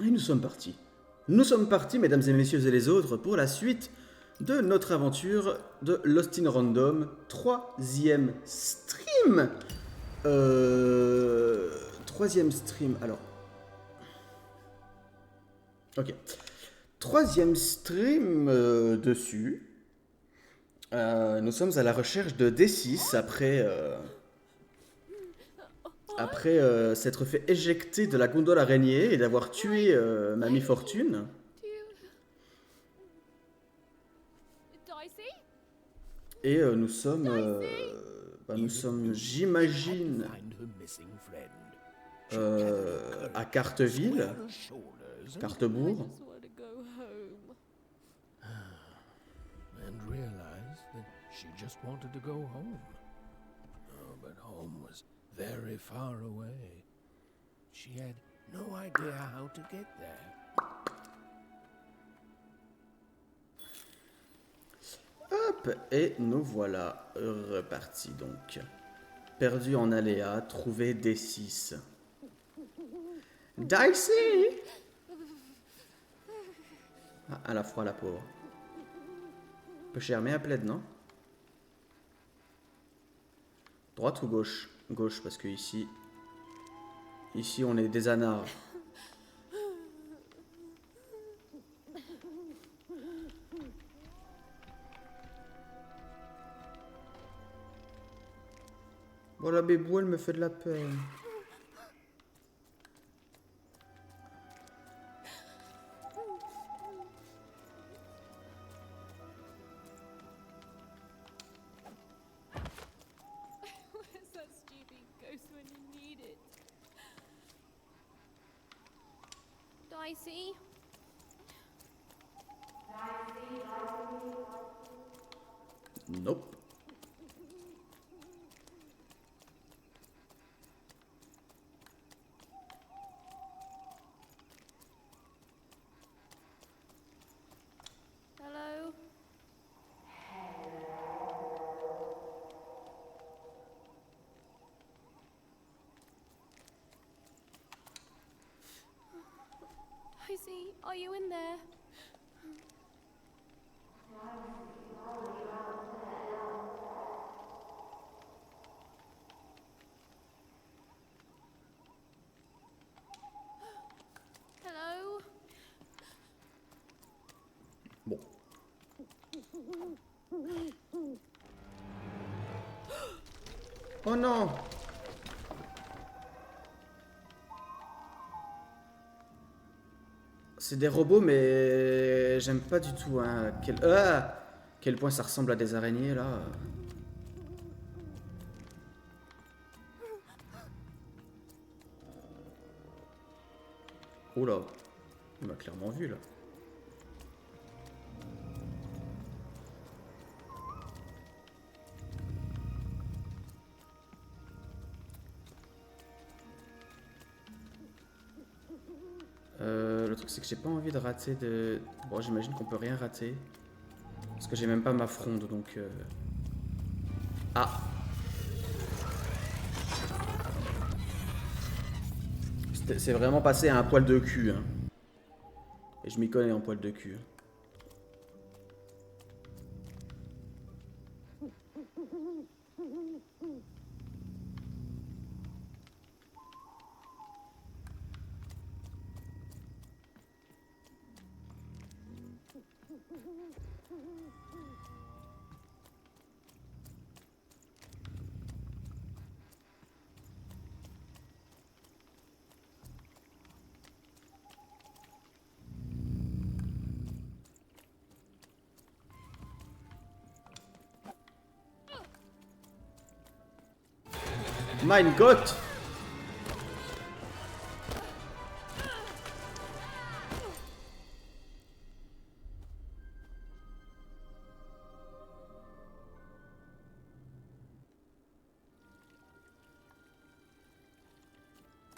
Et nous sommes partis. Nous sommes partis, mesdames et messieurs et les autres, pour la suite de notre aventure de Lost in Random, troisième stream. Troisième stream, alors. Ok. Troisième stream dessus. Nous sommes à la recherche de Décisse après s'être fait éjecter de la gondole araignée et d'avoir tué Mamie Fortune. Et nous sommes, j'imagine, à Carteville, Cartebourg. And realized that she just wanted to go home. Oh, but home was very far away. She had no idea how to get there. Hop, et nous voilà repartis donc. Perdu en aléa, trouver Décisse. Dicey! Ah, à la froid, la pauvre. Peu cher, mais à plaide, non? Droite ou gauche? Gauche, parce que ici on est des anards. Bon, la bébou, elle me fait de la peine. Dicey? Nope. Hello? Dicey, are you in there? Hello? Bon. Oh non! C'est des robots, mais j'aime pas du tout. Hein. Quel point ça ressemble à des araignées là. Oh là, il m'a clairement vu là. Le truc c'est que j'ai pas envie de rater de... Bon, j'imagine qu'on peut rien rater. Parce que j'ai même pas ma fronde donc... Ah! C'est vraiment passé à un poil de cul. Hein. Et je m'y connais en poil de cul. Mein Gott!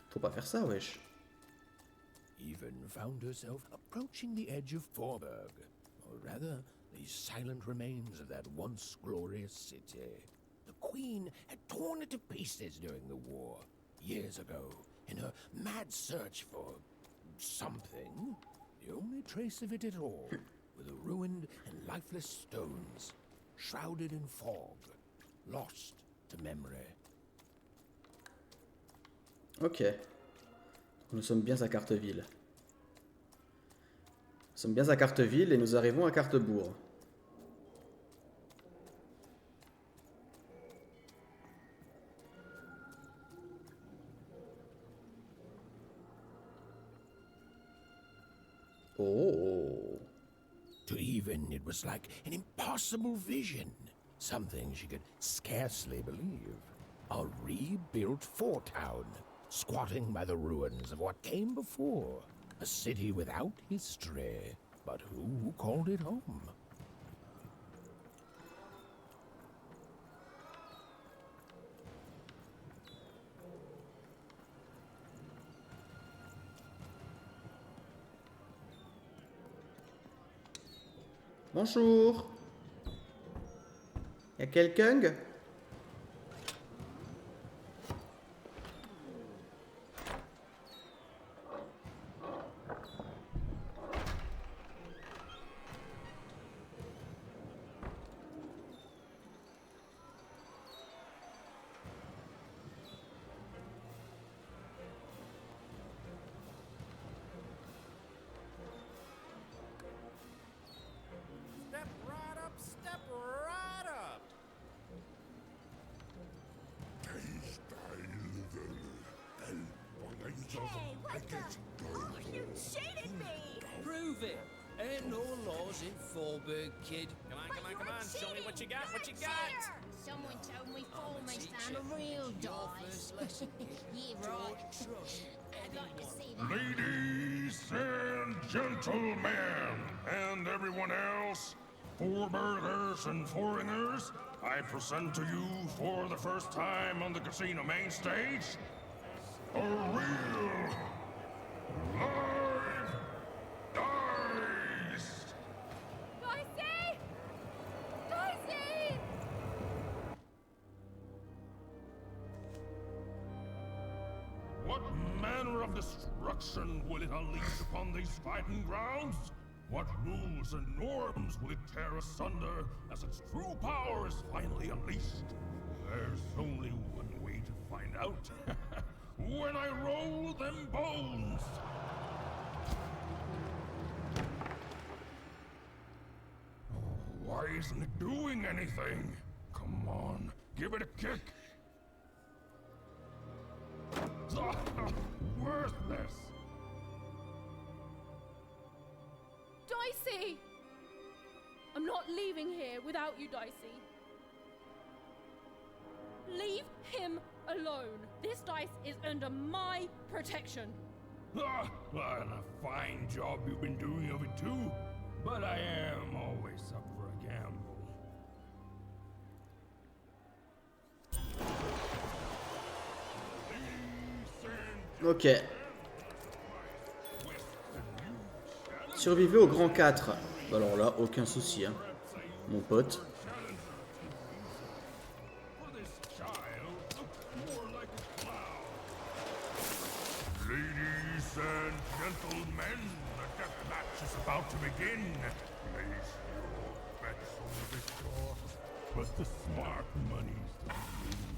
Faut pas faire ça, wesh. Even found herself approaching the edge of Forberg, or rather, the silent remains of that once glorious city. The Queen had torn it to pieces during the war, years ago, in her mad search for something. trace of it at all, were the ruined and lifeless stones, shrouded in fog, lost to memory. Ok. Nous sommes bien à Carteville. Nous sommes bien à Carteville et nous arrivons à Cartebourg. Oh. To Even, it was like an impossible vision, something she could scarcely believe. A rebuilt fort town, squatting by the ruins of what came before. A city without history, but who called it home? Bonjour. Y'a quelqu'un? Step right up. Hey, what the? Oh, you cheated me! Prove it. Ain't no laws in Fallberg, kid. Come on. Show me what you got. What you got? Someone told me Foreman's found a real dice. Yeah, right. I'd like to see that. Ladies and gentlemen, and everyone else, foreburgers and foreigners, I present to you for the first time on the casino main stage, a real live dice! Dicey! Dicey! What manner of destruction will it unleash upon these fighting grounds? What rules and norms will it tear asunder as its true power is finally unleashed? There's only one way to find out. When I roll them bones! Why isn't it doing anything? Come on, give it a kick. Worthless! Dicey! I'm not leaving here without you, Dicey. Leave him alone. This dice is under my protection. Ah, and a fine job you've been doing of it too. But I am always up for a gamble. Ok. Survivez au grand 4. Alors là, aucun souci, hein. Mon pote. Ladies and gentlemen, the death match is about to begin. Place your bets on the victor, but the smart money's to be used.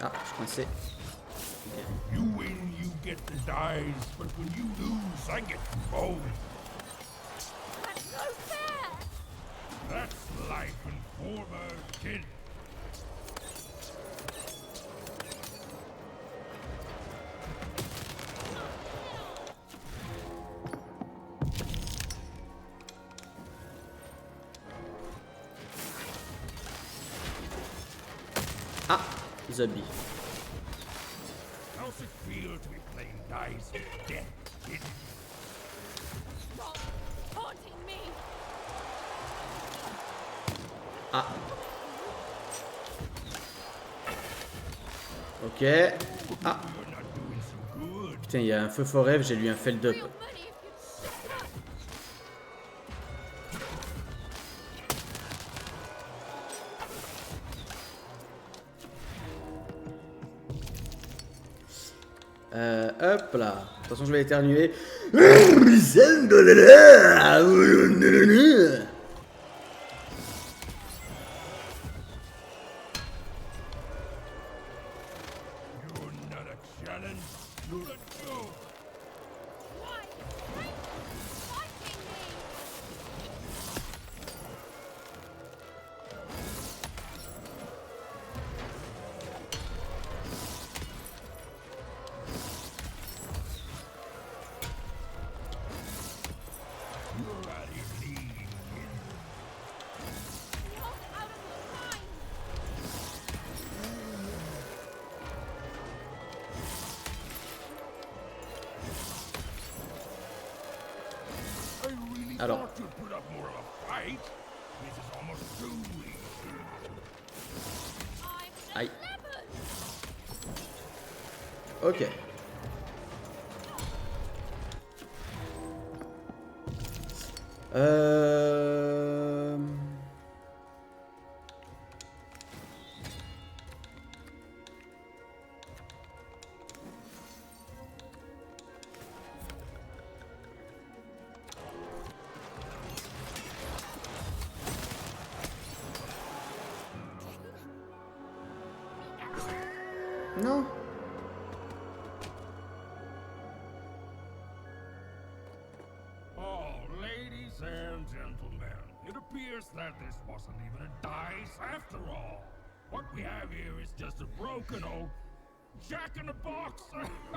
Ah, je suis coincé. You win, you get the dice, but when you lose, I get both. That's no fair! That's life in former, kid. Ah, zombie. How's it feel to be playing dice with death, kid? Stop taunting me! Ah. Ok. Ah. You're not doing so good. Putain, il y a un feu fort rêve, j'ai lu un feld up. Real money if you shut up. Hop là. Attention, je vais éternuer. You're not a challenge. You're a joke. Why? Fighting me. You're out of your league, kid. You're out of your mind. I really Alors. thought you'd put up more of a fight. This is almost too easy. I'm Aïe. 11. Ok. Euh... Non. Oh, ladies and gentlemen, it appears that this wasn't even a dice after all. What we have here is just a broken old jack-in-the-box.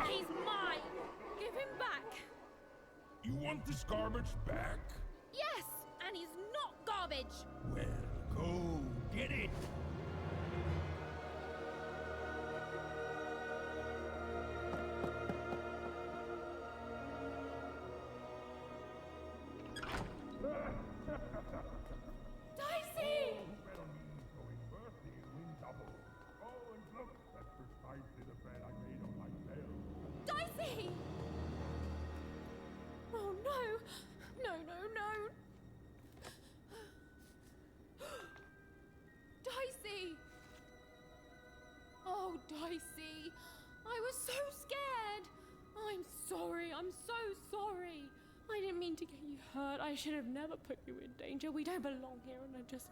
He's mine. Give him back. You want this garbage back? Yes, and he's not garbage. Well, go get it. Dicey! Dicey! Oh no! No, no, no! Dicey! Oh, Dicey! I was so scared! I'm sorry, I'm so sorry! I didn't mean to get you hurt. I should have never put you in danger. We don't belong here, and I just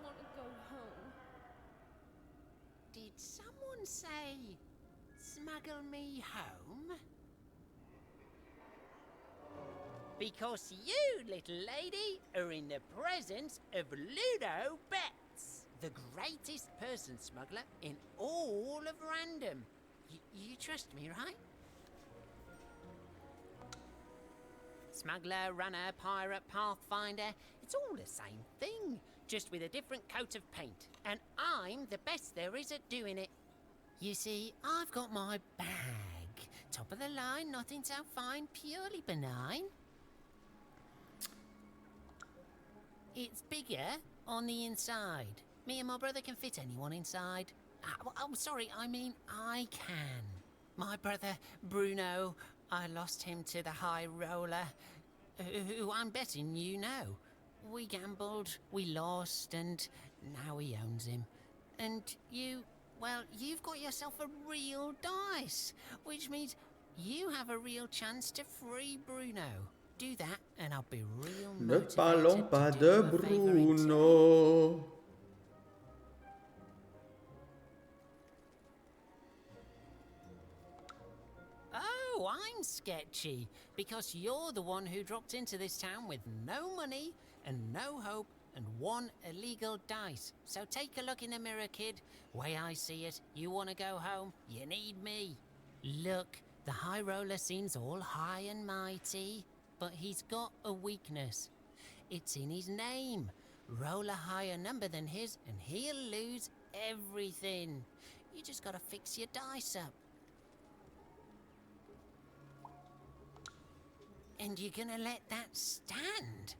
want to go home. Did someone say, smuggle me home? Because you, little lady, are in the presence of Ludo Betts, the greatest person smuggler in all of Random. You trust me, right? Smuggler, runner, pirate, pathfinder, it's all the same thing, just with a different coat of paint. And I'm the best there is at doing it. You see, I've got my bag. Top of the line, nothing so fine, purely benign. It's bigger on the inside. Me and my brother can fit anyone inside. Oh, sorry, I mean I can. My brother, Bruno, I lost him to the high roller, who I'm betting you know. We gambled, we lost, and now he owns him. And you, well, you've got yourself a real dice, which means you have a real chance to free Bruno. Do that, and I'll be real Ne motivated parlons pas to do de you a favor in turn. Bruno. Oh, I'm sketchy, because you're the one who dropped into this town with no money and no hope and one illegal dice. So take a look in the mirror, kid. Way I see it, you want to go home, you need me. Look, the high roller seems all high and mighty, but he's got a weakness. It's in his name. Roll a higher number than his and he'll lose everything. You just gotta fix your dice up. And you're gonna let that stand?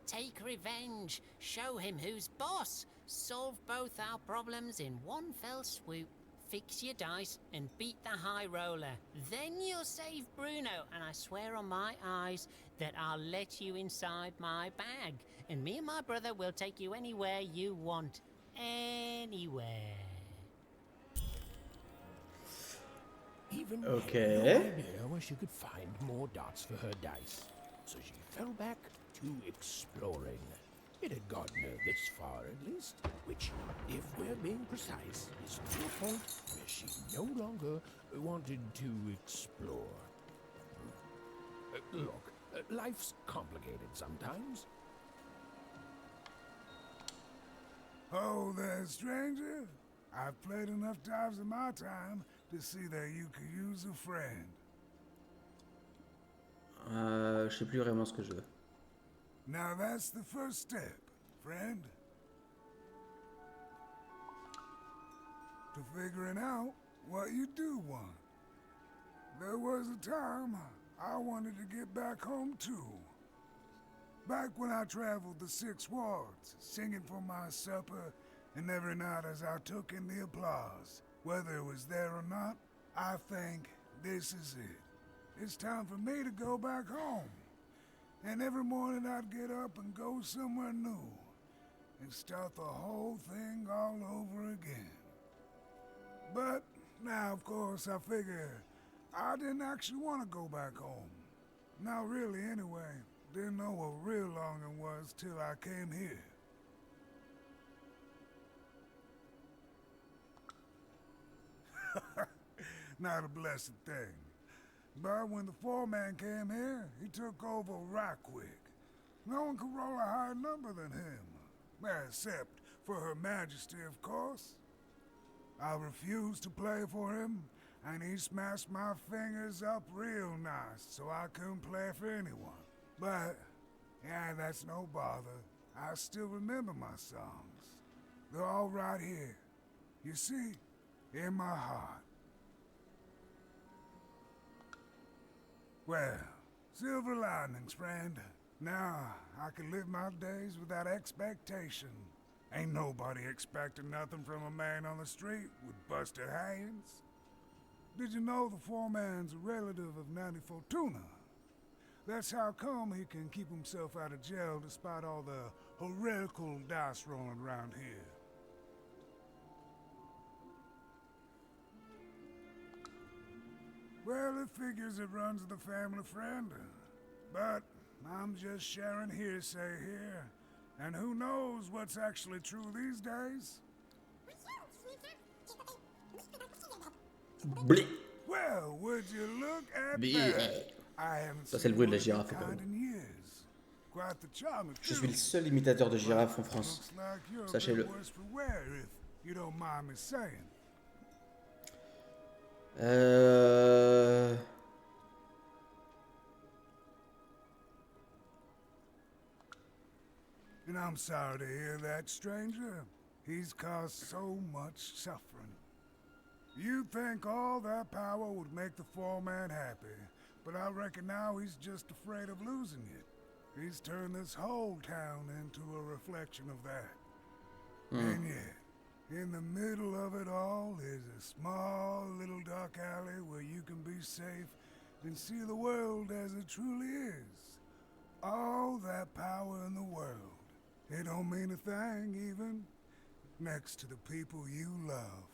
Take revenge, show him who's boss, solve both our problems in one fell swoop. fix your dice and beat the high roller. Then you'll save Bruno, and I swear on my eyes that I'll let you inside my bag. And me and my brother will take you anywhere you want. Anywhere. Even Okay. had no idea where she could find more dots for her dice, so she fell back to exploring. It had gotten her this far, at least, which, if we're being precise, is to a point where she no longer wanted to explore. Look, life's complicated sometimes. Oh there, stranger. I've played enough times in my time to see that you could use a friend. Je sais plus vraiment ce que je veux. Now that's the first step, friend. To figuring out what you do want. There was a time I wanted to get back home too. Back when I traveled the 6 wards, singing for my supper, and every night as I took in the applause, whether it was there or not, I think this is it. It's time for me to go back home. And every morning I'd get up and go somewhere new, and start the whole thing all over again. But now, of course, I figure I didn't actually want to go back home. Not really, anyway. Didn't know what real longing was till I came here. Not a blessed thing. But when the foreman came here, he took over right quick. No one could roll a higher number than him. Well, except for Her Majesty, of course. I refused to play for him, and he smashed my fingers up real nice so I couldn't play for anyone. But, yeah, that's no bother. I still remember my songs. They're all right here. You see, in my heart. Well, silver linings, friend. Now, I can live my days without expectation. Ain't nobody expecting nothing from a man on the street with busted hands. Did you know the foreman's a relative of Nanny Fortuna? That's how come he can keep himself out of jail despite all the heretical dice rolling around here. Well, it figures it runs the family, friend. But I'm just sharing hearsay here. And who knows what's actually true these days? Blé. Well, would you look at Blé. that? I haven't Ça, c'est le bruit de la seen one girafe, of quand the même. kind in years. Quite the charm, Je suis le seul imitateur de girafe en France. Looks like you're a bit Sachez-le. worse for wear, if you don't mind me saying. And I'm sorry to hear that, stranger. He's caused so much suffering. You'd think all that power would make the foreman happy, but I reckon now he's just afraid of losing it. He's turned this whole town into a reflection of that. And yet, in the middle of it all is a small little dark alley where you can be safe and see the world as it truly is. All that power in the world. It don't mean a thing, even, next to the people you love.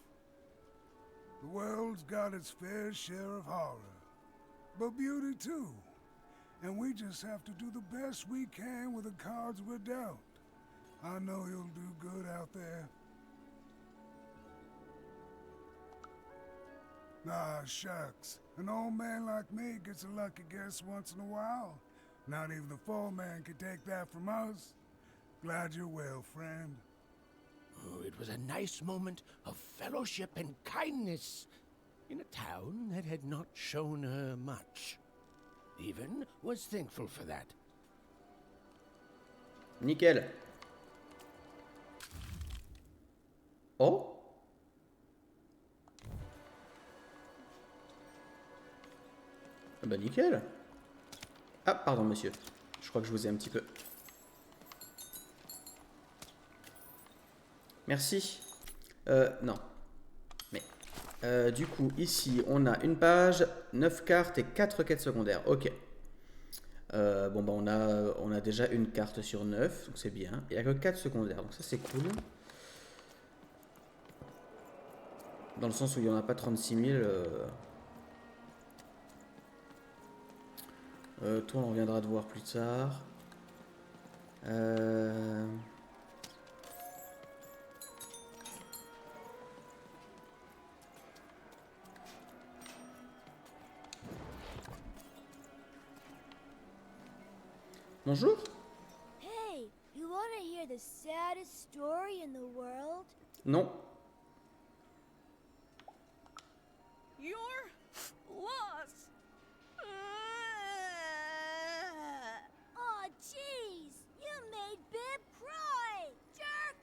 The world's got its fair share of horror, but beauty too. And we just have to do the best we can with the cards we're dealt. I know you'll do good out there. Ah, shucks. An old man like me gets a lucky guess once in a while. Not even the foreman can take that from us. Glad you're well, friend. Oh, it was a nice moment of fellowship and kindness in a town that had not shown her much. Even was thankful for that. Nickel. Oh. Ah bah nickel. Ah pardon monsieur. Je crois que je vous ai un petit peu. Merci. Non. Mais Du coup, ici, on a une page, 9 cartes et 4 quêtes secondaires. Ok. Bon, bah, on a déjà une carte sur 9, donc c'est bien. Il n'y a que 4 secondaires, donc ça c'est cool. Dans le sens où il n'y en a pas 36 000. Toi, on reviendra te voir plus tard. Bonjour. Hey, you want to hear the saddest story in the world? Non. You're lost. Aw, jeez! You made Bib cry! Jerk!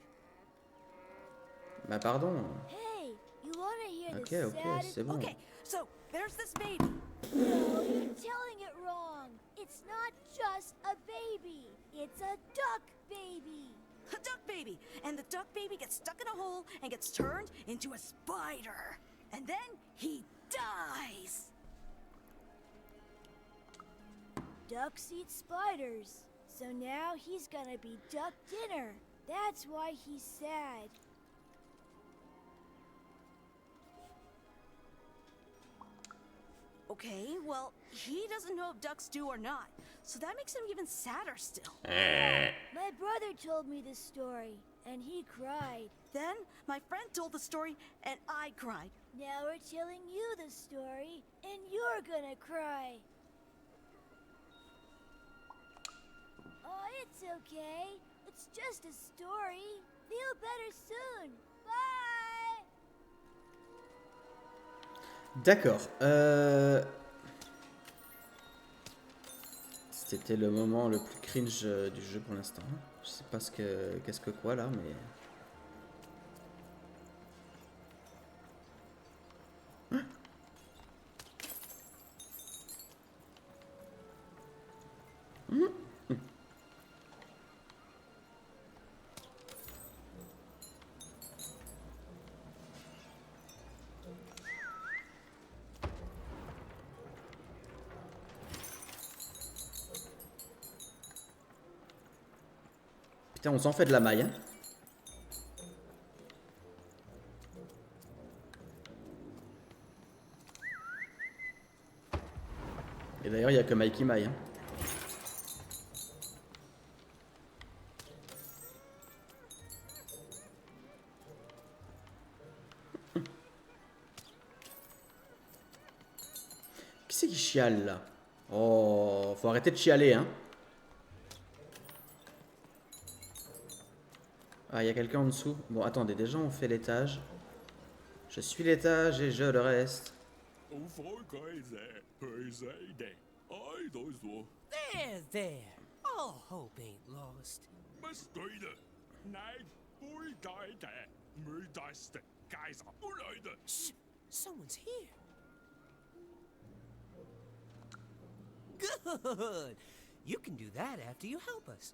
Bah pardon. Hey, you want to hear Ok, the ok, saddest... c'est bon. Okay, so there's this baby. No, you're telling it wrong. It's not just a baby. It's a duck baby. A duck baby. And the duck baby gets stuck in a hole and gets turned into a spider. And then he dies. Ducks eat spiders. So now he's gonna be duck dinner. That's why he's sad. Okay, well, he doesn't know if ducks do or not. So that makes him even sadder still. My brother told me this story, and he cried. Then my friend told the story and I cried. Now we're telling you the story, and you're gonna cry. Oh, it's okay. It's just a story. Feel better soon. Bye! D'accord. C'était le moment le plus cringe du jeu pour l'instant. Je sais pas qu'est-ce que quoi là, mais... Putain, on s'en fait de la maille. Hein. Et d'ailleurs, il n'y a que Mike qui maille. Hein. Qui c'est qui chiale là? Oh, faut arrêter de chialer, hein. Ah, il y a quelqu'un en dessous. Bon, attendez, déjà on fait l'étage. Je suis l'étage et je le reste. There. All hope ain't lost. Shh! Someone's here. Good! You can do that after you help us.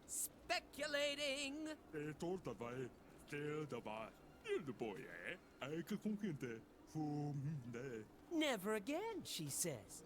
Speculating! Never again, she says.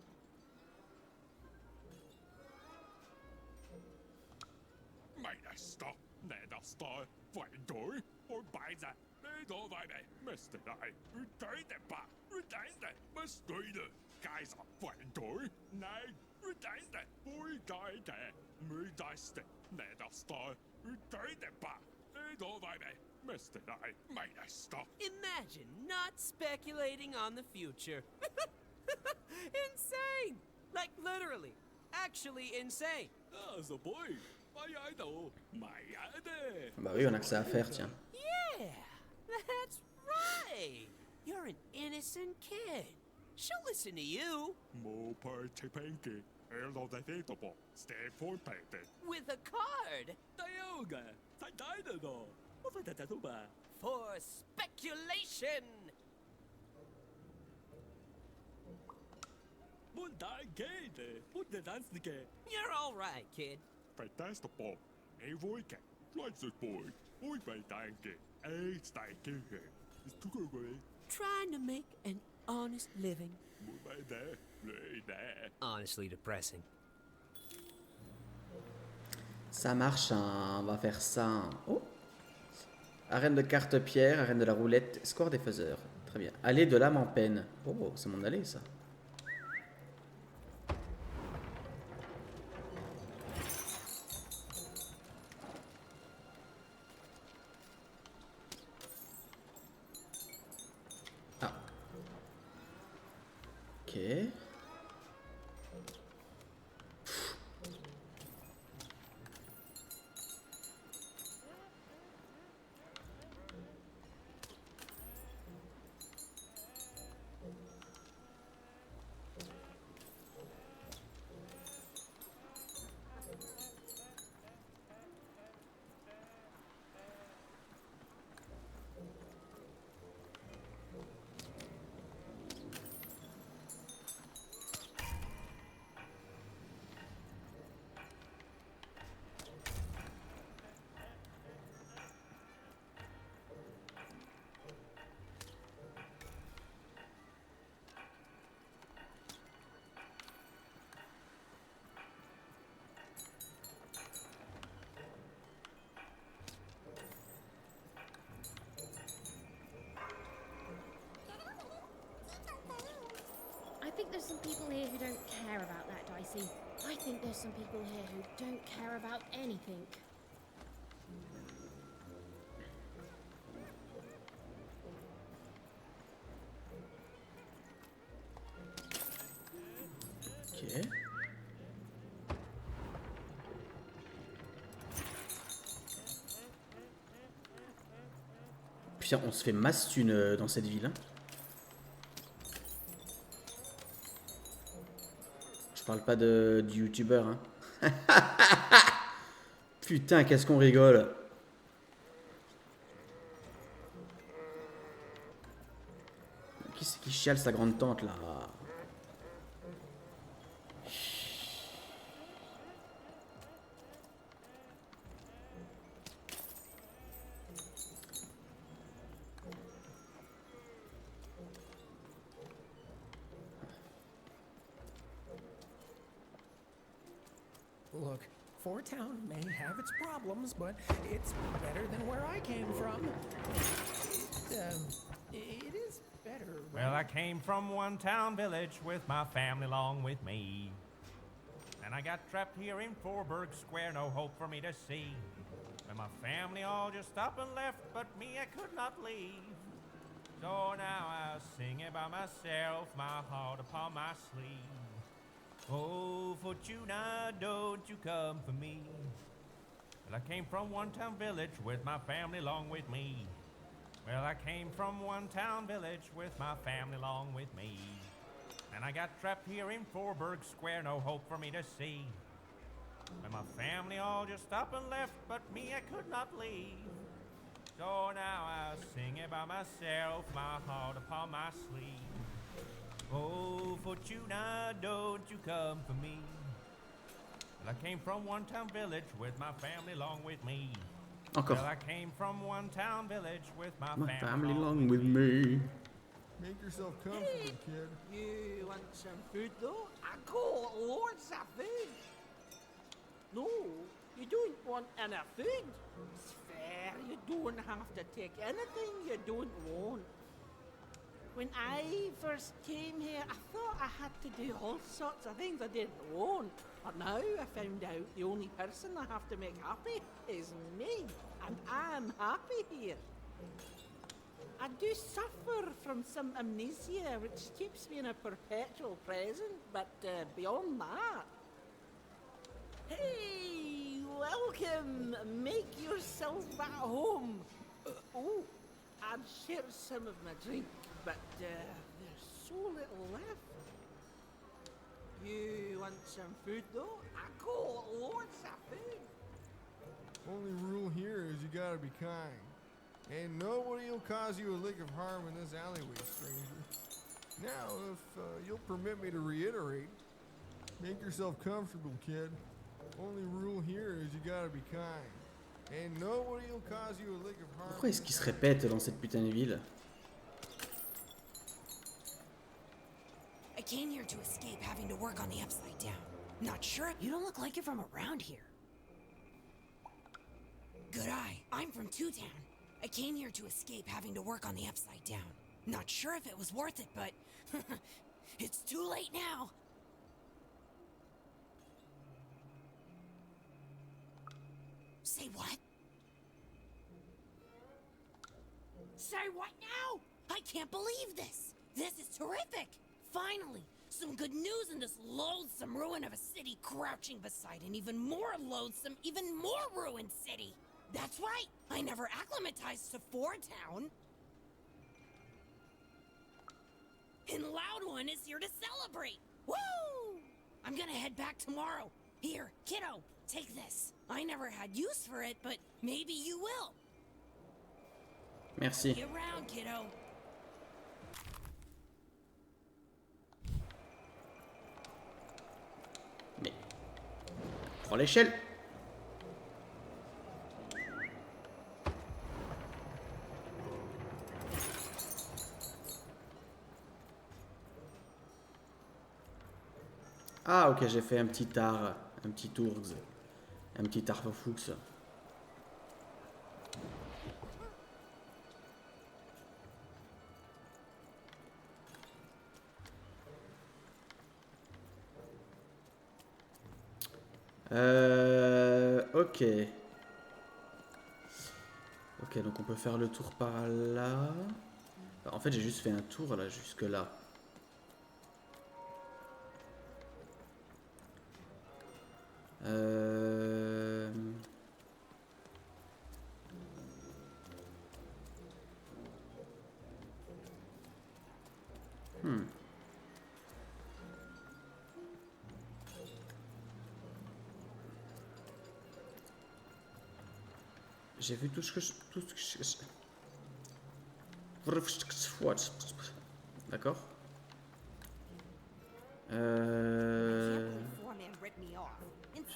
Imagine not speculating on the future. Insane! Like literally. Actually insane. Bah oui, on a que ça à faire, tiens. Yeah, that's right. You're an innocent kid. She'll listen to you. With a card. For speculation. You're all right, kid. Fantastical. Ei voike. Laitset boy. Oi danke. Ei steike. Is tukugwe. Trying to make an honest living. Honestly depressing. Ça marche, hein. On va faire ça. Oh. Arène de carte pierre, arène de la roulette, score des faiseurs. Très bien. Allée de l'âme en peine. Oh, c'est mon allée, ça. Ah. Ok. I think there's some people here who don't care about that, Dicey. I think there's some people here who don't care about anything. Ok. Putain, on se fait masse thune dans cette ville. Hein. Je parle pas du youtubeur. Hein. Putain, qu'est-ce qu'on rigole. Qui c'est qui chiale sa grande tante là? Look, Town may have its problems, but it's better than where I came from. It is better. Well, I came from one town village with my family along with me. And I got trapped here in Forburg Square, no hope for me to see. And my family all just up and left, but me I could not leave. So now I sing it by myself, my heart upon my sleeve. Oh, Fortuna, don't you come for me. Well, I came from one town village with my family along with me. Well, I came from one town village with my family along with me. And I got trapped here in Forburg Square, no hope for me to see. And my family all just up and left, but me I could not leave. So now I sing it by myself, my heart upon my sleeve. Oh, Fortuna, don't you come for me. Well, I came from one town village with my family along with me. Encore. Well, I came from one town village with my family along with me. Make yourself comfortable, kid. You want some food though? I got lots of food. No, you don't want any food. It's fair, you don't have to take anything you don't want. When I first came here, I thought I had to do all sorts of things I didn't want. But now I found out the only person I have to make happy is me. And I'm happy here. I do suffer from some amnesia, which keeps me in a perpetual present, but beyond that... Hey, welcome! Make yourself at home. Oh, I'd share some of my drink, but there's so little left. You want some food though? I got lots of food. Only rule here is you gotta be kind. And nobody will cause you a lick of harm in this alleyway, stranger. Now, if you'll permit me to reiterate, make yourself comfortable, kid. Only rule here is you gotta be kind. And nobody will cause you a lick of harm. Pourquoi est-ce qu'il se répète dans cette putain de ville? I came here to escape having to work on the Upside Down. Not sure. You don't look like you're from around here. Good eye. I'm from Two Town. I came here to escape having to work on the Upside Down. Not sure if it was worth it, but it's too late now. Say what? Say what now? I can't believe this. This is terrific. Finally, some good news in this loathsome ruin of a city crouching beside an even more loathsome, even more ruined city. That's right. I never acclimatized to Four Town. And Loud One is here to celebrate. Woo! I'm gonna head back tomorrow. Here, kiddo, take this. I never had use for it, but maybe you will. Merci. Get around, kiddo. Mais... Prends l'échelle. Ah ok, j'ai fait un petit tar, un petit tours, un petit tarfofoux. Ok. Ok, donc on peut faire le tour par là. En fait, j'ai juste fait un tour là, jusque là. J'ai vu tout ce que je... D'accord.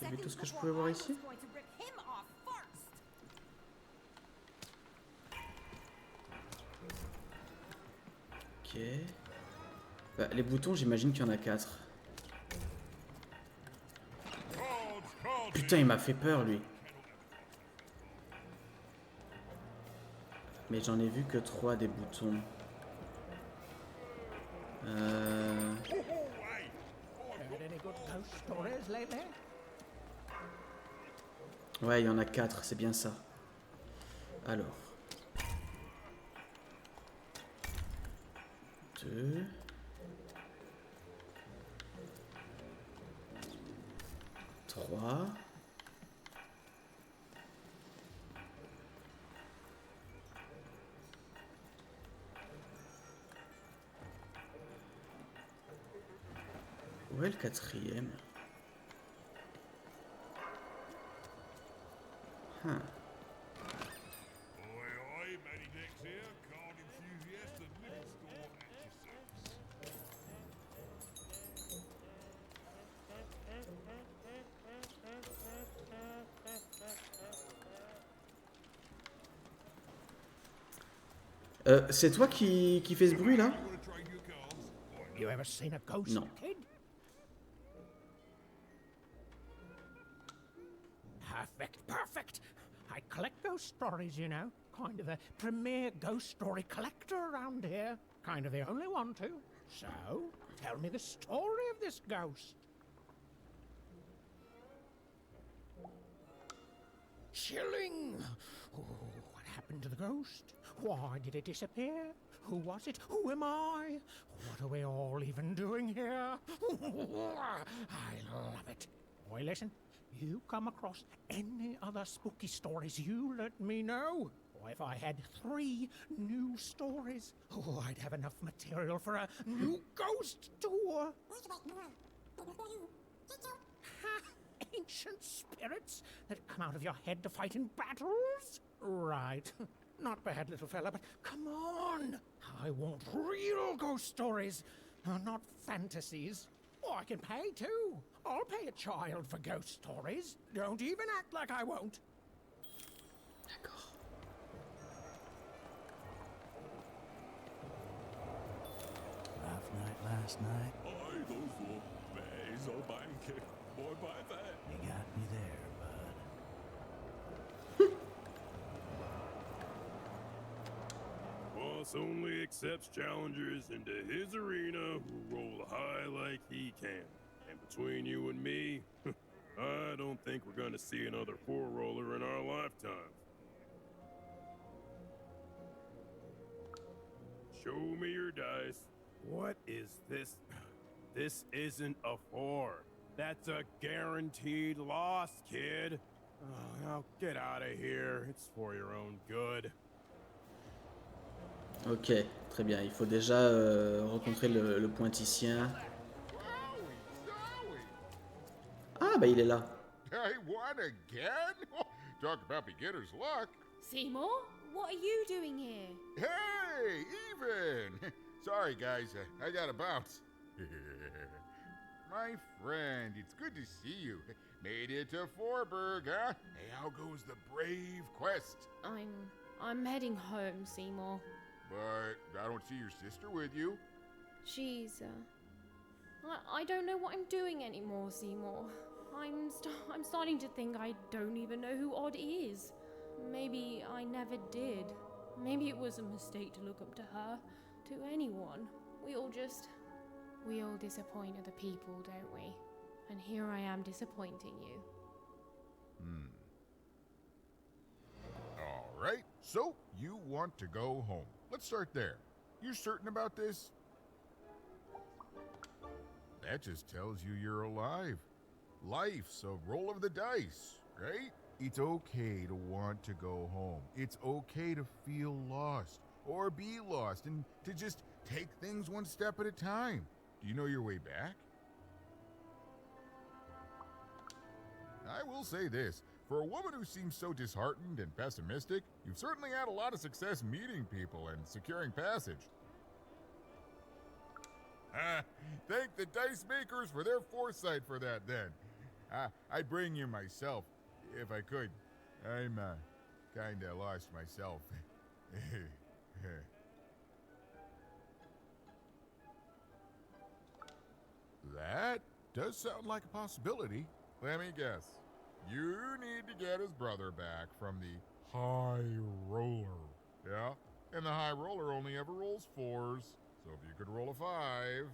J'ai vu tout ce que je pouvais voir ici. Ok. Bah, les boutons, j'imagine qu'il y en a 4. Putain, il m'a fait peur, lui. Mais j'en ai vu que 3 des boutons. Ouais, il y en a 4, c'est bien ça. Alors. 2. 3. Où est le 4e? C'est toi qui fais ce bruit là? You ever seen a ghost, Non. kid? Perfect, perfect. I collect ghost stories, you know. Kind of a premier ghost story collector around here. Kind of the only one to. So, tell me the story of this ghost. Chilling. Oh, what happened to the ghost? Why did it disappear? Who was it? Who am I? What are we all even doing here? I love it. Boy, listen. You come across any other spooky stories, you let me know. Or if I had 3 new stories, oh, I'd have enough material for a new ghost tour. Ancient spirits that come out of your head to fight in battles? Right. Not bad, little fella, but come on! I want real ghost stories, not fantasies. Oh, I can pay too. I'll pay a child for ghost stories. Don't even act like I won't. D'accord. Rough night last night. Oj, då så. Bejs och banker. Boy, bye, bye. You got me there, bud. Boss only accepts challengers into his arena who roll high like he can. And between you and me, I don't think we're gonna see another four-roller in our lifetime. Show me your dice. What is this? This isn't a 4. That's a guaranteed loss, kid. Oh, now get out of here. It's for your own good. Ok, très bien. Il faut déjà rencontrer le pointicien. Ah, bah il est là. I won again? Talk about beginner's luck. Seymour, what are you doing here? Hey, even. Sorry, guys, I gotta bounce. My friend, it's good to see you. Made it to Forberg, huh? Hey, how goes the brave quest? I'm heading home, Seymour. But I don't see your sister with you. She's, I don't know what I'm doing anymore, Seymour. I'm starting to think I don't even know who Odd is. Maybe I never did. Maybe it was a mistake to look up to her, to anyone. We all disappoint other people, don't we? And here I am disappointing you. All right, so you want to go home. Let's start there. You certain about this? That just tells you you're alive. Life's a roll of the dice, right? It's okay to want to go home. It's okay to feel lost or be lost and to just take things one step at a time. Do you know your way back? I will say this. For a woman who seems so disheartened and pessimistic, you've certainly had a lot of success meeting people and securing passage. Thank the dice makers for their foresight for that, then. I'd bring you myself, if I could. I'm, kinda lost myself. That does sound like a possibility. Let me guess. You need to get his brother back from the High Roller. Yeah? And the High Roller only ever rolls 4s. So if you could roll a 5.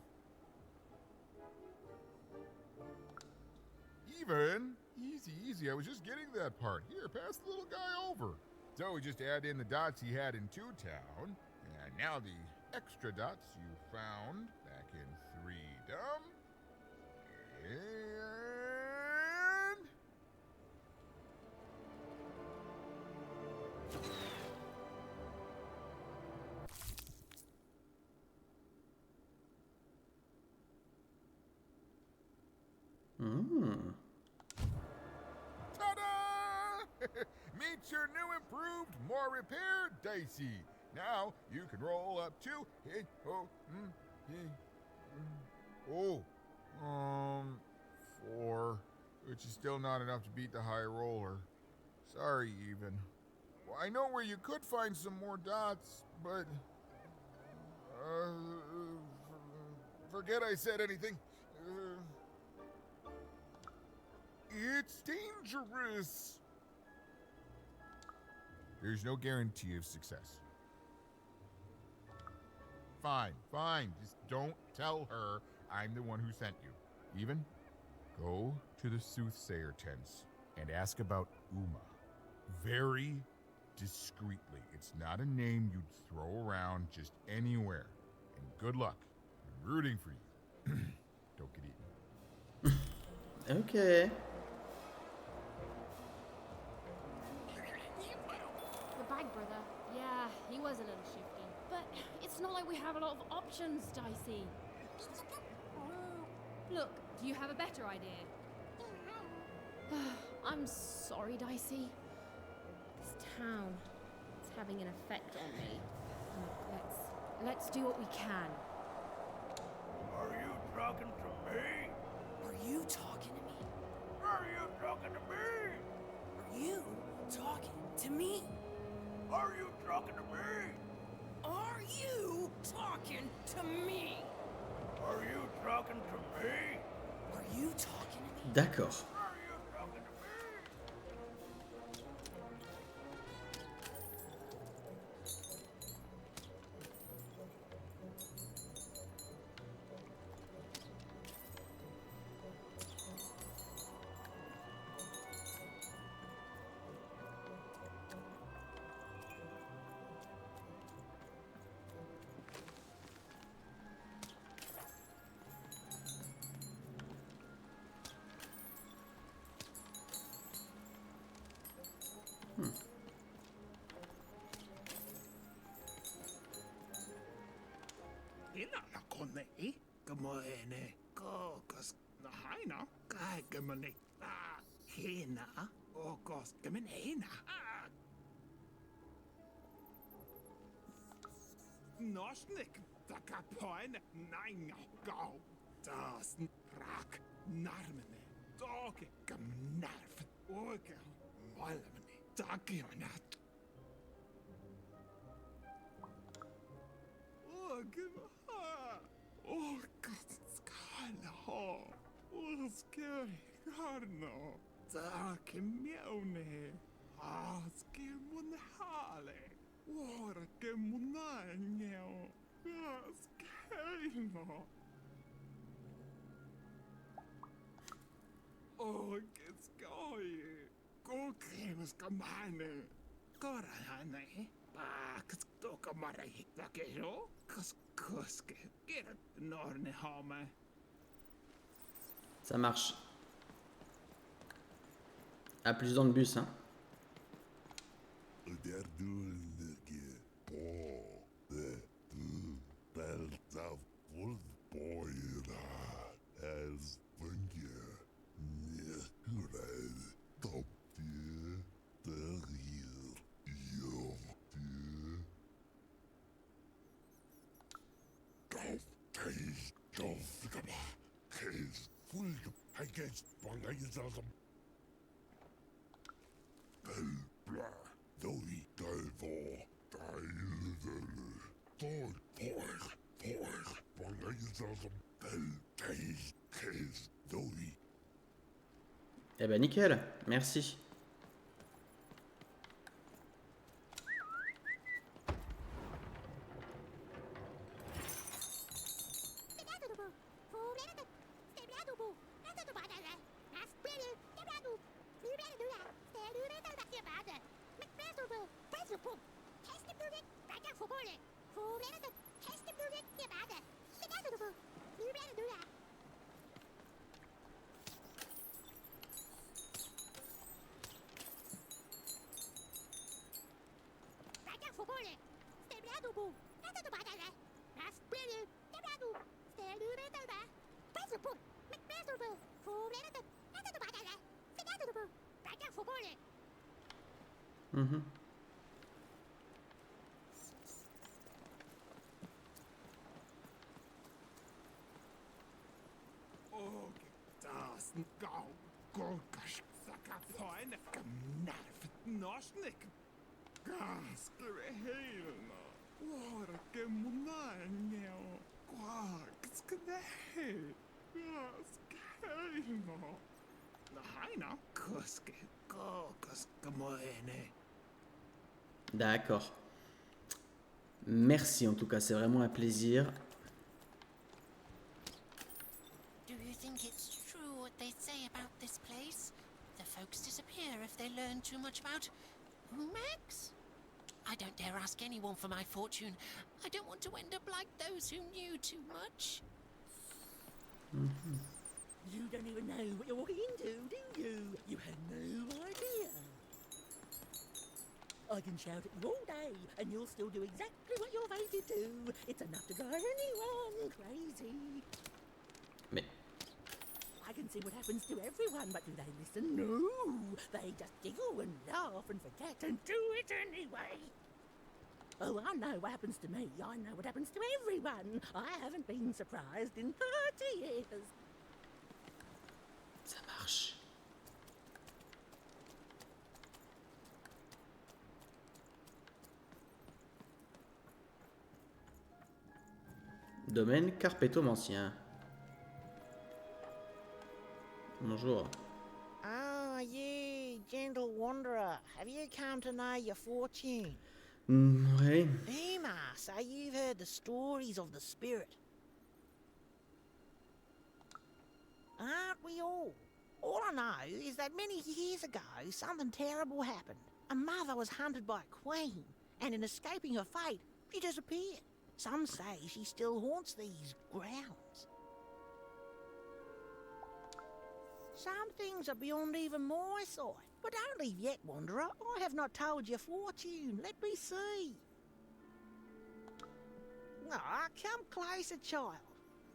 Even? Easy, easy. I was just getting that part. Here, pass the little guy over. So we just add in the dots he had in Two-Town. And now the extra dots you found back in Freedom. And... Ta-da! Meet your new improved, more repaired Dicey. Now you can roll up to 4, which is still not enough to beat the High Roller. Sorry, even. Well, I know where you could find some more dots, but forget I said anything. It's dangerous. There's no guarantee of success. Fine, fine. Just don't tell her I'm the one who sent you. Even, go to the soothsayer tents and ask about Uma. Very discreetly. It's not a name you'd throw around just anywhere. And good luck. I'm rooting for you. Don't get eaten. Ok. The bag brother, yeah, he was a little shifty. But it's not like we have a lot of options, Dicey. Look, do you have a better idea? I'm sorry, Dicey. This town, it's having an effect on me. Let's do what we can. Are you talking to me? Are you talking to me? Are you talking to me? Are you talking to me? Are you talking to me? Are you talking to me? Are you talking to me? Are you talking to me? D'accord. Are you talking to me? Ina la kone I, kamoene, kokos na haina, kai kamane, hina, okos kamane hina. Nosnik, takapoin, nainga, go, das, rak, narmene, doke, kamnarf, oke, malamene, takionat. Oh, God, skala ha. Oh, scary. Garno. Tack mjone. Ah, skemon hale. Ora kemonanyo. Ah, skalo. Oh, que skoj. Kokremes kamane. Korahane. Kas toka marai takero. Kuske, get it, Norne Hame. Ça marche. À plus dans le bus, hein. Eh ben nickel, merci. Mhm. Oh, das go, gorkash, sakapoin, kamnarf, nosnik. Gas, helna. Ora kemonanyo. Quark, sknehe. Gas, helna. Haina, kuske, kokos, kamoene. D'accord. Merci en tout cas, c'est vraiment un plaisir. Do you think it's true what they say about this place? The folks disappear if they learn too much about Max? I don't dare ask anyone for my fortune. I don't want to end up like those who knew too much. Mhm. You don't even know what you're walking into, do you? You have no idea. I can shout at you all day, and you'll still do exactly what you're voted to. It's enough to drive anyone crazy. Mais... I can see what happens to everyone, but do they listen? No! They just giggle and laugh and forget and do it anyway. Oh, I know what happens to me. I know what happens to everyone. I haven't been surprised in 30 years. Ça marche. Domaine Carpetomancien. Bonjour. Ah, you, gentle wanderer. Have you come to know your fortune? Ouais. Uma, so you've heard the stories of the spirit. Aren't we all? All I know is that many years ago, something terrible happened. A mother was hunted by a queen, and in escaping her fate, she disappeared. Some say she still haunts these grounds. Some things are beyond even my sight. But don't leave yet, wanderer. I have not told your fortune. Let me see. Ah, come closer, child.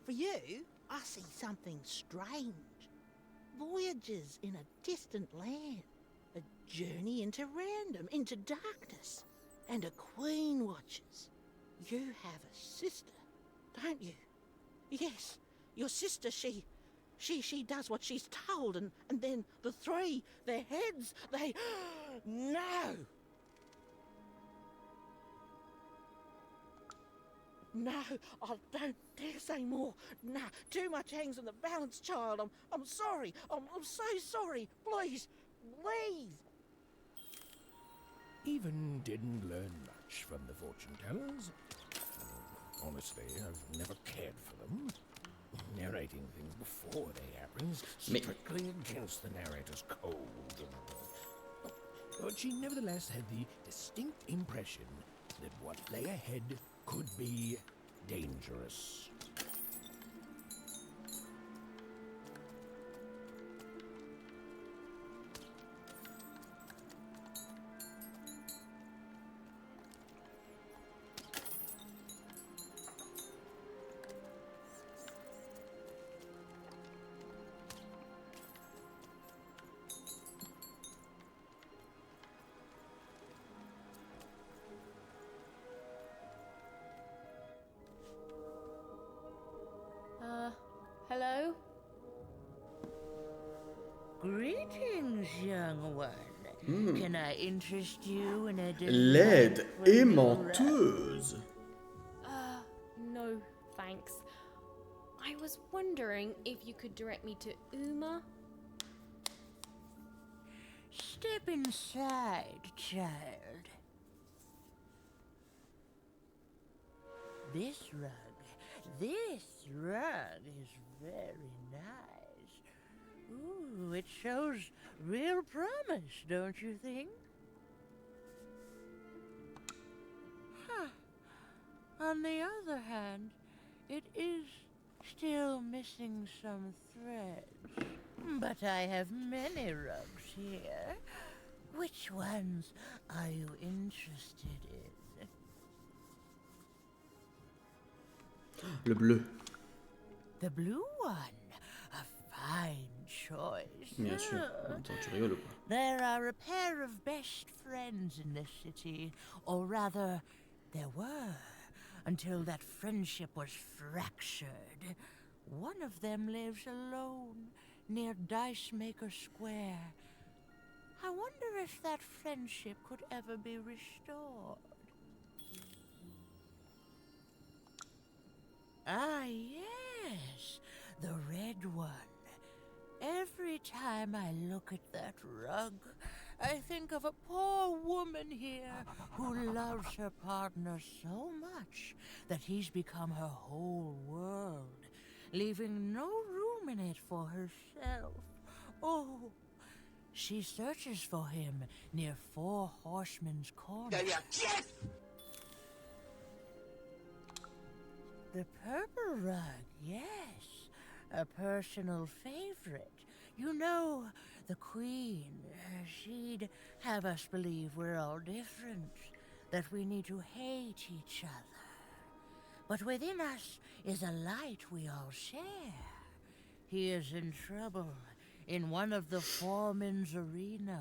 For you, I see something strange. Voyages in a distant land. A journey into random, into darkness. And a queen watches. You have a sister, don't you? Yes, your sister, she does what she's told, and then the three, their heads, they... No! No, I don't dare say more. No, too much hangs in the balance, child. I'm sorry. I'm so sorry. Please, please. Even didn't learn much from the fortune tellers. Honestly, I've never cared for them. Narrating things before they happen is strictly against the narrator's code. But she nevertheless had the distinct impression that what lay ahead could be dangerous. Hello? Greetings, young one. Can I interest you in a Laide et menteuse. No, thanks. I was wondering if you could direct me to Uma. Step inside, child. This rug is very nice. Ooh, it shows real promise, don't you think? Huh. On the other hand, it is still missing some threads. But I have many rugs here. Which ones are you interested in? Le bleu. The blue one. A fine choice. Bien sûr. Attends, tu rigoles ou pas? There are a pair of best friends in this city. Or rather, there were. Until that friendship was fractured. One of them lives alone near Dice Maker Square. I wonder if that friendship could ever be restored. Ah, yes, the red one. Every time I look at that rug, I think of a poor woman here who loves her partner so much that he's become her whole world, leaving no room in it for herself. Oh, she searches for him near Four Horsemen's Corner. The purple rug, yes. A personal favorite. You know, the Queen, she'd have us believe we're all different, that we need to hate each other. But within us is a light we all share. He is in trouble in one of the foreman's arenas.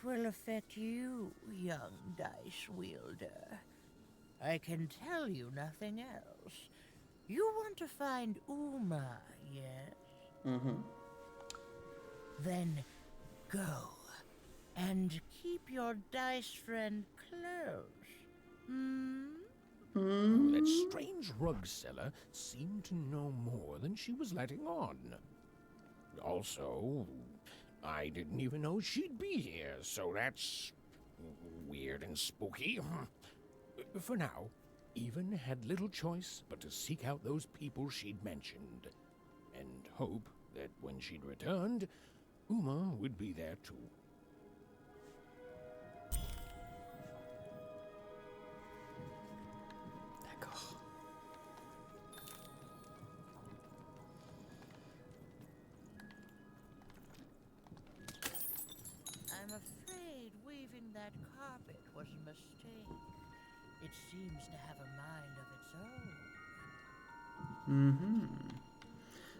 will affect you, young dice wielder. I can tell you nothing else. You want to find Uma, yes? Mhm. Then go. And keep your dice friend close. That strange rug seller seemed to know more than she was letting on. Also, I didn't even know she'd be here, so that's weird and spooky. For now, Even had little choice but to seek out those people she'd mentioned, and hope that when she'd returned, Uma would be there too. D'accord. I'm afraid weaving that carpet was a mistake. It seems to have a mind of its own.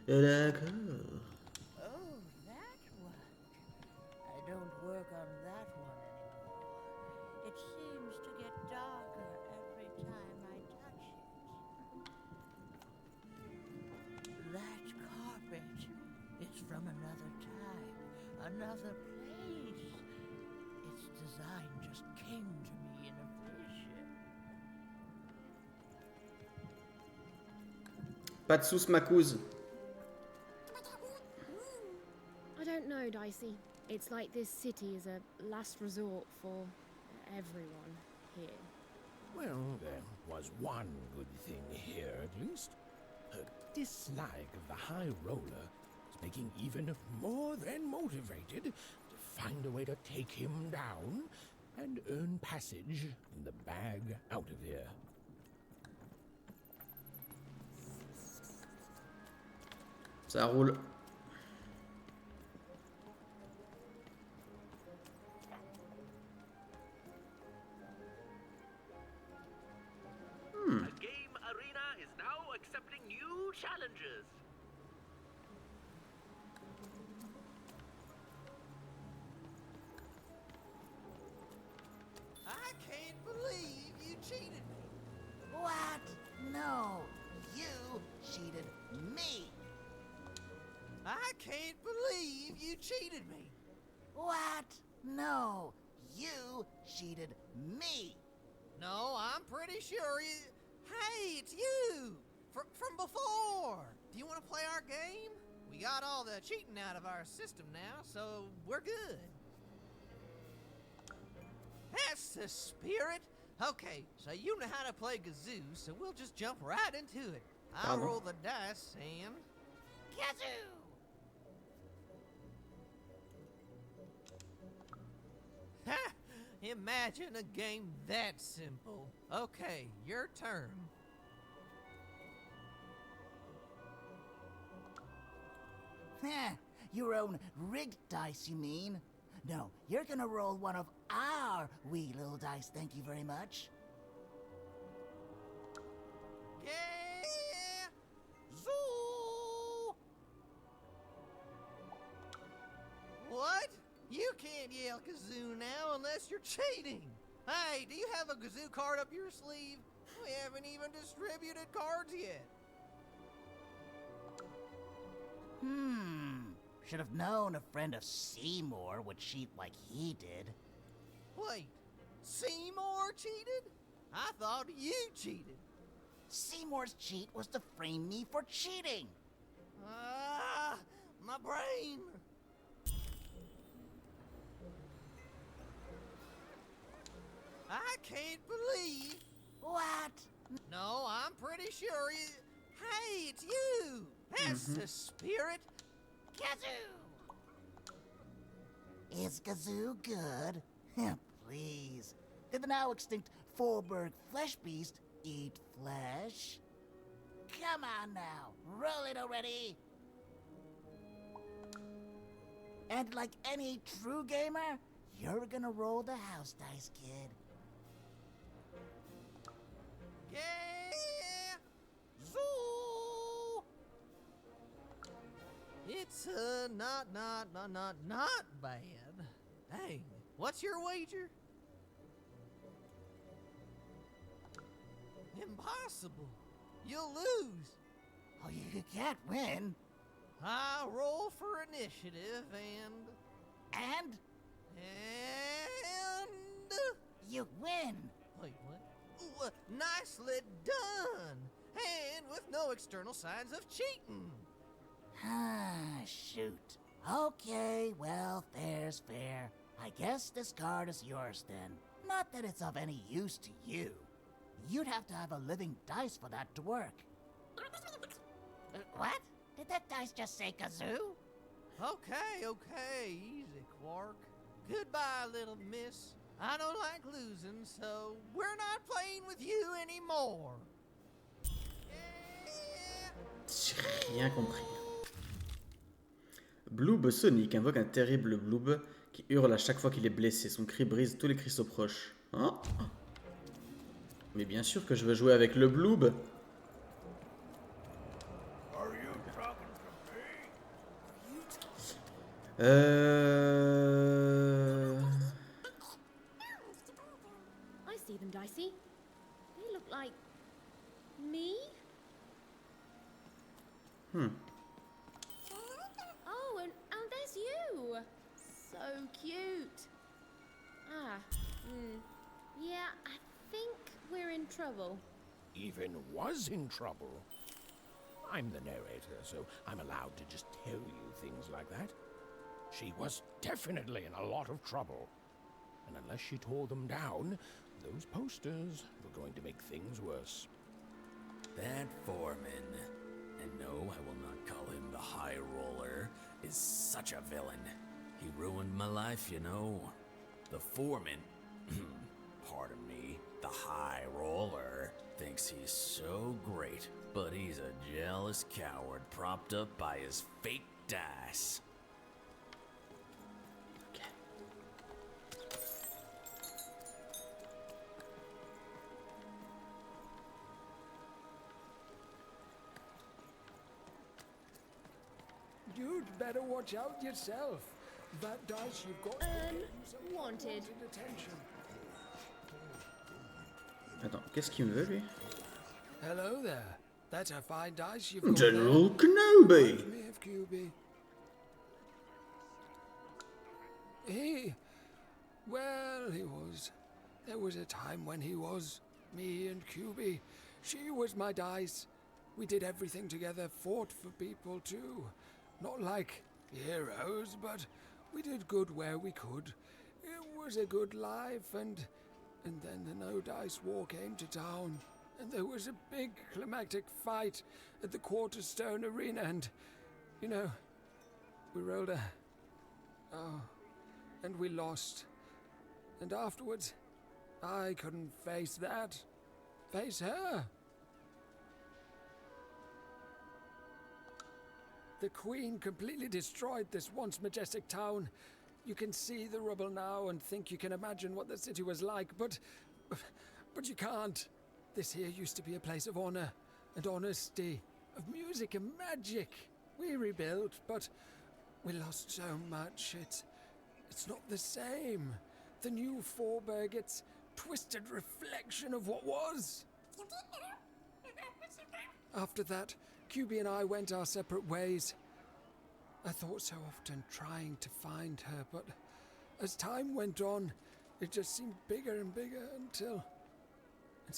D'accord. Oh, that one. I don't work on that one anymore. It seems to get darker every time I touch it. That carpet is from another time, another place. Its design just came to me in a vision. Pas de sauce Macouze. I don't know, Dicey. It's like this city is a last resort for everyone here. Well, there was one good thing here, at least. Her dislike of the High Roller is making Even more than motivated to find a way to take him down and earn passage in the bag out of here. Ça roule. The game arena is now accepting new challenges. I can't believe you cheated me. What? No, you cheated me. I can't believe you cheated me. What? No, you cheated me. No, I'm pretty sure you... Hey, it's you! From before! Do you want to play our game? We got all the cheating out of our system now, so we're good. That's the spirit! Okay, so you know how to play Gazoo, so we'll just jump right into it. I'll roll the dice and... Kazoo! Ha! Imagine a game that simple. Okay, your turn. Your own rigged dice, you mean? No, you're gonna roll one of our wee little dice, thank you very much. Yeah! Zoo! What? You can't yell kazoo now unless you're cheating. Hey, do you have a kazoo card up your sleeve? We haven't even distributed cards yet. Should have known a friend of Seymour would cheat like he did. Wait, Seymour cheated? I thought you cheated. Seymour's cheat was to frame me for cheating. Ah, my brain. I can't believe... What? No, I'm pretty sure you... Hey, it's you! That's the spirit! Kazoo! Is Kazoo good? Please. Did the now extinct Forberg flesh beast eat flesh? Come on now, roll it already! And like any true gamer, you're gonna roll the house dice, kid. Yeah! Zoo! It's not bad. Dang, What's your wager? Impossible. You'll lose. Oh, you can't win. I'll roll for initiative and... And? You win. Wait, what? Nicely done. And with no external signs of cheating. Ah, shoot. Okay, well, fair's fair. I guess this card is yours then. Not that it's of any use to you. You'd have to have a living dice for that to work. What? Did that dice just say kazoo? Okay, easy, Quark. Goodbye, little miss. I don't like losing, so we're not playing with you anymore. J'ai rien compris. Bloob Sonic invoque un terrible Bloob qui hurle à chaque fois qu'il est blessé. Son cri brise tous les cristaux proches. Hein? Mais bien sûr que je veux jouer avec le Bloob. I see them, Dicey. They look like me. Oh, and there's you. So cute. Yeah, I think we're in trouble. Even was in trouble. I'm the narrator, so I'm allowed to just tell you things like that. She was definitely in a lot of trouble. And unless she tore them down, those posters were going to make things worse. That foreman, and no, I will not call him the High Roller, is such a villain. He ruined my life, you know. The foreman, pardon me, the High Roller, thinks he's so great, but he's a jealous coward propped up by his fake dice. You'd better watch out yourself. That dice you've got Unwanted. attention. Attends, qu'est-ce qu'il me veut lui? Hello there. That's a fine dice you've got. General Kenobi. Me of QB. There was a time when he was. Me and QB. She was my dice. We did everything together, fought for people too. Not like heroes, but we did good where we could. It was a good life, and then the No Dice War came to town, and there was a big climactic fight at the Quarterstone Arena, and, you know, we rolled and we lost. And afterwards, I couldn't face that. Face her. The Queen completely destroyed this once majestic town. You can see the rubble now and think you can imagine what the city was like, but you can't. This here used to be a place of honor and honesty, of music and magic. We rebuilt, but we lost so much. It's not the same. The new Forberg, it's twisted reflection of what was. After that, QB and I went our separate ways. I thought so often trying to find her, but as time went on, it just seemed bigger and bigger until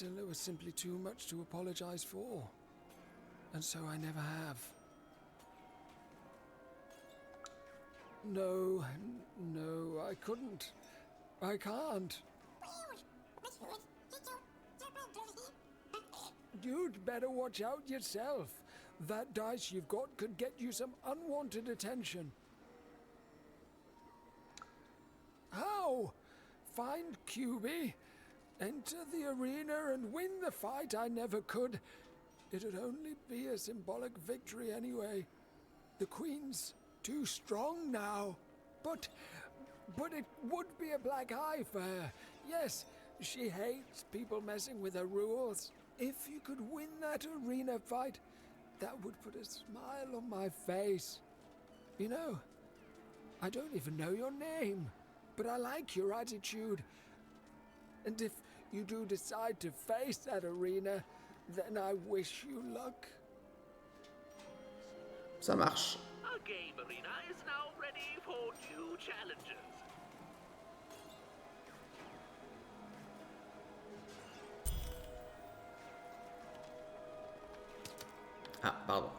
there was simply too much to apologize for. And so I never have. No, I couldn't. I can't. You'd better watch out yourself. That dice you've got could get you some unwanted attention. How? Find QB, enter the arena and win the fight I never could. It'd only be a symbolic victory anyway. The Queen's too strong now. But it would be a black eye for her. Yes, she hates people messing with her rules. If you could win that arena fight, that would put a smile on my face. You know, I don't even know your name. but I like your attitude. And if you do decide to face that arena, then I wish you luck. Ça marche. Our game arena is now ready for new challenges. Ah, pardon.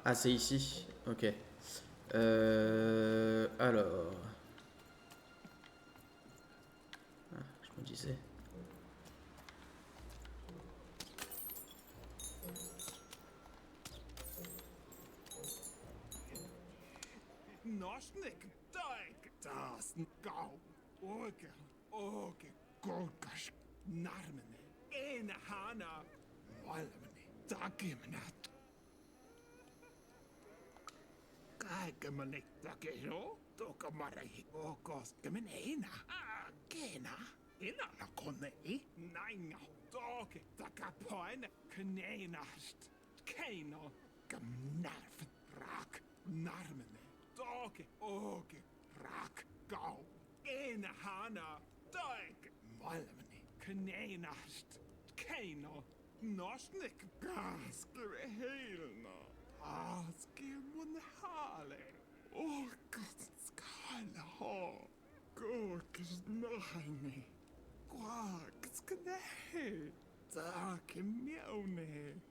Ah, c'est ici. Ok. Alors. Ah, je me disais. Nosnik, Dijk, Dasen, Gau, Orge, Golgash, Narmene, Ene Hana, Walmene, Dagimenat. Kaigemene, Dagero, Dogamare, Ogos, Gemenena, Gena, Ina Nakone, Nine, Dog, Dagapoin, Kanenast, Kano, Gamnarf, Rak, Narmene. Dog, og, rak, gau, ene hana, døg, malmene, kanenast, kano, nosnik, gaskere helna, aske monhale, skala ha, gorkes nahine, quaks knehe, dake mjaune,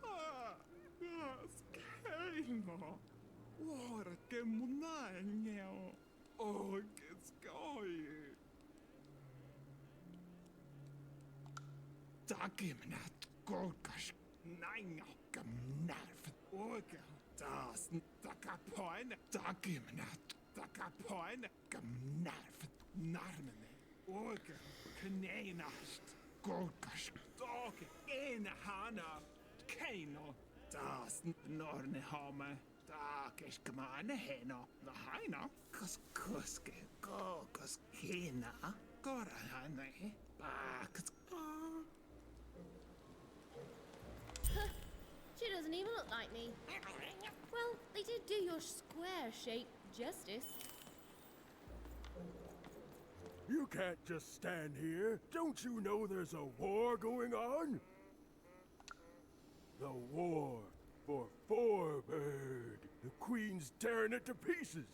ha, gaskelna. Orke monarneo, orke skoj. Dagimnat golgash, nainga, gamnarf, orke, das, dagapoin, dagimnat, gamnarf, narmene, orke, kanenast, golgash, doge, ene hana, kano, das, norne hame. Dakish kamane heno, the hina, kuske, hina, gorahane, baks. She doesn't even look like me. Well, they did do your square shape justice. You can't just stand here. Don't you know there's a war going on? The war for Forbird. The Queen's tearing it to pieces.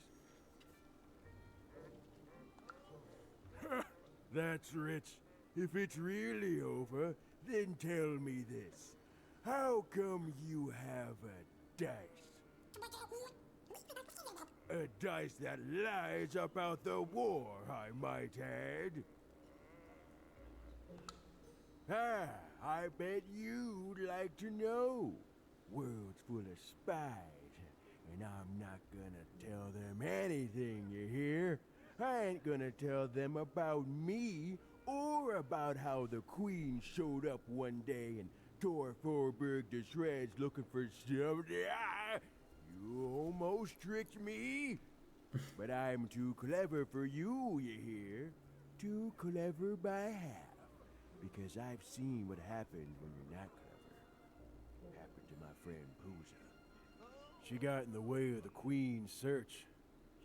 That's rich. If it's really over, then tell me this. How come you have a dice? A dice that lies about the war, I might add. Ah, I bet you'd like to know. World's full of spies, and I'm not gonna tell them anything, you hear? I ain't gonna tell them about me, or about how the Queen showed up one day and tore Forberg to shreds looking for something. Ah, you almost tricked me, but I'm too clever for you, you hear? Too clever by half, because I've seen what happens when you're not clever. Happened to my friend Pooza. She got in the way of the Queen's search.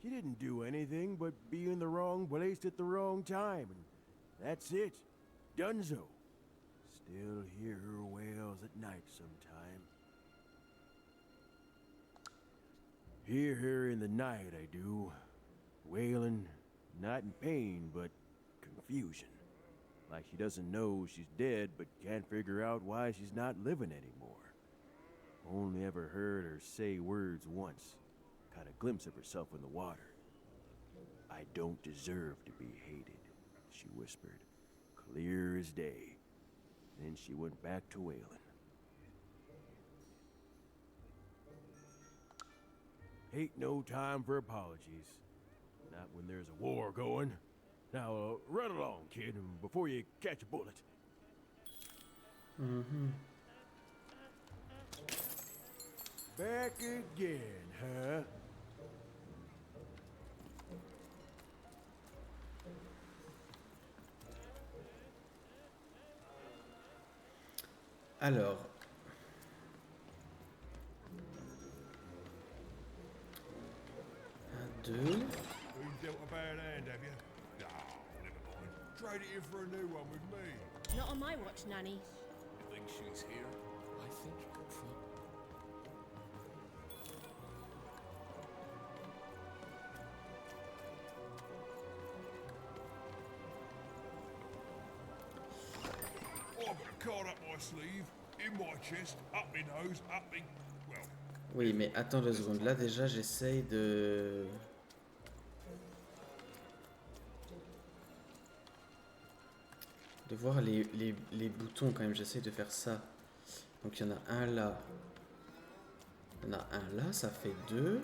She didn't do anything but be in the wrong place at the wrong time, and that's it. Dunzo. Still hear her wails at night sometime. Hear her in the night, I do. Wailing, not in pain, but confusion. Like she doesn't know she's dead, but can't figure out why she's not living anymore. Only ever heard her say words once. Caught a glimpse of herself in the water. I don't deserve to be hated, she whispered, clear as day. Then she went back to wailing. Ain't no time for apologies. Not when there's a war going. Now, run along, kid, before you catch a bullet. Back again, huh? Alors. Un, deux. You dealt a bad hand, have you? No, never mind. Trade it in for a new one with me. Not on my watch, Nanny. You think she's here? I think you're in trouble. I've got a card up my sleeve, in my chest, up my nose, up me. Well. Oui, mais attends 2 secondes. Là, déjà, j'essaye de... voir les boutons quand même. J'essaye de faire ça. Donc, il y en a un là. Il y en a un là, ça fait 2.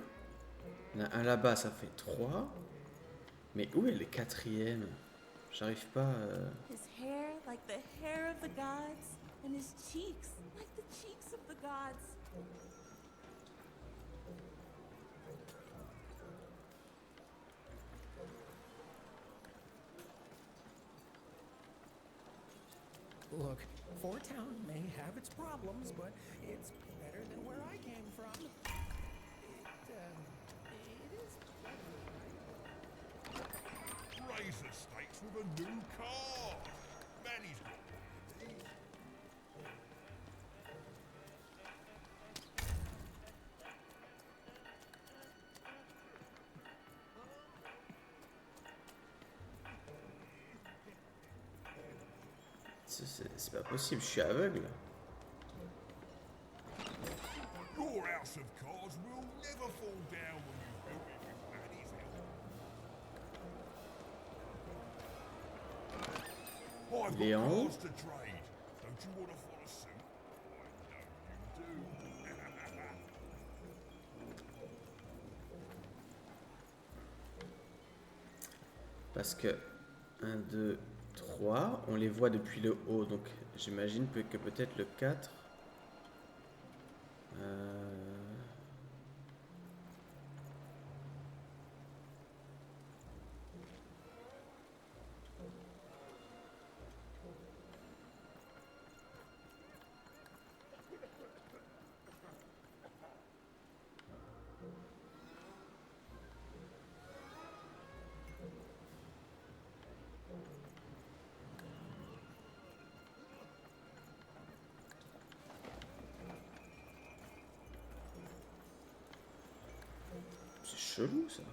Il y en a un là-bas, ça fait 3. Mais où est le quatrième? J'arrive pas... His hair like the hair of the gods, and his cheeks like the cheeks of the gods. Look, Fort Town may have its problems, but it's better than where I came from. It is Razor stakes with a new car. Manny's got these. C'est pas possible, je suis aveugle. Your house of cards will never fall down when you built it with Manny's help. I've Il est got en haut. cards to trade. Don't you want to follow suit? I know you do. Parce que 1, 2, 3, on les voit depuis le haut, donc j'imagine que peut-être le 4. C'est chelou ça.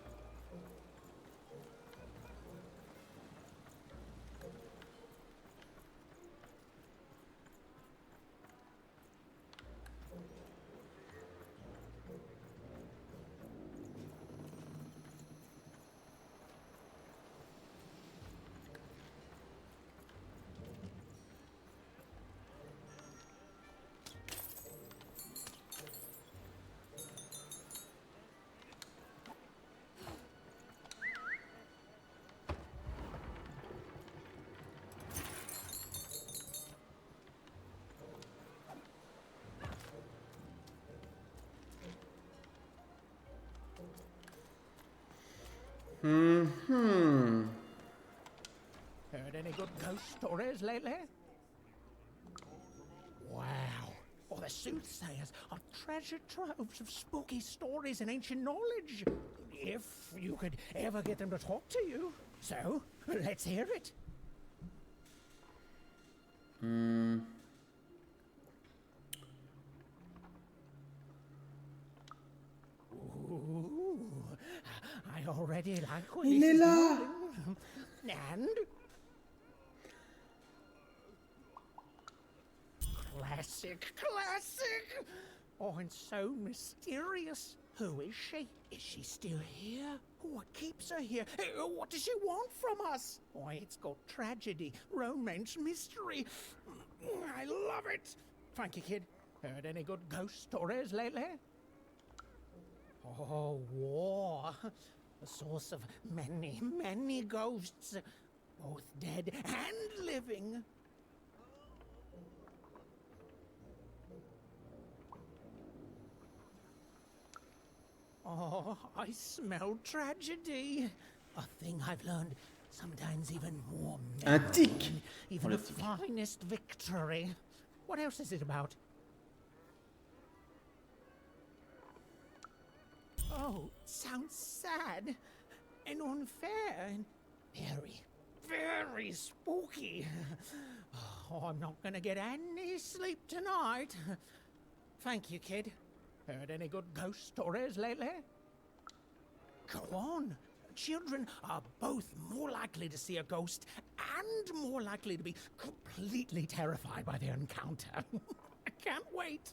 Heard any good ghost stories lately? Wow. Well, the soothsayers are treasure troves of spooky stories and ancient knowledge. If you could ever get them to talk to you. So, let's hear it. Ooh, I already like what Il est là. And classic. Oh, and so mysterious. Who is she? Is she still here? What keeps her here? What does she want from us? Why, it's got tragedy, romance, mystery. I love it. Thank you, kid. Heard any good ghost stories lately? Oh, war. The source of many, many ghosts. both dead and living. Oh, I smell tragedy. A thing I've learned sometimes even more Un memorable tic. than even the finest victory. What else is it about? Oh, sounds sad and unfair and very, very spooky. Oh, I'm not gonna get any sleep tonight. Thank you, kid. Heard any good ghost stories lately? Go on. Children are both more likely to see a ghost and more likely to be completely terrified by their encounter. I can't wait.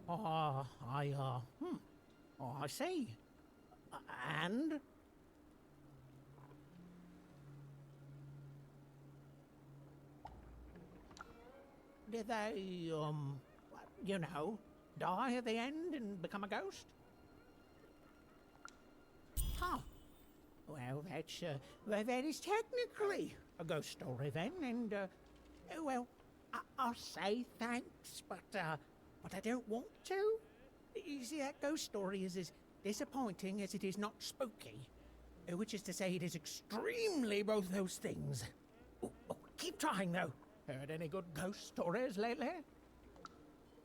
Oh, I see. And? Did they, you know, die at the end and become a ghost? Huh. Well, that is technically a ghost story then, and, well, I'll say thanks, but I don't want to. You see, that ghost story is as disappointing as it is not spooky. Which is to say, it is extremely both those things. Oh, keep trying, though. Heard any good ghost stories lately?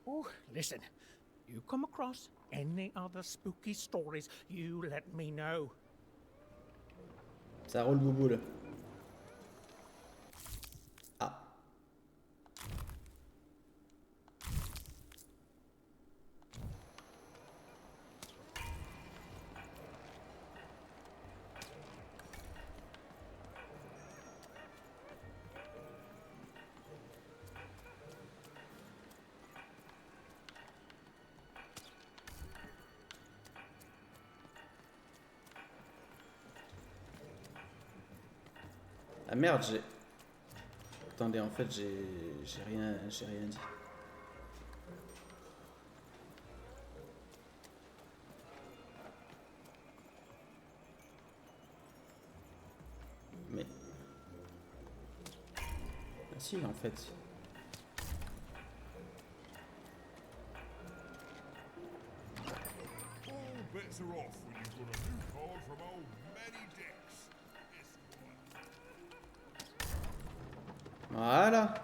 Oh, listen. You come across any other spooky stories, you let me know. Ça roule boubou là. Ah. Ah merde, j'ai... Attendez, en fait, j'ai rien dit. Mais... Ah si, en fait... All bets are off when you've got a new card from old Manny Dex. Voilà.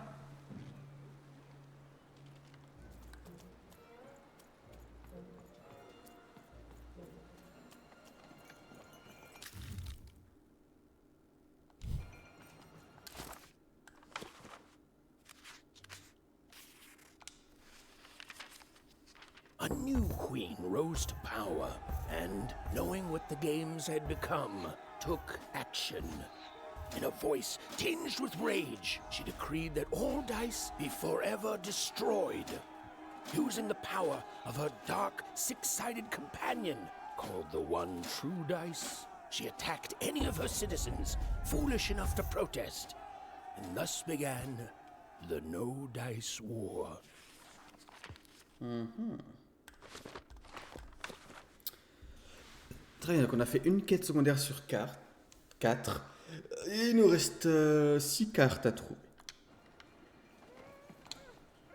A new queen rose to power, and, knowing what the games had become, took action. In a voice tinged with rage, she decreed that all dice be forever destroyed. Using the power of her dark, six-sided companion, called the One True Dice, she attacked any of her citizens foolish enough to protest. And thus began the No Dice War. Très bien, donc on a fait une quête secondaire sur 4. Et il nous reste 6 cartes à trouver.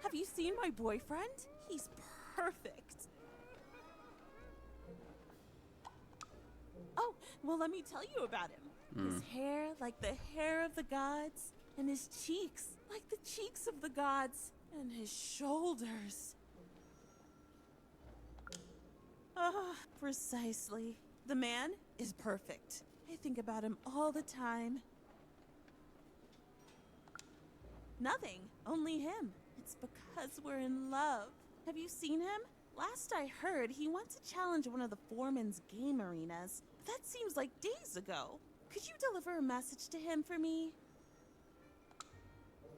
Have you seen my boyfriend? He's perfect. Oh, well, let me tell you about him. His hair like the hair of the gods, and his cheeks like the cheeks of the gods, and his shoulders. Ah, precisely. The man is perfect. I think about him all the time. Nothing, only him. It's because we're in love. Have you seen him? Last I heard, he wants to challenge one of the foreman's game arenas. But that seems like days ago. Could you deliver a message to him for me?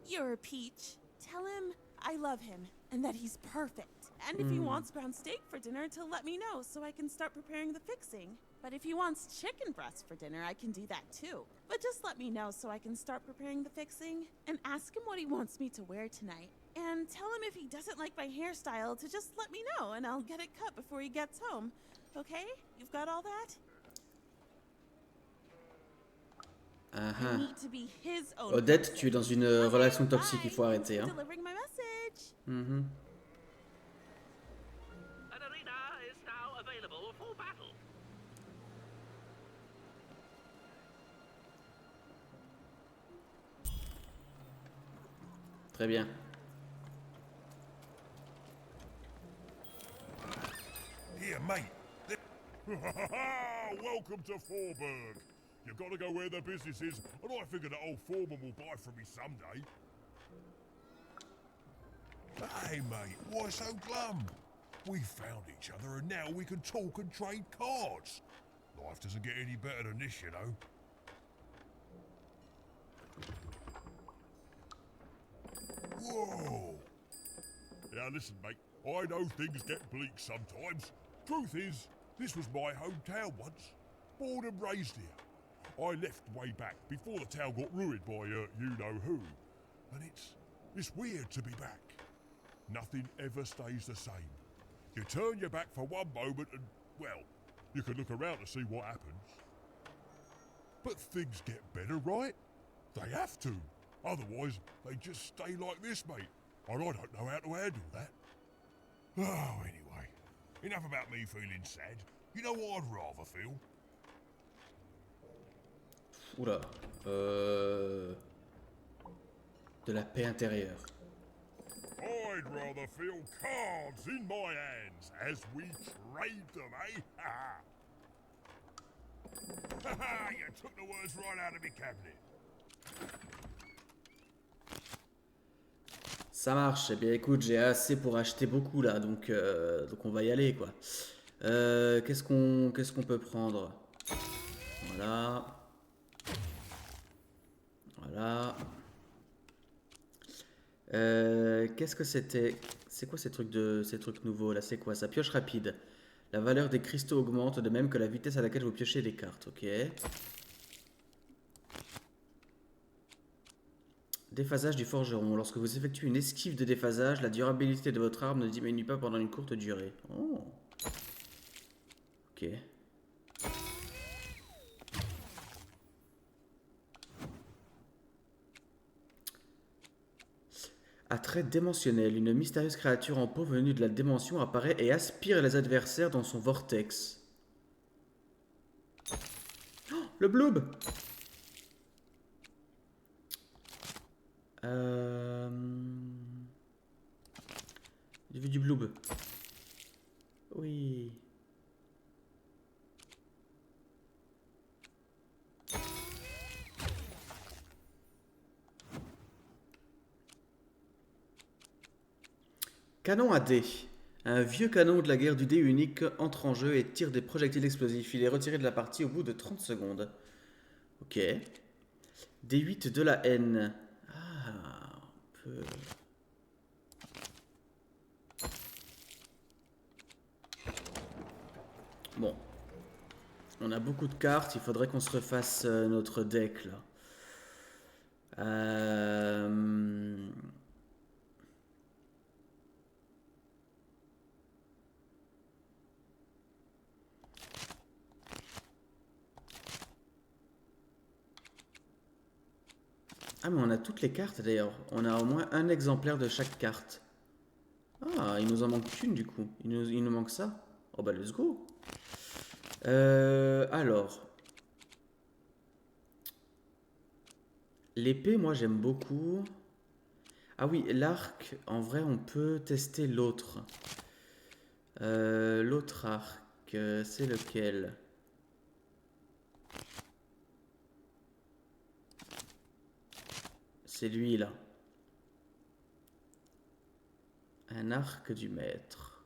You're a peach. Tell him I love him and that he's perfect. And if he wants ground steak for dinner, to let me know so I can start preparing the fixing. But if he wants chicken breast for dinner, I can do that too. But just let me know so I can start preparing the fixing. And ask him what he wants me to wear tonight. And tell him if he doesn't like my hairstyle to just let me know and I'll get it cut before he gets home. Okay? You've got all that? Ah I ah. need to be his own Odette, person. tu es dans une relation toxique, il faut arrêter. Hein. Delivering my message. Mhm. An arena is now available for battle. Très bien. Here, mate. Welcome to Forburg. You've got to go where the business is, and I figure that old foreman will buy from me someday. Hey, mate, why so glum? We found each other, and now we can talk and trade cards. Life doesn't get any better than this, you know. Whoa! Now listen, mate, I know things get bleak sometimes. Truth is, this was my hometown once. Born and raised here. I left way back, before the town got ruined by you-know-who. And it's weird to be back. Nothing ever stays the same. You turn your back for one moment and, well, you can look around to see what happens. But things get better, right? They have to. Otherwise, they just stay like this, mate. And I don't know how to handle that. Oh, anyway. Enough about me feeling sad. You know what I'd rather feel? Oula. De la paix intérieure. I'd rather feel cards in my hands as we trade them, eh? Haha, you took the words right out of me cabinet. Ça marche. Eh bien, écoute, j'ai assez pour acheter beaucoup là, donc on va y aller quoi. Qu'est-ce qu'on peut prendre? Voilà. Voilà. Qu'est-ce que c'était? C'est quoi ces trucs nouveaux là? C'est quoi ça? Pioche rapide. La valeur des cristaux augmente de même que la vitesse à laquelle vous piochez les cartes. Ok. Déphasage du forgeron. Lorsque vous effectuez une esquive de déphasage, la durabilité de votre arme ne diminue pas pendant une courte durée. Oh. Ok. Attrait dimensionnel. Une mystérieuse créature en peau venue de la dimension apparaît et aspire les adversaires dans son vortex. Oh, le bloob! J'ai vu du bloob. Oui. Canon à dés. Un vieux canon de la guerre du dé unique entre en jeu et tire des projectiles explosifs. Il est retiré de la partie au bout de 30 secondes. Ok. D8 de la haine. Ah, on peut... Bon. On a beaucoup de cartes. Il faudrait qu'on se refasse notre deck, là. Ah, mais on a toutes les cartes d'ailleurs. On a au moins un exemplaire de chaque carte. Ah, il nous en manque qu'une du coup. Il nous manque ça. Oh bah let's go. Alors. L'épée, moi j'aime beaucoup. Ah oui, l'arc, en vrai on peut tester l'autre. L'autre arc, c'est lequel ? C'est lui là. Un arc du maître.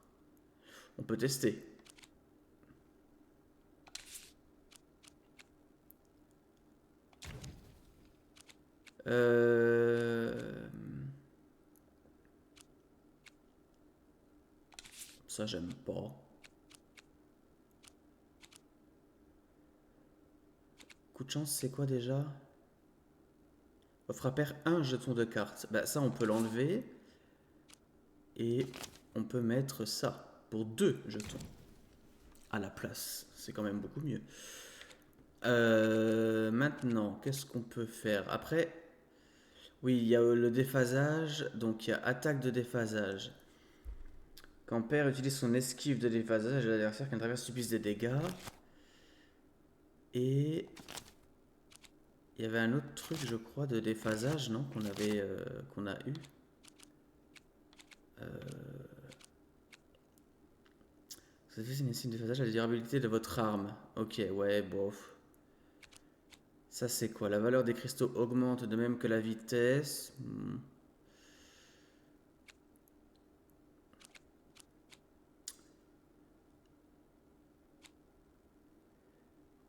On peut tester. Ça j'aime pas. Coup de chance, c'est quoi déjà ? Offre à pair un jeton de carte. Bah ça on peut l'enlever. Et on peut mettre ça pour 2 jetons. à la place. C'est quand même beaucoup mieux. Maintenant, qu'est-ce qu'on peut faire? Après, oui, il y a le déphasage. Donc, il y a attaque de déphasage. Quand Paire utilise son esquive de déphasage, l'adversaire qui traverse subisse des dégâts. Et il y avait un autre truc, je crois, de déphasage, non? Qu'on a eu. Ça fait une signe de déphasage à la durabilité de votre arme. Ok, ouais, bof. Ça, c'est quoi? La valeur des cristaux augmente de même que la vitesse.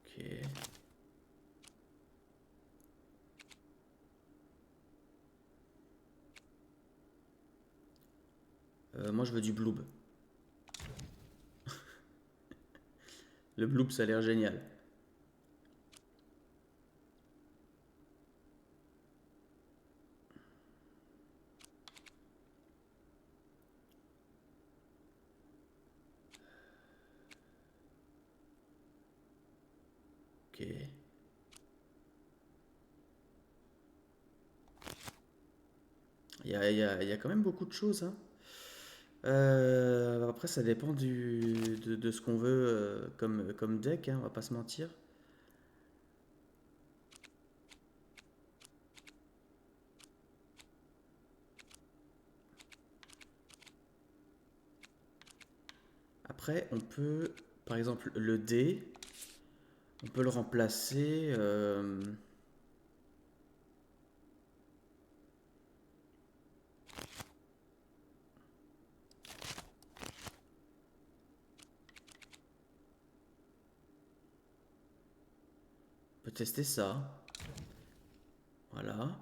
Ok. Moi, je veux du bloob. Le bloob, ça a l'air génial. Ok. Il y a quand même beaucoup de choses, hein. Après, ça dépend de ce qu'on veut comme deck, hein, on va pas se mentir. Après, on peut, par exemple, le dé, on peut le remplacer. On peut tester ça. Voilà.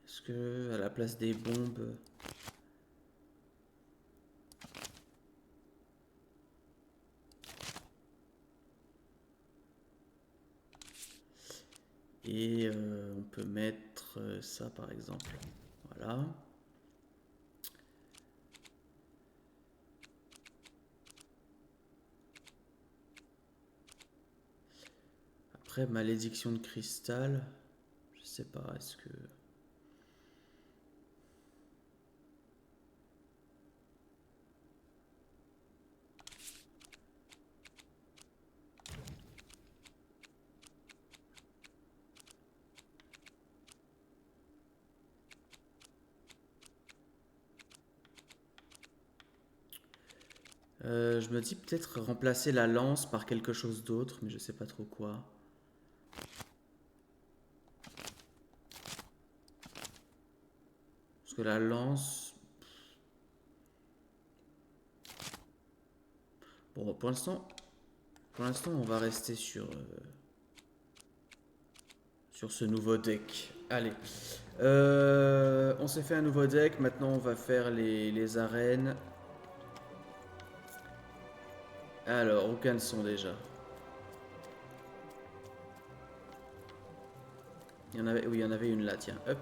Est-ce que à la place des bombes... Et on peut mettre ça par exemple. Voilà. Après, malédiction de cristal. Je sais pas, est-ce que... je me dis peut-être remplacer la lance par quelque chose d'autre, mais je sais pas trop quoi. Parce que la lance... Bon, pour l'instant, on va rester sur ce nouveau deck. Allez. On s'est fait un nouveau deck. Maintenant, on va faire les arènes. Alors, où qu'elles sont déjà? Il y en avait, oui, il y en avait une là, tiens. Hop.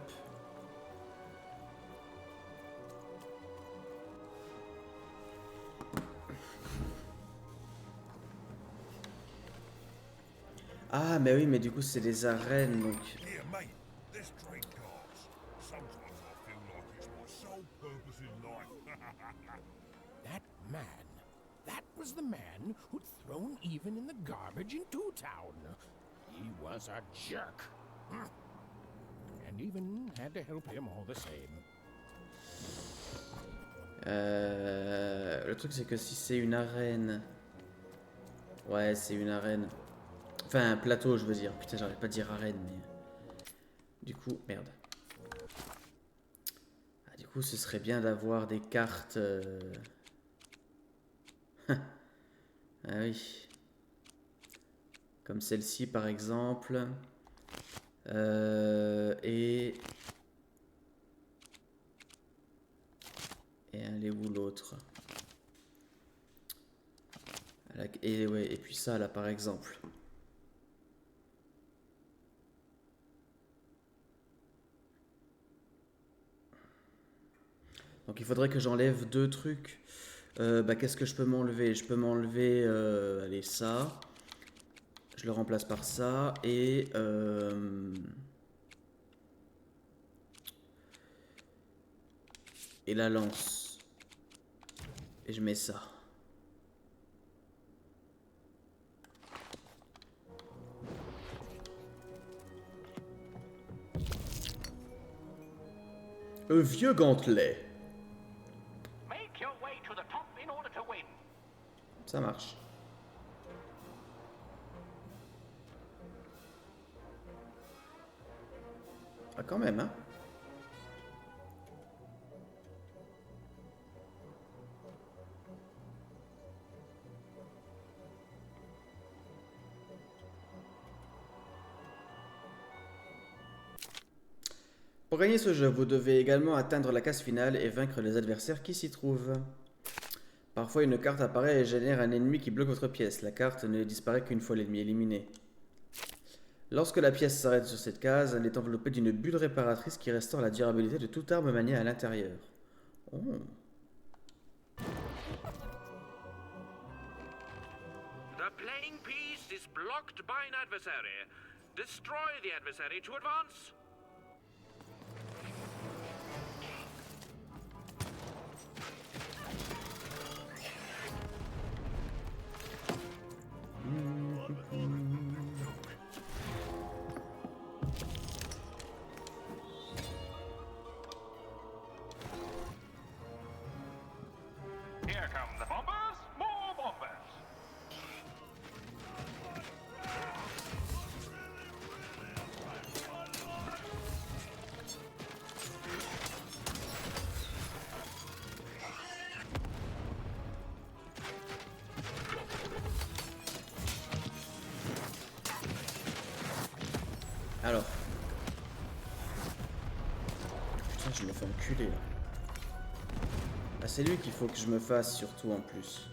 Ah, mais oui, mais du coup, c'est des arènes, donc... That man. That was the man who'd thrown even in the garbage in Town. He was a jerk. And even had to help him all the same. Le truc, c'est que si c'est une arène... Ouais, c'est une arène. Enfin, un plateau, je veux dire. Putain, j'arrive pas à dire arène, mais... Du coup, merde. Ah, du coup, ce serait bien d'avoir des cartes... Ah oui. Comme celle-ci, par exemple. Et elle est où l'autre? Et ouais, et puis ça, là, par exemple. Donc il faudrait que j'enlève 2 trucs. Bah, qu'est-ce que je peux m'enlever? Je peux m'enlever, allez, ça. Je le remplace par ça. Et la lance. Et je mets ça. Un vieux gantelet. Make your way to the top in order to win. Ça marche. Ah, quand même, hein. Pour gagner ce jeu, vous devez également atteindre la case finale et vaincre les adversaires qui s'y trouvent. Parfois, une carte apparaît et génère un ennemi qui bloque votre pièce. La carte ne disparaît qu'une fois l'ennemi éliminé. Lorsque la pièce s'arrête sur cette case, elle est enveloppée d'une bulle réparatrice qui restaure la durabilité de toute arme maniée à l'intérieur. Oh. The playing piece is blocked by an adversary. Destroy the adversary to advance. Here come the bombers, more bombers. Alors. Putain, je me fais enculer là. Ah, c'est lui qu'il faut que je me fasse surtout en plus.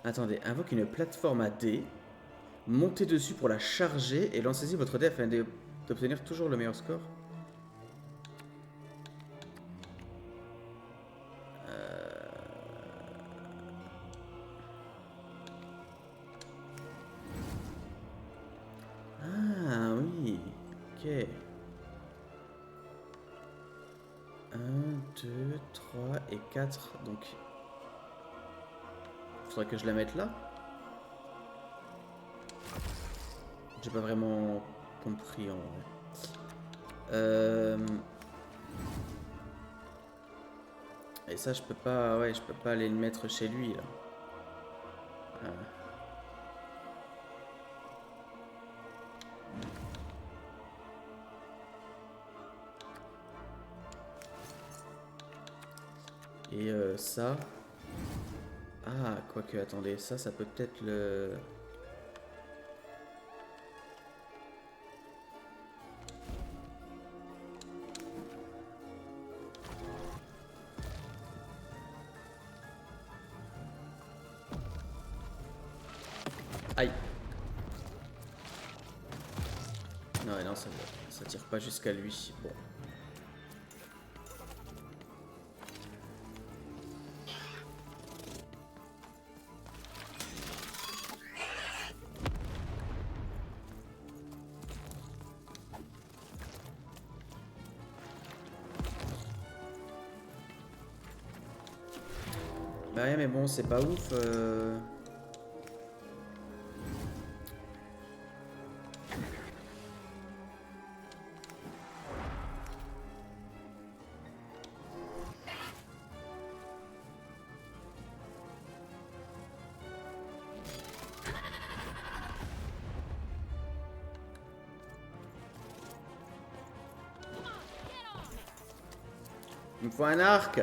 Attendez, invoque une plateforme à dés. Montez dessus pour la charger et lancez-y votre dé afin d'obtenir toujours le meilleur score. Ah oui, ok. 1, 2, 3 et 4, donc... Faudrait que je la mette là. J'ai pas vraiment compris en vrai. Et ça je peux pas, ouais, je peux pas aller le mettre chez lui là. Et ça. Ah, quoique, attendez, ça peut peut-être le... Aïe. Non, non, ça tire pas jusqu'à lui. Bon. Bah ouais, mais bon, c'est pas ouf. Il me faut un arc.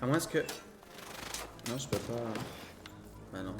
À moins que... Non, je peux pas... Bah non.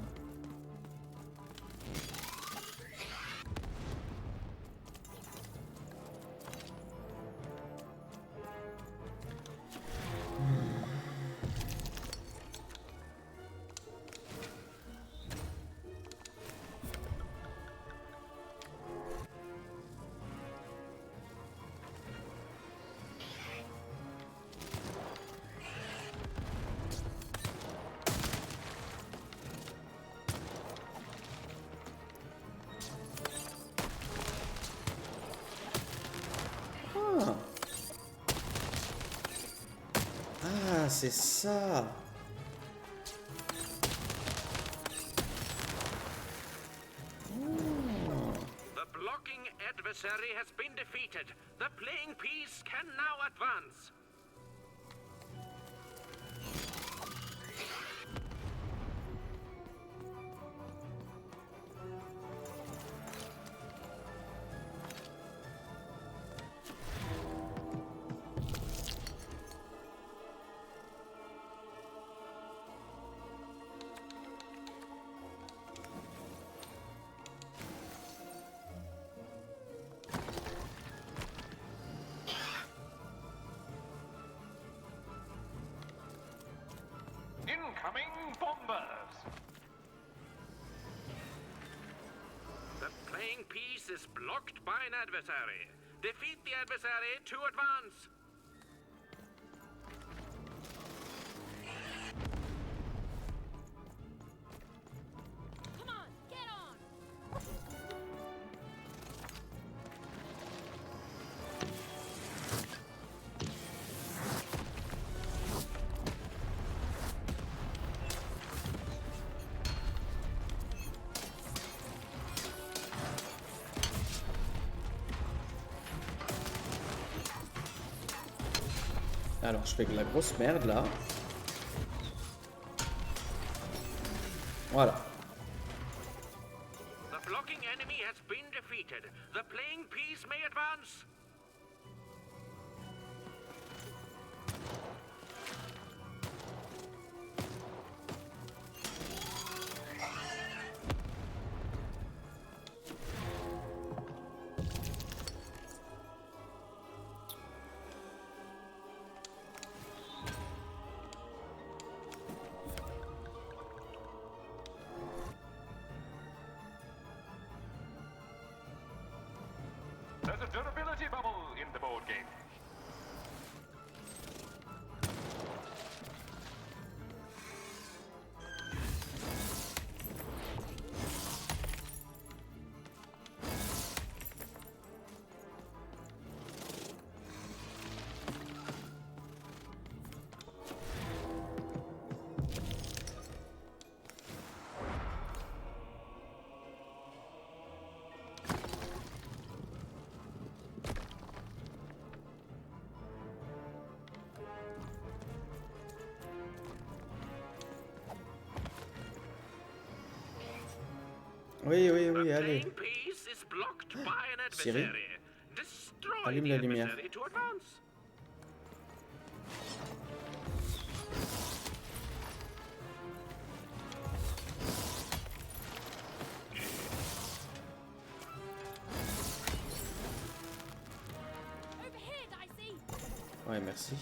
Ah, c'est ça. The blocking adversary has been defeated. The playing piece can now advance. Incoming bombers! The playing piece is blocked by an adversary. Defeat the adversary to advance. Come on, get on! Alors, je fais de la grosse merde là. Voilà. The blocking enemy has been defeated. The playing piece may advance. There's a durability bubble in the board game. Oui, oui, oui, allez. Playing piece is blocked by an Siri, adversary. Destroy allume the la lumière. adversary to advance. Over here, Dicey! Ouais, merci.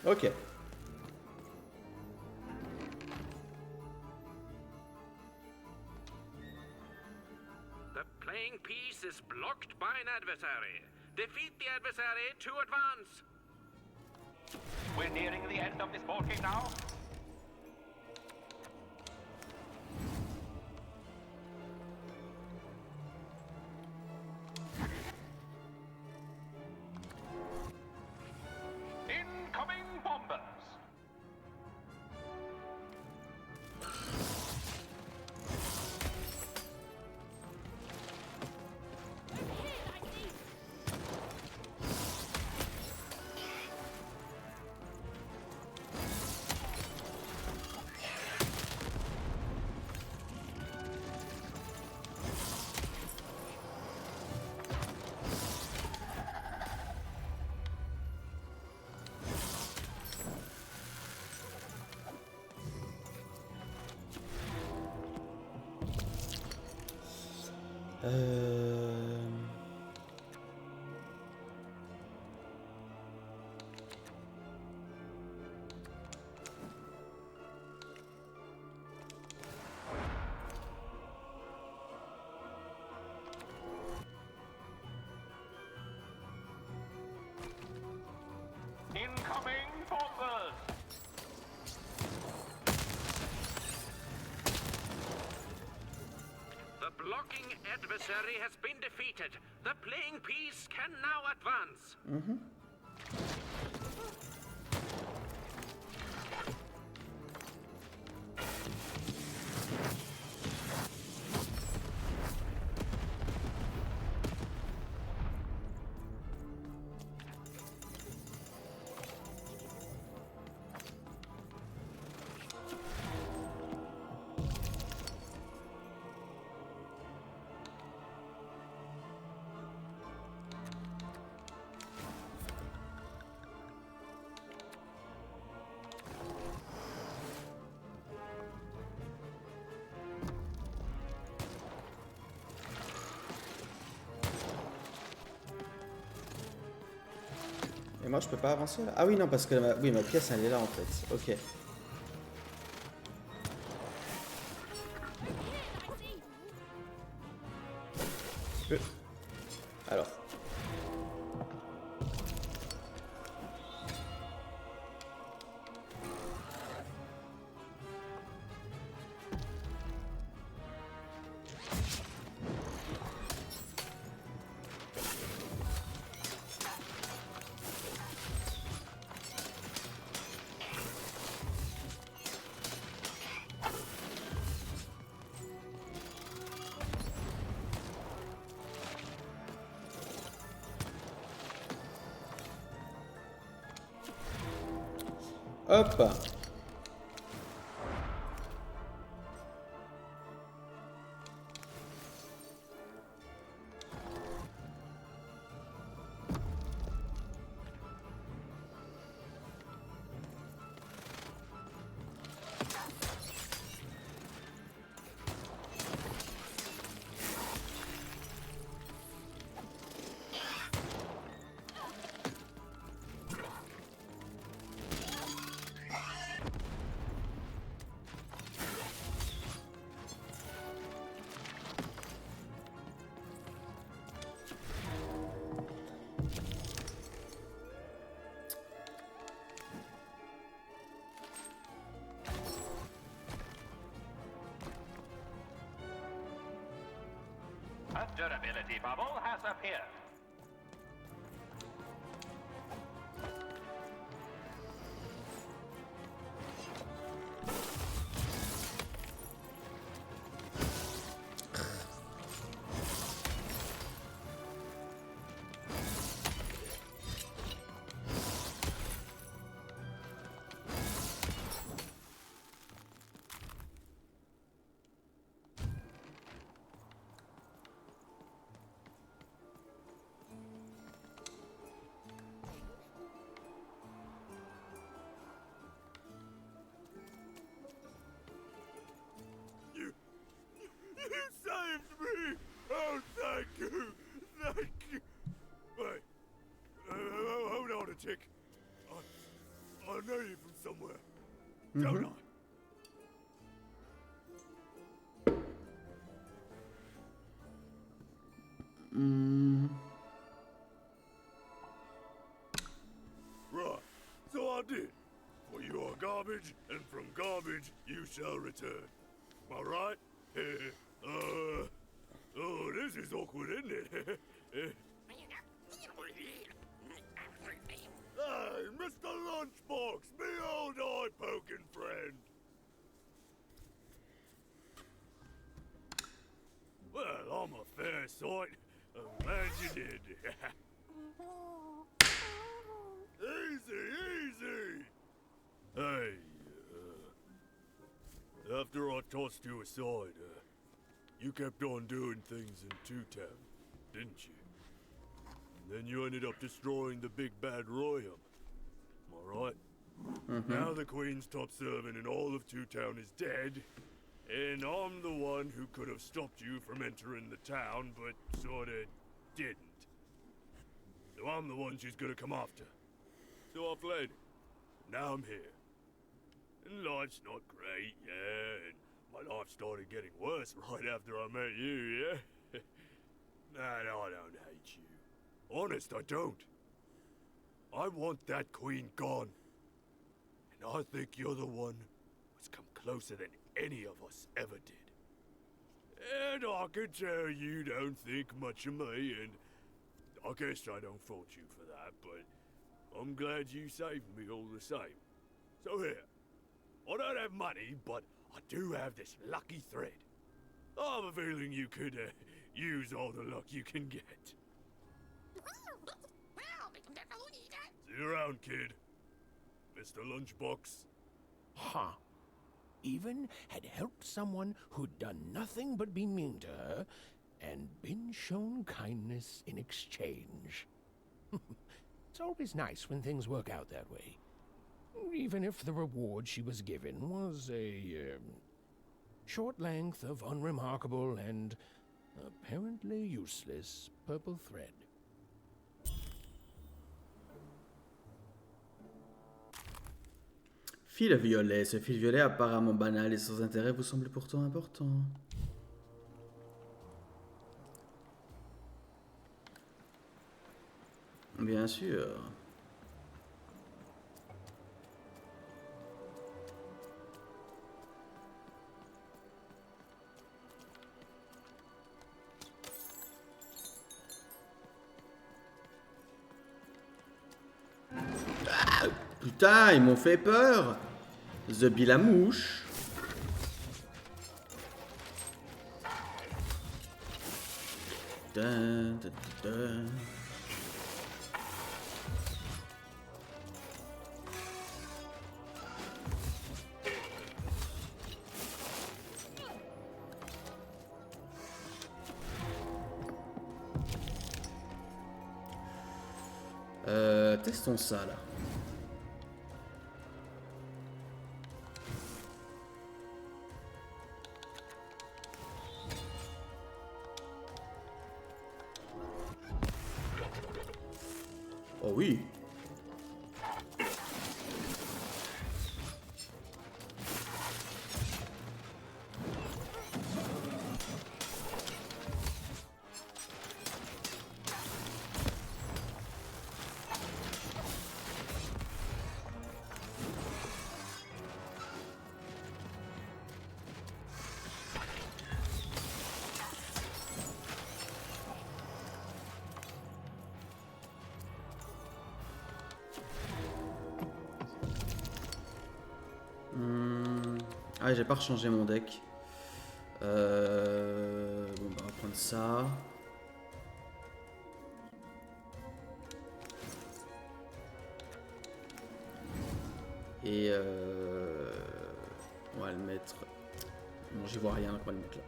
Ok. The playing piece is blocked by an adversary. Defeat the adversary to advance. We're nearing the end of this board game now. Incoming bombers! Incoming bombers! The blocking adversary has been defeated. The playing piece can now advance. Et moi je peux pas avancer là? Ah oui non parce que ma pièce elle est là en fait. Ok. Alors. Hop. A durability bubble has appeared. You saved me! Oh, thank you! Thank you! Wait. Hold on a tick. I know you from somewhere. Don't I? Right. So I did. For you are garbage, and from garbage you shall return. Am I right? Oh, this is awkward, isn't it? Hey, Mr. Lunchbox, me old eye-poking friend. Well, I'm a fair sight. I'm glad you did. Easy, easy. Hey, after I tossed you aside, you kept on doing things in Two Town, didn't you? And then you ended up destroying the big bad Royaume. Am I right? Now the Queen's top servant and all of Two Town is dead. And I'm the one who could have stopped you from entering the town, but sorta didn't. So I'm the one she's gonna come after. So I fled. Now I'm here. And life's not great, yeah, and my life started getting worse right after I met you, yeah? And I don't hate you. Honest, I don't. I want that queen gone. And I think you're the one who's come closer than any of us ever did. And I can tell you don't think much of me, and I guess I don't fault you for that, but I'm glad you saved me all the same. So here, I don't have money, but I do have this lucky thread. I have a feeling you could use all the luck you can get. See you around, kid. Mr. Lunchbox. Huh. Even had helped someone who'd done nothing but be mean to her, and been shown kindness in exchange. It's always nice when things work out that way. Even if the reward she was given was a short length of unremarkable and apparently useless purple thread. Fil violet. Ce fil violet apparemment banal et sans intérêt vous semble pourtant important. Bien sûr. Ah, putain, ils m'ont fait peur. The Bill la mouche. Dun, dun, dun. Testons ça là. Oh oui. Ah, j'ai pas rechangé mon deck. Bon, bah, on va prendre ça. Et on va le mettre. Bon, j'y vois rien, donc on va le mettre là.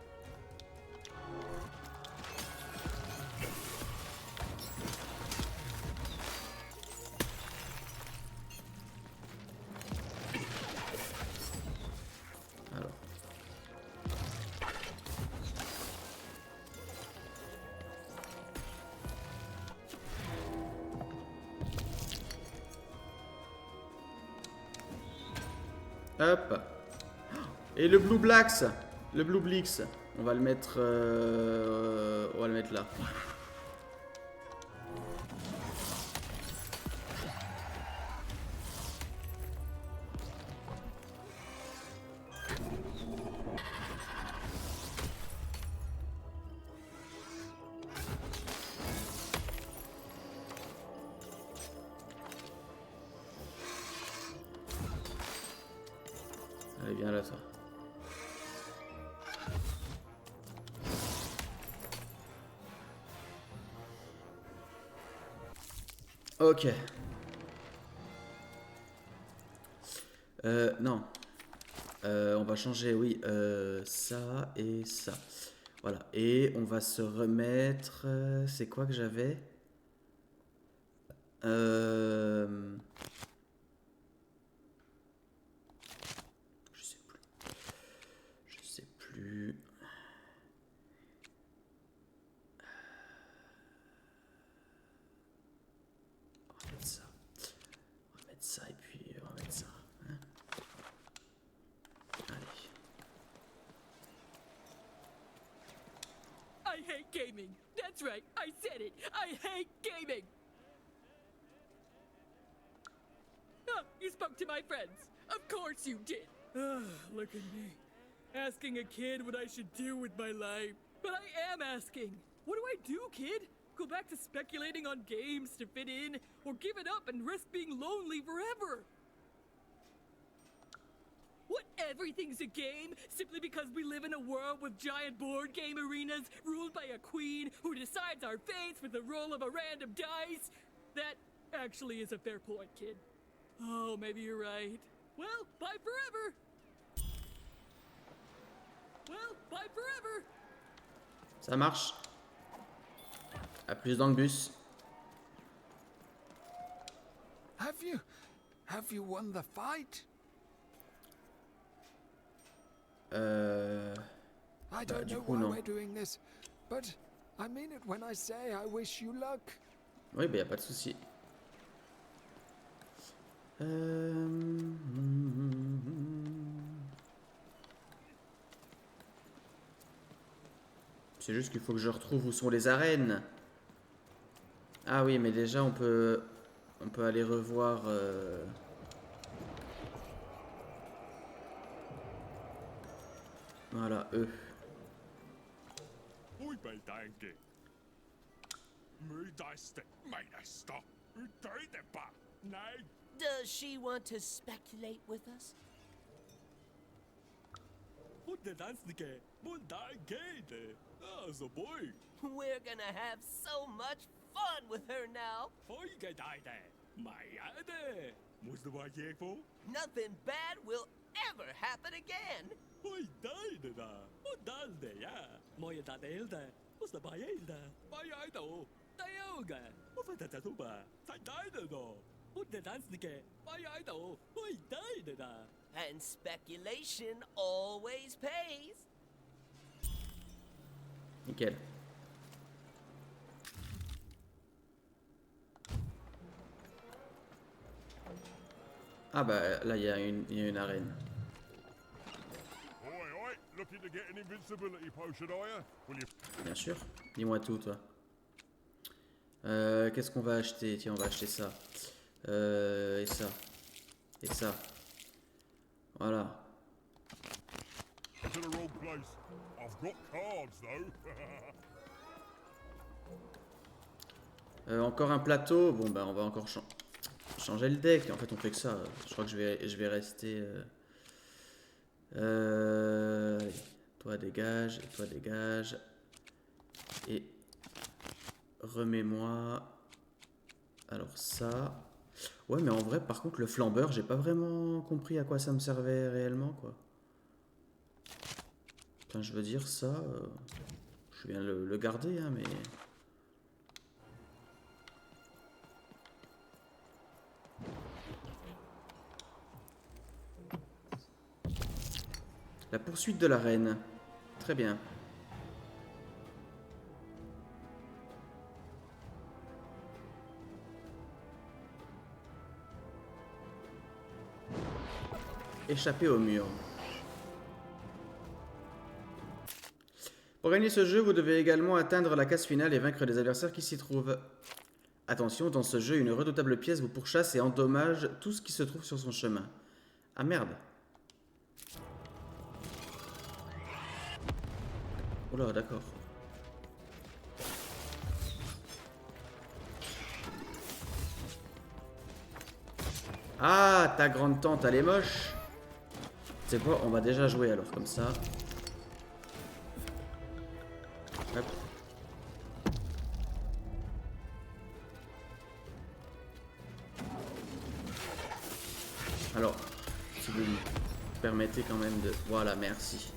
Hop. Et le Blue Blacks, le Blue Blix, on va le mettre là. Allez, viens là, ça. Ok. Non. On va changer, oui, ça et ça. Voilà. Et on va se remettre... c'est quoi que j'avais Je sais hate gaming. That's right, I said it. I hate gaming. Oh, you spoke to my friends. Of course you did. Look at me. Asking a kid what I should do with my life. But I am asking. What do I do, kid? Go back to speculating on games to fit in, or give it up and risk being lonely forever? What, everything's a game simply because we live in a world with giant board game arenas ruled by a queen who decides our fates with the roll of a random dice? That actually is a fair point, kid. Oh, maybe you're right. Well, bye forever. Well, bye forever. Ça marche. À plus dans le bus. Have you won the fight? I don't know why we're doing this, but I mean it when I say I wish you luck. Oui, bah y a pas de souci. C'est juste qu'il faut que je retrouve où sont les arènes. Ah oui, mais déjà on peut aller revoir. Voilà, eux. Does she want to speculate with us? We're gonna have so much fun with her now. Nothing bad will ever happen again. And speculation always pays. Nickel. Ah bah là il y a une arène. Bien sûr. Dis-moi tout, toi. Qu'est-ce qu'on va acheter? Tiens, on va acheter ça. Et ça. Et ça. Voilà. Encore un plateau. Bon, bah, on va encore changer le deck. En fait, on fait que ça. Je crois que je vais rester... toi dégage, et toi dégage. Et remets-moi. Alors ça. Ouais, mais en vrai, par contre, le flambeur, j'ai pas vraiment compris à quoi ça me servait réellement, quoi. Enfin, je veux dire, ça... je viens le garder, hein, mais... La poursuite de la reine. Très bien. Échapper au mur. Pour gagner ce jeu, vous devez également atteindre la case finale et vaincre les adversaires qui s'y trouvent. Attention, dans ce jeu, une redoutable pièce vous pourchasse et endommage tout ce qui se trouve sur son chemin. Ah merde. Oh là, d'accord. Ah, ta grande tante, elle est moche. Tu sais quoi, on va déjà jouer alors, comme ça. Hop. Alors, si vous me permettez quand même de... Voilà, merci.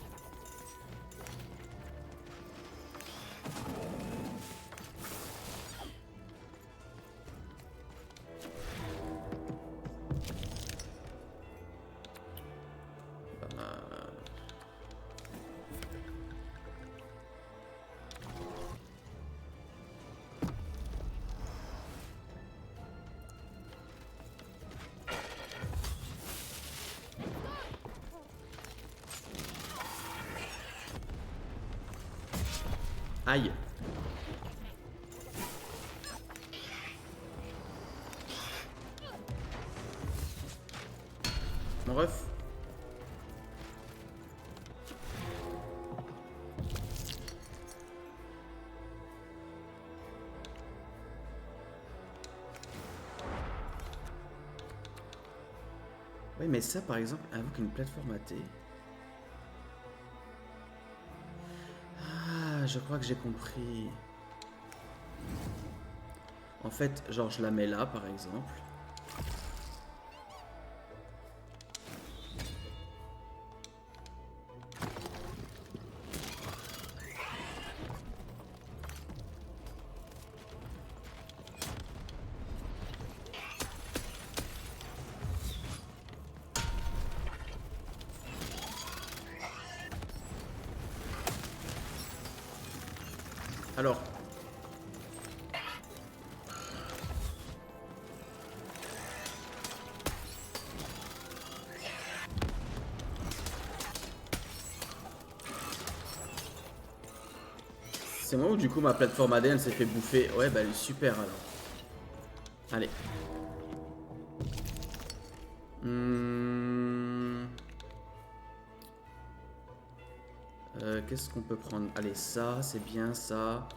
Aïe. ref. Oui, mais ça, par exemple, invoque une plateforme AT. Ah, je crois que j'ai compris. En fait, genre, je la mets là, par exemple. Alors. C'est moi où du coup ma plateforme ADN s'est fait bouffer. Ouais bah elle est super alors. Allez. Qu'est-ce qu'on peut prendre? Allez, ça, c'est bien, ça.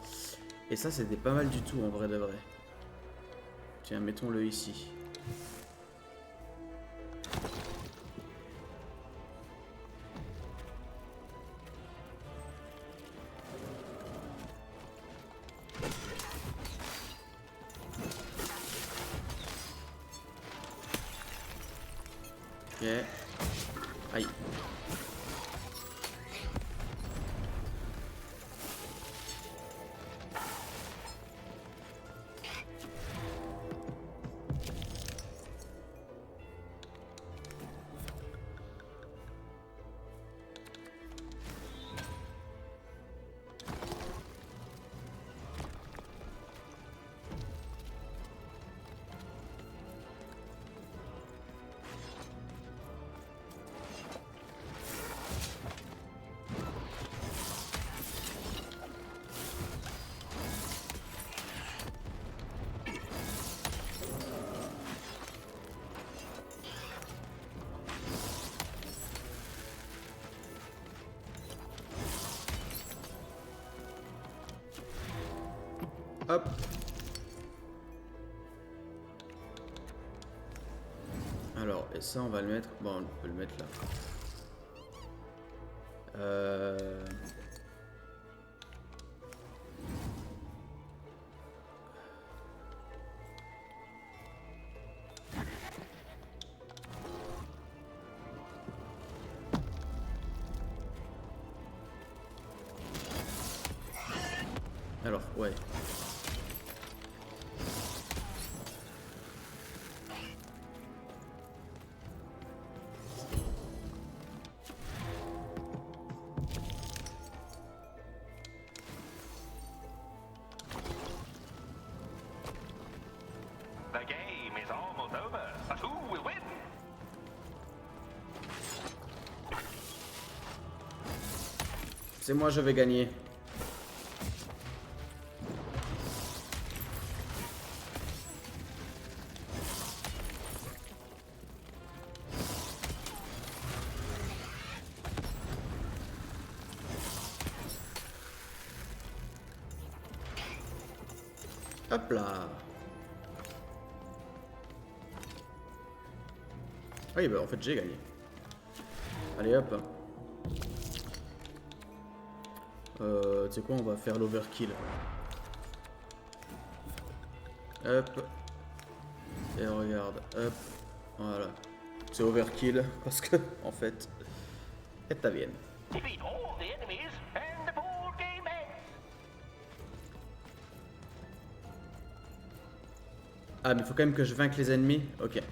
Et ça, c'était pas mal du tout, en vrai de vrai. Tiens, mettons-le ici. Ok. Aïe. Hop. Alors, et ça, on va le mettre... Bon, on peut le mettre là. Alors, ouais. The game is almost over, but who will win? C'est moi, je vais gagner. Hop là. Oui, bah en fait j'ai gagné. Allez hop. Tu sais quoi, on va faire l'overkill. Hop. Et regarde, hop. Voilà. C'est overkill parce que, en fait, et t'avienne. Defeat all the enemies and the board game ends. Ah, mais il faut quand même que je vainque les ennemis. Ok.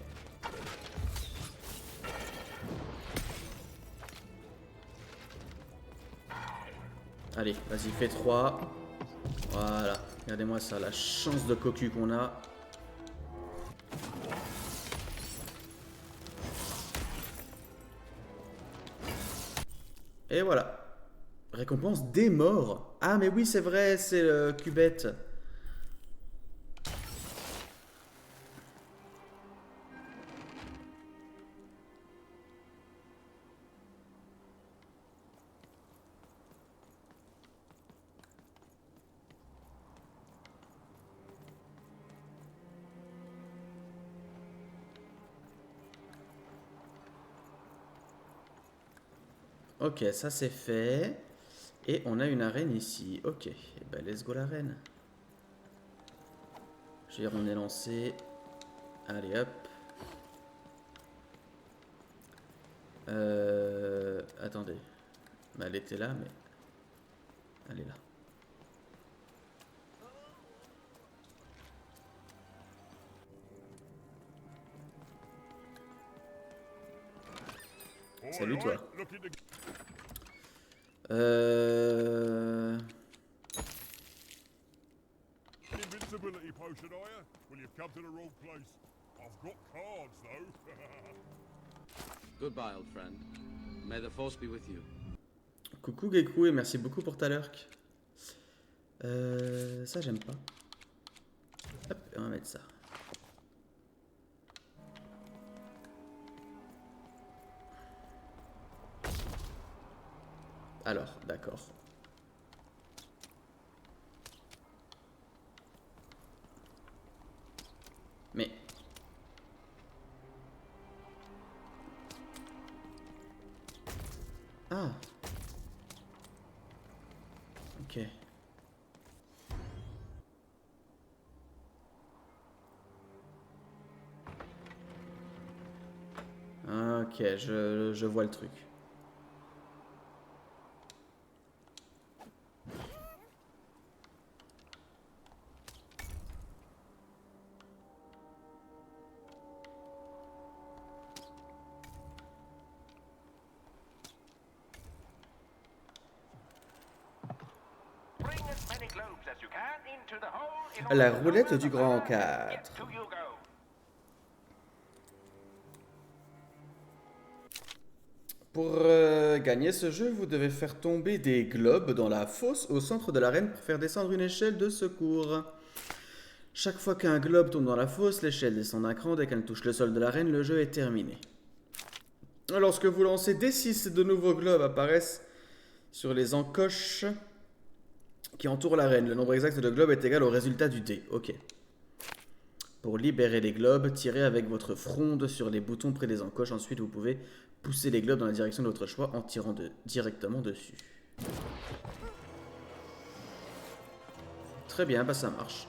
Allez, vas-y, fais 3. Voilà. Regardez-moi ça, la chance de cocu qu'on a. Et voilà. Récompense des morts. Ah, mais oui, c'est vrai, c'est le cubette. Ok, ça c'est fait. Et on a une arène ici. Ok, et ben let's go l'arène. Je veux dire, on est lancé. Allez hop. Attendez. Bah, elle était là, mais... Elle est là. Salut toi. Invincibility potion, are you? Well, you've come to the wrong place. I've got cards, though. Goodbye, old friend. May the force be with you. Coucou Gekou et merci beaucoup pour ta lurk. Ça j'aime pas. Hop, on va mettre ça. Alors, d'accord. Mais... Ah. Ok. Ok, je vois le truc. La roulette du grand 4. Pour gagner ce jeu, vous devez faire tomber des globes dans la fosse au centre de l'arène pour faire descendre une échelle de secours. Chaque fois qu'un globe tombe dans la fosse, l'échelle descend d'un cran. Dès qu'elle touche le sol de l'arène, le jeu est terminé. Lorsque vous lancez Décisse, de nouveaux globes apparaissent sur les encoches qui entourent l'arène. Le nombre exact de globes est égal au résultat du dé. Ok. Pour libérer les globes, tirez avec votre fronde sur les boutons près des encoches. Ensuite, vous pouvez pousser les globes dans la direction de votre choix en tirant directement dessus. Très bien, bah ça marche.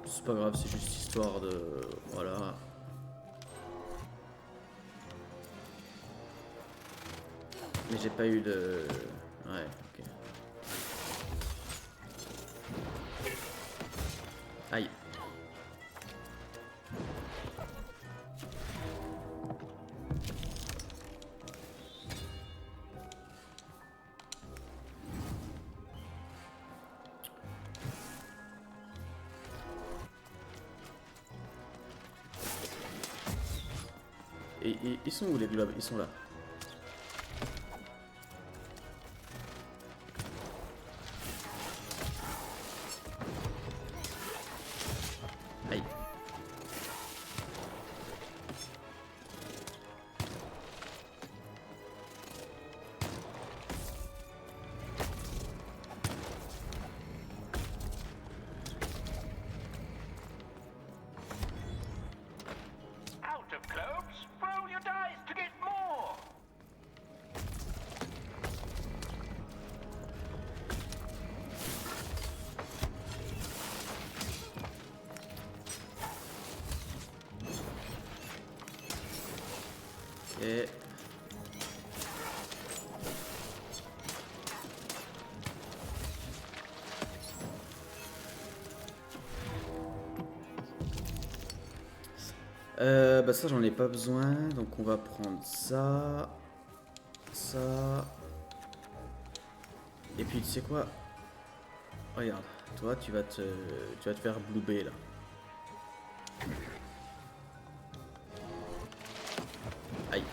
C'est pas grave, c'est juste histoire de... Voilà. Mais j'ai pas eu de... Ouais, ok. Aïe. Et ils sont où les globes? Ils sont là. Aïe. Out of globes, roll your dice to get more. Et... bah ça j'en ai pas besoin, donc on va prendre ça, ça, et puis tu sais quoi, regarde, toi tu vas te faire bloober là. Aïe.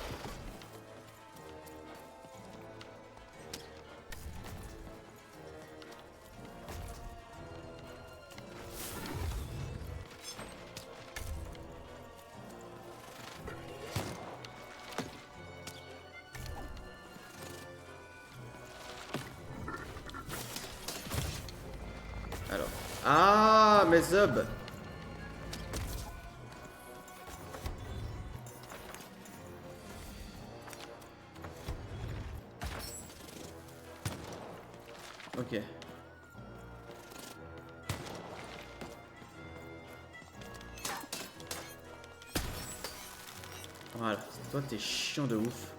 Alors. Ah, mes zubs. Ok. Voilà. Toi, t'es chiant de ouf.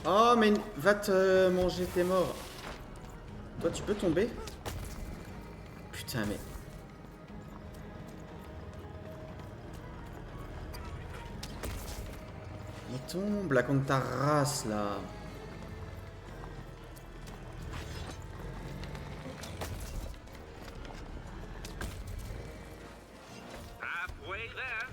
Oh, mais va te manger, t'es mort. Toi, tu peux tomber? Putain, mais... Mais tombe, là, contre ta race, là. Halfway there.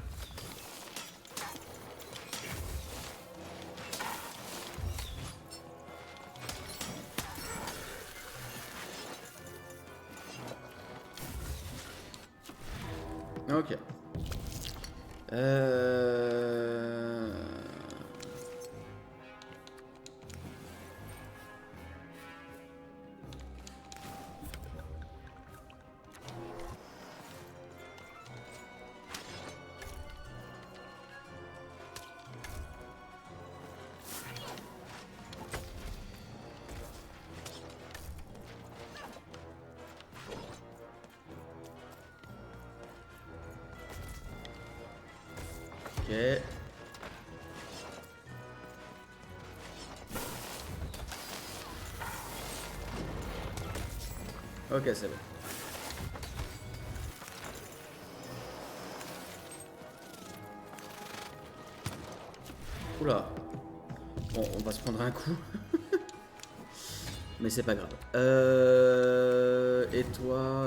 Ok. Ok. Ok, c'est bon. Oula. Bon, on va se prendre un coup. Mais c'est pas grave. Et toi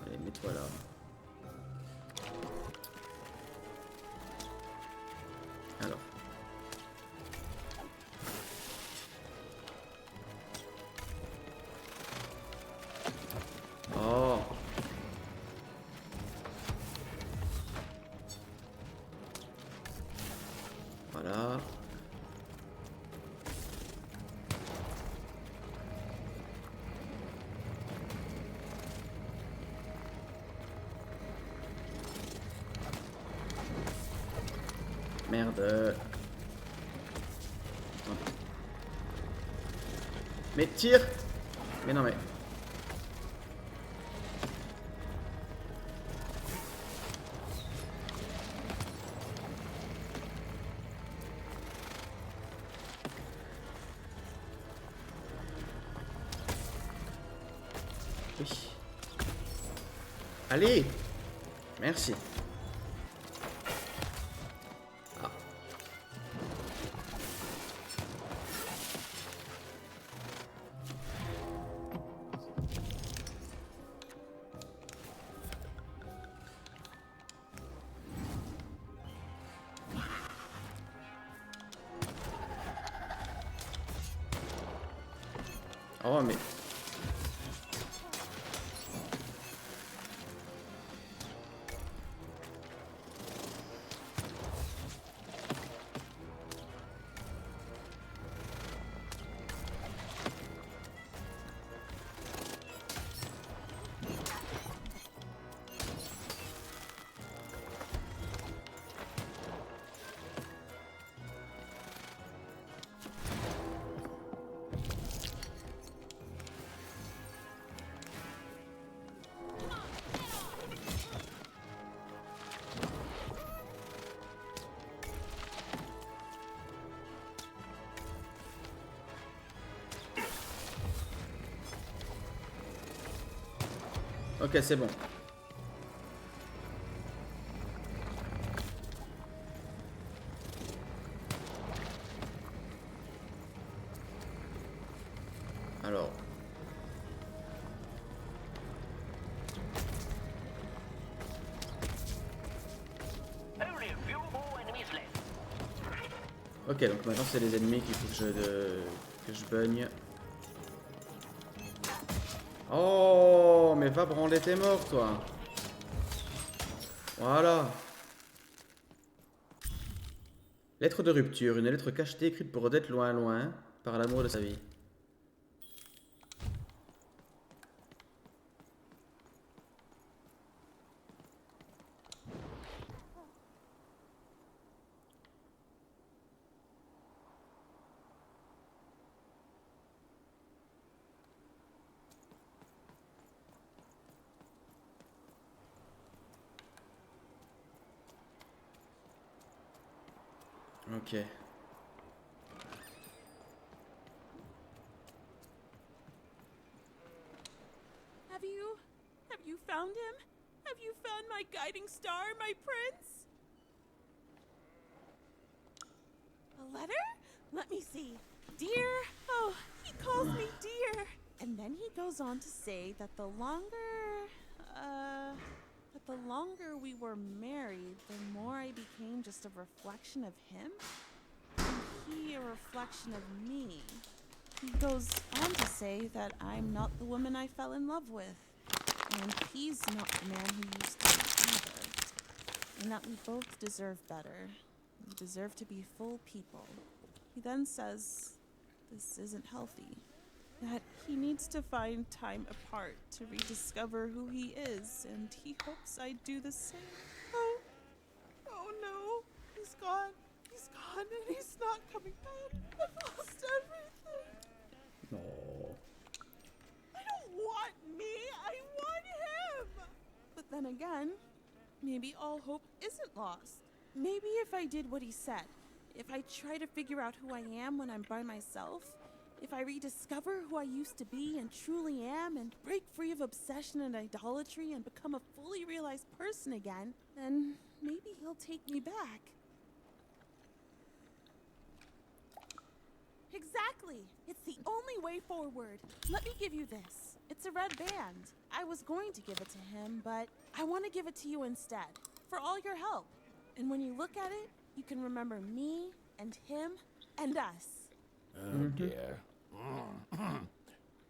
Allez, mets-toi là. Alors. Oh. Voilà. Merde. Mais tire. Mais non mais. Oui. Allez. Merci. Ah. Oh mais... Ok, c'est bon. Alors. Only a few more enemies left. Ok, donc maintenant c'est les ennemis qu'il faut que je bugne. Oh, mais va branler tes morts, toi. Voilà. Lettre de rupture, une lettre cachetée écrite pour Odette loin loin, par l'amour de sa vie. Ok. Have you found him? Have you found my guiding star, my prince? A letter? Let me see. Dear, oh, he calls me dear. And then he goes on to say that the longer we were married, the more I became just a reflection of him, and he a reflection of me. He goes on to say that I'm not the woman I fell in love with, and he's not the man who used to be either, and that we both deserve better. We deserve to be full people. He then says this isn't healthy, that he needs to find time apart to rediscover who he is, and he hopes I do the same. Oh no, he's gone, and he's not coming back. I've lost everything. No. I don't want me, I want him! But then again, maybe all hope isn't lost. Maybe if I did what he said, if I try to figure out who I am when I'm by myself, if I rediscover who I used to be and truly am and break free of obsession and idolatry and become a fully realized person again, then maybe he'll take me back. Exactly! It's the only way forward. Let me give you this. It's a red band. I was going to give it to him, but I want to give it to you instead, for all your help. And when you look at it, you can remember me and him and us. Oh dear.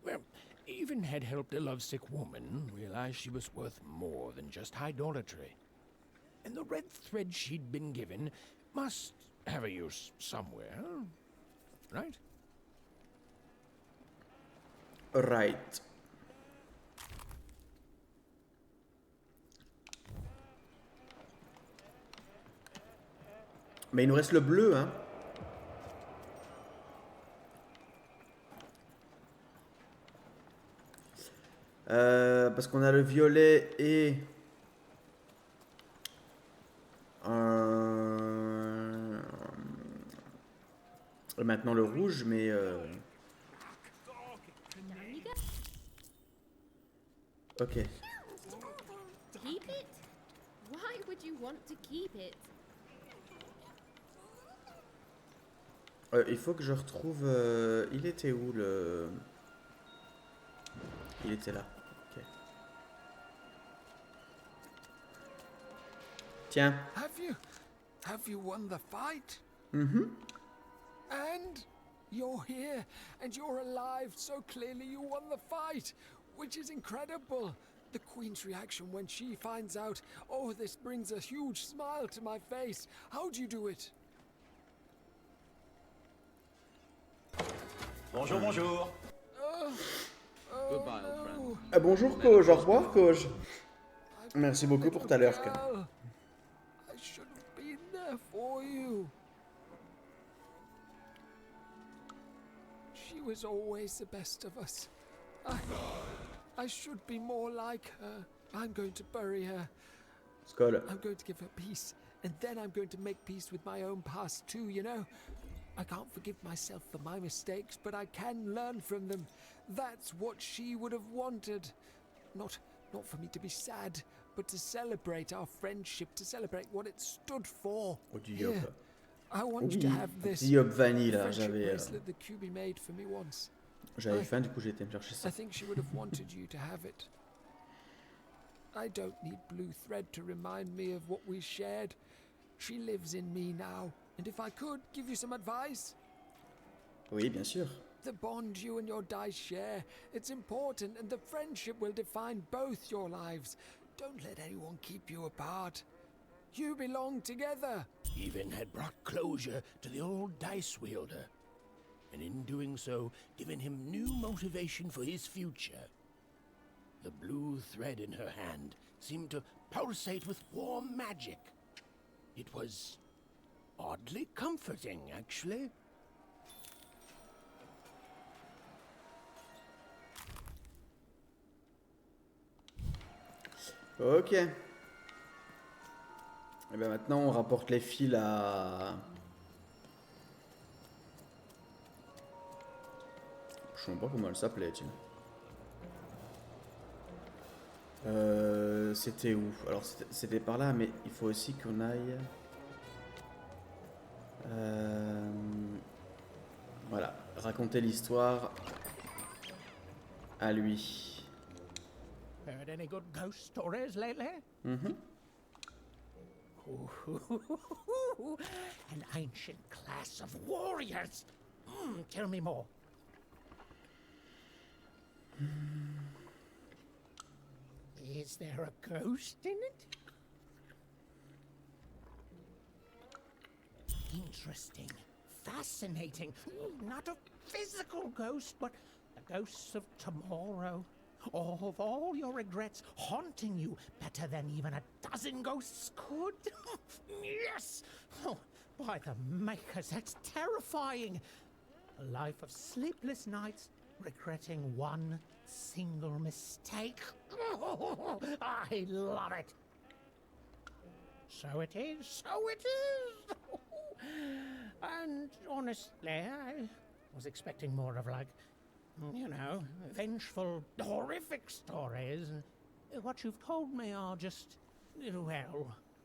Well, even had helped a lovesick woman realize she was worth more than just idolatry. And the red thread she'd been given must have a use somewhere, right? Right. Mais il nous reste le bleu, hein. Parce qu'on a le violet et maintenant le rouge, mais ok. Keep it? Why would you want to keep it? Il faut que je retrouve. Il était où le. Il était là. Ok. Tiens. Have you won the fight? Mhm. And you're here, and you're alive, so clearly you won the fight, which is incredible. The Queen's reaction when she finds out, oh, this brings a huge smile to my face. How'd you do it? Bonjour, bonjour. Goodbye, old friend. Bonjour, Coach. Au revoir, Coach. Merci beaucoup pour ta lurk. I should have been there for you. She was always the best of us. I should be more like her. I'm going to bury her. Skull. I'm going to give her peace, and then I'm going to make peace with my own past too, you know? I can't forgive myself for my mistakes, but I can learn from them. That's what she would have wanted. Not Not for me to be sad, but to celebrate our friendship, to celebrate what it stood for. Oh, du yop. Here, I want you to Oui, have un this petit yop vanille là, friendship j'avais bracelet that QB made for me once. faim, du coup j'ai été me chercher ça. I think she would have wanted you to have it. I don't need blue thread to remind me of what we shared. She lives in me now, and if I could give you some advice. Oui, bien sûr. The bond you and your dice share, it's important, and the friendship will define both your lives. Don't let anyone keep you apart. You belong together. Even had brought closure to the old dice wielder, and in doing so, given him new motivation for his future. The blue thread in her hand seemed to pulsate with warm magic. It was oddly comforting, actually. Ok. Et bien maintenant on rapporte les fils à... Je sais pas comment elle s'appelait, tiens. C'était où? Alors c'était par là, mais il faut aussi qu'on aille... Voilà, raconter l'histoire à lui. Heard any good ghost stories lately? Mhm. An ancient class of warriors. Tell me more. Is there a ghost in it? Interesting. Fascinating. Not a physical ghost, but the ghosts of tomorrow. Of all your regrets haunting you better than even a dozen ghosts could? Yes! Oh, by the makers, that's terrifying. A life of sleepless nights, regretting one single mistake. Oh, I love it. So it is, so it is. And honestly, I was expecting more of like, you know, vengeful, horrific stories. What you've told me are just,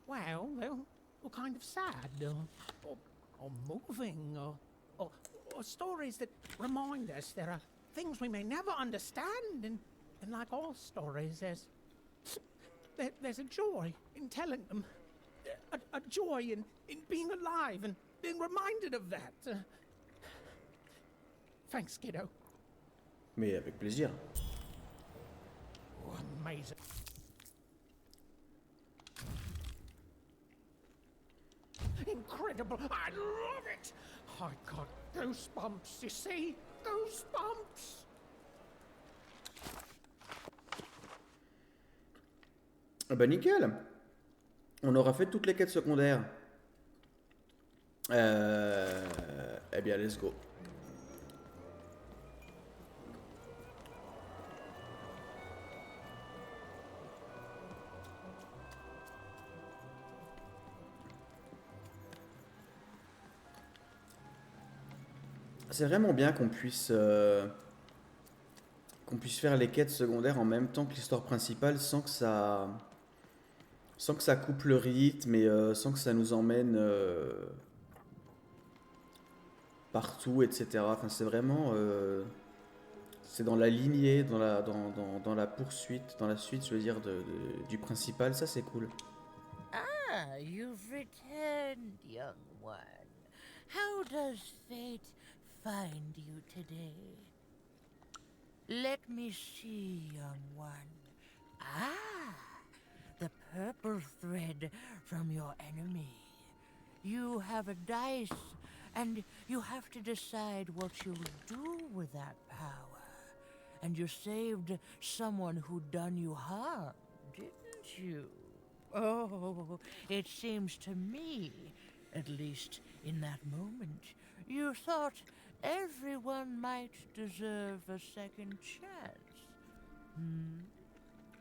well, they're kind of sad, or moving, or stories that remind us there are things we may never understand, and like all stories, there's a joy in telling them, a joy in being alive and being reminded of that. Thanks, kiddo. Mais avec plaisir. Oh, amazing. Incredible. I love it. I got goosebumps, you see? Goosebumps. Ah bah nickel. On aura fait toutes les quêtes secondaires. Eh bien, let's go. C'est vraiment bien qu'on puisse faire les quêtes secondaires en même temps que l'histoire principale sans que ça coupe le rythme et sans que ça nous emmène partout, etc. Enfin, c'est vraiment c'est dans la lignée, dans la poursuite, dans la suite, je veux dire, du principal. Ça, c'est cool. Ah, you've returned, young one. How does fate find you today? Let me see, young one. Ah, the purple thread from your enemy. You have a dice, and you have to decide what you'll do with that power. And you saved someone who'd done you harm, didn't you? Oh, it seems to me, at least in that moment, you thought everyone might deserve a second chance.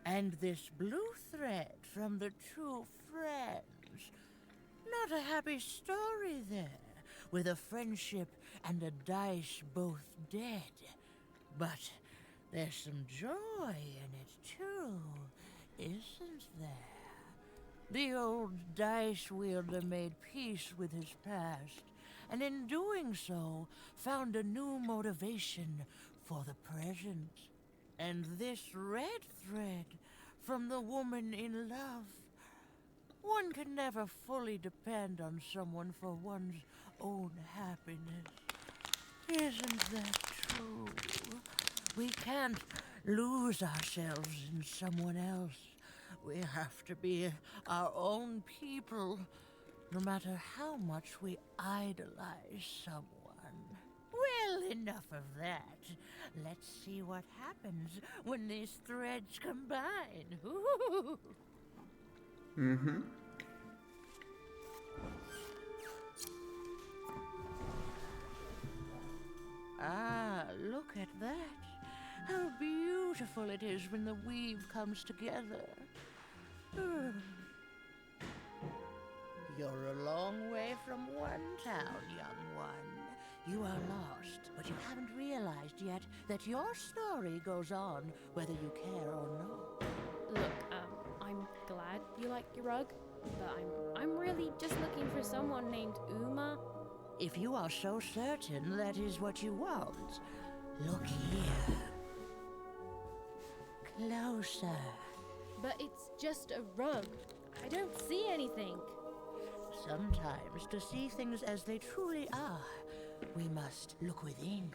And this blue thread from the two friends. Not a happy story there, with a friendship and a dice both dead. But there's some joy in it, too. isn't there? The old dice wielder made peace with his past, and in doing so, found a new motivation for the present. And this red thread from the woman in love. One can never fully depend on someone for one's own happiness. Isn't that true? We can't lose ourselves in someone else. We have to be our own people, no matter how much we idolize someone. Well, enough of that. Let's see what happens when these threads combine. Ooh. Mm-hmm. Ah, look at that. How beautiful it is when the weave comes together. You're a long way from one town, young one. You are lost, but you haven't realized yet that your story goes on whether you care or not. Look, I'm glad you like your rug, but I'm really just looking for someone named Uma. If you are so certain that is what you want, look here. Closer. But it's just a rug. I don't see anything. Sometimes, to see things as they truly are, we must look within.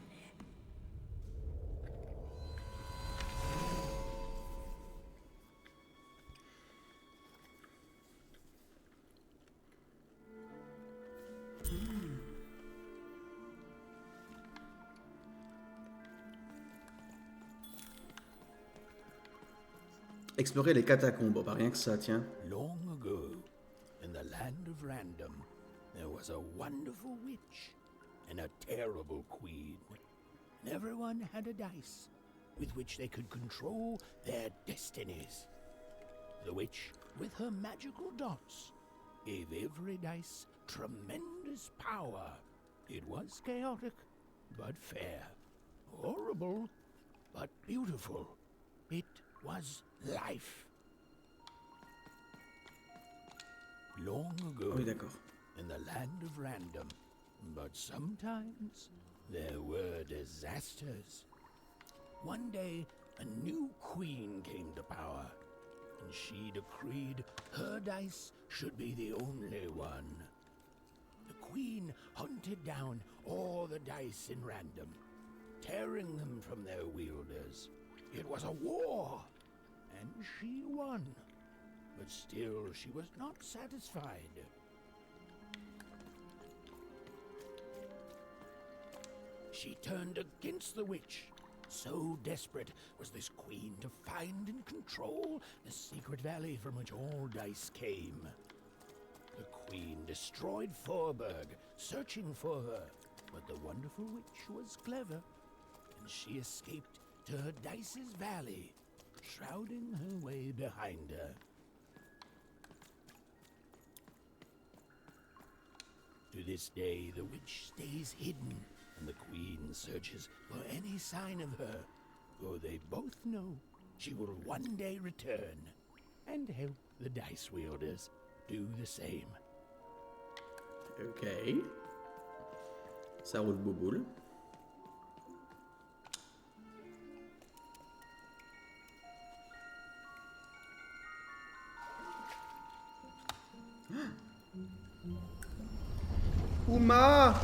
Explorer les catacombes, bah rien que ça, tiens. Long ago, in the land of Random, there was a wonderful witch and a terrible queen. And everyone had a dice with which they could control their destinies. The witch, with her magical dots, gave every dice tremendous power. It was chaotic, but fair. Horrible, but beautiful. It was life. Long ago, Oui, d'accord. in the land of Random, but sometimes there were disasters. One day, a new queen came to power, and she decreed her dice should be the only one. The queen hunted down all the dice in Random, tearing them from their wielders. It was a war, and she won. But still, she was not satisfied. She turned against the witch. So desperate was this queen to find and control the secret valley from which all dice came. The queen destroyed Forberg, searching for her, but the wonderful witch was clever, and she escaped to her dice's valley, shrouding her way behind her. To this day, the witch stays hidden, and the queen searches for any sign of her, for they both know she will one day return and help the dice wielders do the same. Ok. Ça roule bouboule. Uma!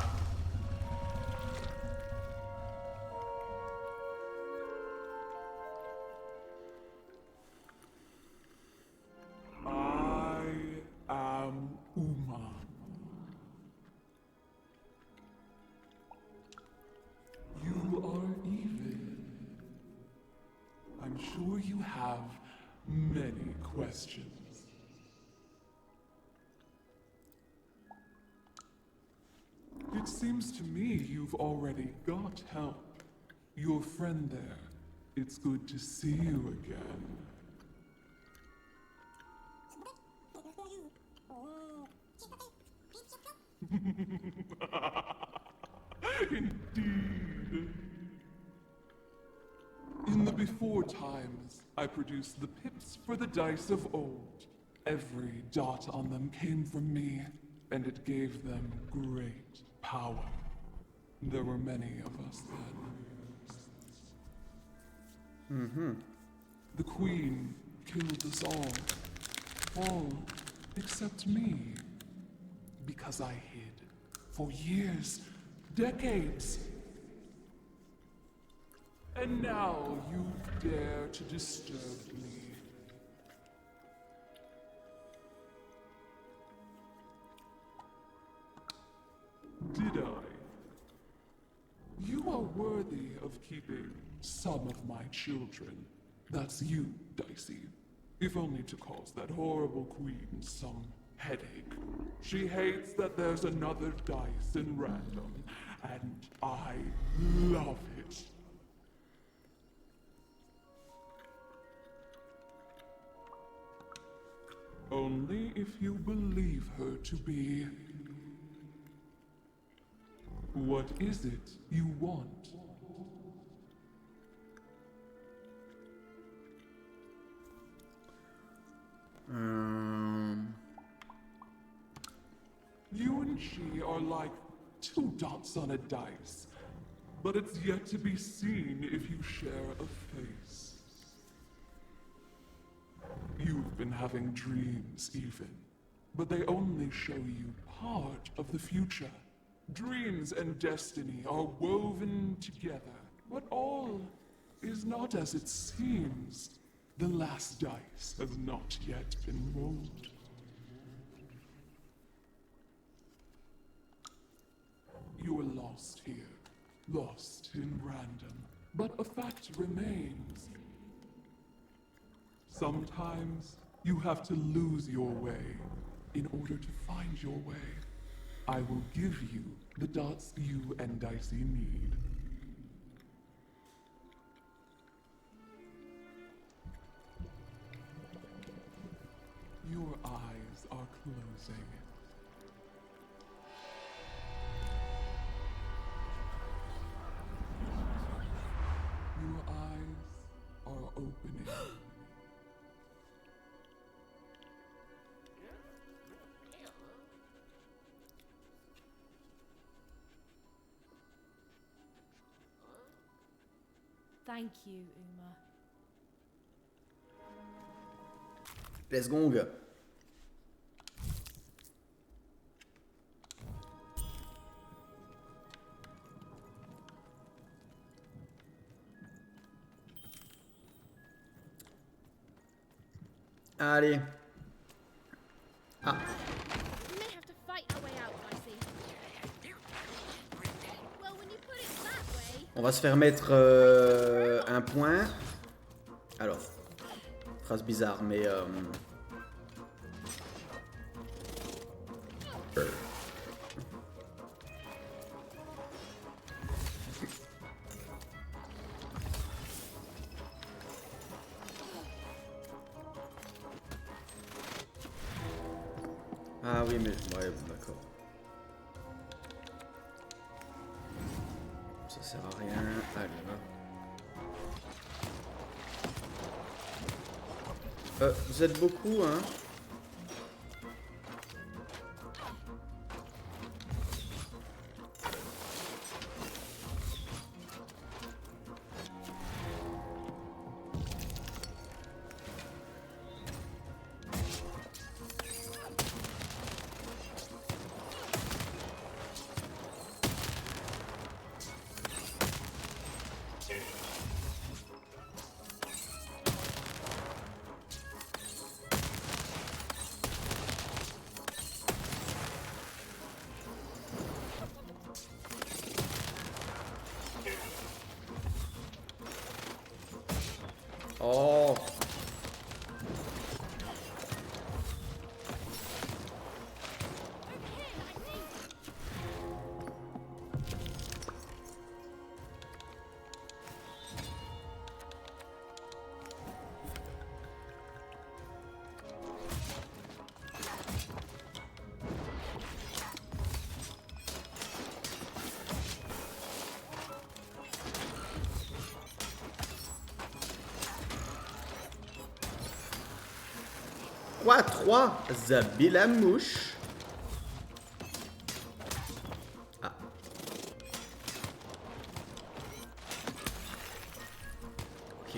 I am Uma. You are even. I'm sure you have many questions. It seems to me you've already got help. Your friend there. It's good to see you again. Indeed. In the Before times, I produced the pips for the dice of old. Every dot on them came from me, and it gave them great power. There were many of us then. Mm-hmm. The Queen killed us all except me. Because I hid for years, decades. And now you dare to disturb me. Did I? You are worthy of keeping some of my children. That's you, Dicey. If only to cause that horrible queen some headache. She hates that there's another dice in random, and I love it. Only if you believe her to be. What is it you want? You and she are like two dots on a dice, but it's yet to be seen if you share a face. You've been having dreams even, but they only show you part of the future. Dreams and destiny are woven together, but all is not as it seems. The last dice has not yet been rolled. You are lost here, lost in random, but a fact remains. Sometimes you have to lose your way in order to find your way. I will give you the dots you and Dicey need. Your eyes are closing. Your eyes are opening. Thank you, Uma. Let's go, gars. Allez. Ah. We may have to fight our way out, Dicey. Well, when you put it that way. On va se faire mettre un point. Alors, phrase bizarre, mais ah oui, mais ouais, bon, d'accord. Ça sert à rien. Allez, va. Vous êtes beaucoup, hein? Oh. quoi? 3 zabilamouches. Ah. Ok.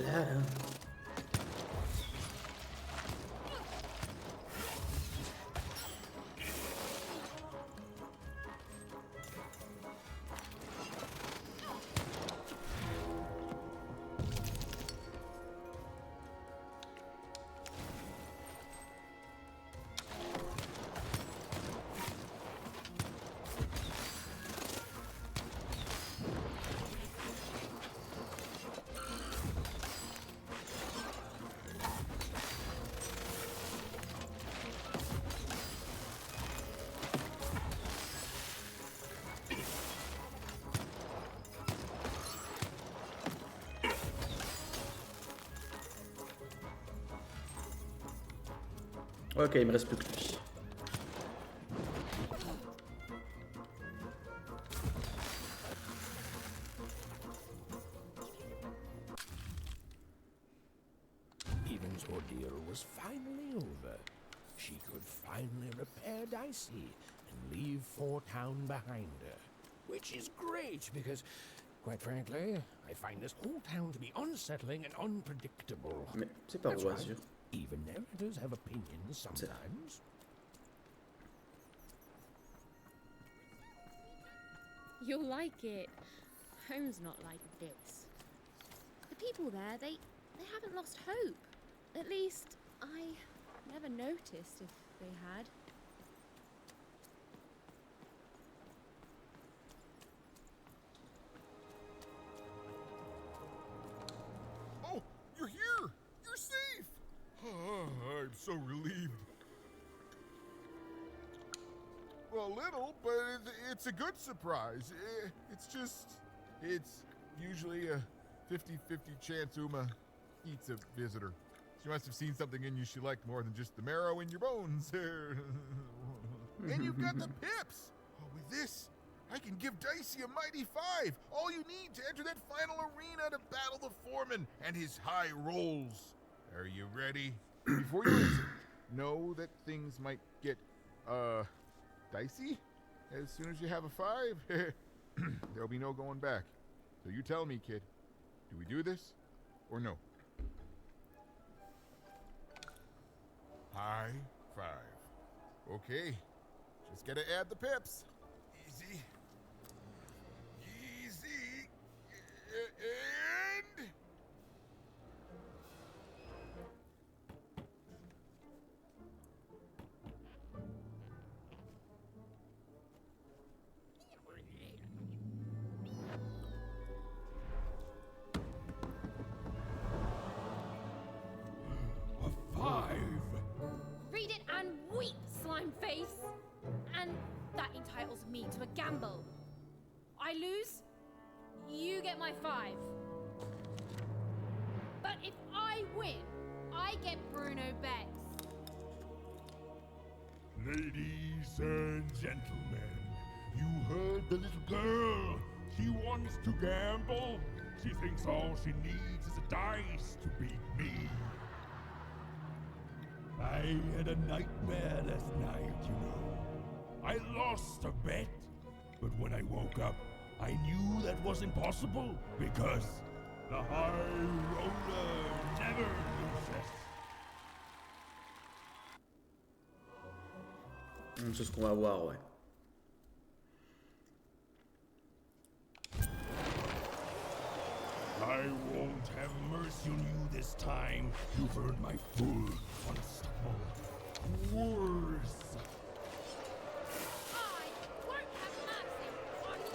Là. Ok, il me reste plus que lui. Even's ordeal was finally over. She could finally repair Décisse and leave Town behind her. Which is great because, quite frankly, I find this whole town to be unsettling and unpredictable. Mais c'est pas Royaume. Even narrators have opinions sometimes. You'll like it. Home's not like this. The people there, they haven't lost hope. At least, I never noticed if they had. Oh, you're here! You're safe! Oh, I'm so relieved. Well, a little, but it's a good surprise. It's usually a 50-50 chance Uma eats a visitor. She must have seen something in you she liked more than just the marrow in your bones. And you've got the pips! Oh, with this, I can give Dicey a mighty 5. All you need to enter that final arena to battle the foreman and his high rolls. Are you ready? Before you answer, know that things might get, dicey as soon as you have a 5. There'll be no going back. So you tell me, kid. Do we do this or no? High 5. Okay. Just gotta add the pips. Easy. Easy. And... A 5. Read it and weep, slime face. And that entitles me to a gamble. I lose, you get my 5. But if I win, I get Bruno Beck's. Ladies and gentlemen, you heard the little girl. She wants to gamble. She thinks all she needs is a dice to beat me. I had a nightmare last night, you know. I lost a bet, but when I woke up, I knew that was impossible because the high roller never loses. C'est ce qu'on va voir, ouais. I won't have mercy on you this time. You've earned my full, unstoppable force.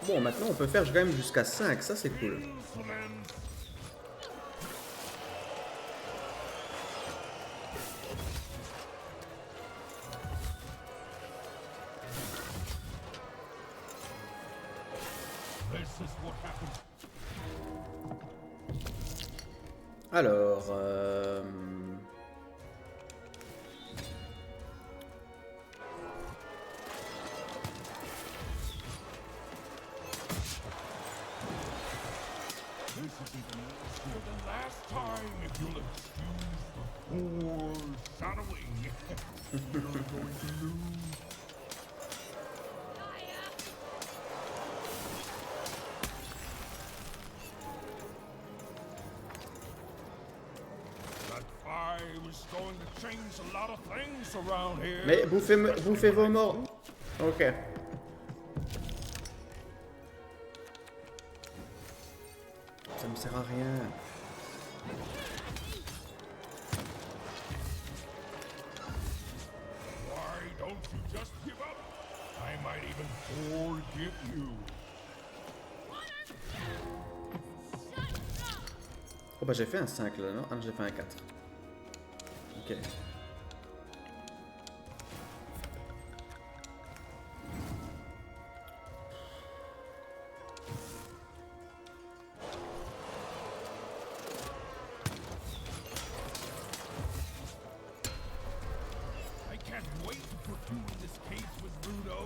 Bon, maintenant on peut faire quand même jusqu'à 5, ça c'est cool. Alors, This is even worse than last time, if you'll excuse the foreshadowing, we're going to lose. That fire is going to change a lot of things around here. Mais bouffez vos morts. Ok. Ça me sert à rien. Why don't you just give up? I might even forgive you. Oh bah j'ai fait un 5 là, non? Ah non, j'ai fait un 4. Ok. I can't wait to put you in this case with Rudo.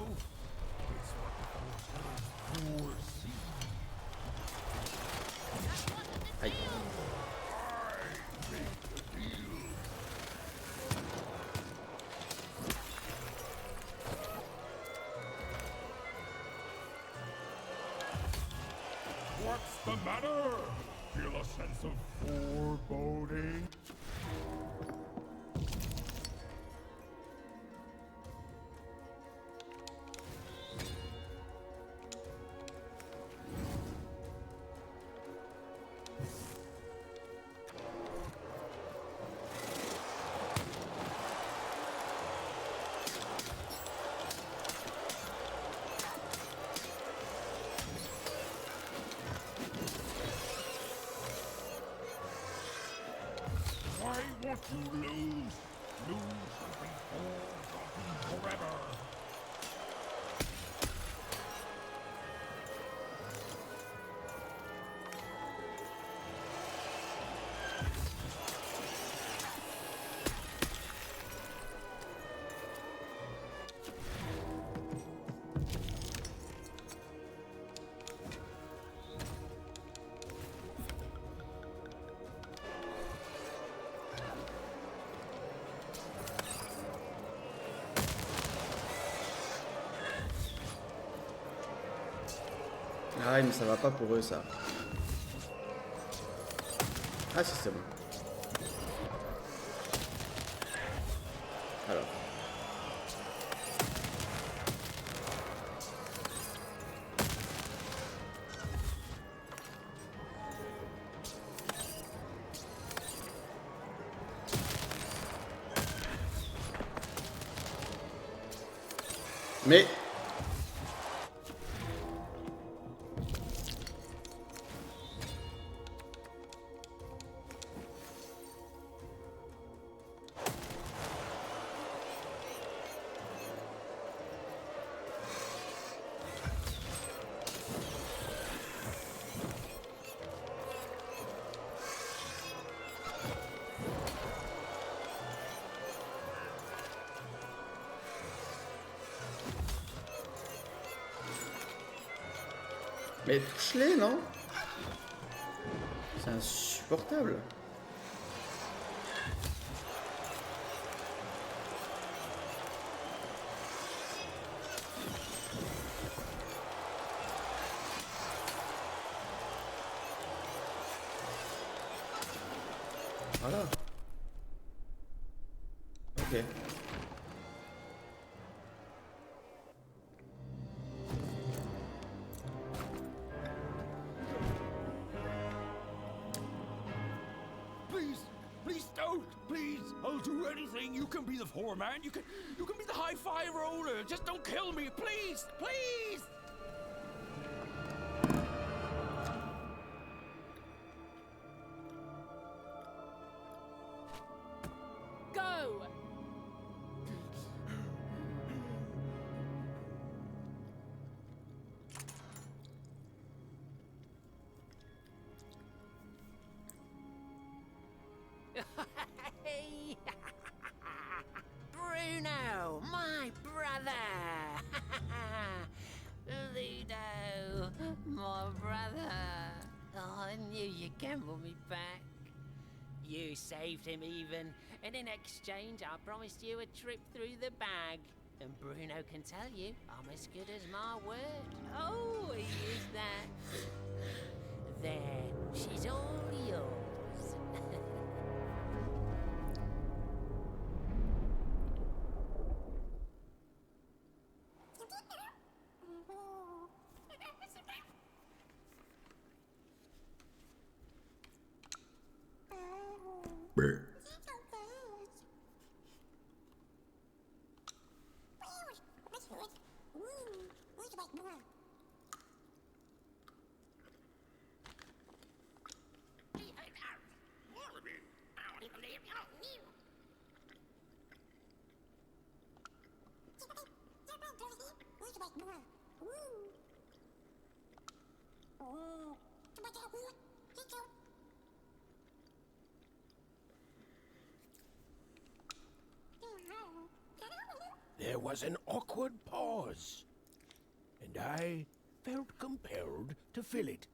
It's what the force foresee. Aïe. What's the matter? Feel a sense of foreboding? Why won't you lose? Lose and be forgotten forever. Ah mais ça va pas pour eux ça. Ah si c'est bon. Alors. Mais Mais touche-les, non? C'est insupportable. Voilà. Ok. Please don't. Please, I'll do anything. You can be the foreman. You can be the high-five roller. Just don't kill me, please, please. Go! Bruno, my brother. Ludo, my brother. Oh, I knew you'd gamble me back. You saved him even, and in exchange I promised you a trip through the bag. And Bruno can tell you I'm as good as my word. Oh, he is that. There, she's all yours. There was an awkward pause, and I felt compelled to fill it.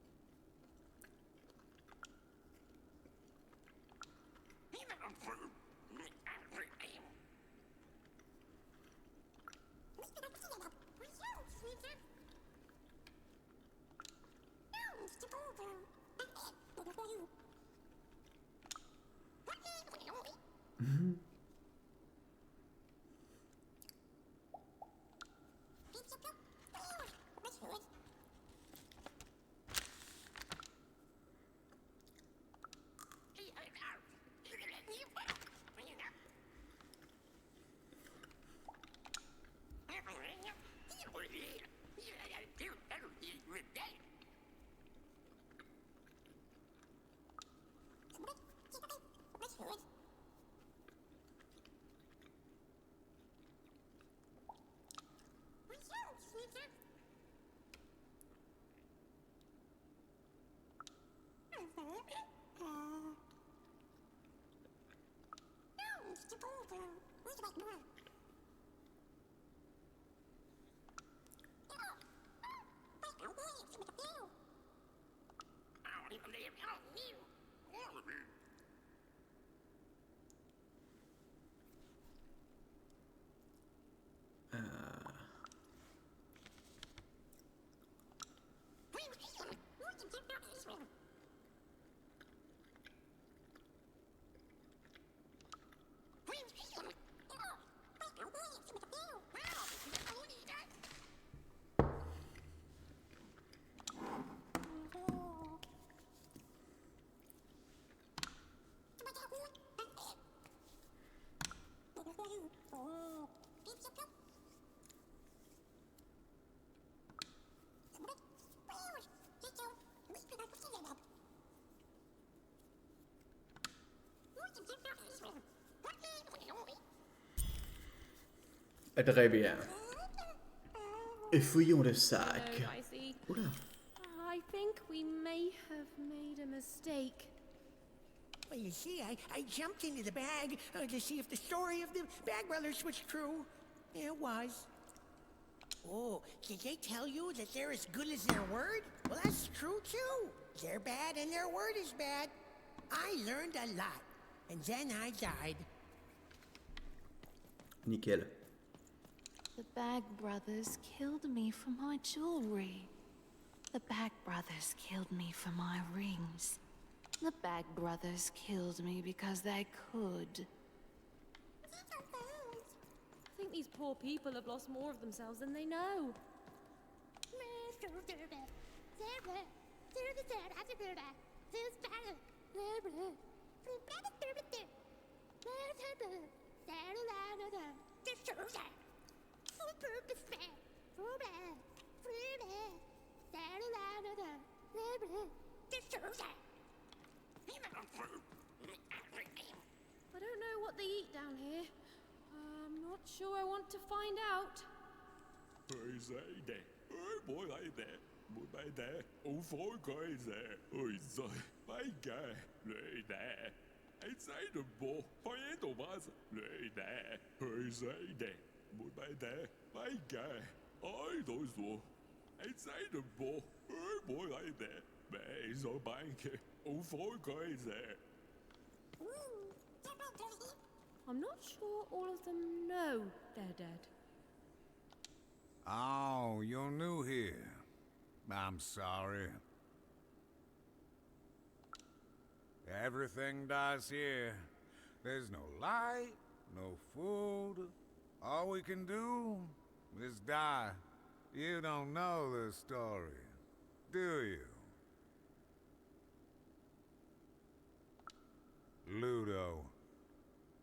Très bien. Et fouillons le sac. Dicey. Oula. I think we may have made a mistake. Well, you see, I jumped into the bag to see if the story of the Bag Brothers was true. It was. Oh, did they tell you that they're as good as their word? Well, that's true, too. They're bad and their word is bad. I learned a lot, and then I died. Nickel. The Bag Brothers killed me for my jewelry. The Bag Brothers killed me for my rings. The Bag Brothers killed me because they could. I think these poor people have lost more of themselves than they know. I don't know what they eat down here. I'm not sure I want to find out. I'm not sure all of them know they're dead. Oh, you're new here. I'm sorry. Everything dies here. There's no light, no food. All we can do is die. You don't know the story, do you? Ludo,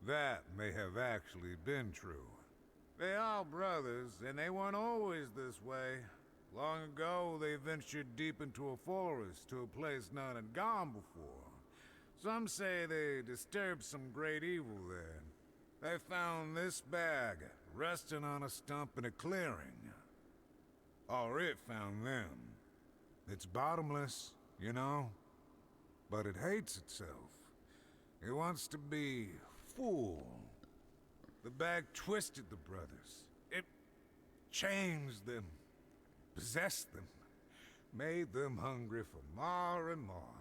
that may have actually been true. They are brothers, and they weren't always this way. Long ago, they ventured deep into a forest to a place none had gone before. Some say they disturbed some great evil there. They found this bag resting on a stump in a clearing. Or it found them. It's bottomless, you know, but it hates itself. It wants to be full. The bag twisted the brothers. It changed them, possessed them, made them hungry for more and more.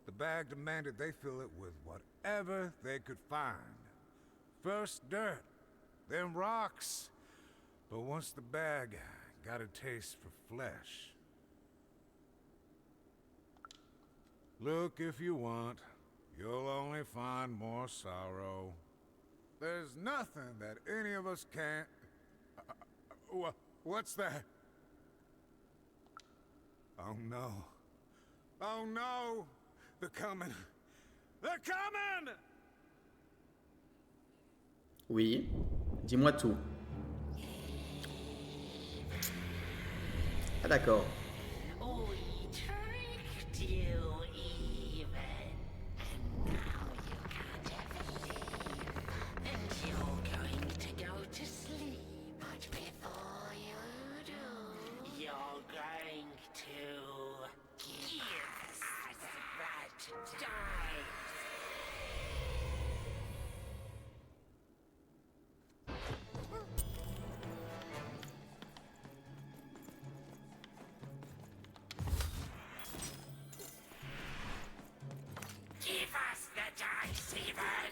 The bag demanded they fill it with whatever they could find. First dirt, then rocks. But once the bag got a taste for flesh. Look if you want. You'll only find more sorrow. There's nothing that any of us can't... what's that? Oh no. Oh no! They're coming! They're coming! Oui. Dis-moi tout. Ah d'accord. We tricked you even, and now you can't ever leave. And you're going to go to sleep, but before you do, you're going to give us that dice. Give us the dice, even.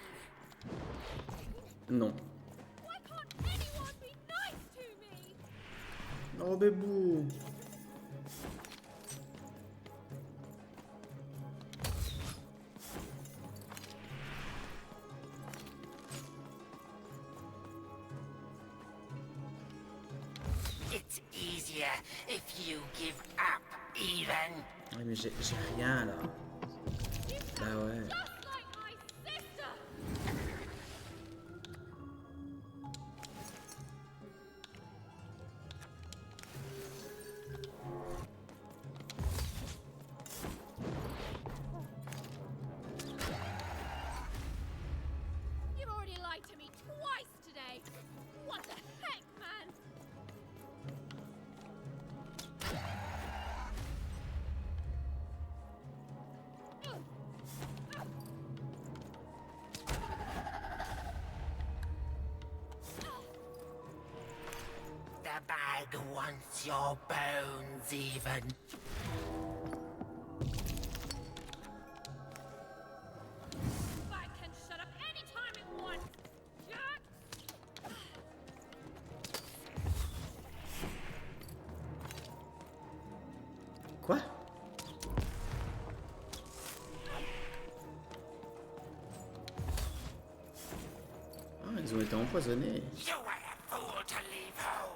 Non. Why can't anyone be nice to me? Oh bébou. It's easier if you give up, even. Oui mais j'ai rien là. Bah ouais. Just like my sister. You've already lied to me twice today. What the heck, man? The bag wants your bones, even. Bag can shut up any time it wants. Jerk. Quoi? Ah, ils ont été empoisonnés. You were a fool to leave home.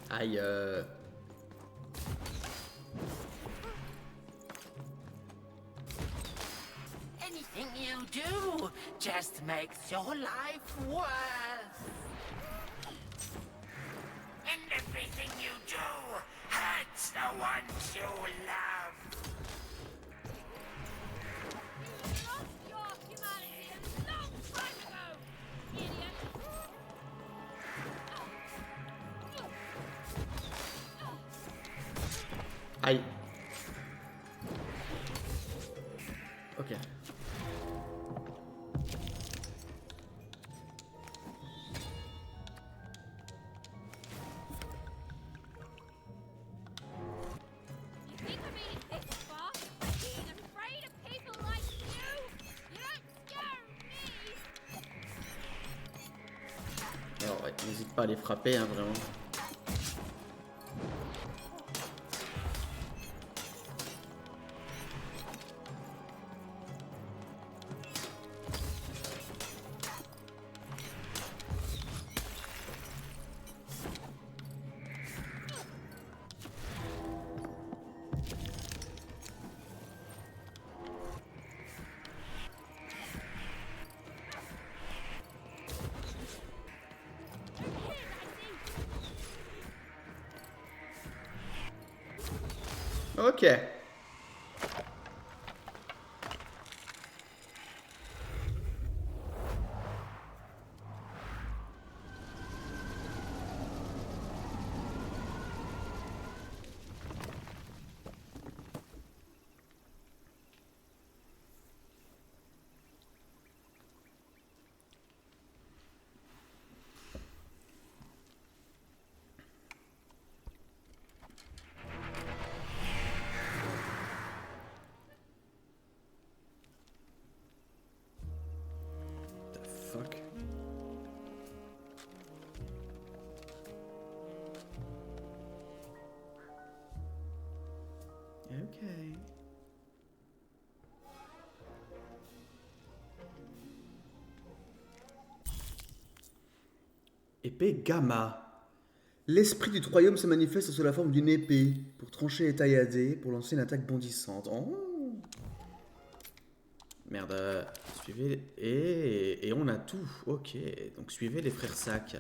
Aïe. Anything you do just makes your life worse. And everything you do hurts the ones you love. You lost your humanity a long time ago, idiot. Aïe. Ok. pas à les frapper, hein, vraiment. Ok. Fuck. Okay. Épée gamma. L'esprit du royaume se manifeste sous la forme d'une épée pour trancher et taillader, pour lancer une attaque bondissante. Oh. Merde, suivez... Et on a tout. Ok, donc suivez les frères Sac.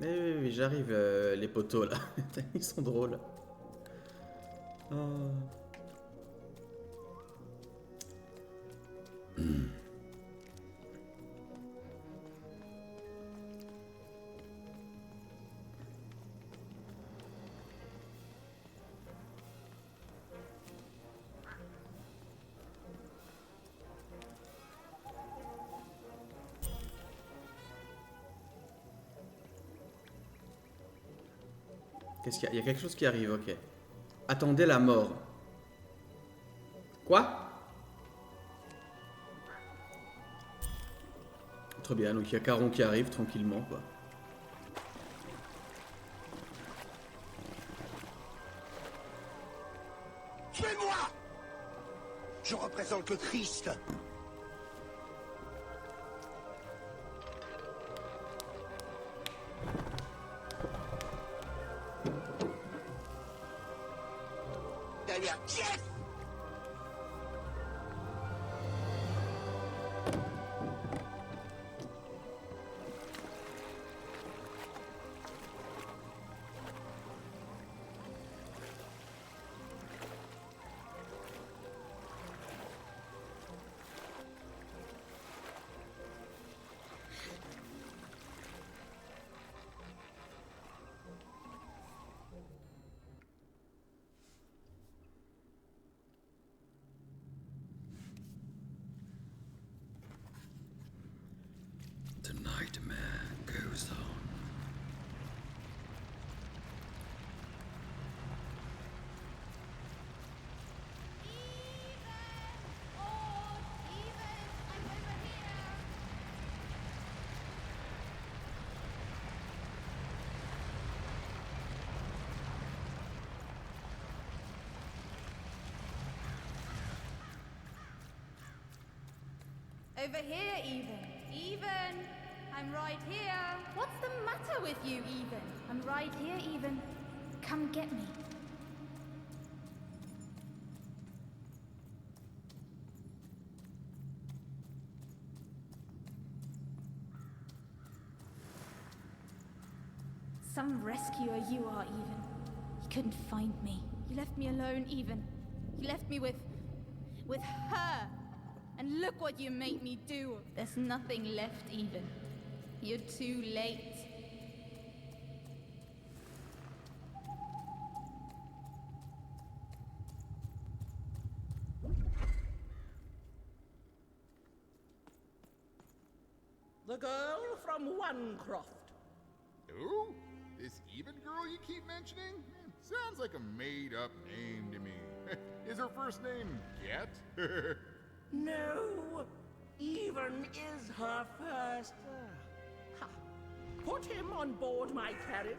Oui, j'arrive, les poteaux là. Ils sont drôles. Oh. Qu'est-ce qu'il y a? Il y a quelque chose qui arrive, ok. Attendez la mort. Quoi? Très bien, donc il y a Caron qui arrive tranquillement, quoi. Tuez-moi! Je représente le Christ. Derrière Kiev! The nightmare goes on. Over here, Even. Even! I'm right here. What's the matter with you, Even? I'm right here, Even. Come get me. Some rescuer you are, Even. You couldn't find me. You left me alone, Even. You left me with her. And look what you made me do. There's nothing left, Even. You're too late. The girl from Onecroft. Who? This Even girl you keep mentioning? Sounds like a made-up name to me. Is her first name Get? No, Even is her first. Ha. Put him on board my carriage.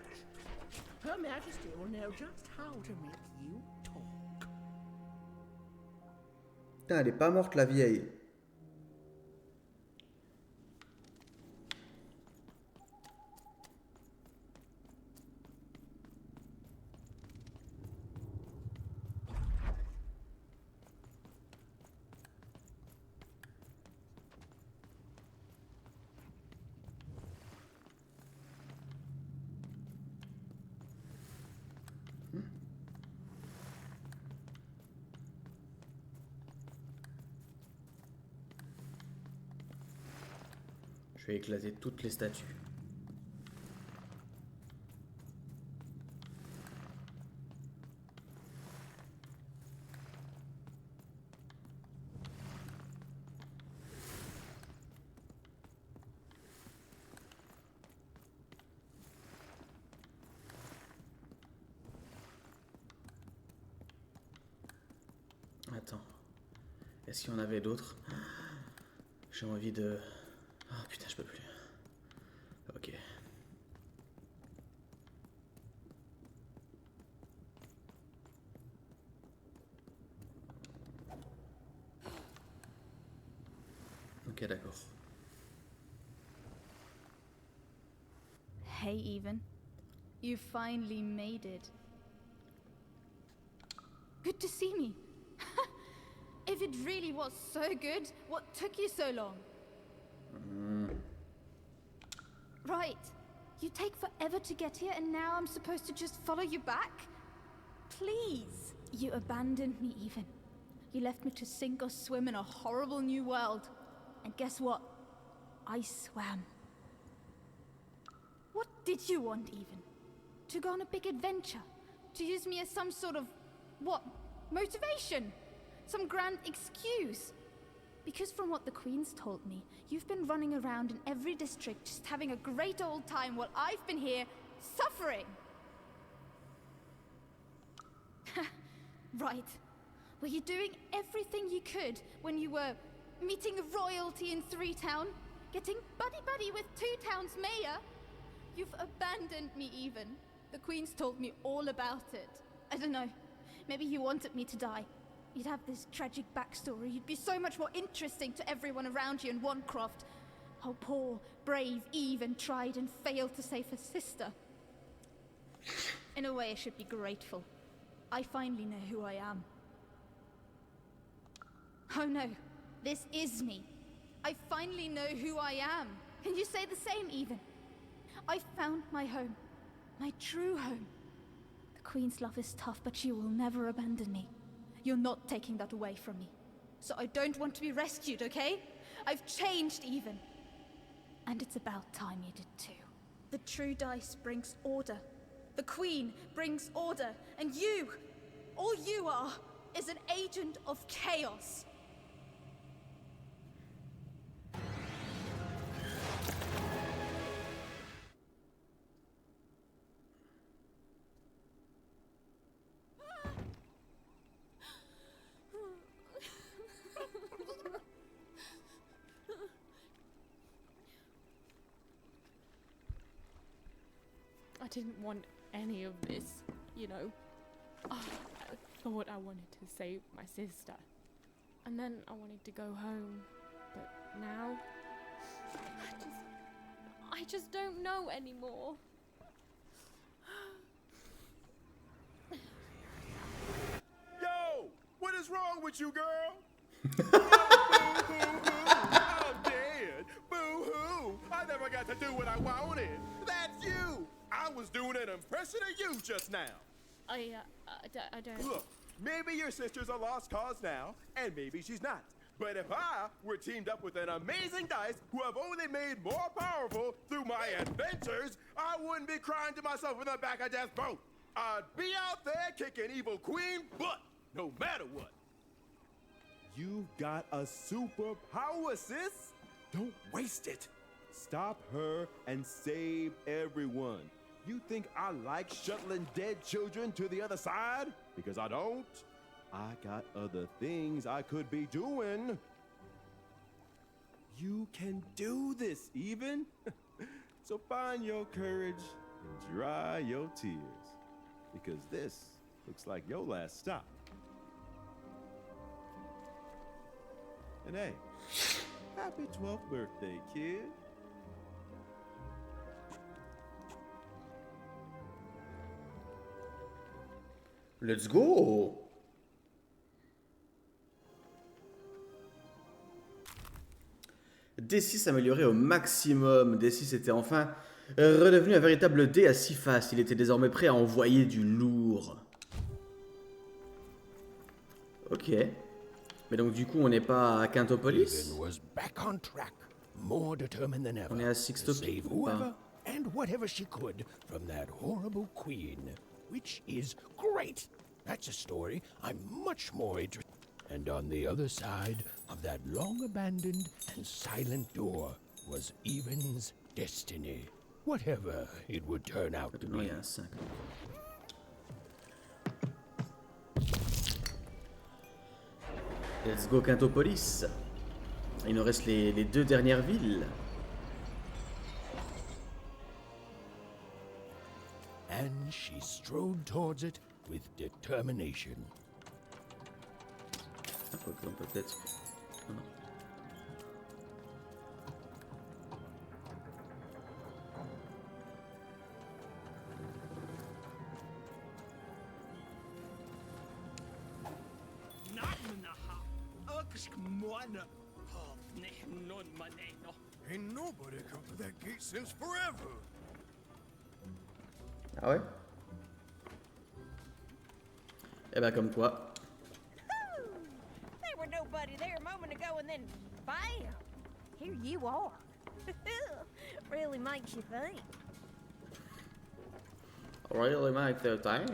Her Majesty will know just how to make you talk. Putain, elle est pas morte la vieille. Je vais éclater toutes les statues. Attends. Est-ce qu'il y en avait d'autres? J'ai envie de... Ah putain, je peux plus. Ok. Ok, d'accord. Hey, Even. You finally made it. Good to see me. If it really was so good, what took you so long? Right. You take forever to get here and now I'm supposed to just follow you back? Please. You abandoned me, Even. You left me to sink or swim in a horrible new world. And guess what? I swam. What did you want, Even? To go on a big adventure? To use me as some sort of... what? Motivation? Some grand excuse? Because from what the Queen's told me, you've been running around in every district just having a great old time while I've been here suffering. Right. Were you doing everything you could when you were meeting royalty in 3-Town? Getting buddy-buddy with 2-Town's mayor? You've abandoned me, Even. The Queen's told me all about it. I don't know. Maybe you wanted me to die. You'd have this tragic backstory. You'd be so much more interesting to everyone around you in Wanecroft. How poor, brave Even tried and failed to save her sister. In a way, I should be grateful. I finally know who I am. Oh no, this is me. I finally know who I am. Can you say the same, Even? I found my home. My true home. The Queen's love is tough, but she will never abandon me. You're not taking that away from me. So I don't want to be rescued, okay? I've changed, Even. And it's about time you did too. The true dice brings order. The Queen brings order. And you, all you are, is an agent of chaos. I didn't want any of this, you know. I thought I wanted to save my sister. And then I wanted to go home. But now... I just don't know anymore. Yo! What is wrong with you, girl? Boo-hoo-hoo! I'm dead! Boo-hoo! I never got to do what I wanted! That's you! I was doing an impression of you just now! I don't... Look, maybe your sister's a lost cause now, and maybe she's not. But if I were teamed up with an amazing dice who have only made more powerful through my adventures, I wouldn't be crying to myself in the back of death's boat. I'd be out there kicking evil queen butt, no matter what. You've got a superpower, sis. Don't waste it. Stop her and save everyone. You think I like shuttling dead children to the other side? Because I don't. I got other things I could be doing. You can do this, even. So find your courage and dry your tears. Because this looks like your last stop. And hey, happy 12th birthday, kid. Let's go! Décisse amélioré au maximum. Décisse était enfin redevenu un véritable dé à 6 faces. Il était désormais prêt à envoyer du lourd. Ok. Mais donc du coup on n'est pas à Quintopolis? On est à Sixtopolis ou pas? And whatever she could from that horrible queen, which is great. That's a story I'm much more interested in. And on the other side of that long-abandoned and silent door was Even's destiny, whatever it would turn out to be. Let's go Quintopolis. Il nous reste les deux dernières villes. And she strode towards it with determination. Peut-être. Ain't nobody come to that gate since forever. Ah ouais? Eh ben comme quoi. There were nobody there a moment ago, and then bam! Here you are. Really makes you think. Really make the thing.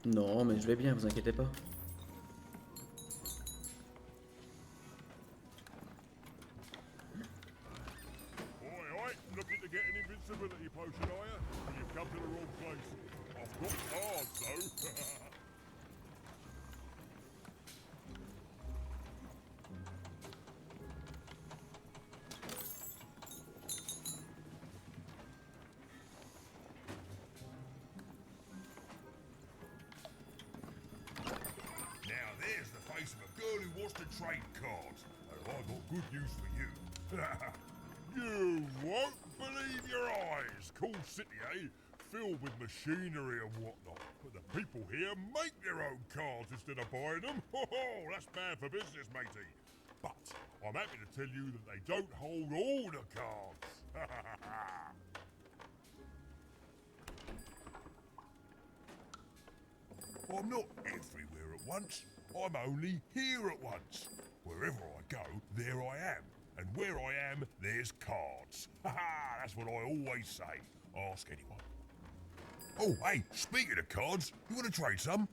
Non, mais je vais bien, vous inquiétez pas. Looking to get an invincibility potion, are you? You've come to the wrong place. I've got cards, though. Now, there's the face of a girl who wants to trade cards. And I've got good news for you. You won't believe your eyes. Cool city, eh? Filled with machinery and whatnot. But the people here make their own cards instead of buying them. Oh, that's bad for business, matey. But I'm happy to tell you that they don't hold all the cards. I'm not everywhere at once. I'm only here at once. Wherever I go, there I am. And where I am, there's cards. Ha-ha, that's what I always say. Ask anyone. Oh, hey, speaking of cards, you want to trade some?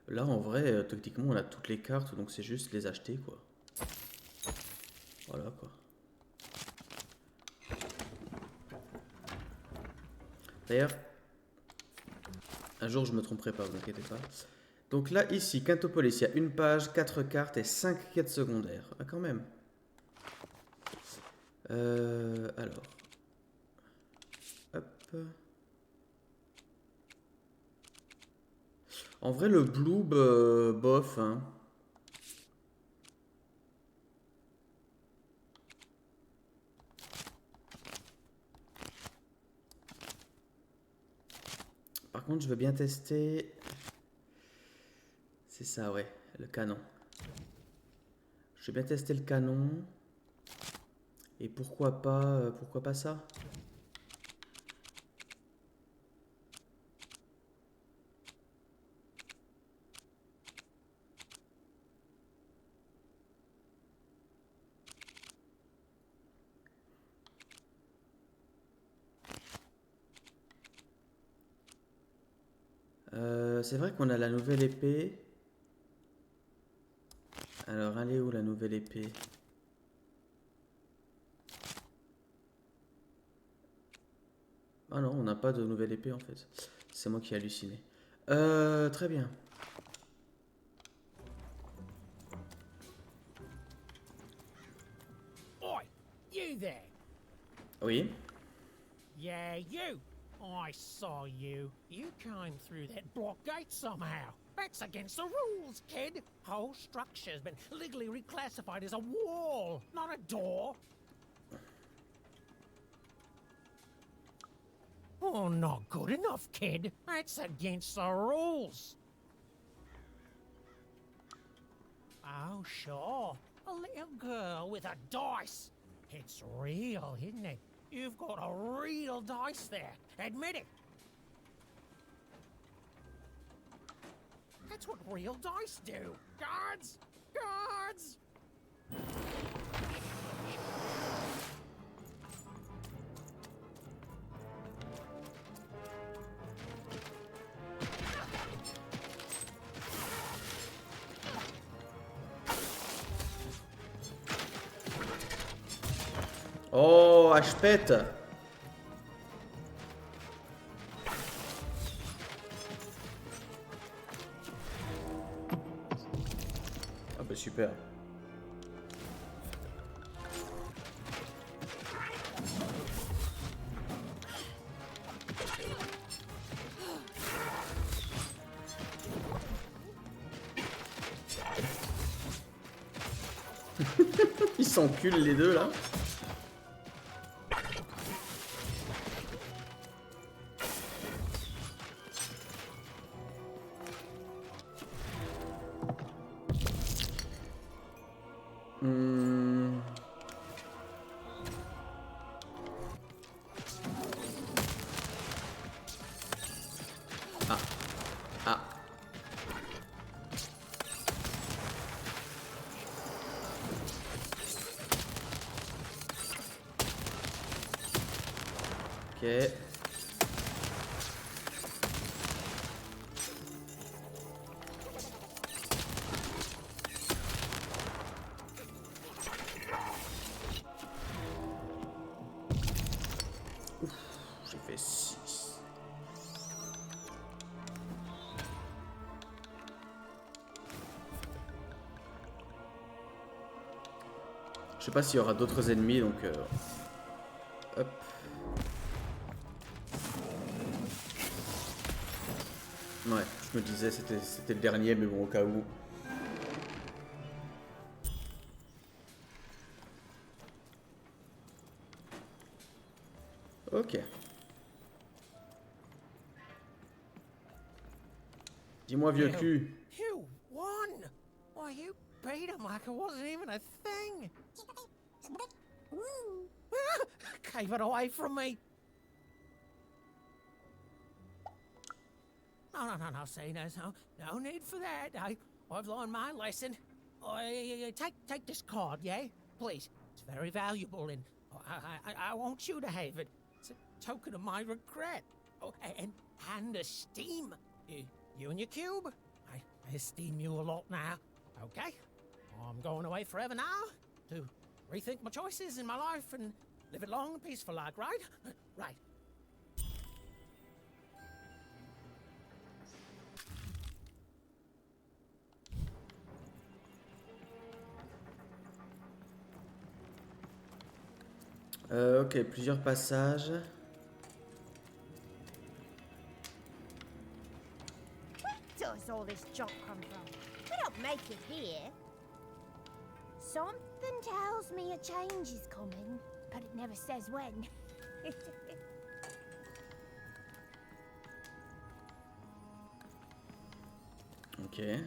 Là, en vrai, techniquement, on a toutes les cartes, donc c'est juste les acheter, quoi. Voilà, quoi. D'ailleurs, un jour, je me tromperai pas, vous inquiétez pas. Donc là, ici, Quintopolis, il y a une page, 4 cartes et 5 quêtes secondaires. Ah, quand même. Alors. Hop. En vrai, le bloob, bof, hein. Par contre, je veux bien tester. C'est ça, ouais, le canon. Je vais bien tester le canon. Et pourquoi pas ça? C'est vrai qu'on a la nouvelle épée. Alors, elle est où la nouvelle épée? Ah non, on n'a pas de nouvelle épée en fait. C'est moi qui ai halluciné. Très bien. Oi, you there. Oui. Yeah, you. I saw you. You came through that block gate somehow. That's against the rules, kid. Whole structure's been legally reclassified as a wall, not a door. Oh, not good enough, kid. That's against the rules. Oh, sure. A little girl with a dice. It's real, isn't it? You've got a real dice there. Admit it. That's what real dice do. Guards! Guards! Oh, aspetta. Ah bah super. Ils s'enculent les deux là. Ok. Ouf, j'ai fait 6. Je sais pas s'il y aura d'autres ennemis, donc hop. Ouais, je me disais c'était le dernier, mais bon, au cas où. Ok. Dis-moi, vieux cul. You won! Why, you beat him like it wasn't even a thing! Gave it away from me! No, see, there's no need for that. I've learned my lesson. Take this card, yeah? Please. It's very valuable, and I want you to have it. It's a token of my regret. Oh, and esteem. You and your cube. I esteem you a lot now. Okay? I'm going away forever now to rethink my choices in my life and live it long and peaceful like, right? Right. Ok, plusieurs passages. Where does all this junk come from? We don't make it here. Something tells me a change is coming, but it never says when. Ok.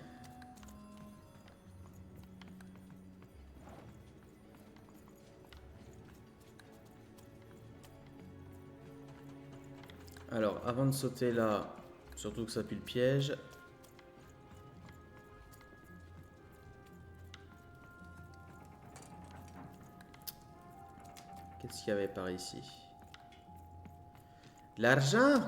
Alors, avant de sauter là, surtout que ça pue le piège. Qu'est-ce qu'il y avait par ici? L'argent!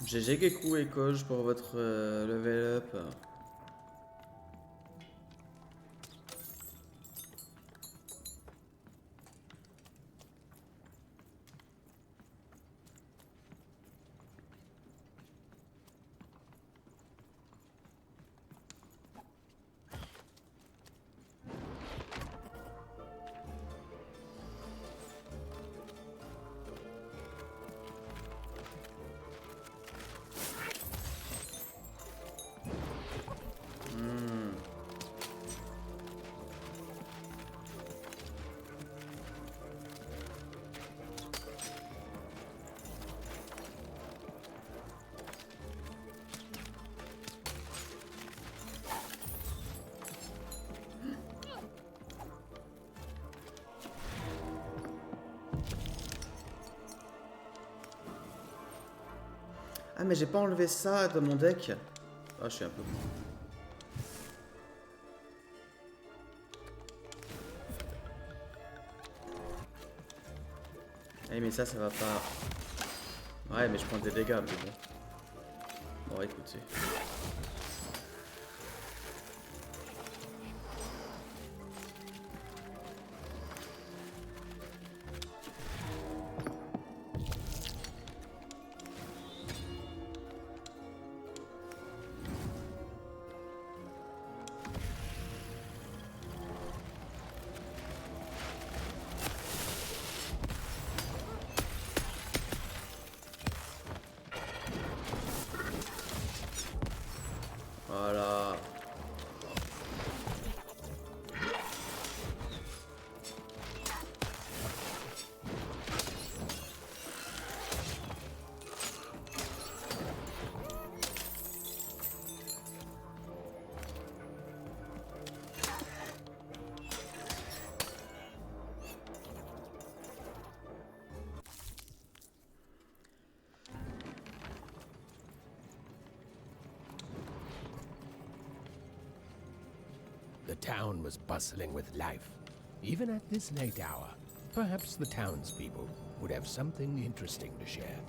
GG Gekou et Koji pour votre level up. Ah mais j'ai pas enlevé ça de mon deck. Ah je suis un peu con. Eh mais ça va pas. Ouais mais je prends des dégâts mais bon. Bon écoutez. Voilà. The town was bustling with life, even at this late hour. Perhaps the townspeople would have something interesting to share.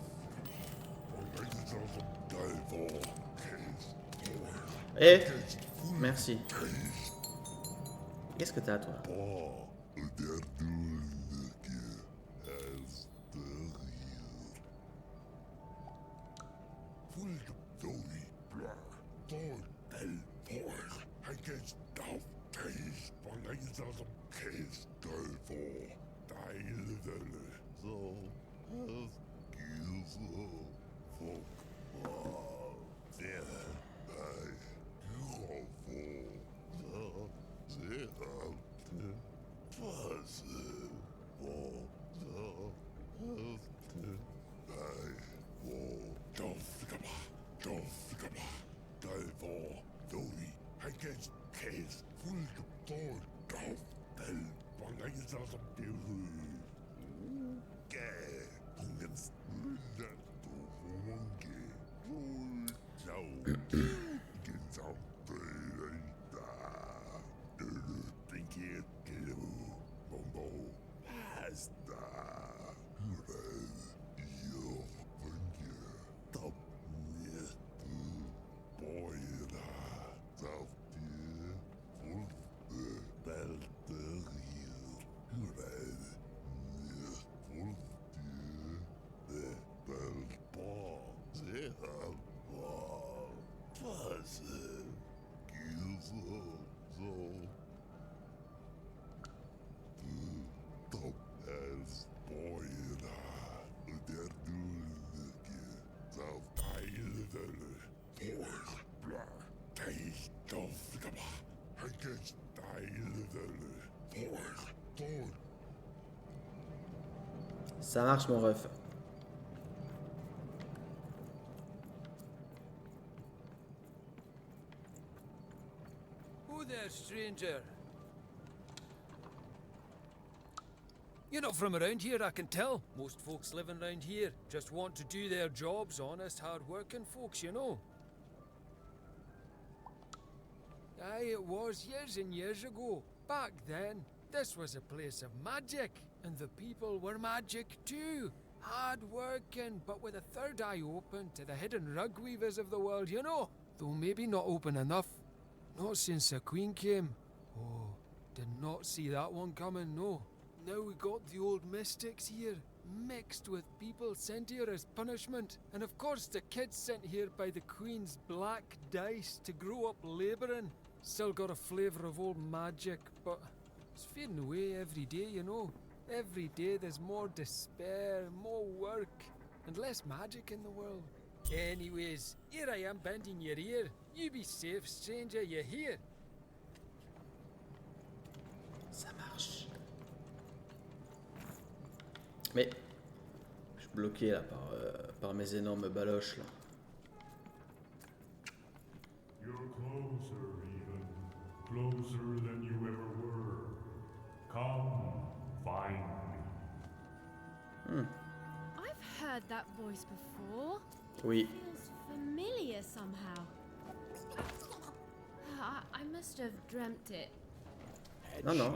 Eh, merci. Qu'est-ce que t'as toi? Ça marche mon ref. Who there, stranger? You're not from around here, I can tell. Most folks living around here just want to do their jobs, honest, hard-working folks, you know. Aye, it was years and years ago. Back then, this was a place of magic, and the people were magic too. Hard-working, but with a third eye open to the hidden rug weavers of the world, you know. Though maybe not open enough. Not since the Queen came. Oh, did not see that one coming, no. Now we got the old mystics here, mixed with people sent here as punishment. And of course the kids sent here by the Queen's black dice to grow up labouring. Still got a flavour of old magic, but it's fading away every day, you know. Every day there's more despair, more work, and less magic in the world. Anyways, here I am bending your ear. You be safe, stranger, you hear? Ça marche. Mais je suis bloqué là par mes énormes baloches là. You're closer, even. Closer than you ever were. Come, find me. I've heard that voice before. Oui. It feels familiar somehow. I must have dreamt it. Non, non,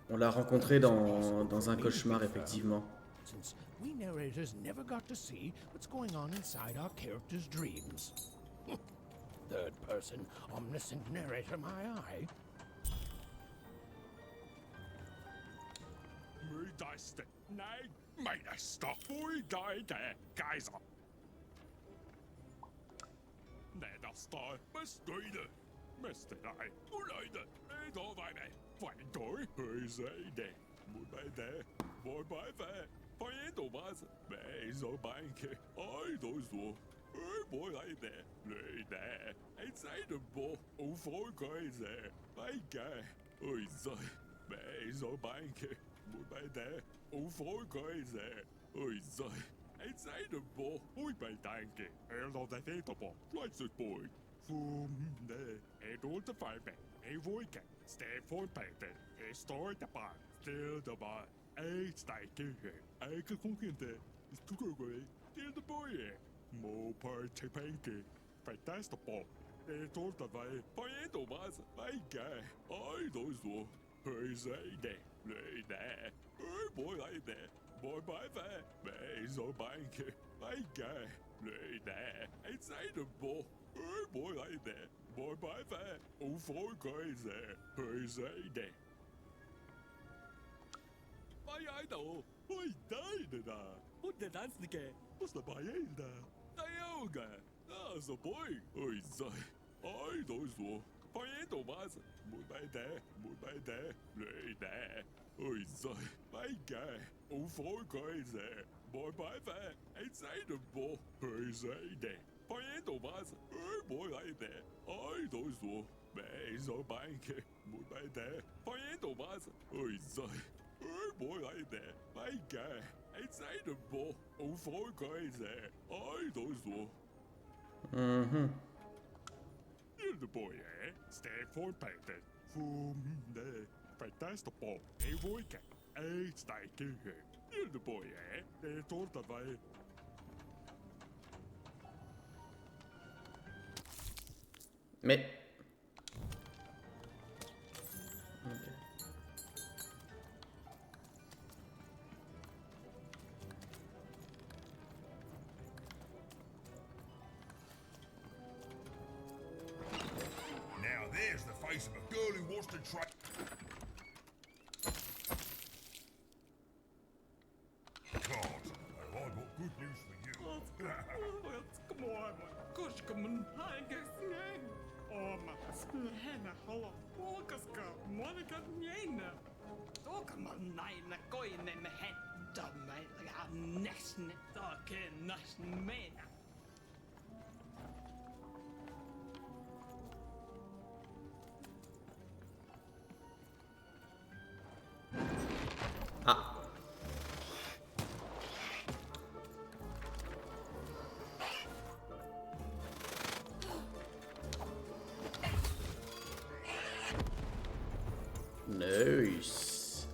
on l'a rencontré dans un cauchemar, effectivement. Since we narrators never got to see what's going on inside our characters' dreams. Third person, omniscient narrator, my eye. Müdaste. Nein, Meister, Fuideide, Kaiser. Nederstar, bestuide. Mesterdij, Uleide, Edelwijde, Fijndoi, Heuzeide. Moet bij de, voor bij ve, van je domas, bij zo banke, Aidozo. Boyleide, Leide, het zij de bo, overkeuze, bij ge, Oizo, bij zo banke, moet bij de, overkeuze, Oizo. Het zij de bo, hoe bij danken, er dat het etenbo, Leidsersboy. Nee, het hoort de vijfde, een woordje, stijf voor pijten, is stoort de baan, stil de baan, eet stijken, eigen concurrenten, is toekomst, stil de boeien, moper te penken, fantastisch bal, het hoort de wij, van je Thomas, wij gij, ai dozo, hij zei nee, boy bij wij, wij zo banken, wij gij, nee, het zei de bal. Boy like that, boy by that, oh for crazy, crazy day. Bij idol, hoi died daar. Hoe de dansnike, was de bij daar. De yoga, dat is een boy, hoi zei. Idol zo, bij Thomas, moet bij daar, nee, hoi zei. Bij guy, oh for crazy, boy by that, het zei de bol, crazy day. Paire Thomas, boy like that. I don't know. Bij zo banken, moet bij daar. Paire Thomas, boy like that. My guy, het zijn de bol, over crazy. I don't know. You're the boy, eh? Stand for painting. Nee, fantastic ball. Hey, boy, hey, stijken. You're the boy, eh? Het hoort dat wij. Mais... Now there's the face of a girl who wants to try. God, I've got good news for you. Come on, gosh, come on, I guess. Oh, my snälla, hallå, åkaska, Monica, njena. Då kan man nejna koinen hätta mig, jag nästan taken nästan mena. Nice.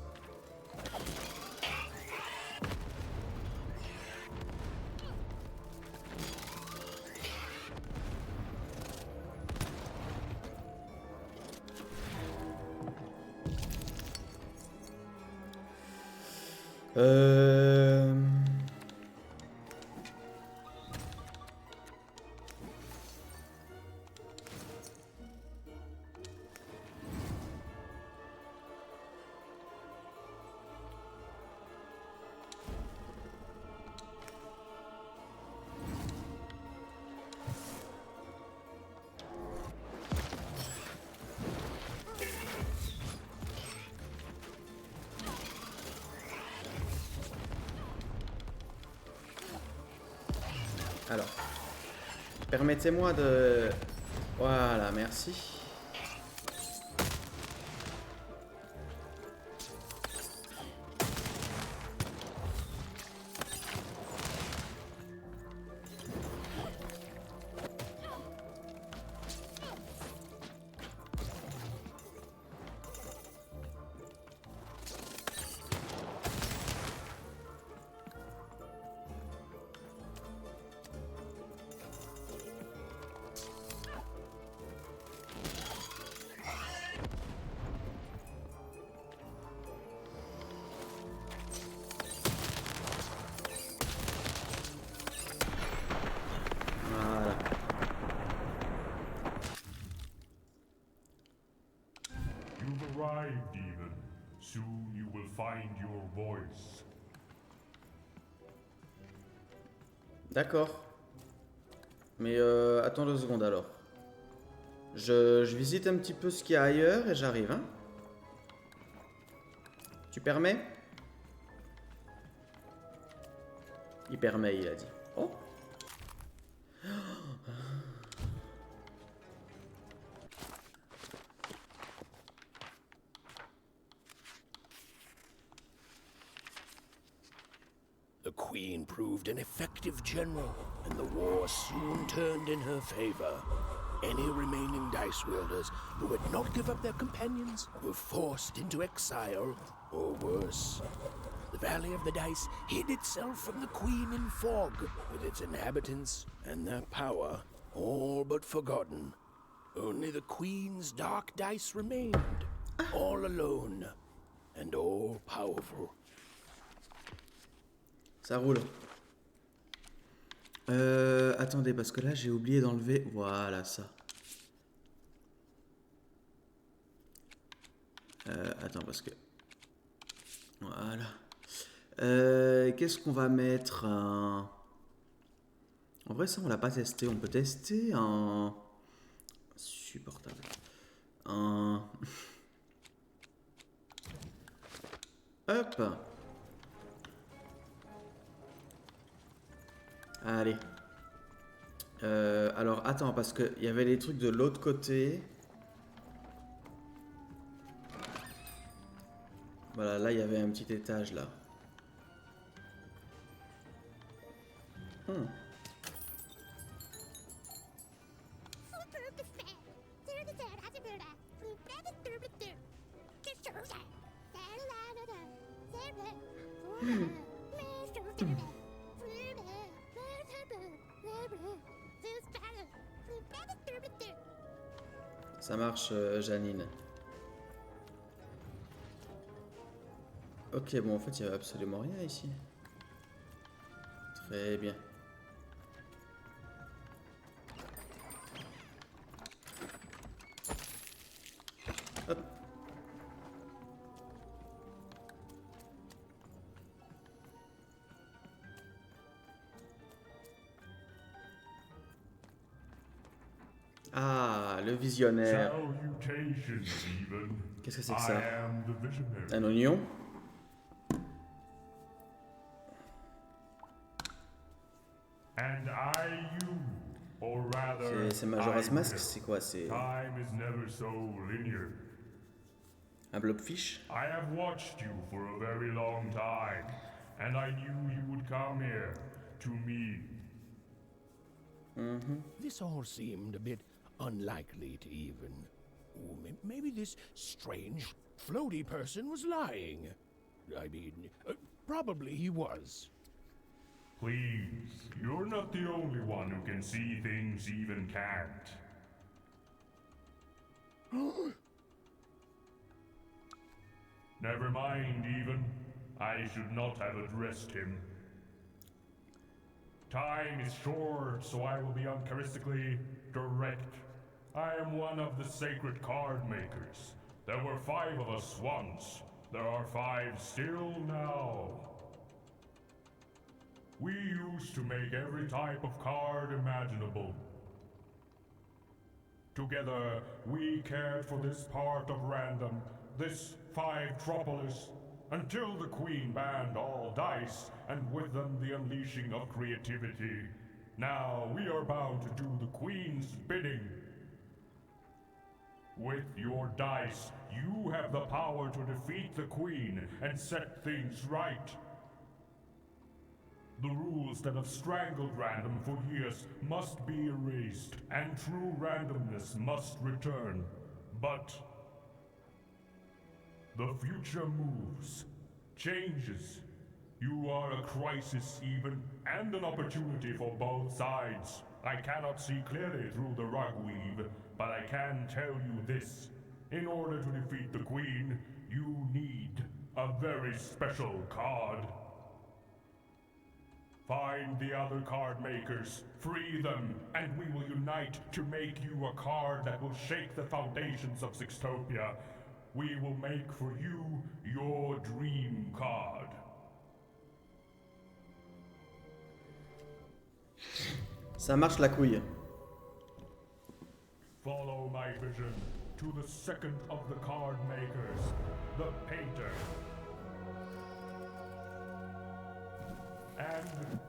Alors, permettez-moi de... Voilà, merci. You've arrived, Demon. Soon you will find your voice. D'accord. Mais attends 2 secondes alors. Je visite un petit peu ce qu'il y a ailleurs et j'arrive, hein. Tu permets? Il permet, il a dit. Oh. The Queen proved an effective general, and the war soon turned in her favor. Any remaining dice wielders who would not give up their companions were forced into exile, or worse. The Valley of the Dice hid itself from the Queen in fog, with its inhabitants and their power all but forgotten. Only the Queen's dark dice remained, all alone and all powerful. Ça roule. Attendez, parce que là, j'ai oublié d'enlever... Voilà, ça. Attends, parce que... Voilà. Qu'est-ce qu'on va mettre En vrai, ça, on l'a pas testé. On peut tester un... Supportable. Hop. Allez. Alors, attends, parce qu'il y avait les trucs de l'autre côté. Voilà, là, il y avait un petit étage, là. Ça marche, Janine. Ok, bon, en fait, il n'y avait absolument rien ici. Très bien. Hop. Ah, le visionnaire. Qu'est-ce que c'est que ça? Un oignon? C'est Majora's Mask, c'est quoi? C'est un blobfish? I have watched you for a very long time, and I knew you would come here to me. This all seemed a bit unlikely to even. Maybe this strange, floaty person was lying. I mean, probably he was. Please, you're not the only one who can see things even can't. Never mind, even. I should not have addressed him. Time is short, so I will be uncharacteristically direct. I am one of the sacred card makers. There were 5 of us once. There are 5 still now. We used to make every type of card imaginable. Together, we cared for this part of random, this 5-tropolis, until the Queen banned all dice, and with them the unleashing of creativity. Now we are bound to do the Queen's bidding. With your dice, you have the power to defeat the Queen and set things right. The rules that have strangled random for years must be erased, and true randomness must return. But the future moves, changes. You are a crisis even, and an opportunity for both sides. I cannot see clearly through the rugweave, but I can tell you this. In order to defeat the Queen, you need a very special card. Find the other card makers, free them, and we will unite to make you a card that will shake the foundations of Sixtopia. We will make for you your dream card. Ça marche la couille. Follow my vision to the second of the card makers, the painter. And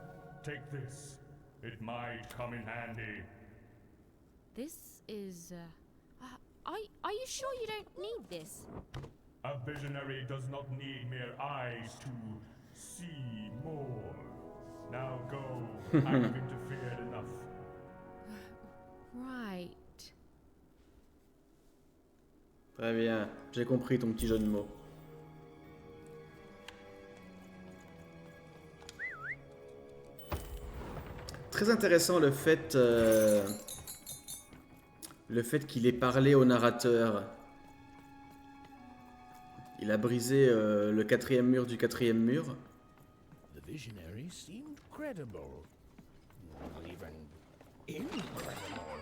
take this. It might come in handy. This is, are you sure you don't need this? A visionary does not need mere eyes to see more. Now go. I've interfered enough. Right. Très bien, j'ai compris ton petit jeu de mots. Très intéressant le fait qu'il ait parlé au narrateur. Il a brisé le 4e mur du 4e mur. The visionary seemed credible, even incredible.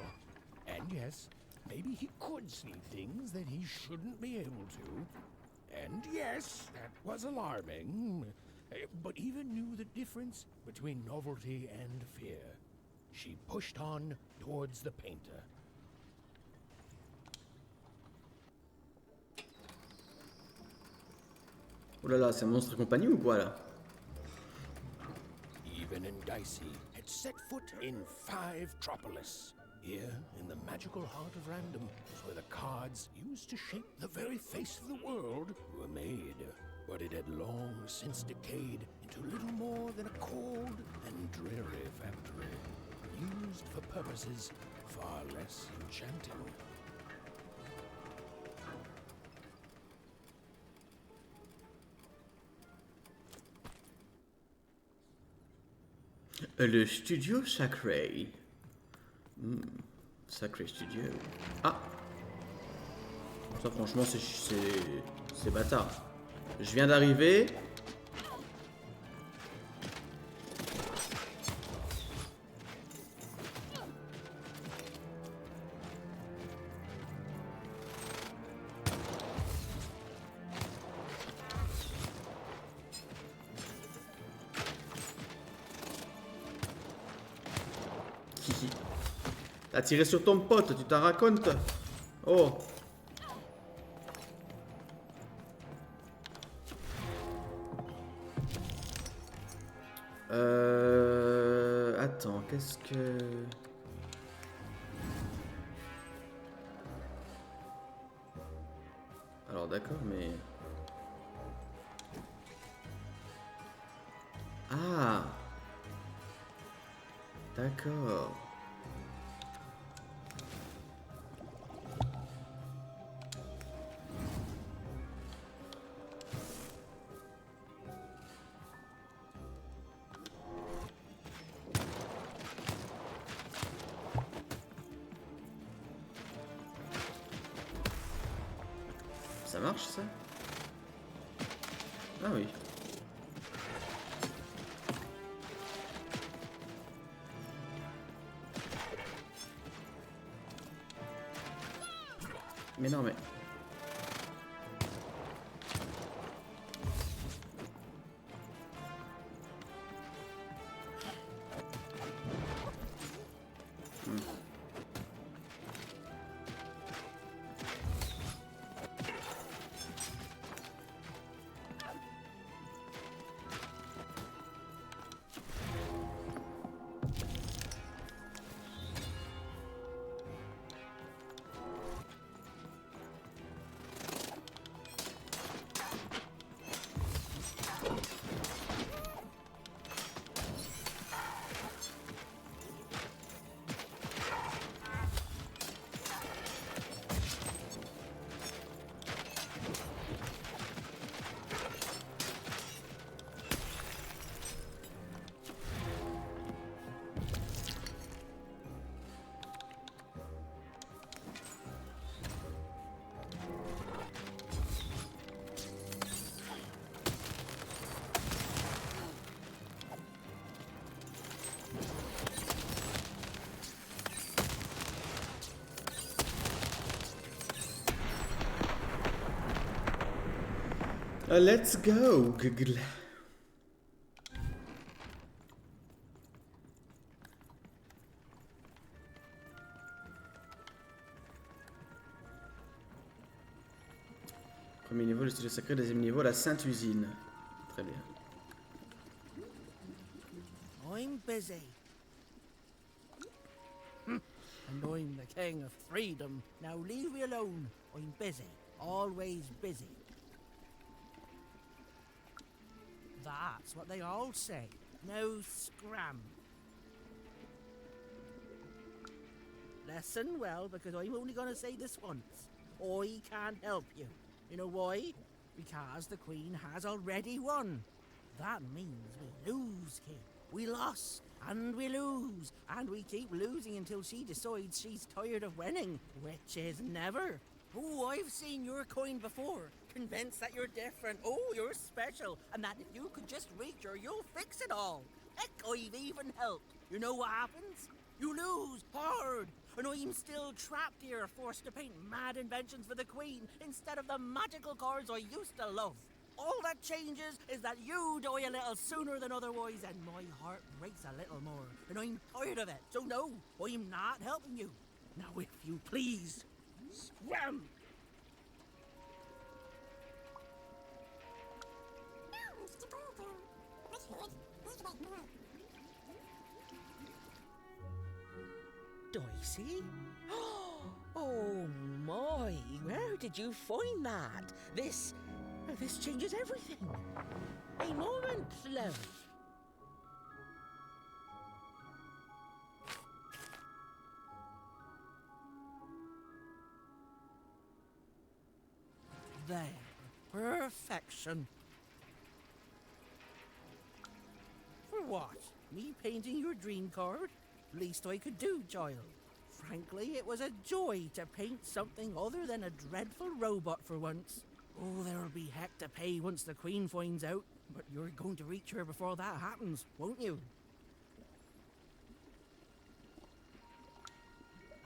And yes, maybe he could see things that he shouldn't be able to. And yes, that was alarming, but even knew the difference between novelty and fear. She pushed on towards the painter. Oh là là, c'est un monstre compagnie ou quoi là? Even and Dicey had set foot in 5-tropolis. Here, in the magical heart of random, is where the cards used to shape the very face of the world were made. But it had long since decayed into little more than a cold and dreary factory, used for purposes far less enchanting. Le studio sacré. Sacré studio. Ah. Ça franchement c'est bâtard. Je viens d'arriver. T'as tiré sur ton pote, tu t'en racontes? Oh. Attends, qu'est-ce que... Alors d'accord, mais... Ah. D'accord. Ça marche ça? Ah oui. Mais non, mais... Let's go, Google. Premier niveau, le stylo sacré. Deuxième niveau, la Sainte Usine. Très bien. I'm busy. And I'm the king of freedom. Now leave me alone. I'm busy. Always busy. That's what they all say. No scram. Listen well, because I'm only going to say this once. I can't help you. You know why? Because the Queen has already won. That means we lose, kid. We lost, and we lose, and we keep losing until she decides she's tired of winning, which is never. Oh, I've seen your coin before. Convinced that you're different. Oh, you're special. And that if you could just reach her, you'll fix it all. Heck, I've even helped. You know what happens? You lose hard. And I'm still trapped here, forced to paint mad inventions for the Queen instead of the magical cards I used to love. All that changes is that you die a little sooner than otherwise, and my heart breaks a little more. And I'm tired of it. So no, I'm not helping you. Now, if you please, scram! Dicey? Oh my, where did you find that? This changes everything. A moment, love. There, perfection. For what? Me painting your dream card? Least I could do, child. Frankly, it was a joy to paint something other than a dreadful robot for once. Oh, there'll be heck to pay once the Queen finds out, but you're going to reach her before that happens, won't you?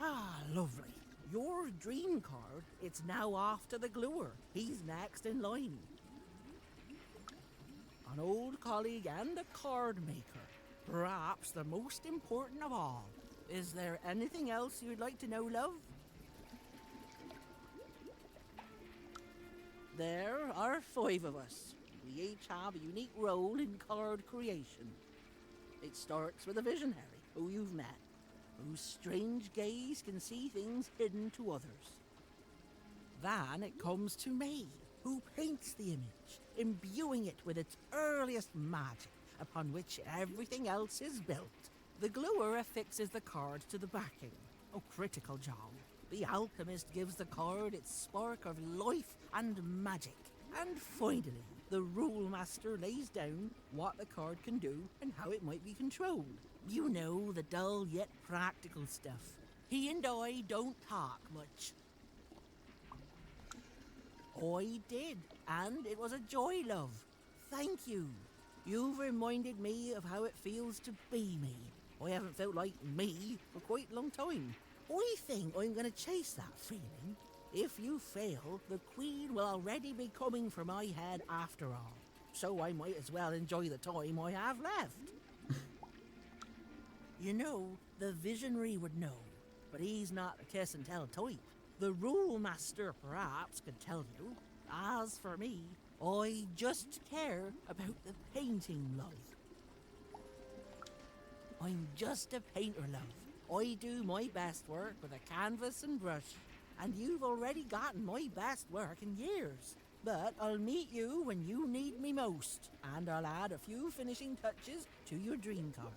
Ah, lovely. Your dream card, it's now off to the gluer. He's next in line. An old colleague and a card maker. Perhaps the most important of all. Is there anything else you'd like to know, love? There are 5 of us. We each have a unique role in card creation. It starts with a visionary who you've met, whose strange gaze can see things hidden to others. Then it comes to me, who paints the image, imbuing it with its earliest magic, upon which everything else is built. The gluer affixes the card to the backing. A critical job. The alchemist gives the card its spark of life and magic. And finally, the rule master lays down what the card can do and how it might be controlled. You know, the dull yet practical stuff. He and I don't talk much. I did, and it was a joy, love. Thank you. You've reminded me of how it feels to be me. I haven't felt like me for quite a long time. I think I'm going to chase that feeling. If you fail, the Queen will already be coming for my head after all. So I might as well enjoy the time I have left. You know, the Visionary would know, but he's not a kiss and tell type. The Rule Master perhaps could tell you. As for me, I just care about the painting, love. I'm just a painter, love. I do my best work with a canvas and brush, and you've already gotten my best work in years. But I'll meet you when you need me most, and I'll add a few finishing touches to your dream card.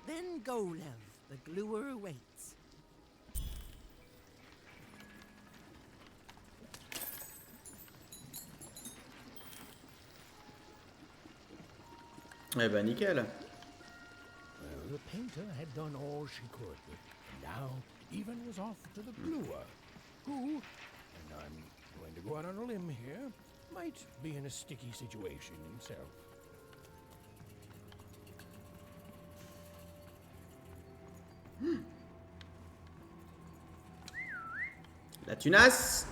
Then go, love. The gluer waits. Eh ben nickel. Well, the painter had done all she could, and now Even was off to the gluer, who, and I'm going to go out on a limb here, might be in a sticky situation himself. La tunasse.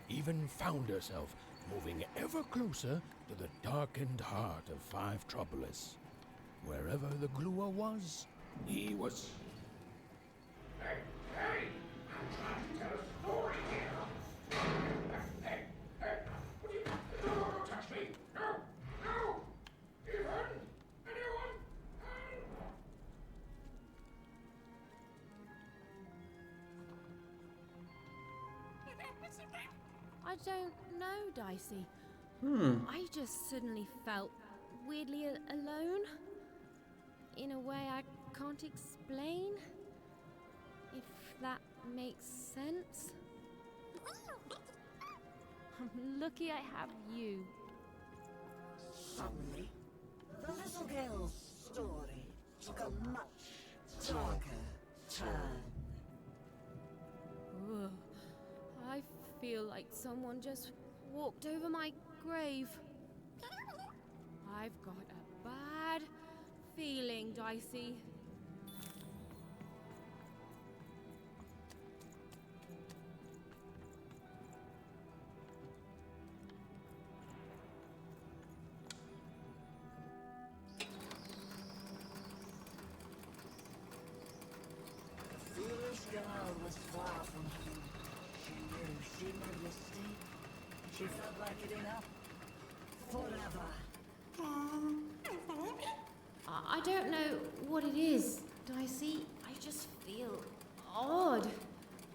Even found herself moving ever closer to the darkened heart of Five Troublous. Wherever the gluer was, he was. Hey, hey! I'm trying to tell a story here. Hey, hey! What do you... Don't touch me! No! No! Even? Anyone? I don't know, Dicey. I just suddenly felt weirdly alone. In a way I can't explain. If that makes sense. I'm lucky I have you. Suddenly, the little girl's story took a much darker turn. Ugh. I feel like someone just walked over my grave. I've got a bad feeling, Dicey. The foolish girl was far from home. She knew she made a mistake. She felt like giving up forever. I don't know what it is, Dicey. I just feel odd.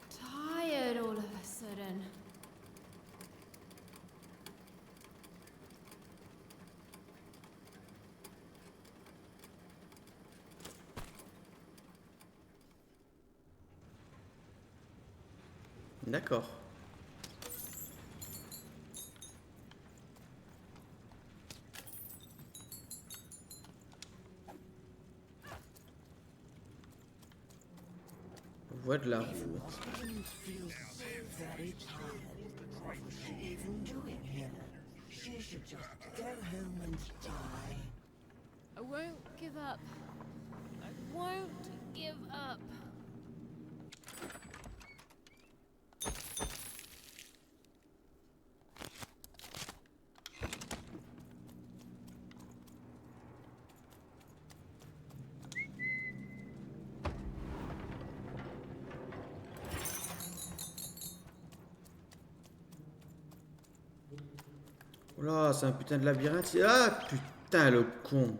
Tired all of a sudden. D'accord. Voix de la roue. Didn't feel so very tired. What's she even doing here? She should just go home and die. I won't give up. I won't give up. Oh là, c'est un putain de labyrinthe. Ah putain le con.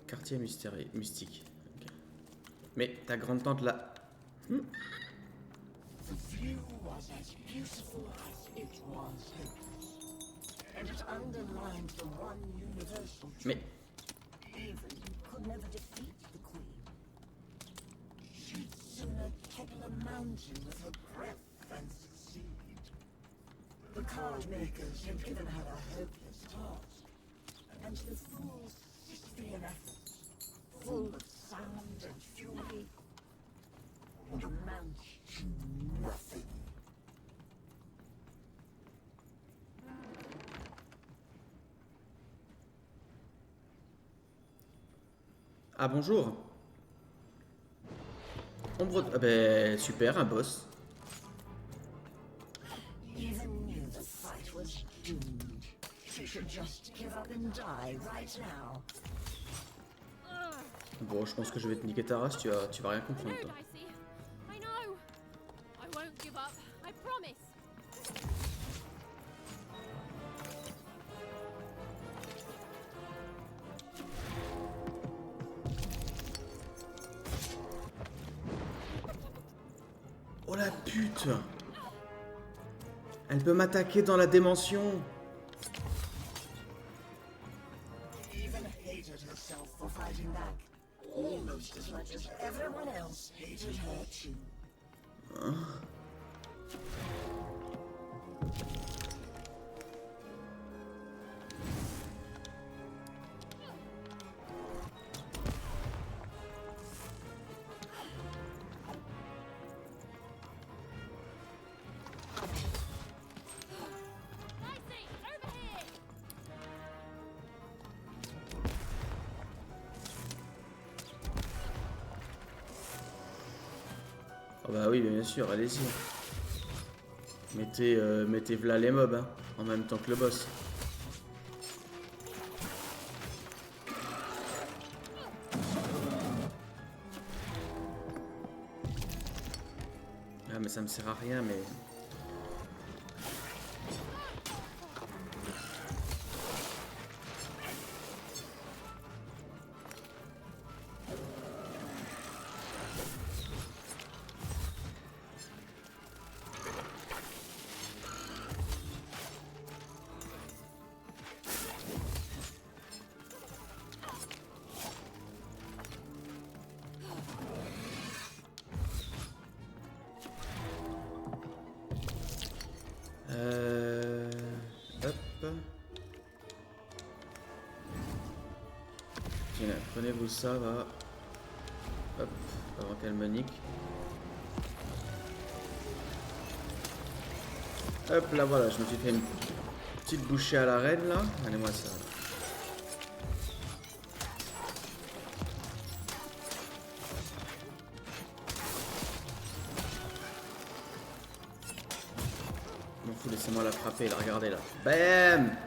Quartier mystérieux, mystique. Okay. Mais ta grande tante là. The view was as beautiful as it was hopeless, and it underlined the one universal truth. Mais Even could never defeat the queen. She'd sooner topple a mountain with her breath than succeed. The card makers had given her a hopeless task, and the fool's Sisyphean efforts, full of sound and fury, would amount to nothing. Ah bonjour. Ombre... Ah ben super, un boss. Even knew the fight was doomed. She should just give up and die right now. Bon, je pense que je vais te niquer ta race, tu vas rien comprendre. Toi. Dicey. I know. I won't give up. I promise. Oh la pute! Elle peut m'attaquer dans la dimension. Even hated herself for fighting back. Almost as much as everyone else hated her too. Oh bah oui, bien sûr, allez-y. Mettez v'là les mobs, hein, en même temps que le boss. Ah mais ça me sert à rien, mais... Hop. Tiens, prenez-vous ça, va. Hop, avant qu'elle me nique. Hop, là voilà, je me suis fait une petite bouchée à la reine, là. Allez-moi ça. Laissez-moi la frapper, là, regardez là. Bam!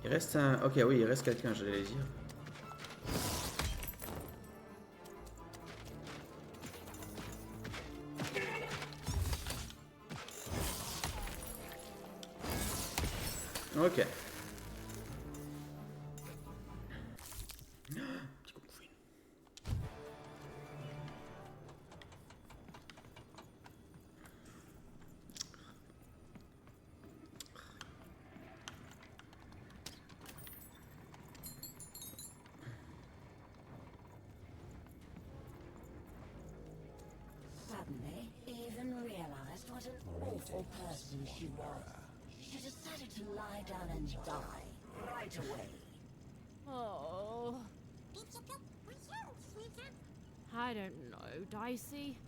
Il reste un... Ok, oui, il reste quelqu'un, j'allais dire. Ok. Petit coup de fouine. Suddenly, Even realized what an awful person she was. She decided to lie down and die right away. Oh. I don't know, Dicey.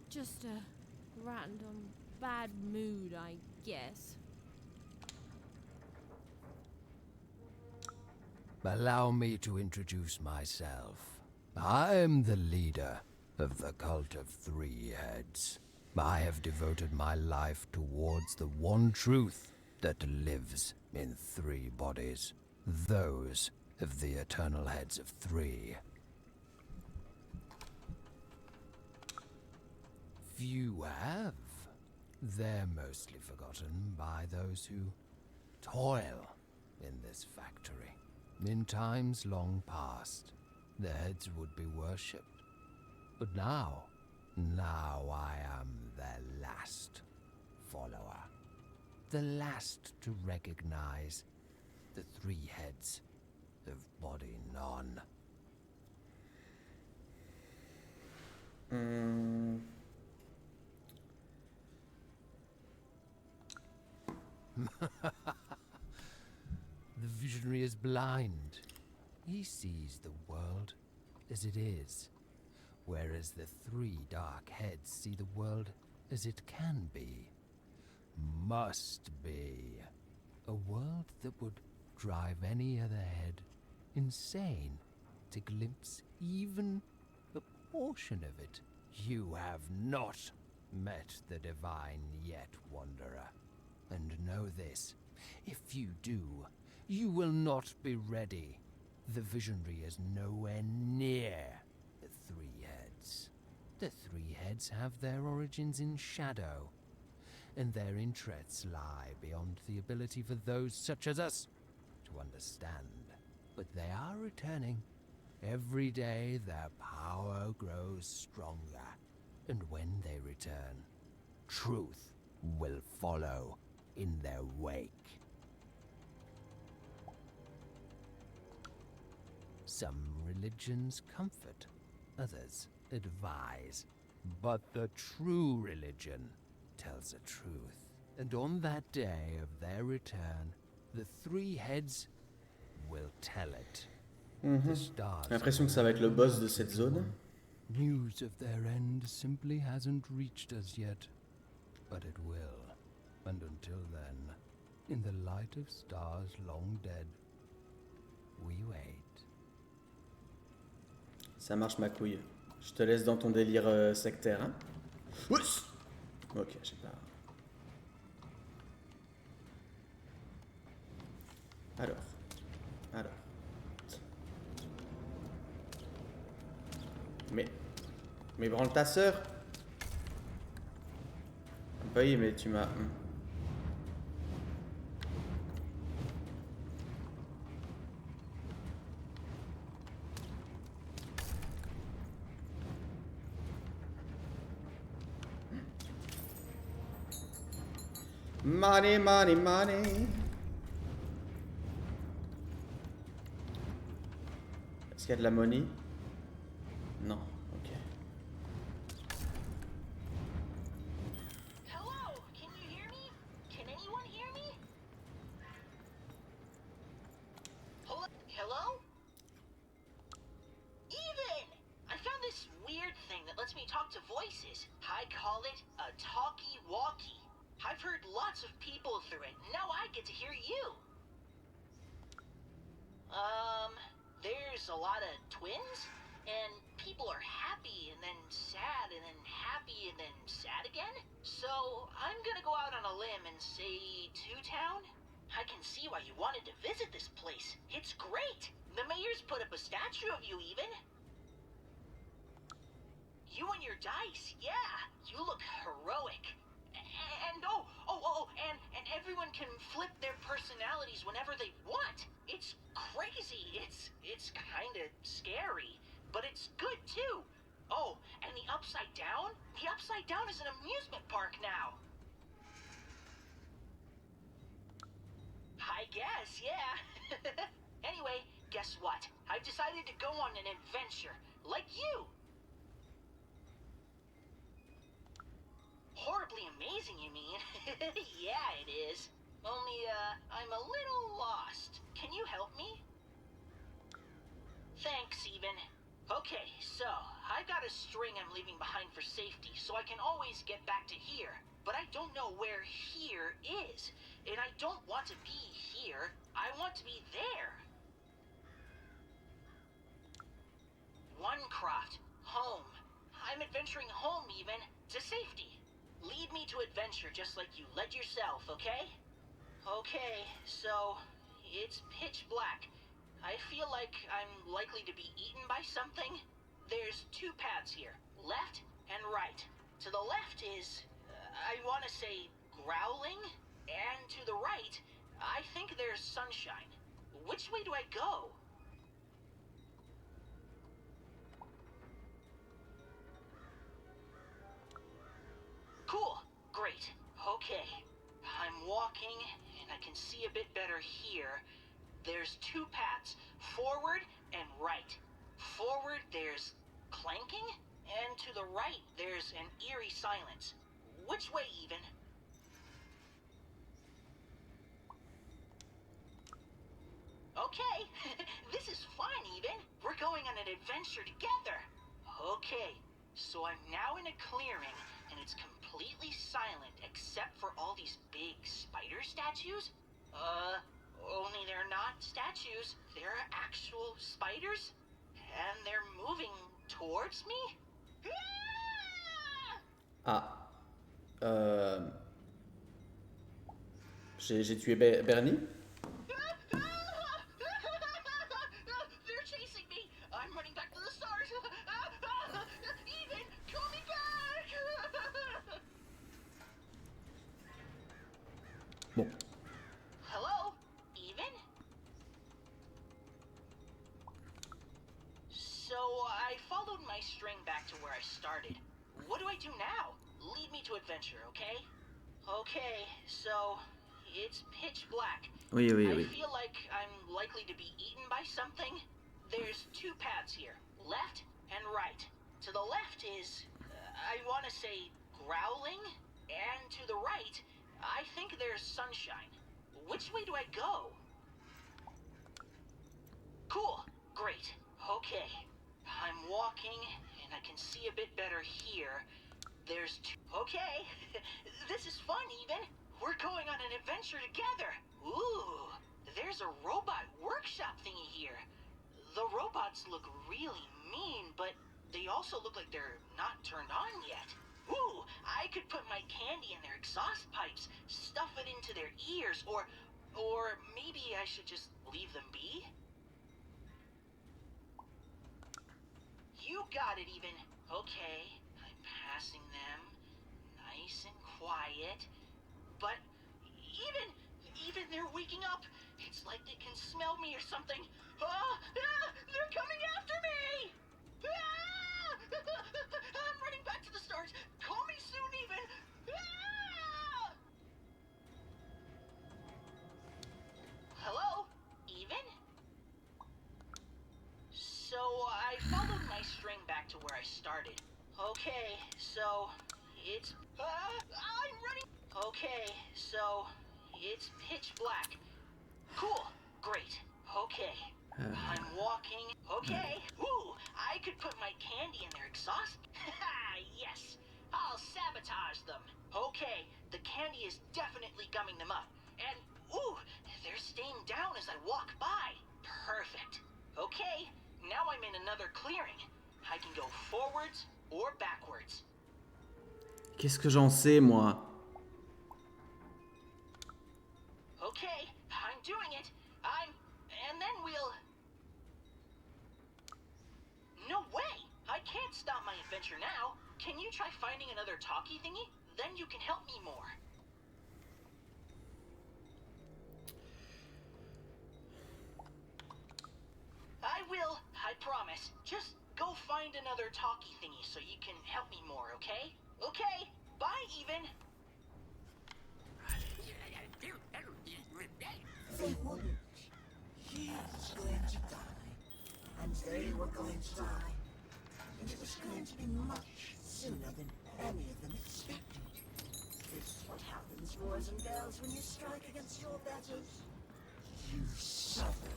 Just a random bad mood, I guess. Allow me to introduce myself. I'm the leader of the Cult of Three Heads. I have devoted my life towards the one truth that lives in three bodies. Those of the eternal heads of three. Few have. They're mostly forgotten by those who toil in this factory. In times long past, their heads would be worshipped. But now, Now I am their last follower. The last to recognize the 3 heads of body none. The visionary is blind. He sees the world as it is, whereas the 3 dark heads see the world as it can be, must be. A world that would drive any other head insane to glimpse even a portion of it. You have not met the divine yet, wanderer. And know this, if you do, you will not be ready. The visionary is nowhere near the 3 heads. The 3 heads have their origins in shadow, and their interests lie beyond the ability for those such as us to understand. But they are returning. Every day their power grows stronger, and when they return, truth will follow in their wake. Some religions comfort, others advise, but the true religion tells the truth. And on that day of their return, the 3 heads will tell it. The stars. J'ai l'impression que ça va être le boss de cette zone. News of their end simply hasn't reached us yet, but it will. And until then, in the light of stars long dead, we wait. Ça marche ma couille. Je te laisse dans ton délire sectaire, hein. Oups. Ok, j'ai pas... Alors. Mais branle ta sœur. Bah oui, mais tu m'as... Money, money, money. Est-ce qu'il y a de la money? Non, ok. Hello, can you hear me? Can anyone hear me? Hello? Even! I found this weird thing that lets me talk to voices. I call it a talkie-walkie. I've heard lots of people through it. Now I get to hear you. There's a lot of twins, and people are happy and then sad and then happy and then sad again. So I'm gonna go out on a limb and say Two Town. I can see why you wanted to visit this place. It's great. The mayor's put up a statue of you even. You and your dice, yeah. You look heroic. And everyone can flip their personalities whenever they want. It's crazy. It's kind of scary, but it's good too. Oh, and the Upside Down? The Upside Down is an amusement park now. I guess, yeah. Anyway, guess what? I've decided to go on an adventure, like you. Horribly amazing, you mean? Yeah, it is. Only, I'm a little lost. Can you help me? Thanks, even. Okay, so, I've got a string I'm leaving behind for safety, so I can always get back to here. But I don't know where here is. And I don't want to be here. I want to be there. Onecroft. Home. I'm adventuring home, even. To safety. Lead me to adventure just like you led yourself, okay? Okay, so it's pitch black. I feel like I'm likely to be eaten by something. There's 2 paths here, left and right. To the left is, I want to say, growling, and to the right, I think there's sunshine. Which way do I go? Okay, I'm walking, and I can see a bit better here. There's two paths, forward and right. Forward, there's clanking, and to the right, there's an eerie silence. Which way, even? Okay, this is fine, even. We're going on an adventure together. Okay, so I'm now in a clearing, and it's completely silent except for all these big spider statues. Only they're not statues. They're actual spiders, and they're moving towards me. Ah. J'ai tué Bernie? They're chasing me. I'm running back to the stars. Even, call me back. Bon. Hello, Even? So I followed my string back to where I started. What do I do now? Lead me to adventure, okay? Okay, so it's pitch black. Oui. I feel like I'm likely to be eaten by something. There's two paths here, left and right. To the left is, I want to say, growling, and to the right, I think there's sunshine. Which way do I go? Cool, great, okay. I'm walking, and I can see a bit better here. There's two. Okay, this is fun, even. We're going on an adventure together. Ooh, there's a robot workshop thingy here. The robots look really mean, but they also look like they're not turned on yet. Ooh, I could put my candy in their exhaust pipes, stuff it into their ears, or maybe I should just leave them be? You got it, even. Okay, I'm passing them, nice and quiet. But even they're waking up. It's like they can smell me or something. They're coming after me! I'm running back to the stars. Call me soon, even. Hello, even? So I followed my string back to where I started. Okay, so it's I'm running. Okay, so it's pitch black. Cool, great. Okay, I'm walking. Okay, ooh, I could put my candy in their exhaust. Yes, I'll sabotage them. Okay, the candy is definitely gumming them up, and ooh, they're staying down as I walk by. Perfect. Okay, now I'm in another clearing. I can go forwards or backwards. Qu'est-ce que j'en sais, moi? Okay, I'm doing it. And then we'll... No way! I can't stop my adventure now. Can you try finding another talkie thingy? Then you can help me more. I will, I promise. Just go find another talkie thingy so you can help me more, okay? Okay, bye, even. They wouldn't. He was going to die, and they were going to die. And it was going to be much sooner than any of them expected. This is what happens, boys and girls, when you strike against your betters. You suffer.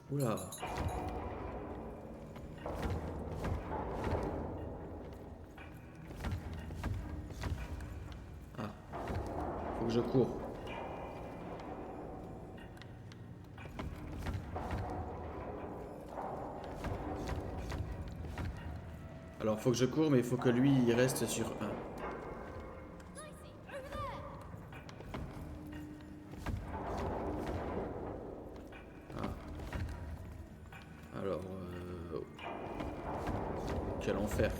Oula. Ah. Faut que je cours. Alors faut que je cours, mais il faut que lui il reste sur 1. Quel enfer.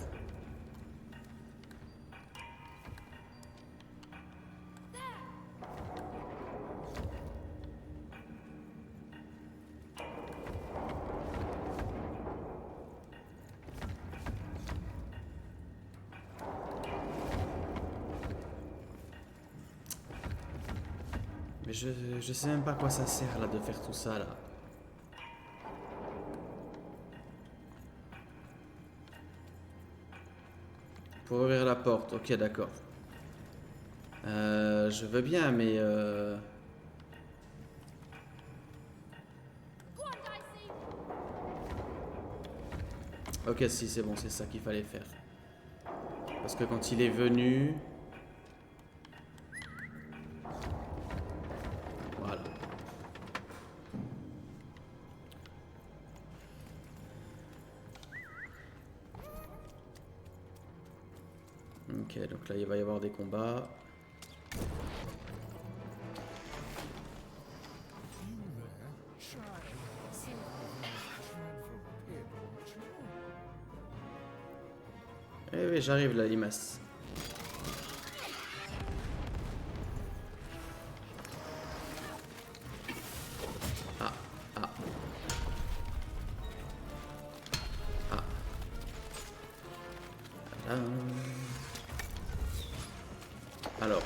Mais je sais même pas à quoi ça sert là de faire tout ça là. Pour ouvrir la porte, ok d'accord. Je veux bien mais ok si c'est bon, c'est ça qu'il fallait faire. Parce que quand il est venu... Voilà. Ok, donc là il va y avoir des combats. Eh oui, j'arrive là, limace. Ah, ah. Ah. Voilà. Alors.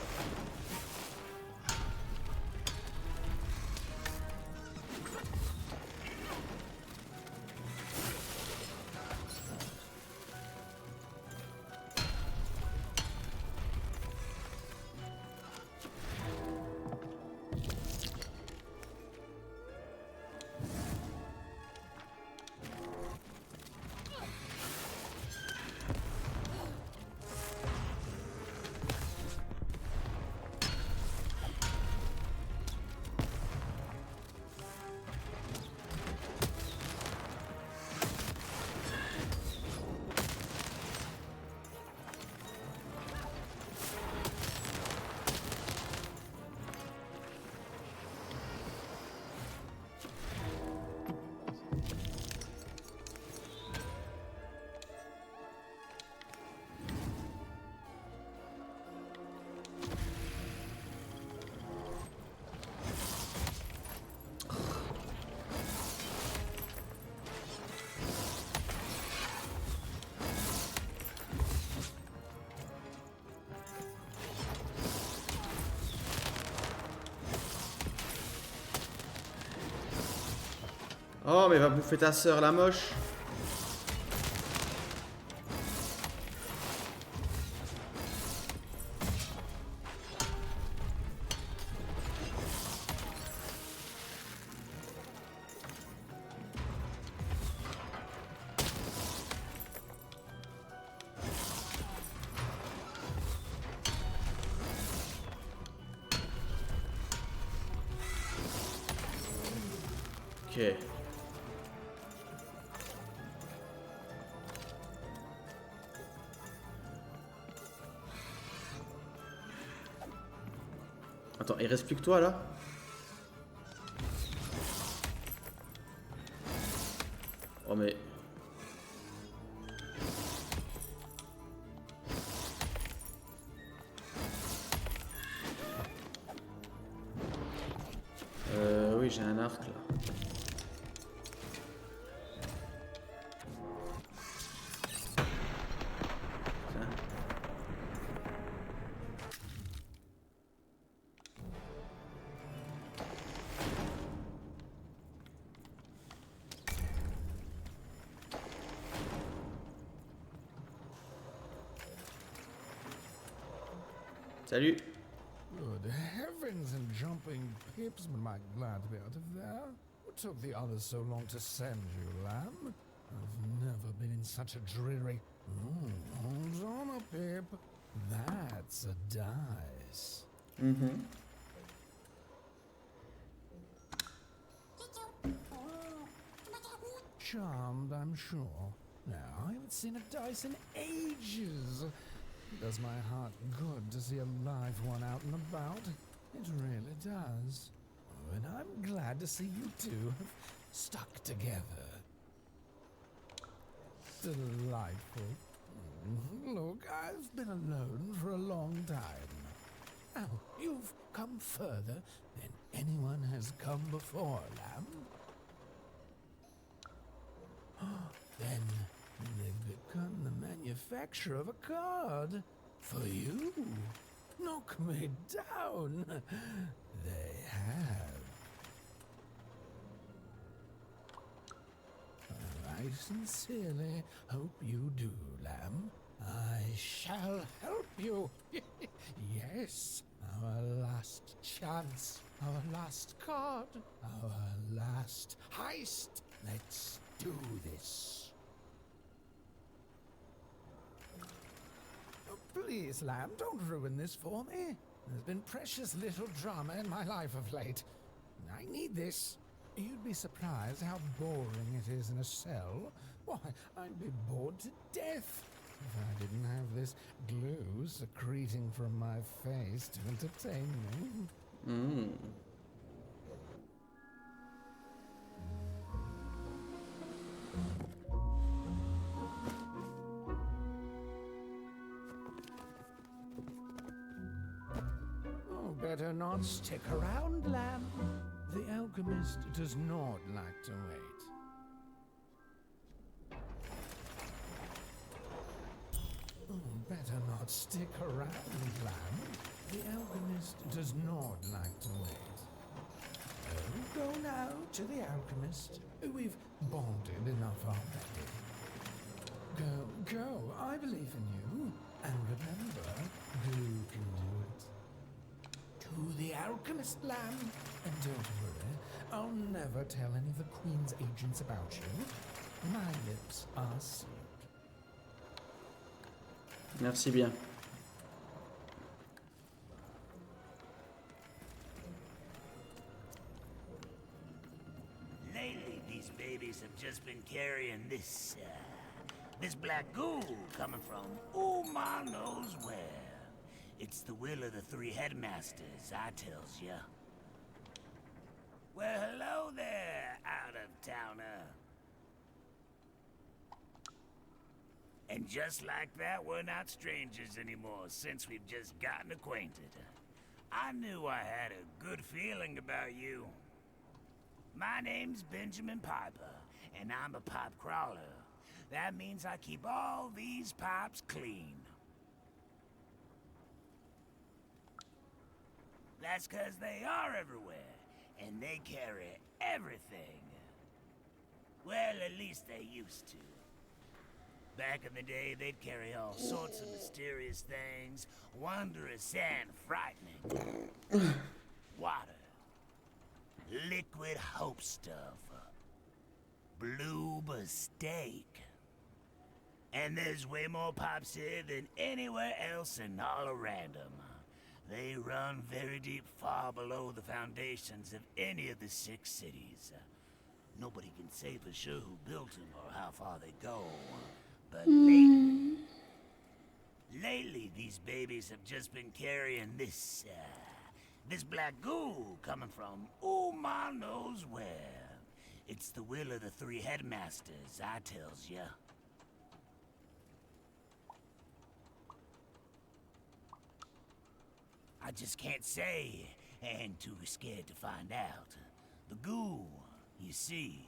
Oh, mais va bouffer ta sœur, la moche. Ok. Attends, il reste plus que toi là? Oh mais... oui, j'ai un arc là. Salut. Good heavens and jumping pips, am I glad to be out of there? What took the others so long to send you, lamb? I've never been in such a dreary... hold on a pip. That's a dice. Mm-hmm. Charmed, I'm sure. Now, I haven't seen a dice in ages. It does my heart good to see a live one out and about. It really does. Oh, and I'm glad to see you two have stuck together. Delightful. Look, I've been alone for a long time. Now, you've come further than anyone has come before, Lamb. Then they've begun the manufacture of a card for you. Knock me down. They have. I sincerely hope you do, Lamb. I shall help you. Yes, our last chance, our last card, our last heist. Let's do this. Oh, please, Lamb, don't ruin this for me. There's been precious little drama in my life of late. I need this. You'd be surprised how boring it is in a cell. Why, I'd be bored to death if I didn't have this glue secreting from my face to entertain me. Oh, better not stick around, Lamb. The alchemist does not like to wait. Oh, better not stick around, Lamb. The alchemist does not like to wait. Oh, go now to the alchemist. We've bonded enough already. Go. I believe in you. And remember, you can do it. To the alchemist, Lamb. And don't worry, I'll never tell any of the Queen's agents about you. My lips are sealed. Merci bien. Lately, these babies have just been carrying this black goo coming from who ma knows where. It's the will of the three headmasters, I tells ya. Well, hello there, out-of-towner. And just like that, we're not strangers anymore since we've just gotten acquainted. I knew I had a good feeling about you. My name's Benjamin Piper, and I'm a pipe crawler. That means I keep all these pipes clean. That's 'cause they are everywhere, and they carry everything. Well, at least they used to. Back in the day, they'd carry all sorts of mysterious things, wondrous and frightening. Water. Liquid hope stuff. Blue steak. And there's way more pipes here than anywhere else in all of Random. They run very deep, far below the foundations of any of the 6 cities. Nobody can say for sure who built them or how far they go. But lately, these babies have just been carrying this black goo coming from who ma knows where. It's the will of the three headmasters, I tells ya. I just can't say, and too scared to find out. The goo, you see,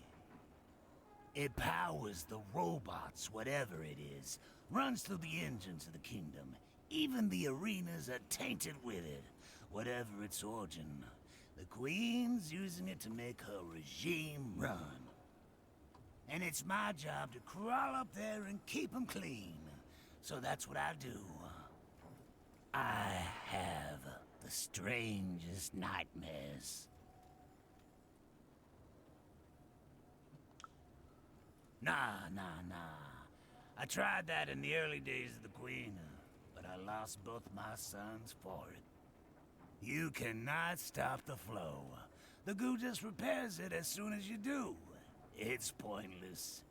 it powers the robots, whatever it is, runs through the engines of the kingdom. Even the arenas are tainted with it, whatever its origin. The Queen's using it to make her regime run. And it's my job to crawl up there and keep them clean. So that's what I do. I have the strangest nightmares. Nah. I tried that in the early days of the Queen, but I lost both my sons for it. You cannot stop the flow. The goo just repairs it as soon as you do. It's pointless.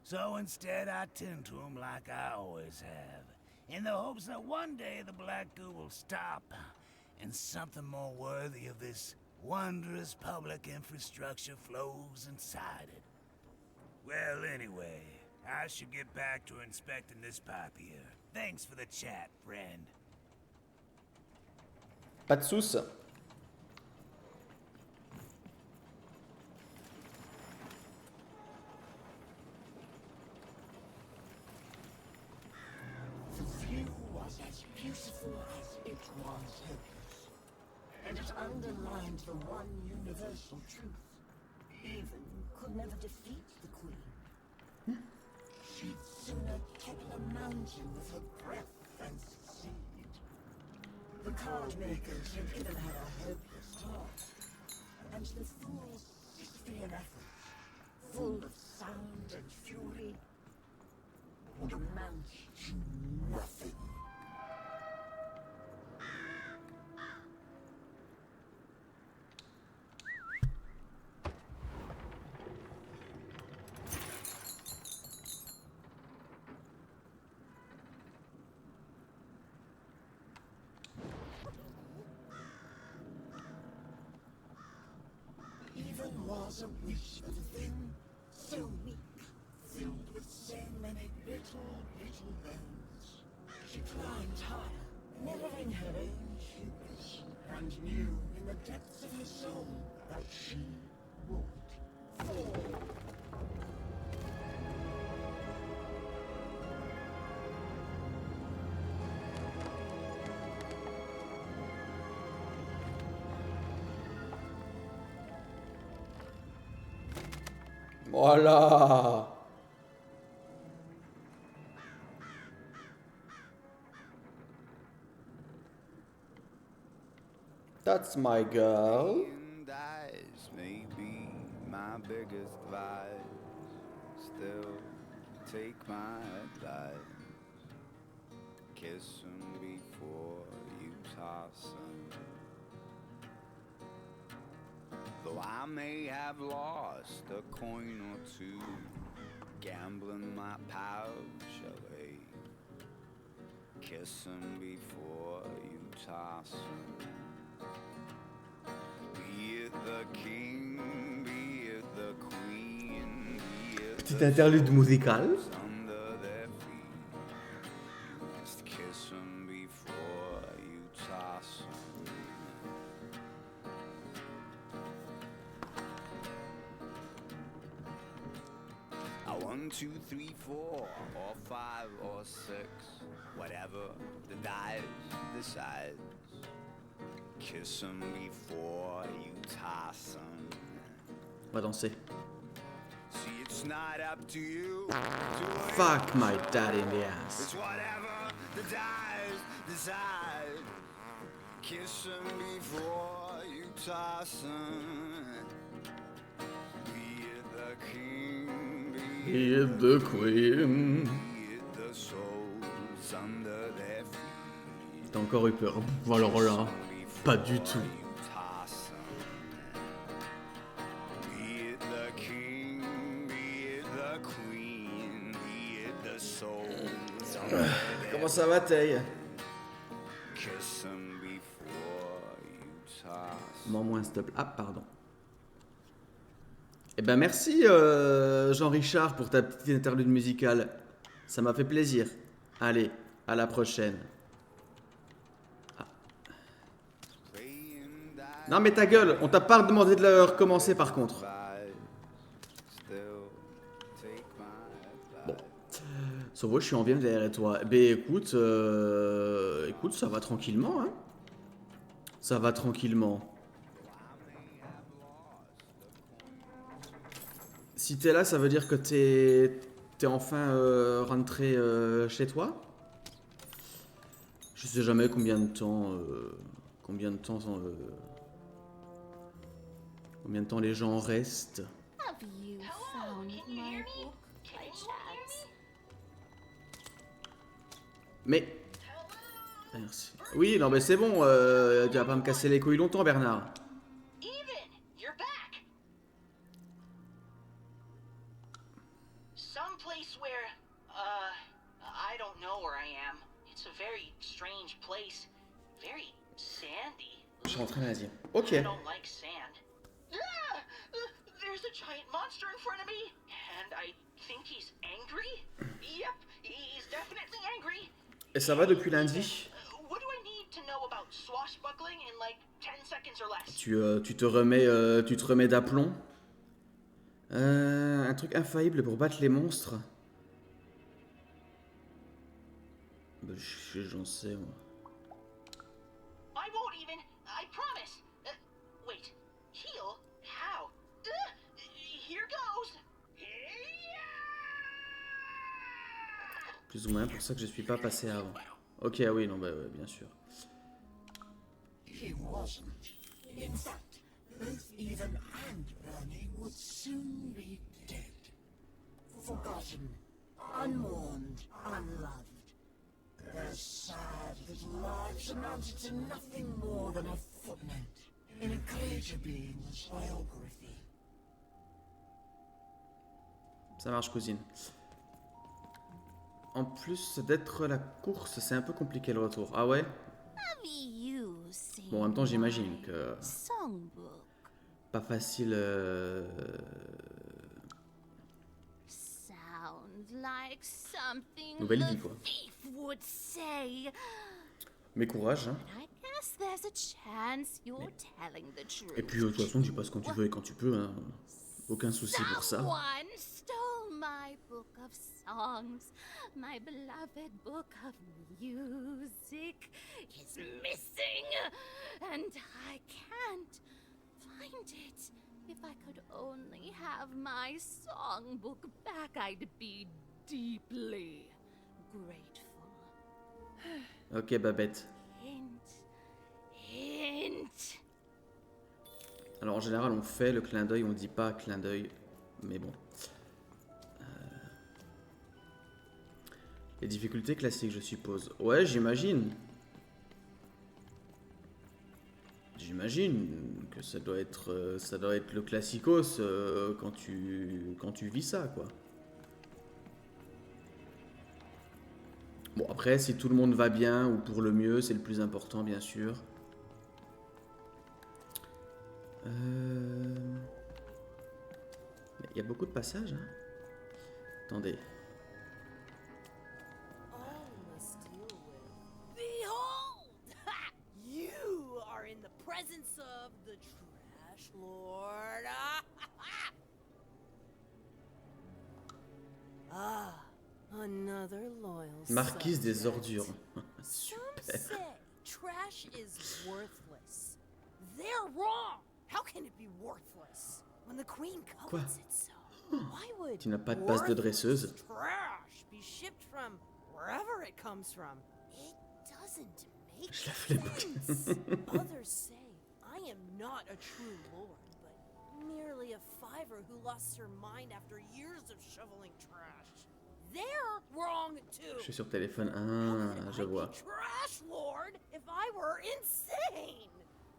So instead I tend to them like I always have, in the hopes that one day the black goo will stop, and something more worthy of this wondrous public infrastructure flows inside it. Well, anyway, I should get back to inspecting this pipe here. Thanks for the chat, friend. Pas de soucis. The view was as beautiful as it was hopeless, and it underlined the one universal truth. Even could never defeat the Queen. She'd sooner topple a mountain with her breath than succeed. The card makers had given her a hopeless task, and the fool's Sisyphean efforts, full of sound and fury, would amount to nothing. Even was a wish of a thing so weak, filled with so many little bones. She climbed higher, mirroring her own hubris, and knew in the depths of her soul that she would fall. Voilà. That's my girl. Dies may be my biggest vice. Still, take my advice. Kiss 'em before you toss 'em. Though I may have lost a coin or two, gambling my pouch away. Kiss 'em before you toss 'em. Be it the king, be it the queen, be it Petit the interlude musical. under their feet. You must kiss 'em before you toss 'em. A 1, 2, 3, 4, or 5, or 6, whatever the dice decides. Kiss 'em before you toss 'em. On va danser. See, it's not up to you. Fuck my dad in the ass. It's whatever the dice decide. Kiss 'em before you toss 'em. Be it the king, Be it the queen. be it the souls under their feet. T'as encore eu peur. Alors là, pas du tout. Toss 'em. Be it the king, be it the queen, be it the souls under their Comment ça va, Tay? Kiss 'em before you toss. Moins s'il te plaît. Ah, pardon. Eh ben merci Jean-Richard pour ta petite interlude musicale. Ça m'a fait plaisir. Allez, à la prochaine. Ah. Non mais ta gueule, on t'a pas demandé de le recommencer par contre. Bon. Sauvo, je suis en bien derrière toi. Ben écoute, écoute, ça va tranquillement, hein. Ça va tranquillement. Si t'es là, ça veut dire que t'es enfin rentré chez toi. Je sais jamais combien de temps les gens restent. Have you found my book, my chats? Mais merci. Oui, non mais c'est bon. Tu vas pas me casser les couilles longtemps, Bernard. Someplace where, I don't know where I am. It's a very strange place. Very sandy. Je suis rentré en Asie. Ok. I don't like sand. Ah! There's a giant monster in front of me, and I think he's angry? Yep, he's definitely angry. Et ça va depuis lundi? What do I need to know about swashbuckling in like 10 seconds or less? Tu te remets d'aplomb. Un truc infaillible pour battre les monstres. Bah, j'en sais moi. I won't even. I promise. Wait. Heal? How? Here goes. Plus ou moins pour ça que je suis pas passé avant. Ok, ah oui, non, bah ouais, bien sûr. He wasn't. In fact, both Even and Bernie would soon be dead. Forgotten, unmourned, unloved. Their sad little lives amounted to nothing more than a footnote in a creature being's biography. Ça marche, cousine. En plus d'être la course, c'est un peu compliqué le retour. Ah ouais? Bon, en même temps, j'imagine que... Pas facile... Nouvelle vie, quoi. Mais courage, hein. Et puis, de toute façon, tu passes quand tu veux et quand tu peux, hein. Aucun souci pour ça. My book of songs, my beloved book of music is missing, and I can't find it. If I could only have my songbook back, I'd be deeply grateful. Ok, Babette. Hint. Alors en général, on fait le clin d'œil, on dit pas clin d'œil, mais bon. Les difficultés classiques, je suppose. Ouais, j'imagine. J'imagine que ça doit être le classicos quand tu vis ça, quoi. Bon, après, si tout le monde va bien ou pour le mieux, c'est le plus important, bien sûr. Il y a beaucoup de passages, hein. Attendez. Presence of the Trash Lord. Another loyal Marquise des ordures. Some say trash is worthless. They're wrong. How can it be worthless when the queen covets it so? Why would Tu n'as pas de passe de dresseuse. Trash be shipped from wherever it comes from? It doesn't make Je la flippe. sense. Others say I am not a true lord, but merely a fiver who lost her mind after years of shoveling trash. They're wrong too. Je suis sur téléphone. Ah, je vois. Trash lord if I were insane.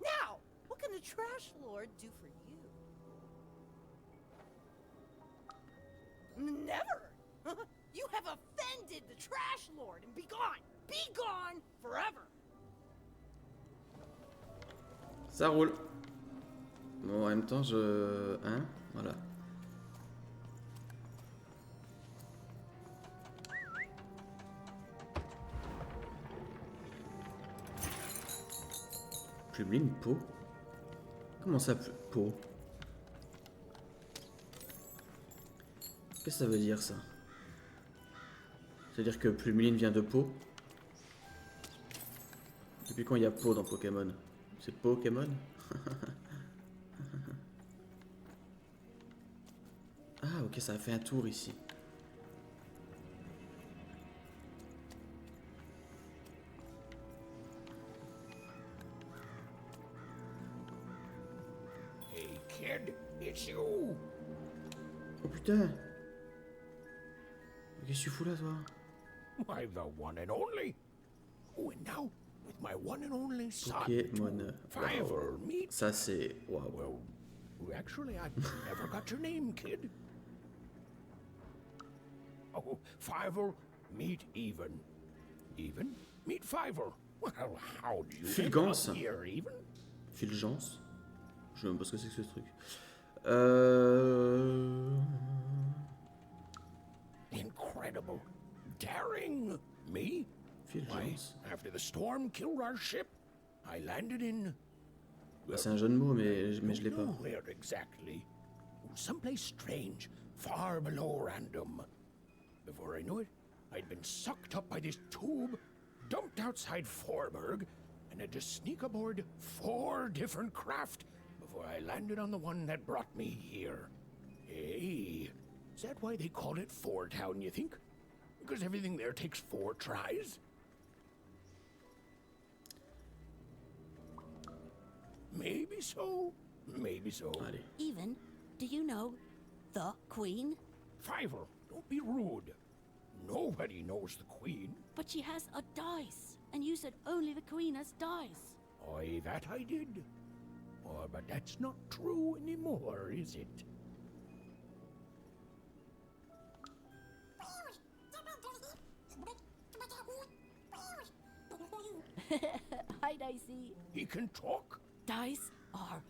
Now, what can the trash lord do for you? Never. You have offended the trash lord and be gone. Be gone forever. Ça roule. Bon, en même temps, je... Hein? Voilà. Plumeline, peau? Comment ça, peau? Qu'est-ce que ça veut dire, ça? C'est-à-dire que Plumeline vient de peau? Depuis quand il y a peau dans Pokémon? C'est Pokémon? Ah, ok, ça a fait un tour ici. Hey kid, it's you. Oh putain! Qu'est-ce que tu fous là, toi? Why, the one and only. Oh, and now, with my one and only son, Pokémon. Fiver, Wow. meet. Ça, c'est... Waouh. Well, actually, I never got your name, kid. Oh, Fiver, meet Even. Even, meet Fiver. Well, how do you end Fulgence. up here, Even? Fulgence. Je sais même pas ce que c'est que ce truc. incredible. Daring? Me? Why, after the storm killed our ship, I landed in... C'est un jeu de mots, mais je l'ai pas. Where exactly? Someplace strange, far below random. Before I knew it, I'd been sucked up by this tube, dumped outside Forberg, and had to sneak aboard 4 different craft before I landed on the one that brought me here. Hey, is that why they call it Four Town, you think? Because everything there takes 4 tries? Maybe so, maybe so. Even, do you know the Queen? Fiver, don't be rude. Nobody knows the Queen. But she has a dice, and you said only the Queen has dice. Aye, that I did. Oh, but that's not true anymore, is it? Hi, Dicey. He can talk? Dice are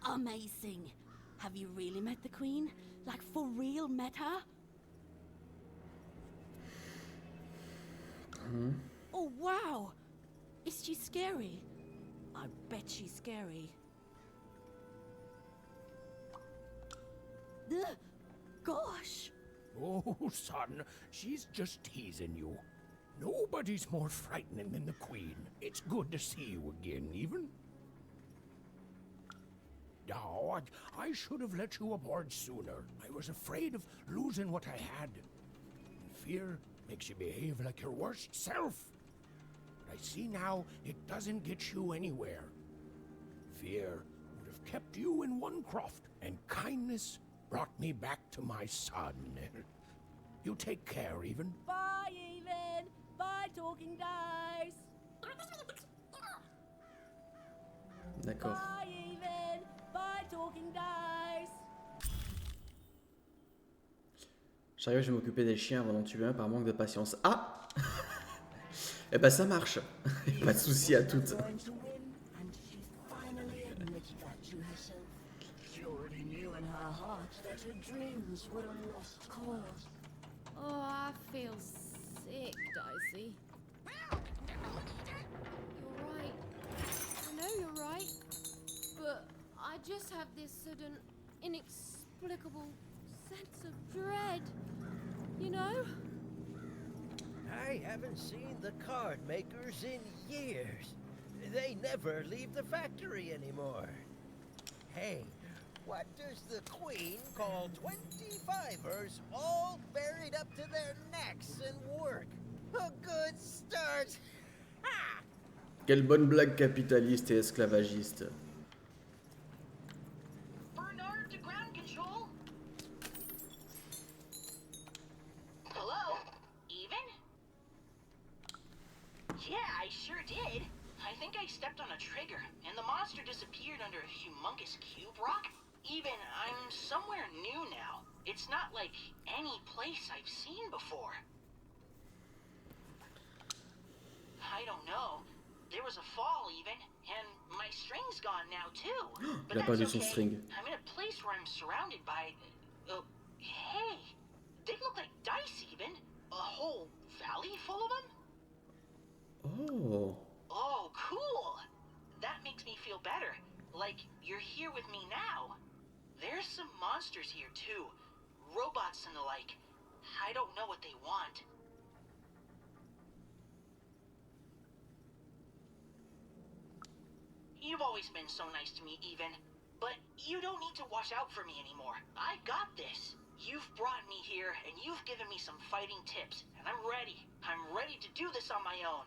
amazing. Have you really met the Queen? Like, for real met her? Oh, wow. Is she scary? I bet she's scary. Ugh. Gosh. Oh, son, she's just teasing you. Nobody's more frightening than the Queen. It's good to see you again, even. No, I should have let you aboard sooner. I was afraid of losing what I had. And fear makes you behave like your worst self. But I see now it doesn't get you anywhere. Fear would have kept you in one croft, and kindness brought me back to my son. You take care, Even. Bye, Even. Bye, Talking Dice. D'accord. Bye, Even. Bye, Talking Dice. J'arrive, je vais m'occuper des chiens avant d'en tuer un par manque de patience. Ah. Eh ben ça marche. Pas de souci à toutes. Oh, I feel sick, Dicey. You're right. I know you're right. But I just have this sudden, inexplicable sense of dread. You know? I haven't seen the card makers in years. They never leave the factory anymore. Hey, what does the Queen call 25ers all buried up to their necks in work? A good start. Quelle bonne blague capitaliste et esclavagiste. Bernard to ground control. Hello? Even? Yeah, I sure did. I think I stepped on a trigger, and the monster disappeared under a humongous cube rock. Even, I'm somewhere new now. It's not like any place I've seen before. I don't know. There was a fall even, and my string's gone now too. But Il a perdu that's son okay. string. I'm in a place where I'm surrounded by... hey, they look like dice even. A whole valley full of them? Oh. Oh, cool. That makes me feel better. Like you're here with me now. There's some monsters here too. Robots and the like. I don't know what they want. You've always been so nice to me, Even. But you don't need to watch out for me anymore. I got this. You've brought me here, and you've given me some fighting tips, and I'm ready. I'm ready to do this on my own.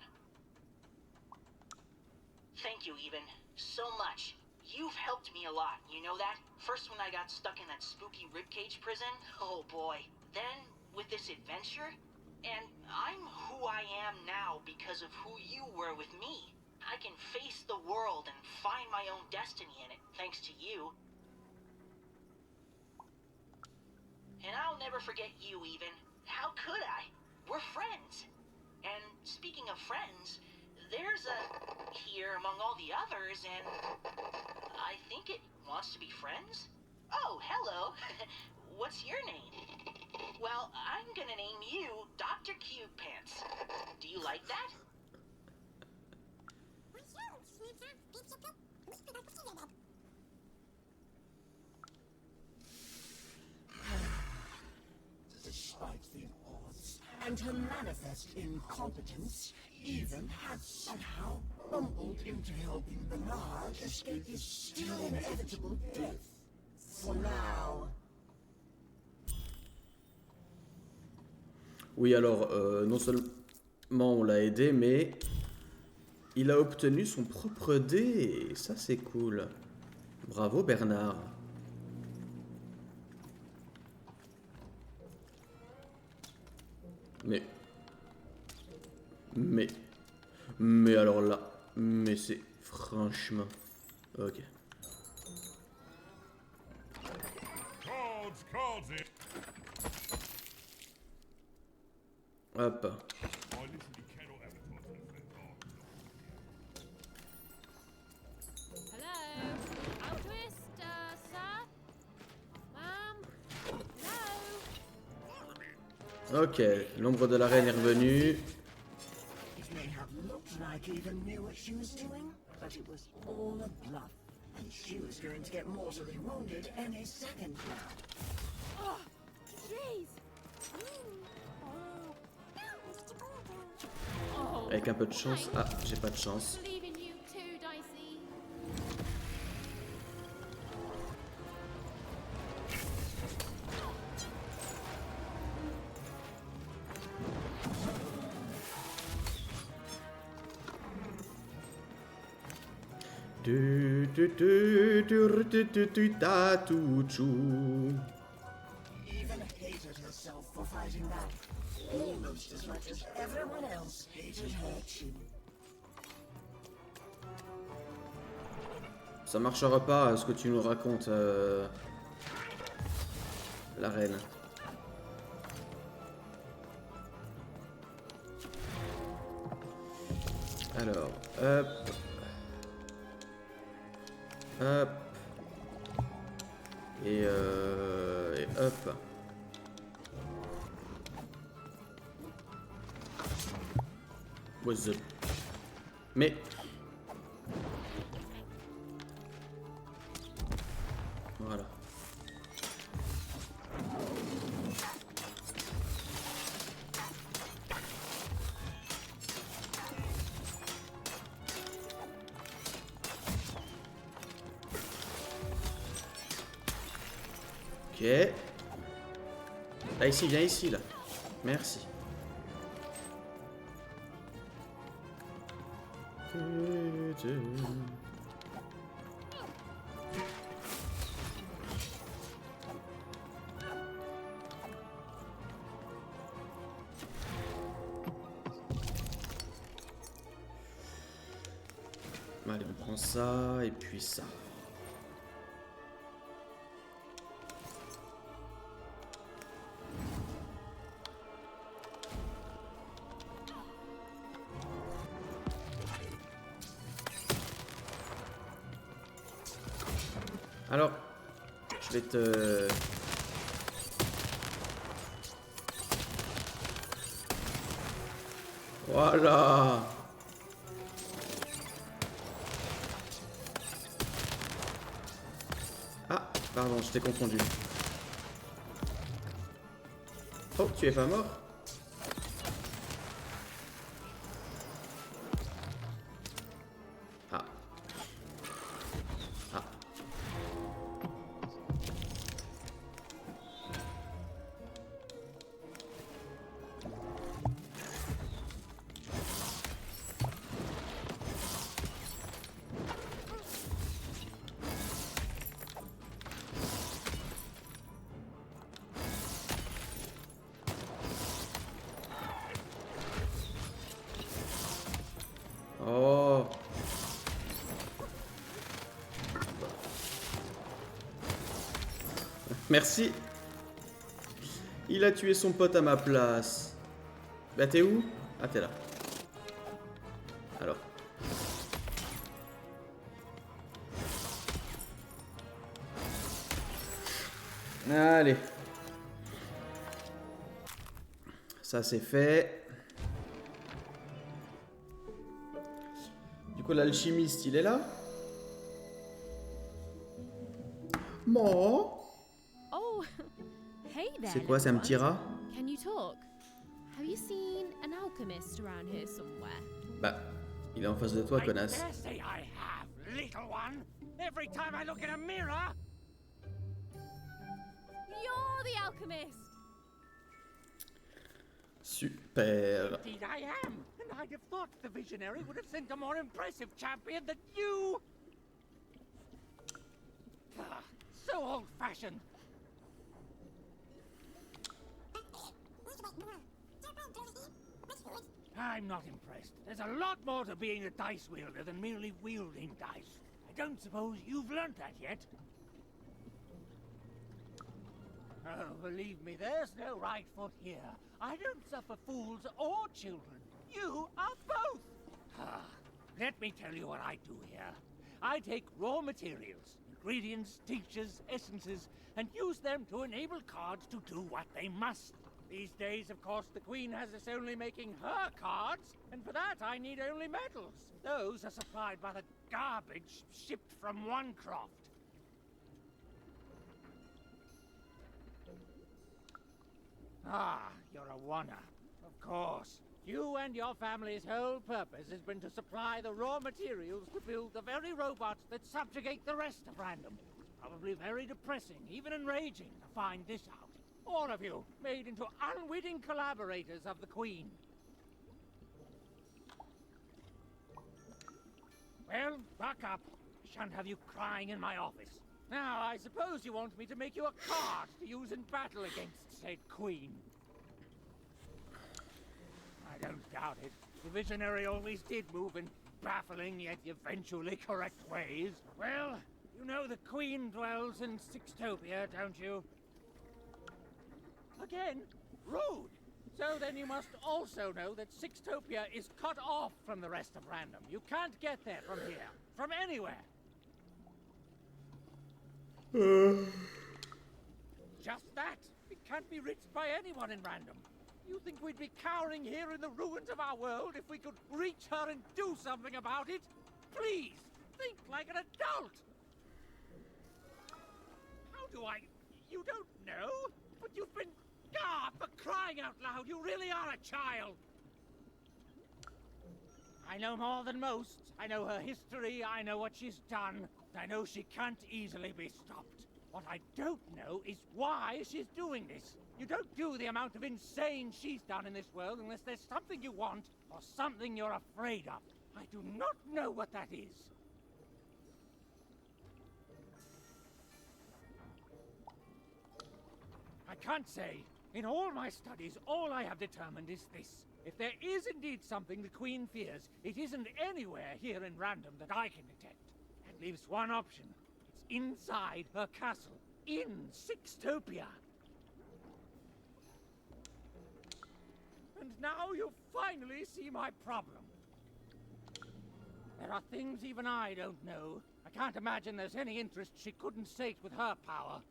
Thank you, Even. So much. You've helped me a lot, you know that? First when I got stuck in that spooky ribcage prison, oh boy. Then, with this adventure, and I'm who I am now because of who you were with me. I can face the world and find my own destiny in it, thanks to you. And I'll never forget you, Even. How could I? We're friends. And speaking of friends, there's a here among all the others, and I think it wants to be friends? Oh, hello. What's your name? Well, I'm gonna name you Dr. Cube Pants. Do you like that? Despite the odds and her manifest incompetence, even had somehow bumbled into helping Bernard escape his still inevitable death. For now. Oui, alors, non seulement on l'a aidé, mais il a obtenu son propre dé. Et ça, c'est cool. Bravo, Bernard. Mais alors là, mais c'est franchement... Ok. Hop. Ok, l'ombre de la reine est revenue. It may have looked like Eva knew what she was doing, but it was all a bluff. And she was going to get mortally wounded any second now. Oh, jeez. Avec un peu de chance. Ah, j'ai pas de chance. Even hated herself for fighting back, almost as much as everyone else hated her too. Ça marchera pas, ce que tu nous racontes, la reine. Alors, hop. Hop. Et hop. What's up? Mais... Voilà. Ok. Là, ici, viens ici, là. Merci. Allez, on prend ça, et puis ça. Alors, je vais te... Voilà. Ah, pardon, je t'ai confondu. Oh, tu es pas mort? Ah. Ah. Oh. Merci. Il a tué son pote à ma place. Bah t'es où? Ah t'es là. Alors. Allez. Ça c'est fait. Du coup l'alchimiste il est là. Bon. Oh, hey there. C'est quoi, c'est un petit rat? Can you talk? Have you seen an alchemist around here somewhere? Bah, il est en face de toi, connasse. I dare say I have, little one. Every time I look in a mirror. You're the alchemist. Super. Indeed I am. And I'd have thought the visionary would have sent a more impressive champion than you. Ah, so old-fashioned. I'm not impressed. There's a lot more to being a dice wielder than merely wielding dice. I don't suppose you've learnt that yet. Oh, believe me, there's no right foot here. I don't suffer fools or children. You are both. Ah, let me tell you what I do here. I take raw materials, ingredients, tinctures, essences, and use them to enable cards to do what they must. These days, of course, the Queen has us only making her cards, and for that I need only metals. Those are supplied by the garbage shipped from Onecroft. Ah, you're a oner. Of course. You and your family's whole purpose has been to supply the raw materials to build the very robots that subjugate the rest of Random. Probably very depressing, even enraging, to find this out. All of you, made into unwitting collaborators of the Queen. Well, buck up. I shan't have you crying in my office. Now, I suppose you want me to make you a card to use in battle against said Queen. I don't doubt it. The visionary always did move in baffling yet eventually correct ways. Well, you know the Queen dwells in Sixtopia, don't you? Again, rude. So then you must also know that Sixtopia is cut off from the rest of Random. You can't get there from here, from anywhere. Just that. It can't be reached by anyone in Random. You think we'd be cowering here in the ruins of our world if we could reach her and do something about it? Please, think like an adult. How do I... You don't know? But you've been... Ah, for crying out loud, you really are a child. I know more than most. I know her history, I know what she's done. I know she can't easily be stopped. What I don't know is why she's doing this. You don't do the amount of insane she's done in this world unless there's something you want or something you're afraid of. I do not know what that is. I can't say. In all my studies, all I have determined is this. If there is indeed something the Queen fears, it isn't anywhere here in Random that I can detect. That leaves one option. It's inside her castle, in Sixtopia. And now you finally see my problem. There are things even I don't know. I can't imagine there's any interest she couldn't sate with her power.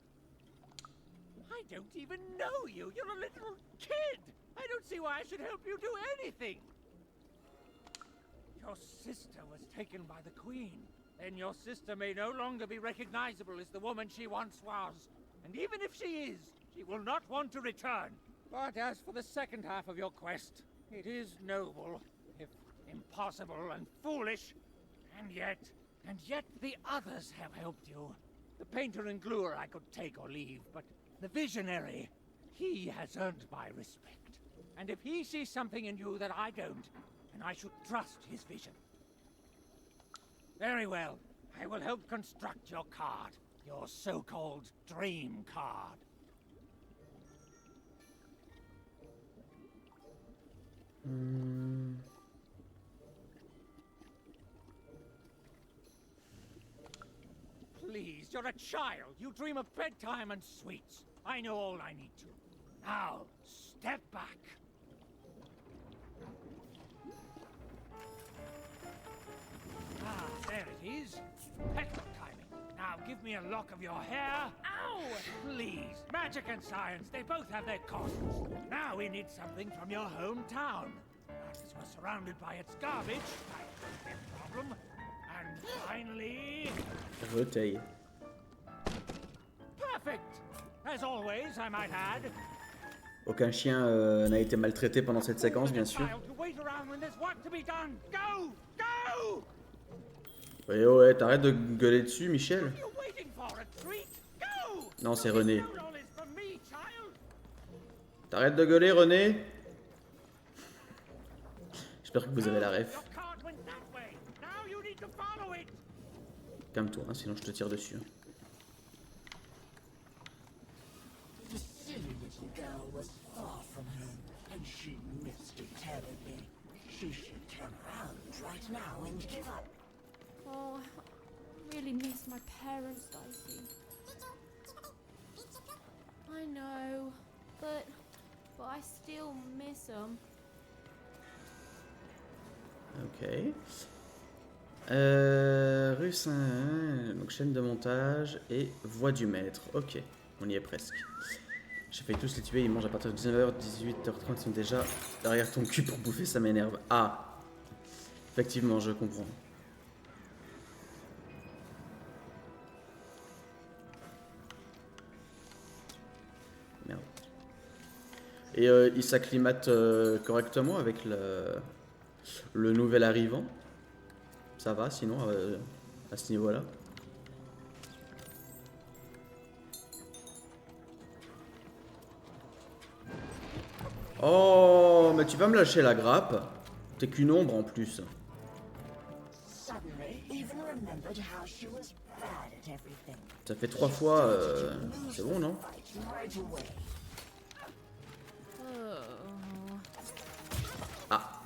I don't even know you. You're a little kid. I don't see why I should help you do anything. Your sister was taken by the Queen. Then your sister may no longer be recognizable as the woman she once was. And even if she is, she will not want to return. But as for the second half of your quest, it is noble, if impossible and foolish. And yet the others have helped you. The painter and gluer I could take or leave, but the visionary, he has earned my respect. And if he sees something in you that I don't, then I should trust his vision. Very well. I will help construct your card. Your so-called dream card. Please, you're a child. You dream of bedtime and sweets. I know all I need to. Now, step back. Ah, there it is. Excellent timing. Now give me a lock of your hair? Ow! Please. Magic and science, they both have their costs. Now we need something from your hometown. As we're surrounded by its garbage, that could be a problem. And finally... Retail. Perfect! As always, I might add. Aucun chien n'a été maltraité pendant cette séquence, bien sûr. Ouais, ouais, t'arrêtes de gueuler dessus, Michel. Non, c'est René. T'arrêtes de gueuler, René. J'espère que vous avez la ref. Calme-toi, hein, sinon je te tire dessus. She missed it terribly. She should turn around right now and give up. Oh, I really miss my parents, Dicey. I know, but I still miss them. Ok. Rue Saint... Donc chaîne de montage et voix du maître. Ok, on y est presque. J'ai failli tous les tuer, ils mangent à partir de 19h, 18h30, ils sont déjà derrière ton cul pour bouffer, ça m'énerve. Ah, effectivement, je comprends. Merde. Et ils s'acclimatent correctement avec le nouvel arrivant. Ça va, sinon, à ce niveau-là. Oh, mais tu vas me lâcher la grappe. T'es qu'une ombre en plus. Ça fait 3 fois, c'est bon, non? Ah.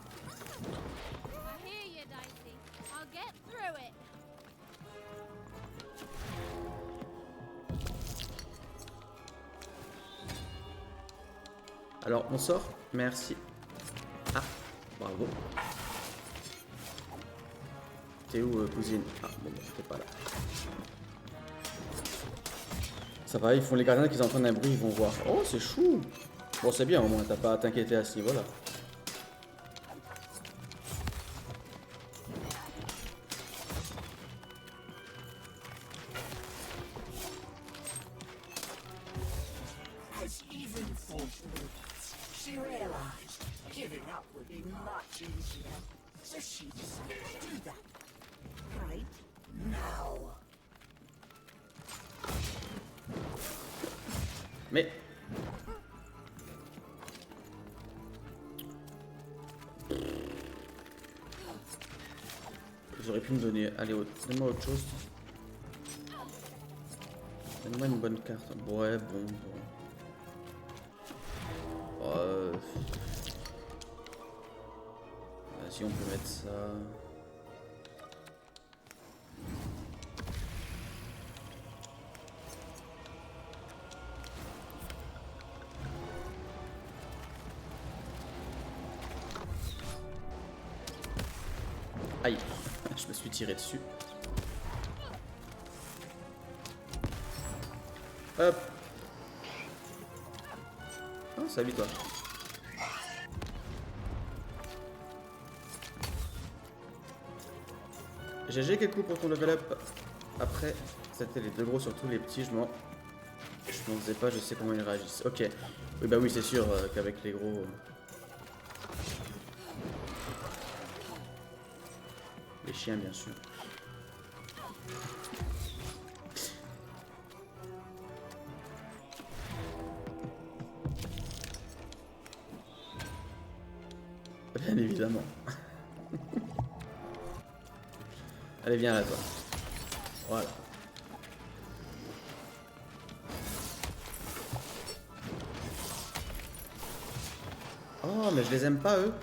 Alors, on sort. Merci. Ah, bravo. T'es où, cousine? Ah, bon, t'es pas là. Ça va, ils font les gardiens qu'ils entendent un bruit, ils vont voir. Oh, c'est chou. Bon, c'est bien, au moins, t'as pas à t'inquiéter à ce niveau-là. Mais... Vous auriez pu me donner... Allez, donne-moi autre chose. Donne-moi une bonne carte. Ouais, bon. Vas-y, on peut mettre ça... Aïe, je me suis tiré dessus. Hop. Oh, salut toi. GG quelques coups pour ton level up. Après, c'était les deux gros, surtout les petits, je m'en faisais pas, je sais comment ils réagissent. Ok. Oui, bah oui, c'est sûr qu'avec les gros... Les chiens, bien sûr. Bien évidemment. Allez, viens là, toi. Voilà. Oh, mais je les aime pas, eux.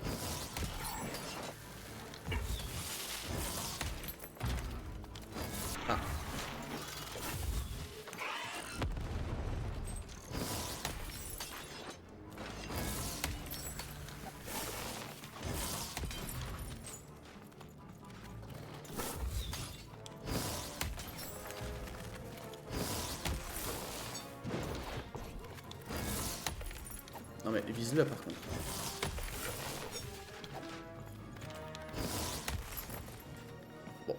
Ah. Non mais vise-le par contre. Bon.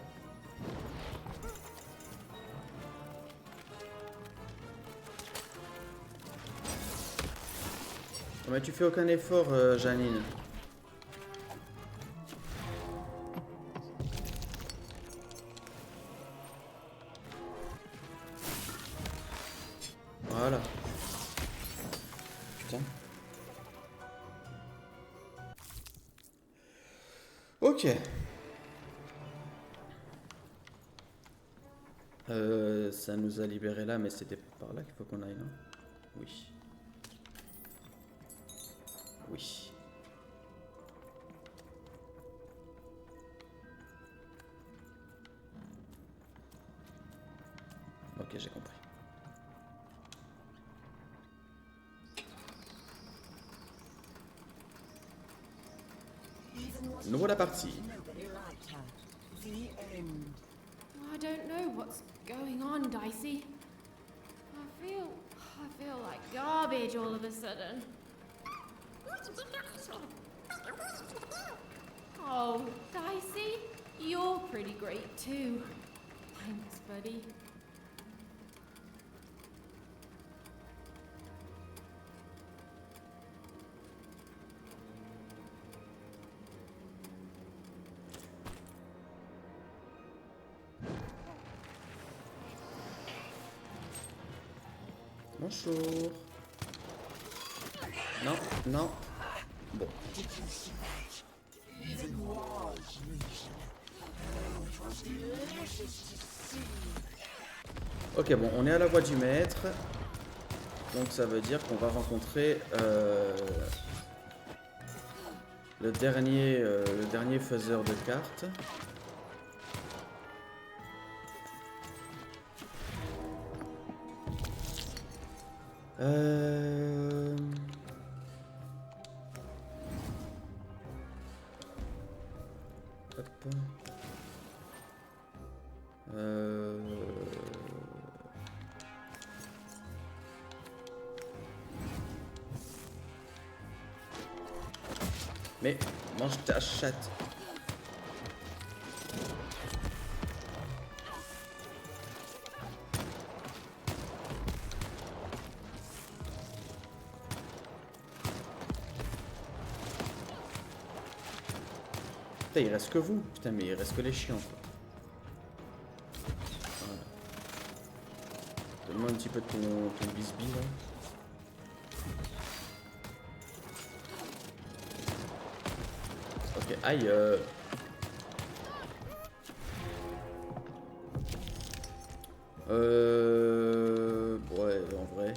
Non mais tu fais aucun effort, Janine. Voilà. Putain. Ok. Ça nous a libéré là, mais c'était par là qu'il faut qu'on aille, non? Oui. Oui. Ok, j'ai compris. Nous voilà partis. I don't know what's going on, Dicey. I feel like garbage all of a sudden. Oh, Dicey, you're pretty great too. Thanks, buddy. Bonjour. Non, non. Bon. Ok, bon, on est à la voie du maître. Donc ça veut dire qu'on va rencontrer le dernier faiseur de cartes. Hop. Mais mange ta chatte. Putain, il reste que vous. Putain, mais il reste que les chiens, quoi. Voilà. Donne-moi un petit peu de ton bisbis, là. Ok, aïe. Ouais, en vrai.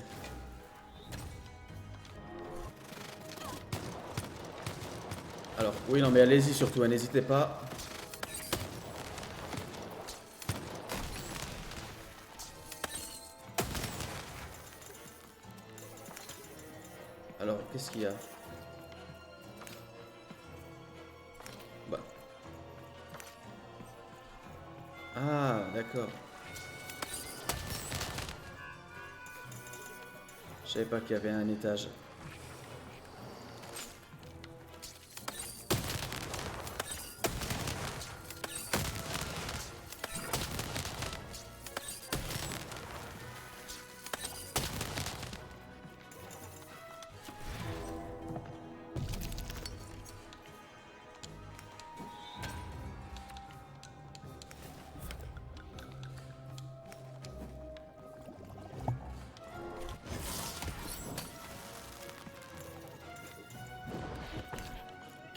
Alors, oui, non, mais allez-y surtout, hein, n'hésitez pas. Alors, qu'est-ce qu'il y a? Bah. Ah, d'accord. Je savais pas qu'il y avait un étage.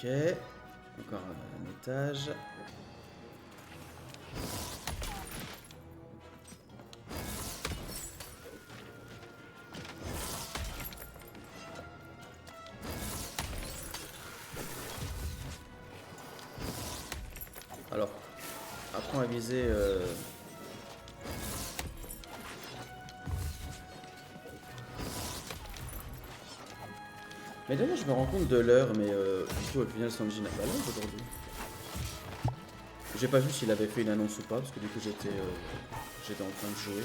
Ok, encore un étage. Alors, apprends à viser. Mais d'ailleurs, je me rends compte de l'heure, mais du coup, au final, Sanji n'a pas l'heure aujourd'hui. J'ai pas vu s'il avait fait une annonce ou pas, parce que du coup, j'étais en train de jouer.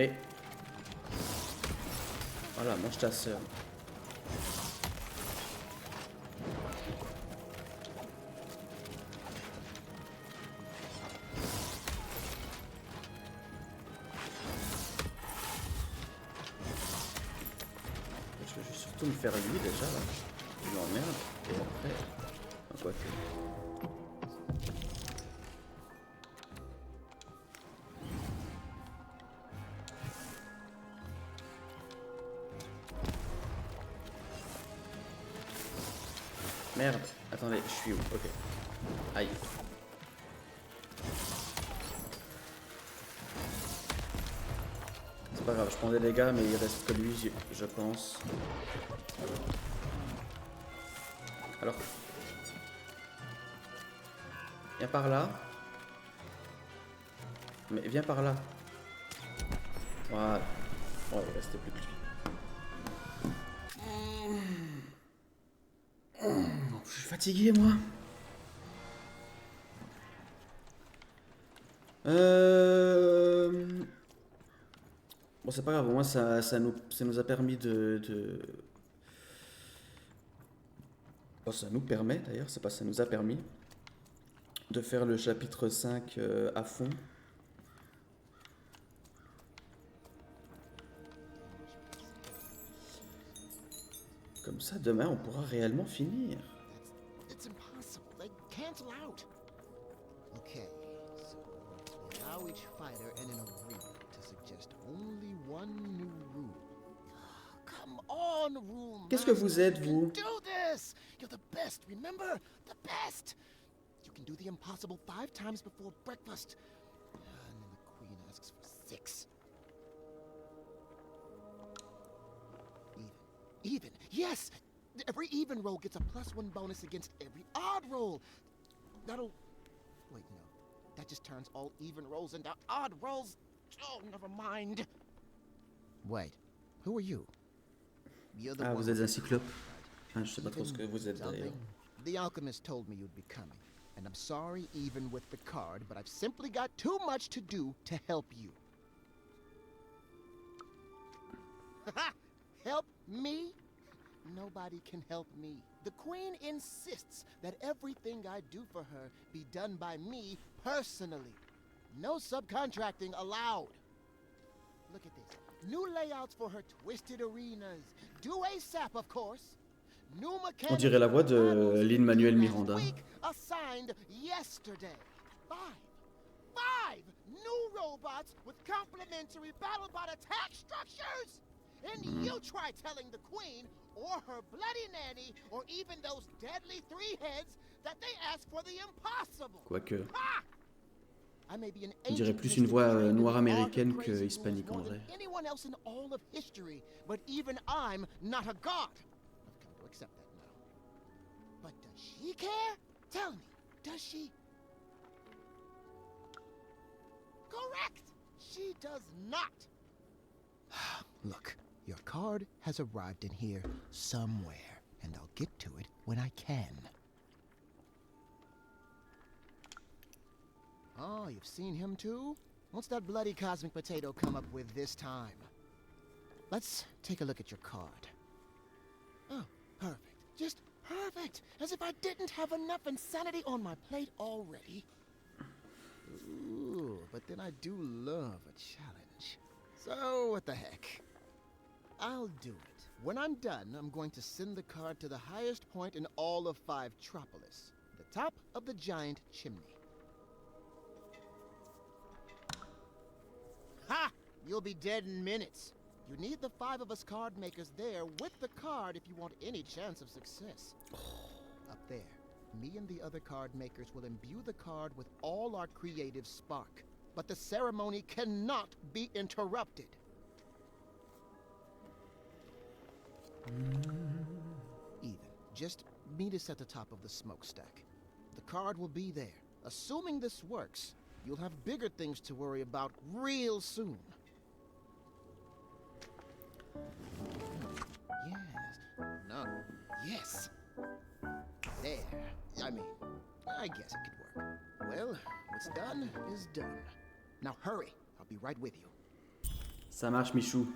Mais... Voilà, mange ta sœur. Je vais surtout me faire lui déjà là. Il m'emmerde. Et après... Ah, quoi que... Merde, attendez, je suis où? Ok. Aïe. C'est pas grave, je prends des dégâts, mais il reste que lui, je pense. Alors. Viens par là. Mais viens par là. Voilà. Oh, il restait plus que lui. Je suis fatigué, moi. Bon, c'est pas grave, au moins ça nous a permis Bon, ça nous permet d'ailleurs, c'est pas ça nous a permis de faire le chapitre 5 à fond. Comme ça, demain, on pourra réellement finir. It's impossible. They cancel out. Okay, so allow each fighter and an arena to suggest only one new rule. Come on, rule. Qu'est-ce que vous êtes, vous? Do this. You're the best. Remember, the best. You can do the impossible 5 times before breakfast. And then the queen asks for 6. Even. Yes! Every even roll gets a +1 bonus against every odd roll. That'll... Wait, no. That just turns all even rolls into odd rolls. Oh, never mind. Wait. Who are you? You're the Ah, one vous êtes who- un cyclope. Enfin, je sais pas trop ce que vous êtes d'ailleurs. The alchemist told me you'd be coming. And I'm sorry even with the card, but I've simply got too much to do to help you. Help me? Nobody can help me. The queen insists that everything I do for her be done by me personally. No subcontracting allowed. Look at this. New layouts for her twisted arenas. Due ASAP, of course. New On dirait la voix de Lin-Manuel Miranda. assigned yesterday. 5 new robots with complementary BattleBot attack structures? And you try telling the queen, or her bloody nanny, or even those deadly 3 heads, that they ask for the impossible. Quoique. Ha! I may be an On dirait ancient plus une mystic voix trained in noire the art of américaine que crazy hispanique rules en more vrai. than anyone else in all of history, but even I'm not a god. I've come to accept that now. But does she care? Tell me, does she? Correct! She does not! Look, your card has arrived in here somewhere, and I'll get to it when I can. Oh, you've seen him too? What's that bloody cosmic potato come up with this time? Let's take a look at your card. Oh, perfect. Just perfect! As if I didn't have enough insanity on my plate already. Ooh, but then I do love a challenge. So, what the heck? I'll do it. When I'm done, I'm going to send the card to the highest point in all of 5-tropolis. The top of the giant chimney. Ha! You'll be dead in minutes. You need the 5 of us card makers there with the card if you want any chance of success. Up there, me and the other card makers will imbue the card with all our creative spark. But the ceremony cannot be interrupted. Even. Just meet us at the top of the smokestack. The card will be there. Assuming this works, you'll have bigger things to worry about real soon. Yes. No. Yes. There. I mean, I guess it could work. Well, what's done is done. Now hurry. I'll be right with you. Ça marche, Michou.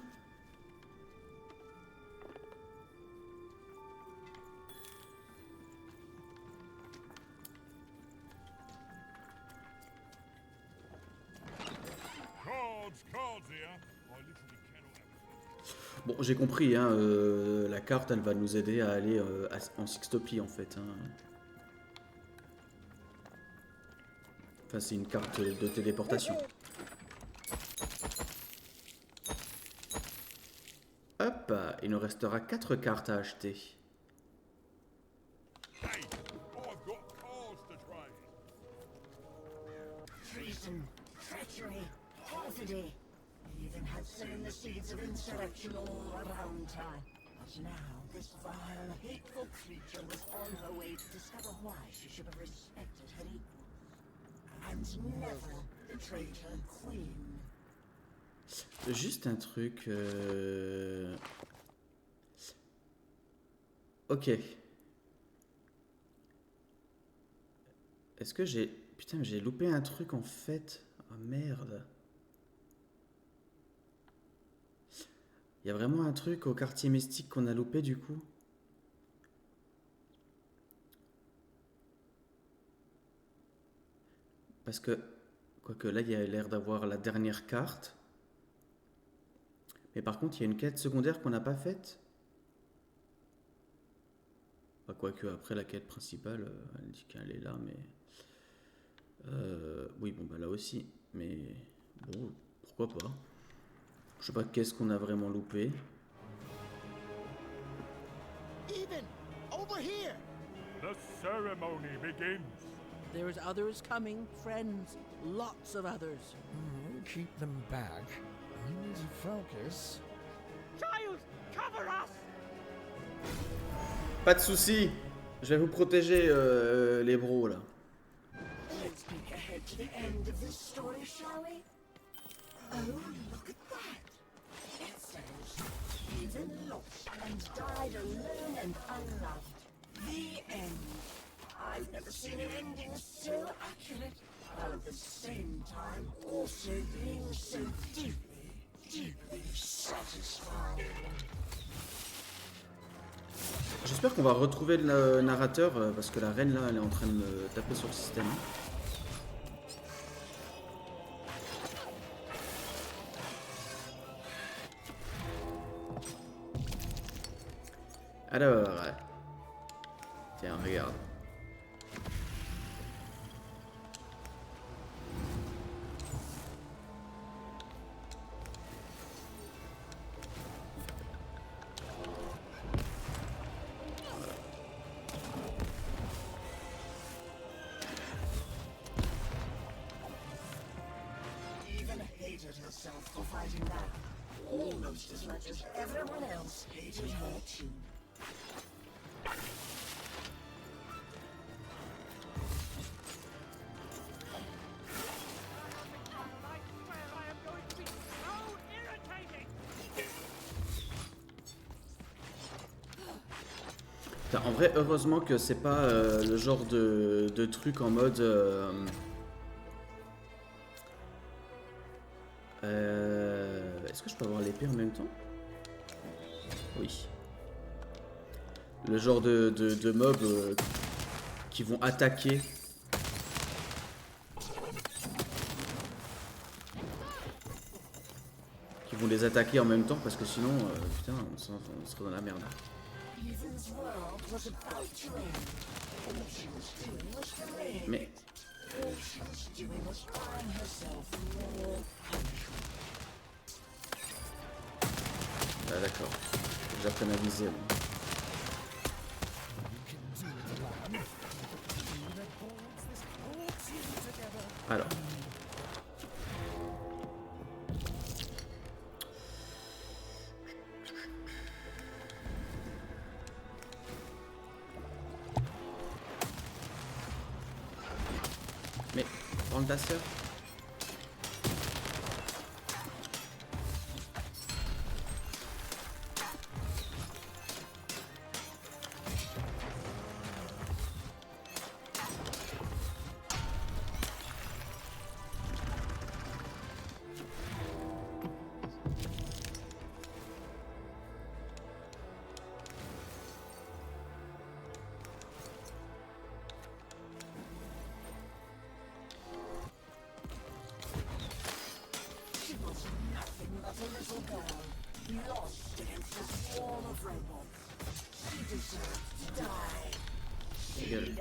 Bon, j'ai compris, hein, la carte, elle va nous aider à aller en Sixtopie, en fait. Hein. Enfin, c'est une carte de téléportation. Hop, il nous restera 4 cartes à acheter. Treason, treachery, perfidy. He even had sown the seeds of insurrection all around her. But now this vile, hateful creature was on her way to discover why she should have respected her equals. And never betrayed her queen. Juste un truc... Ok. Est-ce que j'ai... Putain, mais j'ai loupé un truc en fait. Oh merde. Il y a vraiment un truc au quartier mystique qu'on a loupé du coup. Parce que... Quoique là, il y a l'air d'avoir la dernière carte. Mais par contre, il y a une quête secondaire qu'on n'a pas faite. Bah, quoique, après, la quête principale, elle dit qu'elle est là, mais... oui, bon, bah là aussi. Mais bon, pourquoi pas. Je sais pas qu'est-ce qu'on a vraiment loupé. Even, over here! The ceremony begins. There's others coming, friends. Lots of others. Keep them back. We need to focus. Child, cover us! Pas de soucis. Je vais vous protéger, les bros, là. Let's peek ahead to the end of this story, shall we? Oh, look at that. It says, Even lost and died alone and unloved. The end. I've never seen an ending so accurate, while at the same time also being so deeply, deeply satisfying. J'espère qu'on va retrouver le narrateur, parce que la reine, là, elle est en train de me taper sur le système. Alors... Tiens, regarde. Herself for fighting back, almost as much as everyone else hated her too. Putain, en vrai, heureusement que c'est pas le genre de truc en mode... Est-ce que je peux avoir l'épée en même temps? Oui. Le genre de mobs qui vont attaquer. Qui vont les attaquer en même temps parce que sinon, putain, on serait dans la merde. Mais... Ah d'accord, j'apprends à viser. Alors. Mais, prends ta sœur. Gueule.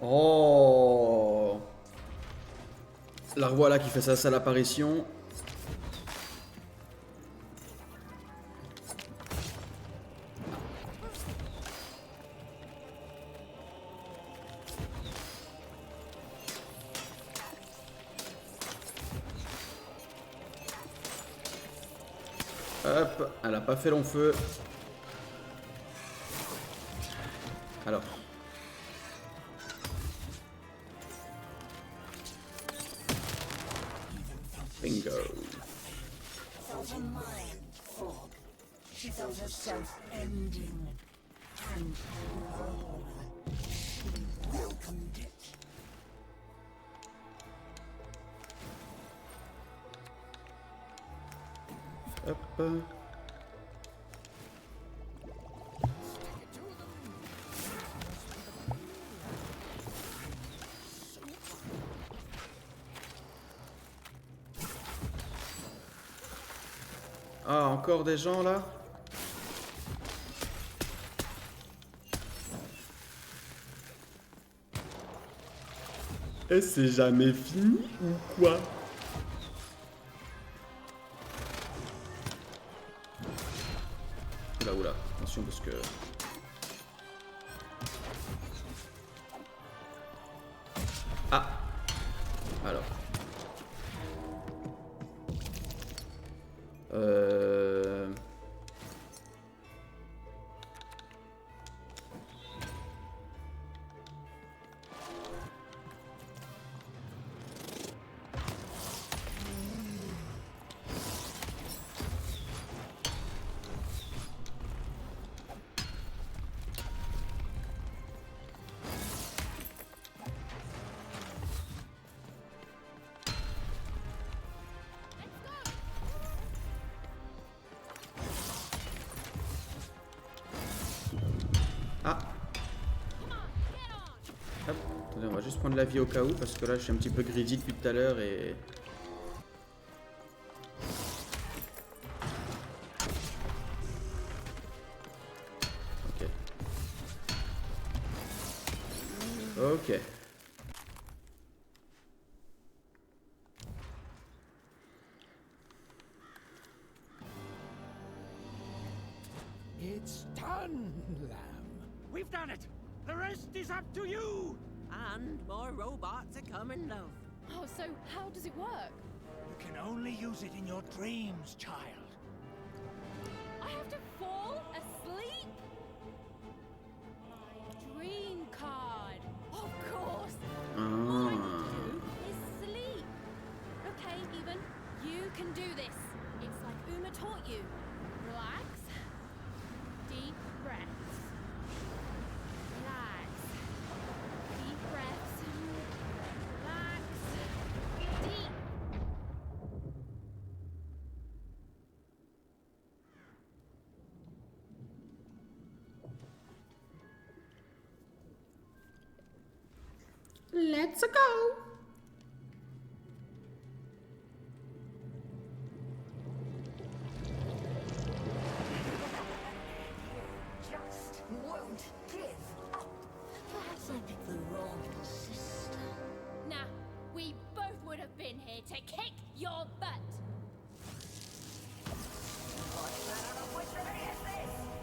Oh, la revoilà qui fait sa sale apparition. Hop, elle a pas fait long feu. Alors. Bingo. She felt herself ending, and she welcomed it. Hop. Ah, encore des gens là? Et c'est jamais fini ou quoi? Oula, oula, attention parce que... Ah! Alors. Ah. Hop. Attendez, on va juste prendre la vie au cas où parce que là je suis un petit peu greedy depuis tout à l'heure et... Ok. Ok. It's done, lamb. We've done it! The rest is up to you! And more robots are coming, love. Oh, so how does it work? You can only use it in your dreams, child. I have to fall asleep? My dream card. Of course. All I need to do is sleep. Okay, Even, you can do this. It's like Uma taught you. Relax. Deep breaths. Relax. Deep breaths. Relax. Deep. Let's go. Just won't give up. Perhaps I picked the wrong system. Nah, we both would have been here to kick your butt.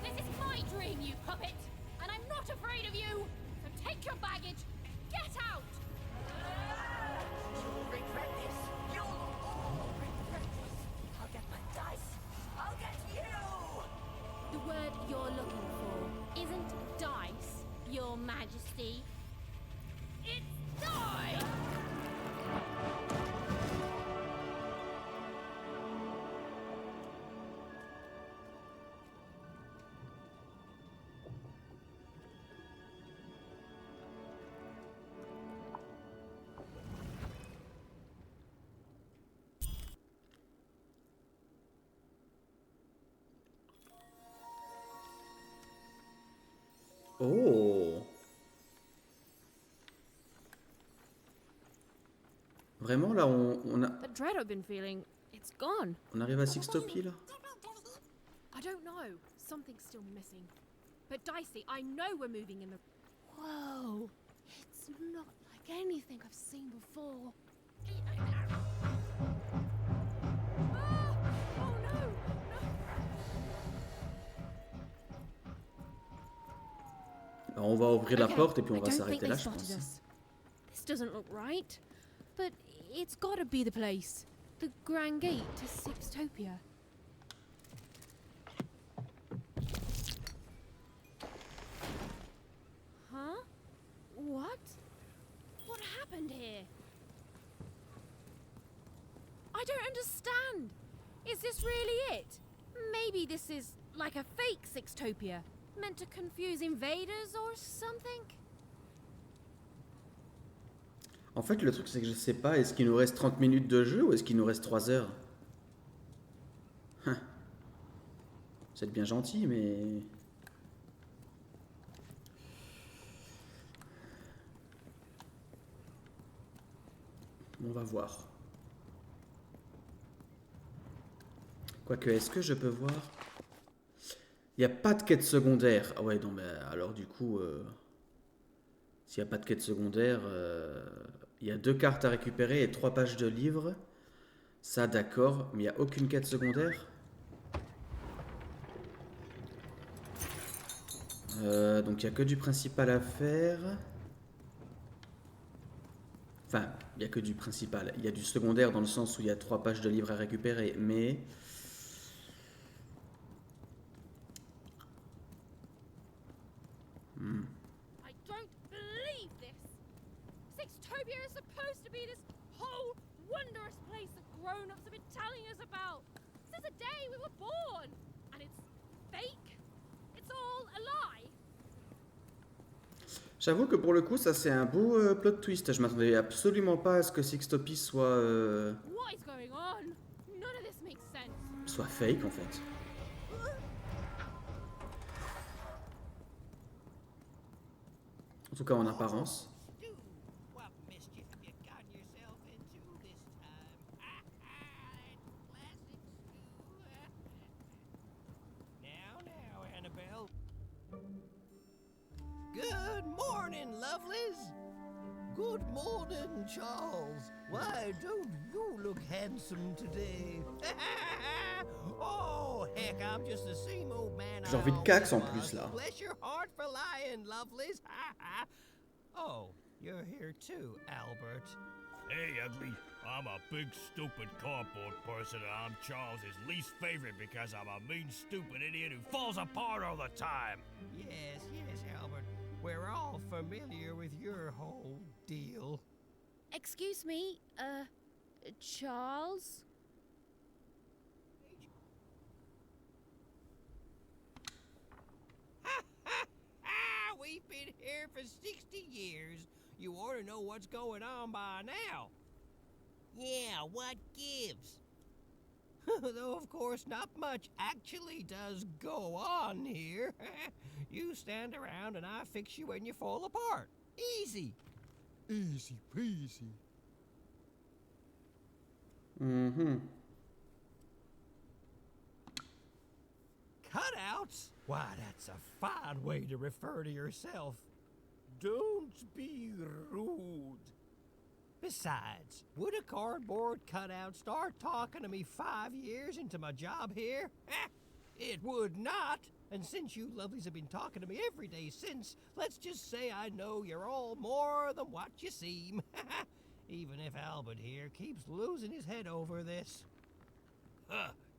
This is my dream, you puppet, and I'm not afraid of you. So take your baggage, get out. You'll regret this. You'll all regret this. I'll get my dice. I'll get you. The word you're looking for isn't dice, Your Majesty. It's die! Oh. Vraiment, là, on The dread I've been feeling, it's gone. on arrive à Sixtopie, là? I don't know. Something's still missing. But Dicey, I know we're moving in the... Whoa. It's not like anything I've seen before. Ah! Oh no! Alors, on va ouvrir la Okay, porte et puis on I va don't s'arrêter think là, they je spotted pense. us. This doesn't look right. But it's gotta be the place. The Grand Gate to Sixtopia. Huh? What? What happened here? I don't understand. Is this really it? Maybe this is like a fake Sixtopia, meant to confuse invaders or something? En fait, le truc, c'est que je sais pas, est-ce qu'il nous reste 30 minutes de jeu ou est-ce qu'il nous reste 3 heures? Hein. Vous êtes bien gentil, mais... On va voir. Quoique, est-ce que je peux voir? Il n'y a pas de quête secondaire. Ah ouais, non, mais alors du coup... S'il n'y a pas de quête secondaire... Il y a 2 cartes à récupérer et 3 pages de livres. Ça, d'accord. Mais il n'y a aucune quête secondaire. Donc, il n'y a que du principal à faire. Enfin, il n'y a que du principal. Il y a du secondaire dans le sens où il y a 3 pages de livres à récupérer. Mais... I don't believe this. Sixtopia is supposed to be this whole wondrous place that grown-ups have been telling us about since the day we were born. And it's fake. It's all a lie. J'avoue que pour le coup, ça c'est un beau plot twist. Je m'attendais absolument pas à ce que Sixtopia soit... What is going on? None of this makes sense. soit fake en fait. En tout cas en apparence. Good morning, lovelies. Good morning, Charles. Why, don't you look handsome today? Oh, heck, I'm just the same old man. J'ai envie de cax en plus là. Bless your heart for lying, lovelies. Oh, you're here too, Albert. Hey, Ugly. I'm a big, stupid cardboard person, and I'm Charles's least favorite because I'm a mean, stupid idiot who falls apart all the time. Yes, Albert. We're all familiar with your whole deal. Excuse me, Charles? We've been here for 60 years. You ought to know what's going on by now. Yeah, what gives? Though, of course, not much actually does go on here. You stand around and I fix you when you fall apart. Easy. Easy peasy. Mm-hmm. Cutouts? Why, that's a fine way to refer to yourself. Don't be rude. Besides, would a cardboard cutout start talking to me 5 years into my job here? It would not. And since you lovelies have been talking to me every day since, let's just say I know you're all more than what you seem. Even if Albert here keeps losing his head over this.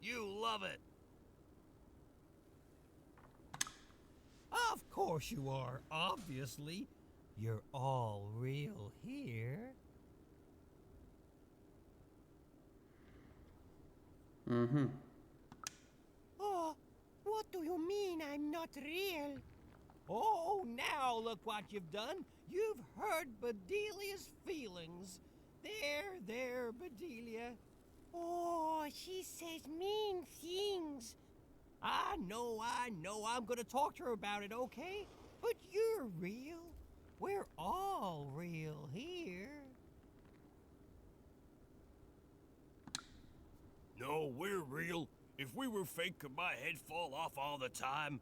You love it. Of course you are, obviously. You're all real here. Mm-hmm. Oh, what do you mean I'm not real? Oh, now look what you've done. You've hurt Bedelia's feelings. There, Bedelia. Oh, she says mean things. I know. I'm gonna talk to her about it, okay? But you're real. We're all real here. No, we're real. If we were fake, could my head fall off all the time?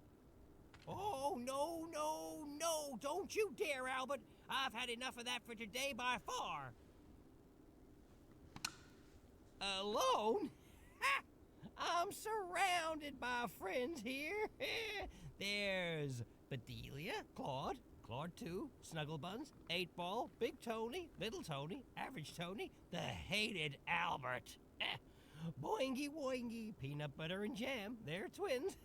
Oh, no, no, no! Don't you dare, Albert! I've had enough of that for today by far. Alone? Ha! I'm surrounded by friends here. There's Bedelia, Claude, Claude 2, Snugglebuns, 8-Ball, Big Tony, Little Tony, Average Tony, the hated Albert. Boingy Woingy, Peanut Butter and Jam, they're twins.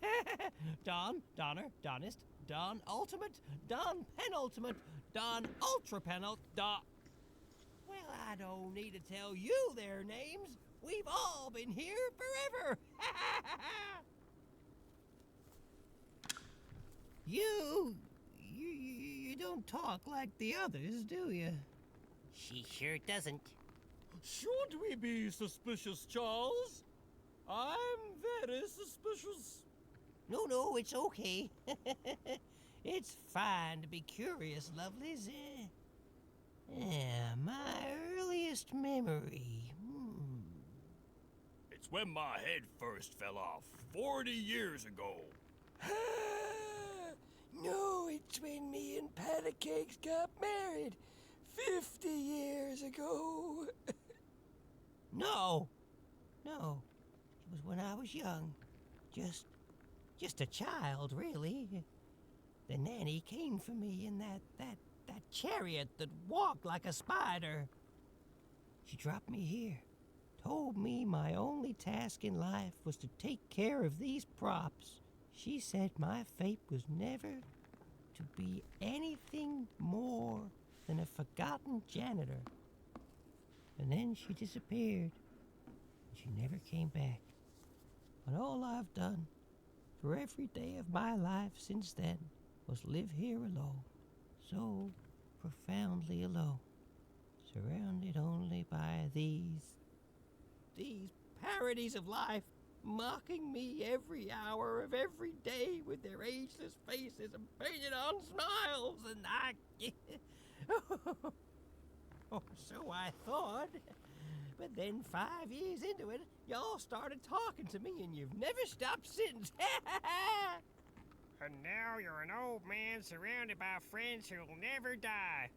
Don, Donner, Donist, Don Ultimate, Don Penultimate, Don Ultra Penult, Don... Well, I don't need to tell you their names. We've all been here forever. You don't talk like the others, do you? She sure doesn't. Should we be suspicious, Charles? I'm very suspicious. No, it's okay. It's fine to be curious, lovelies. My earliest memory. It's when my head first fell off 40 years ago. No, it's when me and Patty Cakes got married 50 years ago. No. It was when I was young. Just a child, really. The nanny came for me in that chariot that walked like a spider. She dropped me here, told me my only task in life was to take care of these props. She said my fate was never to be anything more than a forgotten janitor. And then she disappeared. She never came back. But all I've done for every day of my life since then was live here alone. So profoundly alone. Surrounded only by these parodies of life, mocking me every hour of every day with their ageless faces and painted on smiles, and oh, so I thought. But then 5 years into it, y'all started talking to me, and you've never stopped since. And now you're an old man surrounded by friends who'll never die.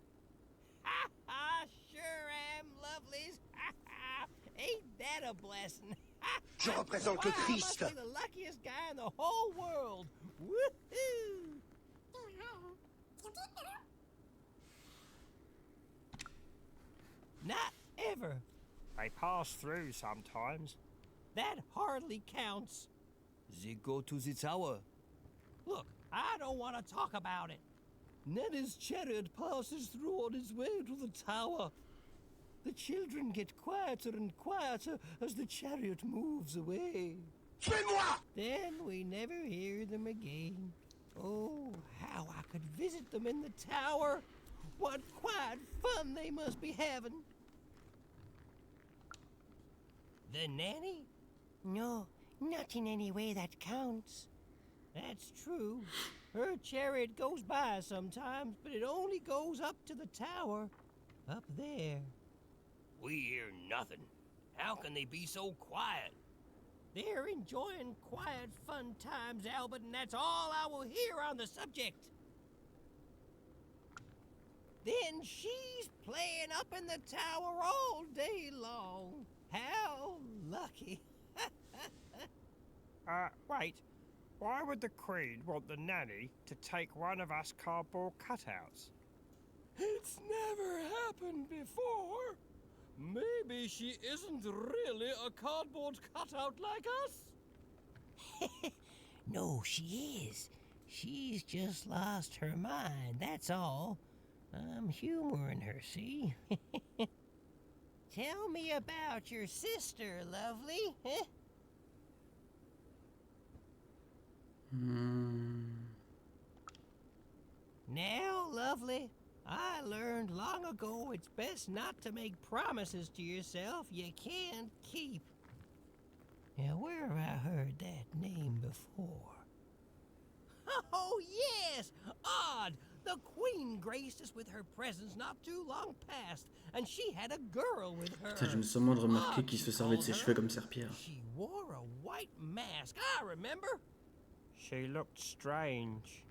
Sure am, lovelies. Ain't that a blessing? Je représente le Christ. I must be the luckiest guy in the whole world. Woohoo! Not ever. I pass through sometimes. That hardly counts. They go to the tower. Look, I don't want to talk about it. Nanny's chariot passes through on its way to the tower. The children get quieter and quieter as the chariot moves away. Suis-moi! Then we never hear them again. Oh, how I could visit them in the tower. What quiet fun they must be having. The nanny? No, not in any way that counts. That's true. Her chariot goes by sometimes, but it only goes up to the tower. Up there. We hear nothing. How can they be so quiet? They're enjoying quiet, fun times, Albert, and that's all I will hear on the subject. Then she's playing up in the tower all day long. How lucky. Wait. Why would the Queen want the nanny to take one of us cardboard cutouts? It's never happened before. Maybe she isn't really a cardboard cutout like us. No, she is. She's just lost her mind, that's all. I'm humoring her, see? Tell me about your sister, lovely. Now, lovely, I learned long ago it's best not to make promises to yourself you can't keep. Now, where have I heard that name before? Oh, yes! Odd! The The queen graced us with her presence not too long past, and she had a girl with her. Putain, je me suis seulement remarqué qu'il se servait de ses cheveux comme serpillère. She wore a white mask, I remember. She looked strange.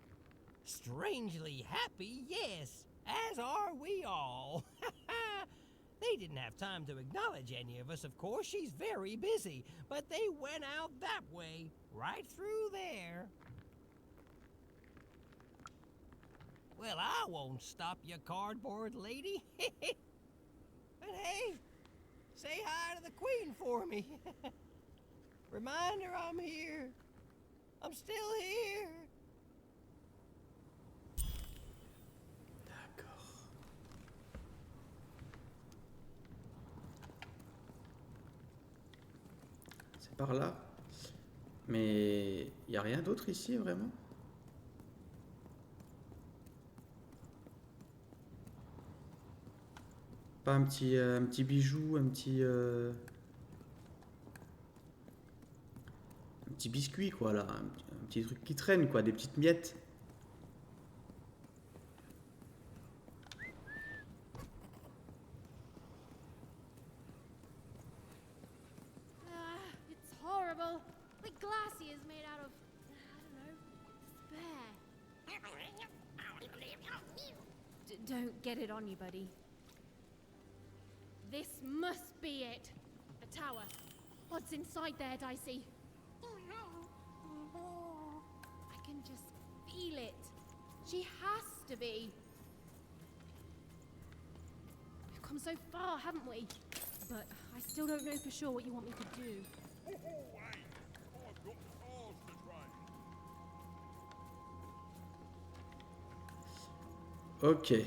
Strangely happy, yes, as are we all. They didn't have time to acknowledge any of us, of course. She's very busy, but they went out that way, right through there. Well, I won't stop you, cardboard lady. But hey, say hi to the queen for me. Remind her I'm here. I'm still here. C'est par là. Mais il n'y a rien d'autre ici, vraiment? Pas un petit bijou, un petit biscuit, quoi, là. Un petit truc qui traîne, quoi, des petites miettes. It's horrible. The glassy is made out of, I don't know, don't get it on you, buddy. This must be it. A tower. What's inside there, Dicey? I can just feel it. She has to be. We've come so far, haven't we? But I still don't know for sure what you want me to do. Ok.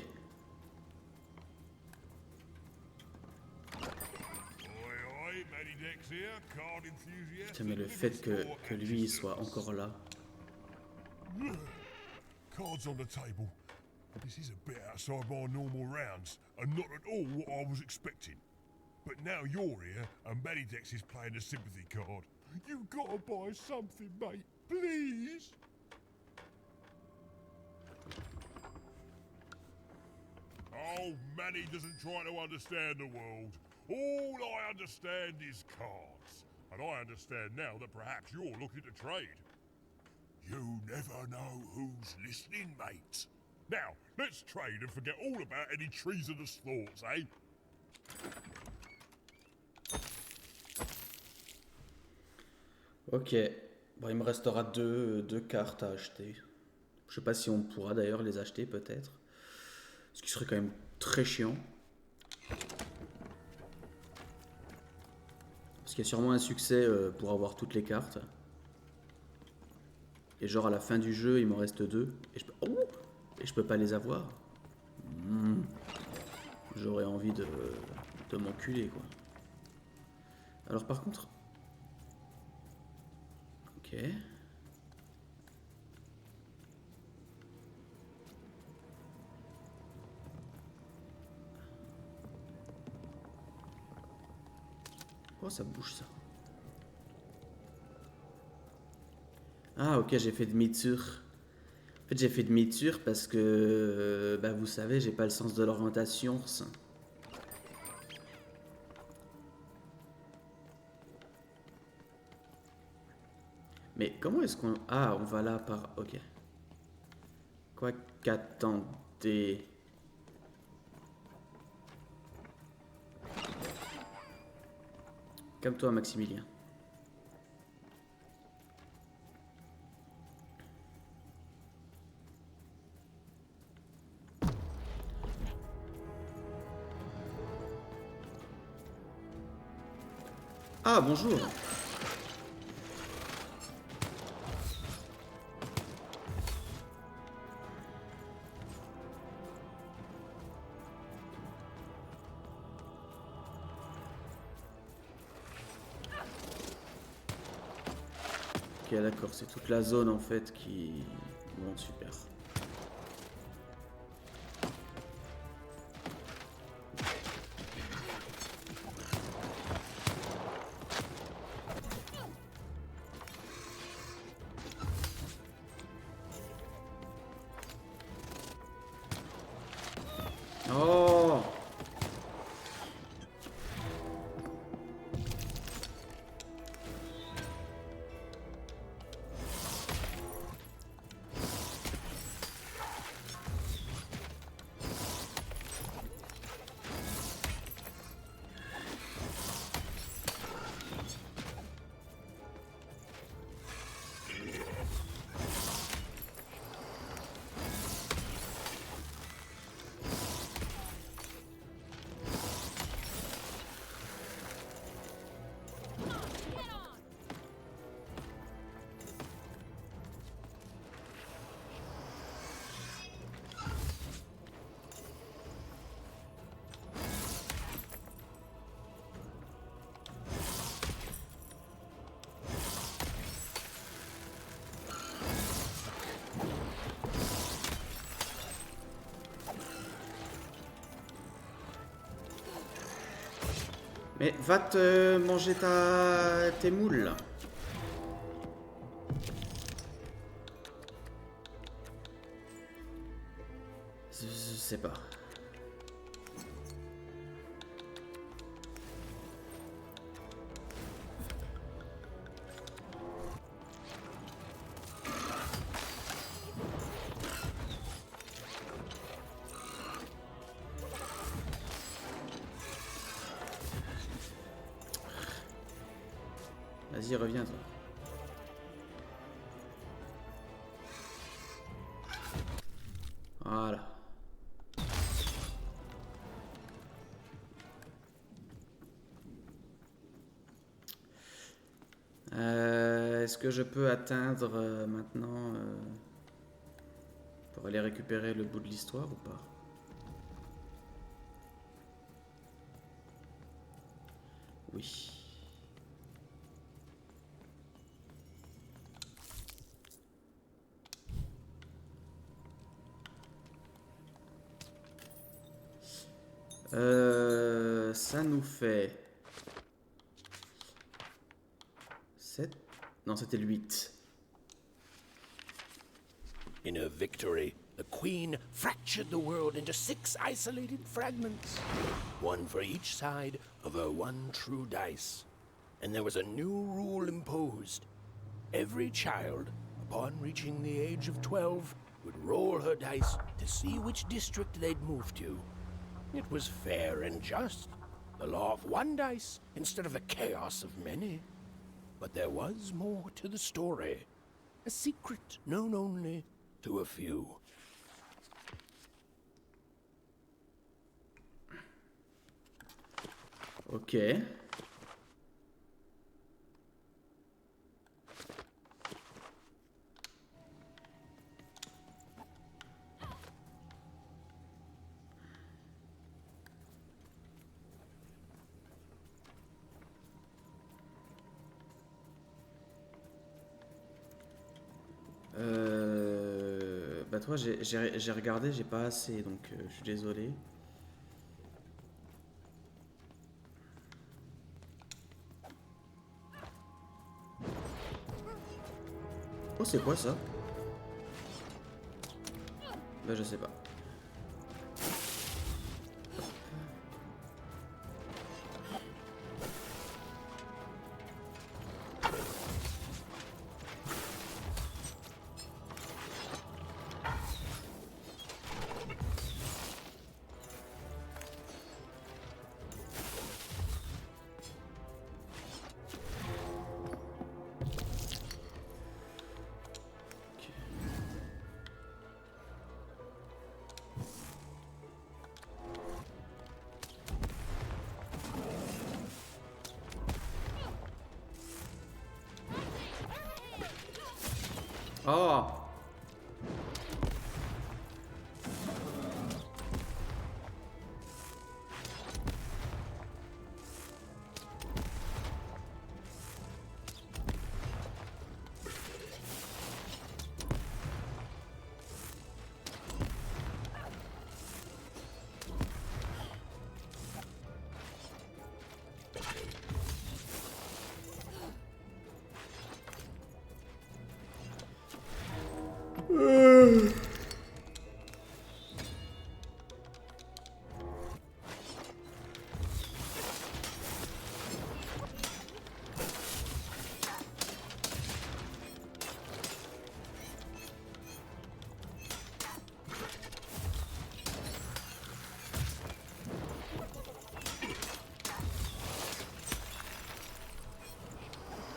Putain, mais le fait que lui il soit encore là. Cards on the table. This is a bit outside my normal rounds, and not at all what I was expecting. But now you're here, and Medidex is playing a sympathy card. You gotta buy something, mate, please. Oh, Manny doesn't try to understand the world. All I understand is cards. And I understand now that perhaps you're looking to trade. You never know who's listening, mate. Now, let's trade and forget all about any treasonous thoughts, eh? Ok. Bon, il me restera deux cartes à acheter. Je sais pas si on pourra d'ailleurs les acheter, peut-être. Ce qui serait quand même très chiant. Parce qu'il y a sûrement un succès pour avoir toutes les cartes. Et genre à la fin du jeu, il m'en reste 2. Et je peux pas les avoir. J'aurais envie de m'enculer, quoi. Alors par contre... Ok. Oh, ça bouge, ça. Ah, ok, j'ai fait demi-tour. En fait, j'ai fait demi-tour parce que... bah, vous savez, j'ai pas le sens de l'orientation. Mais comment est-ce qu'on... Ah, on va là par... Ok. Quoi qu'attendez... Calme-toi, Maximilien. Ah, bonjour. Ok, d'accord, c'est toute la zone en fait qui... Bon, super. Mais va te manger tes moules. Là. Je sais pas. Vas-y, reviens toi. Voilà. Est-ce que je peux atteindre maintenant pour aller récupérer le bout de l'histoire ou pas? Oui. Ça nous fait 7. Non, c'était le 8. In her victory, the Queen fractured the world into 6 isolated fragments, one for each side of her one true dice. And there was a new rule imposed. Every child, upon reaching the age of 12, would roll her dice to see which district they'd move to. It was fair and just, the law of one dice instead of the chaos of many. But there was more to the story, a secret known only to a few. Ok. Bah toi j'ai regardé, j'ai pas assez donc je suis désolé. Oh c'est quoi ça? Bah je sais pas. Oh!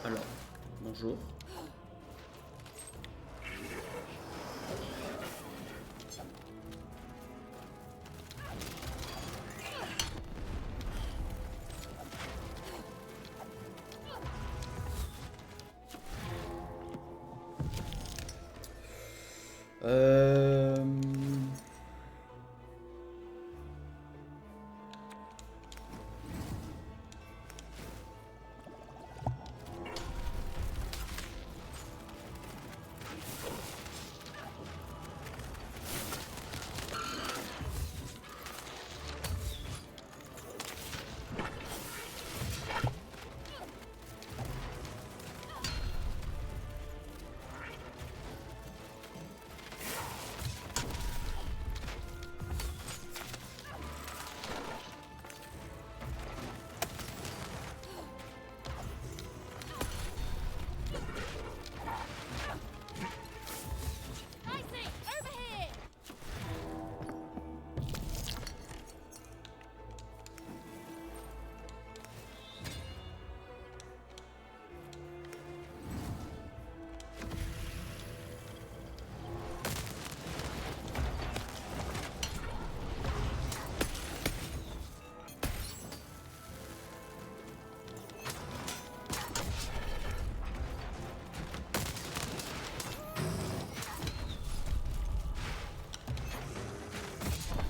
Alors, bonjour.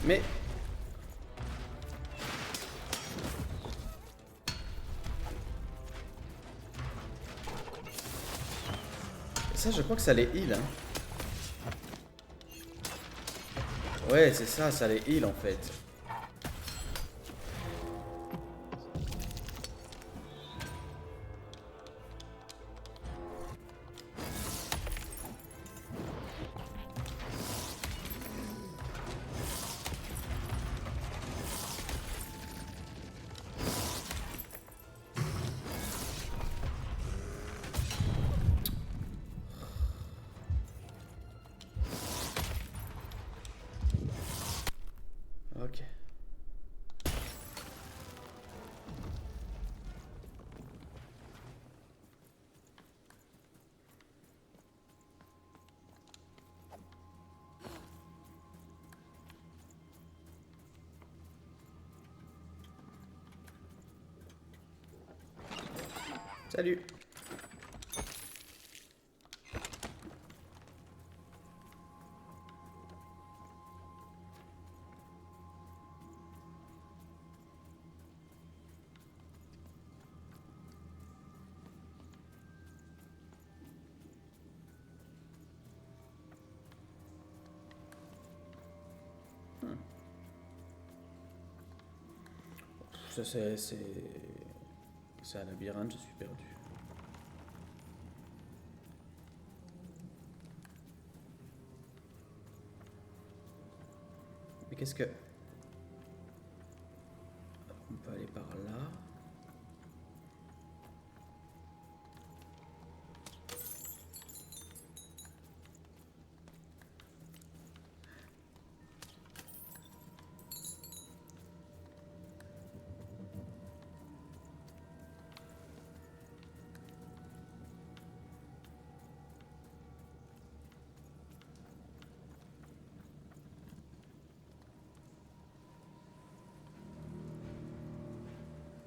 Mais... Ça, je crois que ça les heal, hein. Ouais, c'est ça, ça les heal en fait. Ok. Salut. Ça c'est un labyrinthe, je suis perdu. Mais qu'est-ce que... On peut aller par là.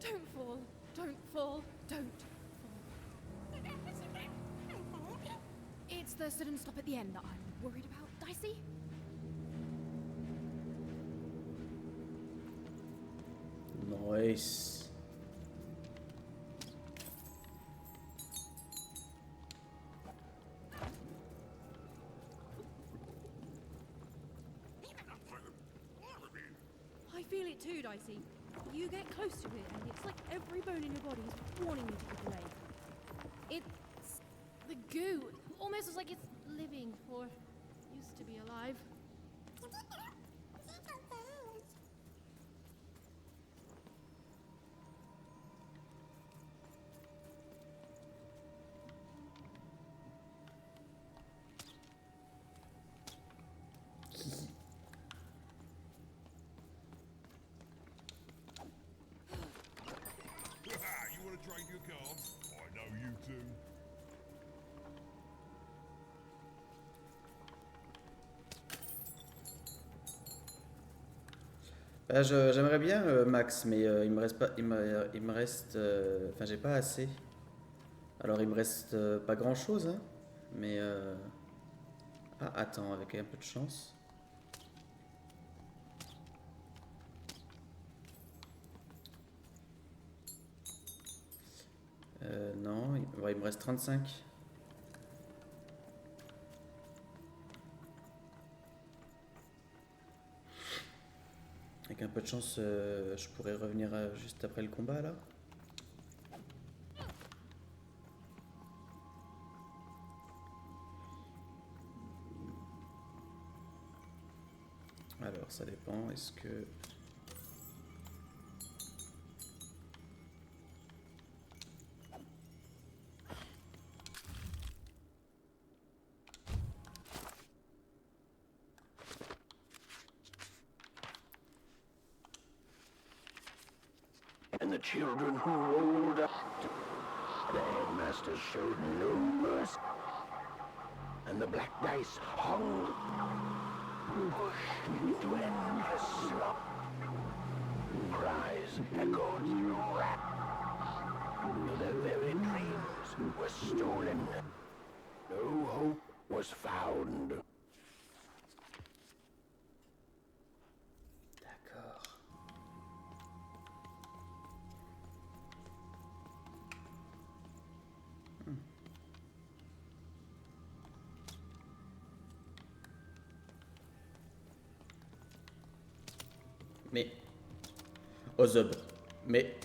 Don't fall, don't fall, don't fall. It's the sudden stop at the end that I'm worried about, Dicey. Nice. I feel it too, Dicey. You get close to it, and it's like every bone in your body is warning you to get away. It's the goo. Almost as like it's living, or used to be alive. You want to trade your cards? I know you do. Bah, j'aimerais bien Max, mais il me reste pas, il me reste, enfin j'ai pas assez. Alors il me reste pas grand chose, hein, mais ah attends, avec un peu de chance. Non, ouais, il me reste 35. Avec un peu de chance, je pourrais revenir juste après le combat là. Alors ça dépend, est-ce que... And the children who rolled up, the headmaster showed no mercy. And the black dice hung, pushed into endless slump. Cries echoed through rap. Their very dreams were stolen. No hope was found. Mais... Ozob. Mais...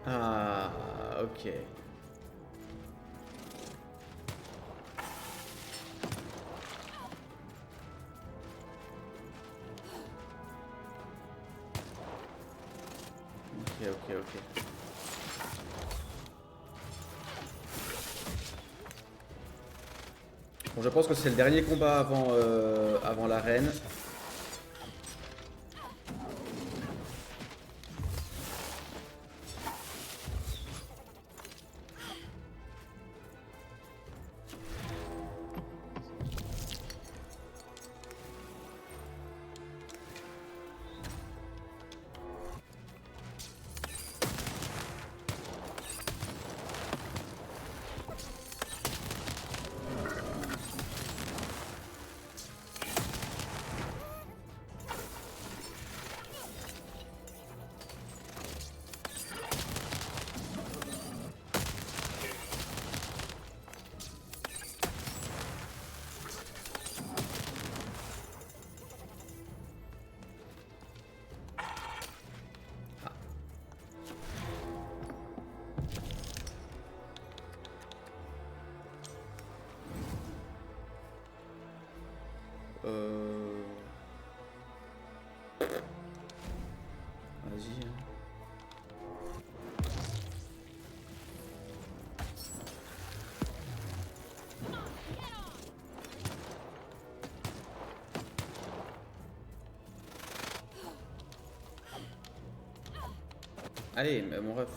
Ah, ok. Ok. Bon, je pense que c'est le dernier combat avant l'arène. Vas-y. Allez, mon ref.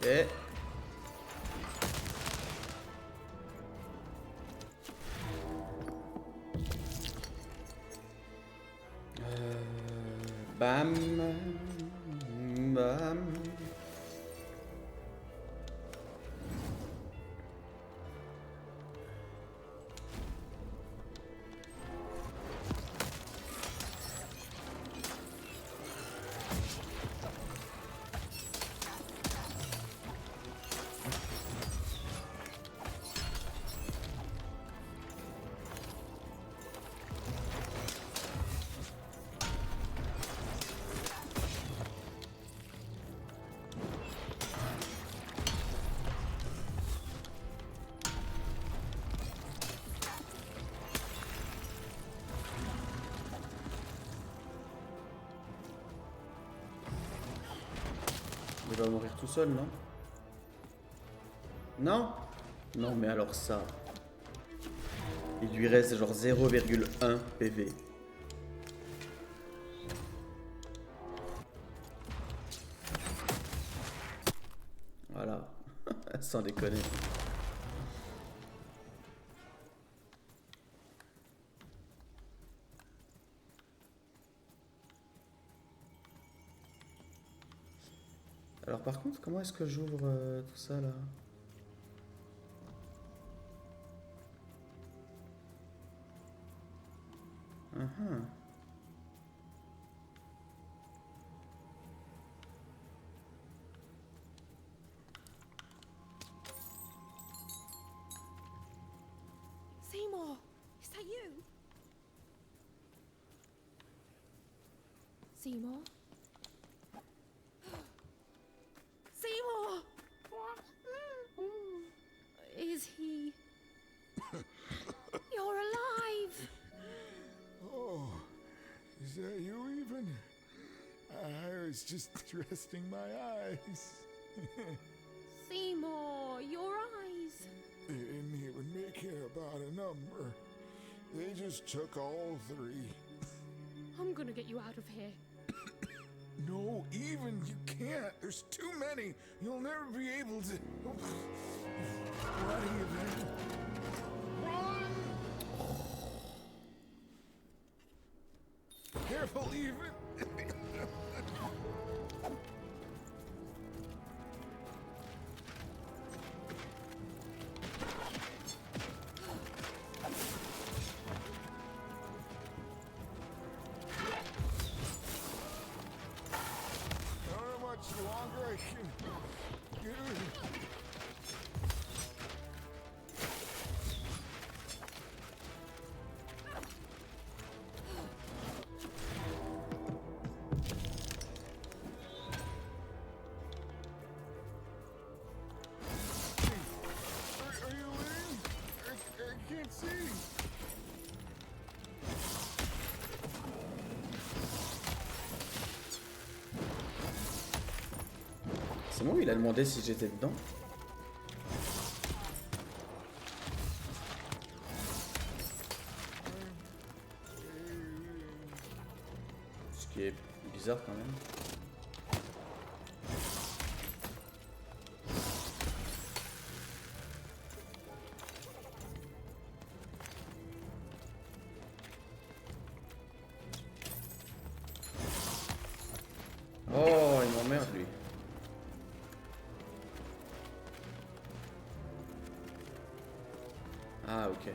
Ok. Bam. Bam. Il va mourir tout seul, non? Non? Non, mais alors ça... Il lui reste genre 0,1 PV. Voilà. Sans déconner. Alors par contre, comment est-ce que j'ouvre tout ça là? Uh-huh. Seymour, is that you? Seymour? Seymour! Is he... You're alive! Oh, is that you even? I was just resting my eyes. Seymour, your eyes! They didn't even care about a number. They just took all three. I'm gonna get you out of here. No, even you can't. There's too many. You'll never be able to. What even? Run! Careful, even. Longer I can do. Are you in? I can't see. C'est bon, il a demandé si j'étais dedans. Ce qui est bizarre quand même. Oh, il m'emmerde lui. Ah, ok.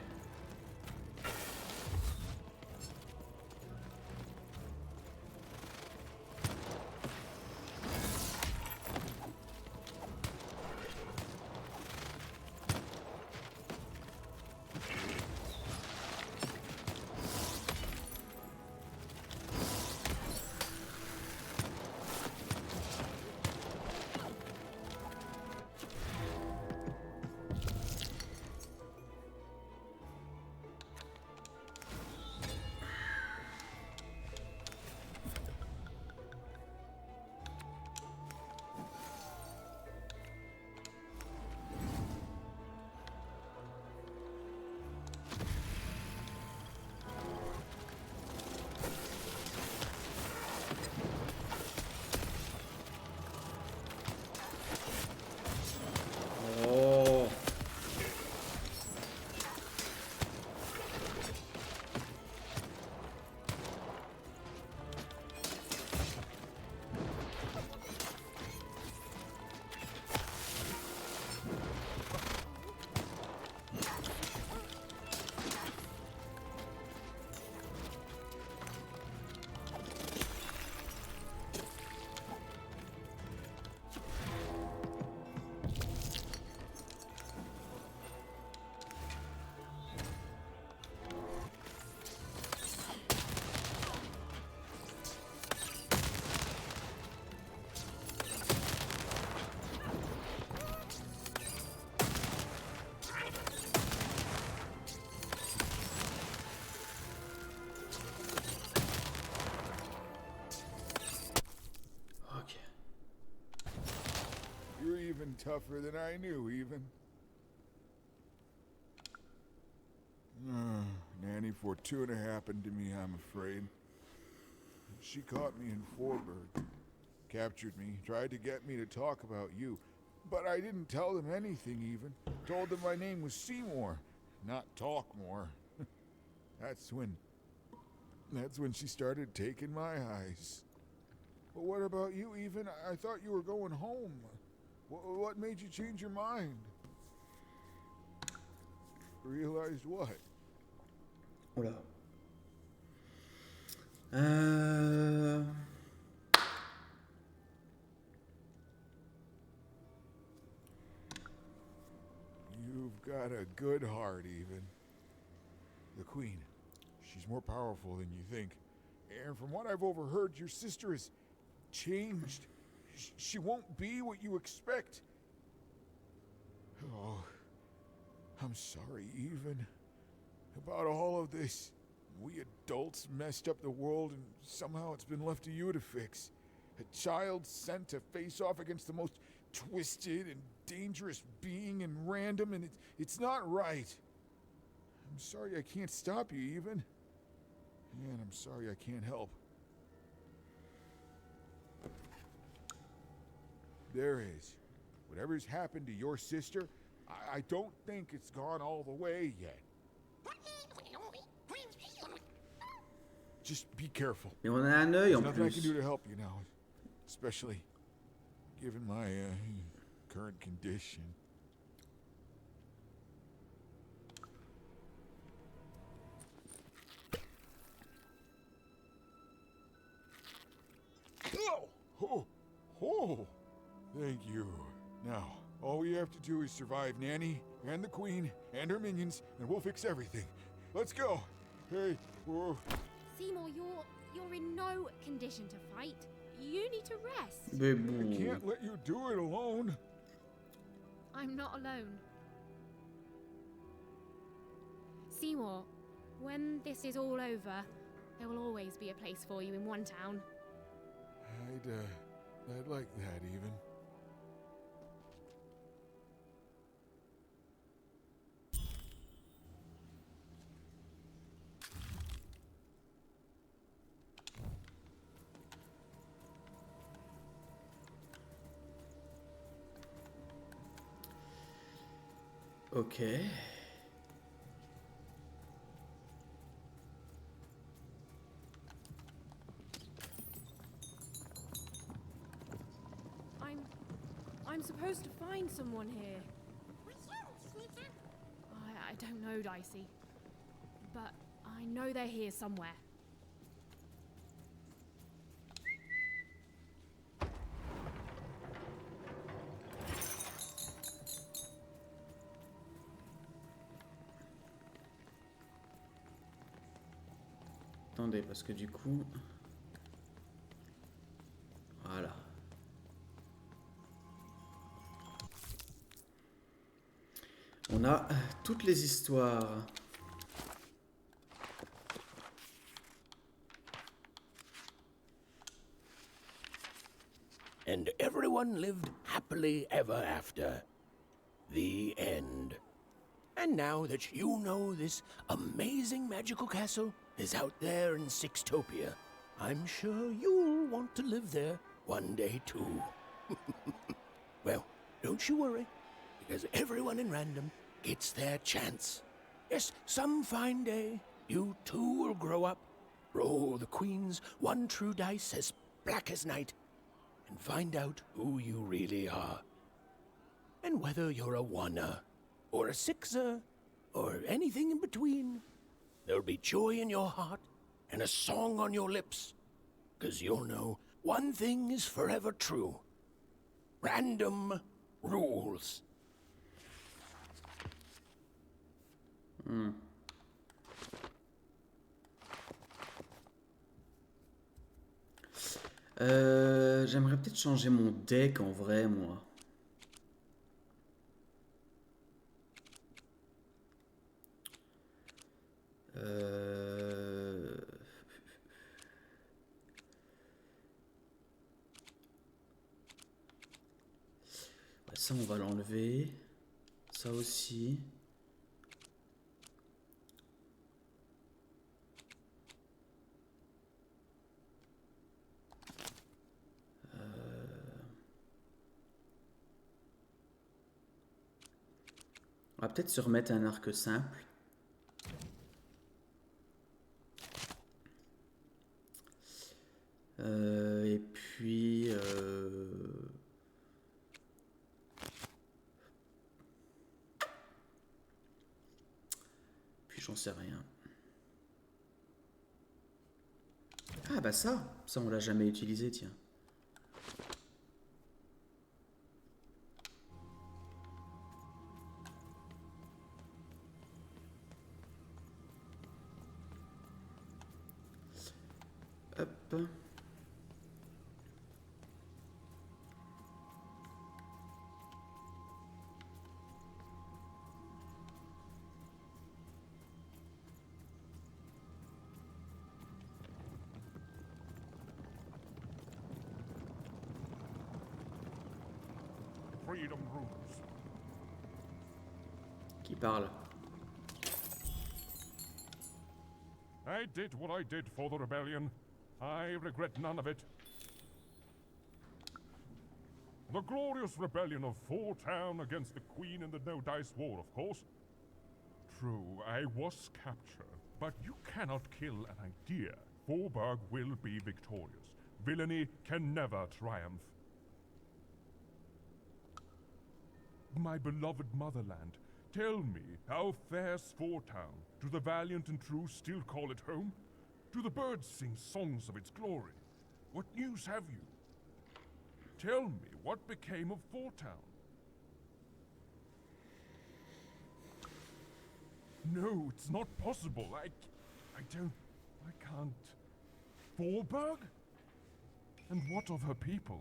You're even tougher than I knew, even. Nanny Fortuna happened to me, I'm afraid. She caught me in Forburg, captured me, tried to get me to talk about you. But I didn't tell them anything, even. Told them my name was Seymour, not Talkmore. That's when she started taking my eyes. But what about you, even? I thought you were going home. What made you change your mind? Realized what? Oula. You've got a good heart, even. The Queen, she's more powerful than you think. And from what I've overheard, your sister has changed. She won't be what you expect. Oh, I'm sorry, even. About all of this. We adults messed up the world, and somehow it's been left to you to fix. A child sent to face off against the most twisted and dangerous being in random, and it's not right. I'm sorry I can't stop you, even. And I'm sorry I can't help. There is. Whatever's happened to your sister, I don't think it's gone all the way yet. Just be careful. Et on a un œil en There's nothing I can plus. do to help you now, especially given my current condition. Oh, thank you. Now, all we have to do is survive Nanny and the Queen and her minions, and we'll fix everything. Let's go. Hey, whoa. Seymour, you're in no condition to fight. You need to rest. I can't let you do it alone. I'm not alone. Seymour, when this is all over, there will always be a place for you in one town. I'd like that, even. Ok. I'm supposed to find someone here. I don't know, Dicey. But I know they're here somewhere. Attendez, parce que du coup... Voilà. On a toutes les histoires. And everyone lived happily ever after. The end. And now that you know this amazing magical castle is out there in Sixtopia, I'm sure you'll want to live there one day too. Well, don't you worry, because everyone in Random gets their chance. Yes, some fine day, you too will grow up, roll the Queen's one true dice as black as night, and find out who you really are. And whether you're a oneer, or a sixer, or anything in between, there'll be joy in your heart and a song on your lips, 'cause you'll know one thing is forever true. Random rules. J'aimerais peut-être changer mon deck en vrai, moi. Ouais, ça, on va l'enlever. Ça aussi. On va peut-être se remettre un arc simple. Et puis sait rien. Ah bah ça on l'a jamais utilisé, tiens. Hop. Freedom rules. Qui parle? I did what I did for the rebellion. I regret none of it. The glorious rebellion of Four Town against the Queen in the No Dice War, of course. True, I was captured, but you cannot kill an idea. Forburg will be victorious. Villainy can never triumph. My beloved motherland, tell me, how fares Four Town? Do the valiant and true still call it home? Do the birds sing songs of its glory? What news have you? Tell me, what became of Four Town? No, it's not possible. I can't. Forburg? And what of her people?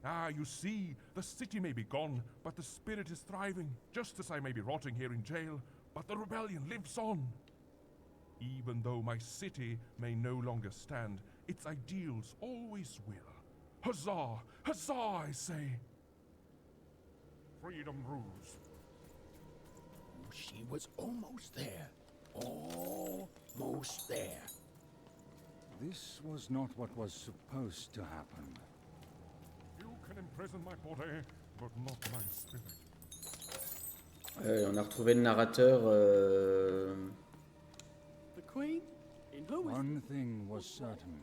Ah, you see, the city may be gone, but the spirit is thriving, just as I may be rotting here in jail, but the rebellion lives on. Even though my city may no longer stand, its ideals always will. Huzzah! Huzzah, I say! Freedom rules. She was almost there. Almost there. This was not what was supposed to happen. You can imprison my body, but not my spirit. On a retrouvé le narrateur. The Queen? In who is One thing was certain.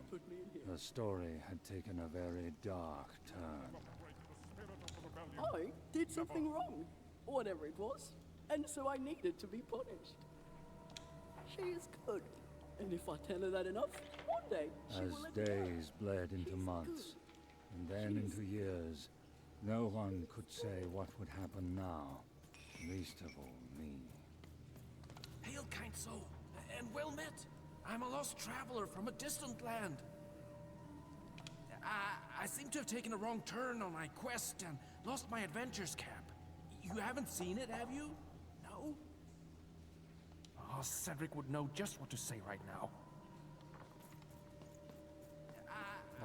Her story had taken a very dark turn. I did something wrong, whatever it was, and so I needed to be punished. She is good, and if I tell her that enough, one day she will let me know. As days bled into months, and then into years, no one could say what would happen now, least of all me. Hail, kind soul, and well met. I'm a lost traveler from a distant land. I seem to have taken a wrong turn on my quest and lost my adventurer's cap. You haven't seen it, have you? No? Oh, Cedric would know just what to say right now.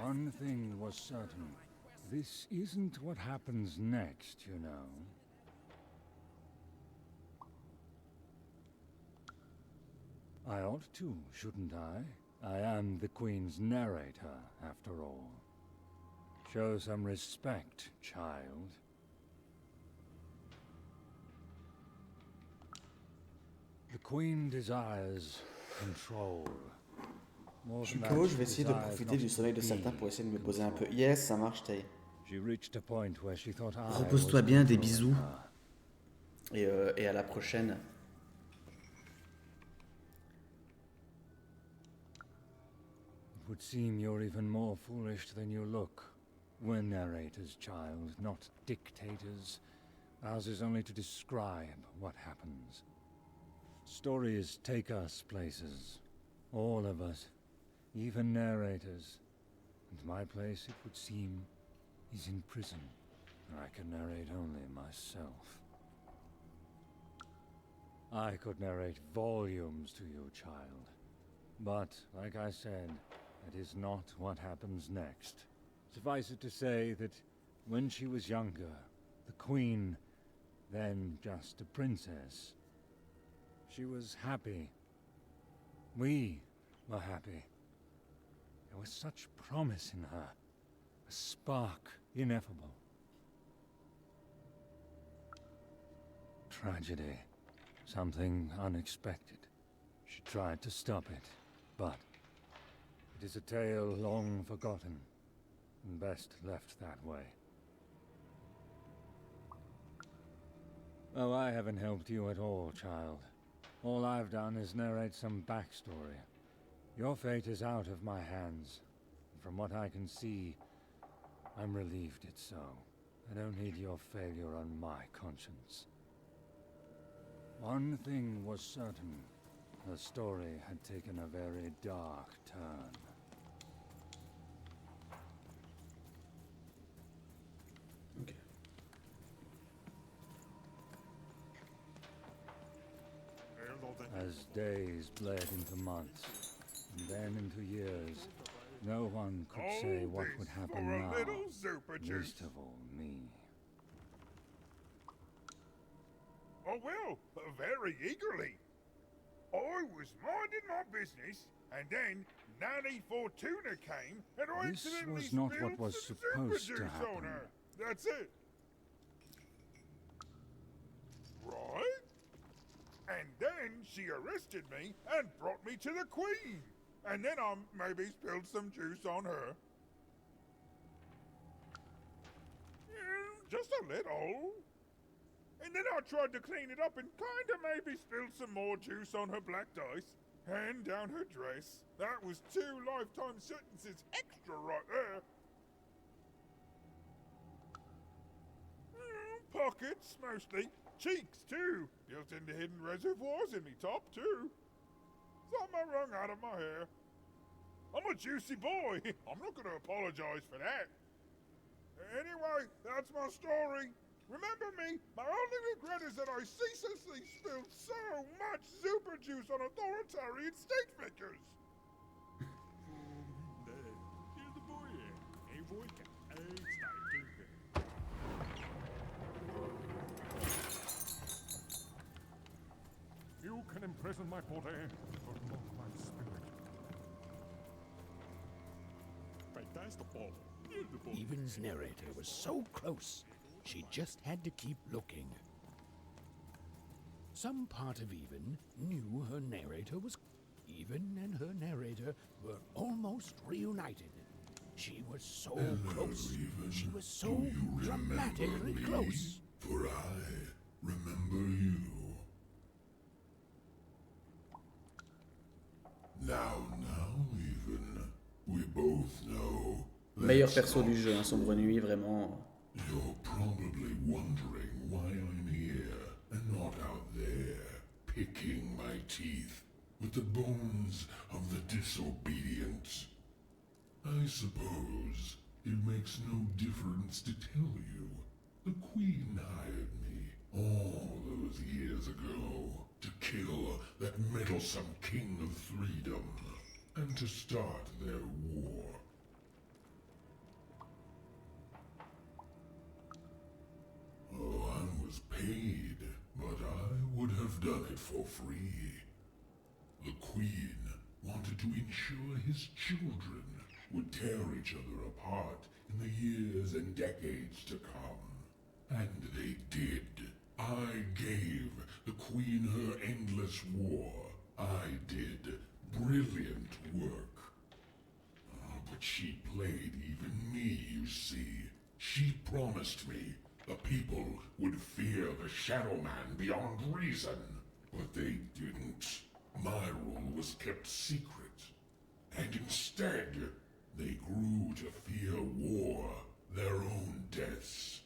One thing was certain. This isn't what happens next, you know. I ought to, shouldn't I? I am the Queen's narrator, after all. Show some respect, child. The Queen desires control. Je suis KO, je vais essayer de profiter du sommeil de Salta pour essayer de me poser un peu. Yes, ça marche, Tay. Repose-toi bien, des bisous. Et à la prochaine. It would seem you're even more foolish than you look. We're narrators, child, not dictators. Ours is only to describe what happens. Stories take us places. All of us. Even narrators. And my place, it would seem, is in prison, where I can narrate only myself. I could narrate volumes to you, child. But, like I said, it is not what happens next. Suffice it to say that when she was younger, the Queen, then just a princess, she was happy. We were happy. There was such promise in her, a spark ineffable. Tragedy, something unexpected. She tried to stop it, but it is a tale long forgotten, and best left that way. Oh, I haven't helped you at all, child. All I've done is narrate some backstory. Your fate is out of my hands. From what I can see, I'm relieved it's so. I don't need your failure on my conscience. One thing was certain. The story had taken a very dark turn. Okay. As days bled into months, and then into years, no one could say what would happen now, least of all me. Oh, well, very eagerly. I was minding my business, and then Nanny Fortuna came, and I This accidentally was not spilled what was some supposed super to juice on happen. her. That's it. Right? And then she arrested me and brought me to the Queen. And then I maybe spilled some juice on her. Yeah, just a little. And then I tried to clean it up and kinda maybe spilled some more juice on her black dice. And down her dress. That was 2 lifetime sentences extra right there. Pockets, mostly. Cheeks, too. Built into hidden reservoirs in me top, too. Something wrung out of my hair. I'm a juicy boy. I'm not going to apologize for that. Anyway, that's my story. Remember me, my only regret is that I ceaselessly spilled so much super juice on authoritarian state figures. You can imprison my body, but not my spirit. Even's narrator was so close, she just had to keep looking. Some part of Even knew her narrator was... Even and her narrator were almost reunited. She was so close. Even. She was so Do you dramatically remember me? close. For I remember you. Now, Even. We both know. Meilleur perso du jeu, hein, Sombre Nuit, vraiment. You're probably wondering why I'm here and not out there, picking my teeth with the bones of the disobedient. I suppose it makes no difference to tell you. The Queen hired me all those years ago to kill that meddlesome King of Freedom and to start their war. Oh, I was paid, but I would have done it for free. The Queen wanted to ensure his children would tear each other apart in the years and decades to come. And they did. I gave the Queen her endless war. I did brilliant work. Oh, but she played even me, you see. She promised me the people would fear the Shadow Man beyond reason. But they didn't. My rule was kept secret. And instead, they grew to fear war, their own deaths.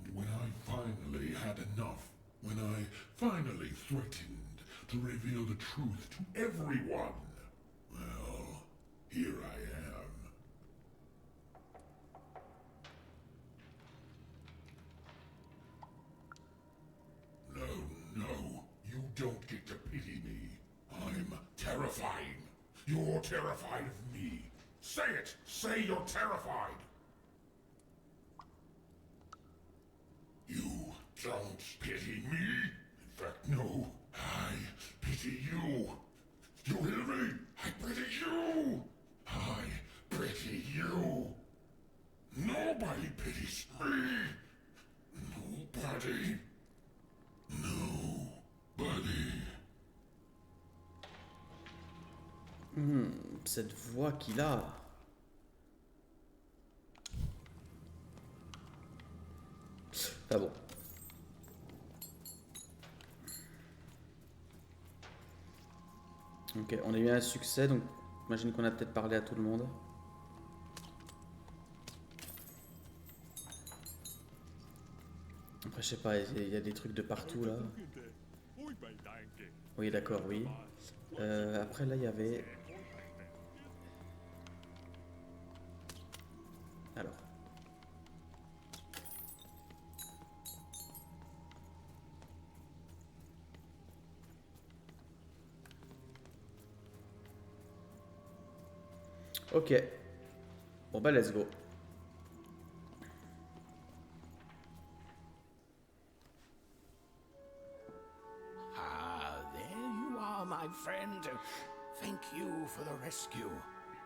And when I finally had enough, when I finally threatened to reveal the truth to everyone, well, here I am. No, you don't get to pity me. I'm terrifying. You're terrified of me. Say it! Say you're terrified! You don't pity me? In fact, no. I pity you. You hear me? I pity you! I pity you! Nobody pities me! Nobody. Nobody. Cette voix qu'il a. Ah bon. Ok, on a eu un succès, donc j'imagine qu'on a peut-être parlé à tout le monde. Après, je sais pas, il y a des trucs de partout là. Oui, d'accord, oui. Après, là, il y avait... Alors. Ok. Bon bah let's go. Ah, there you are, my friend. Thank you for the rescue.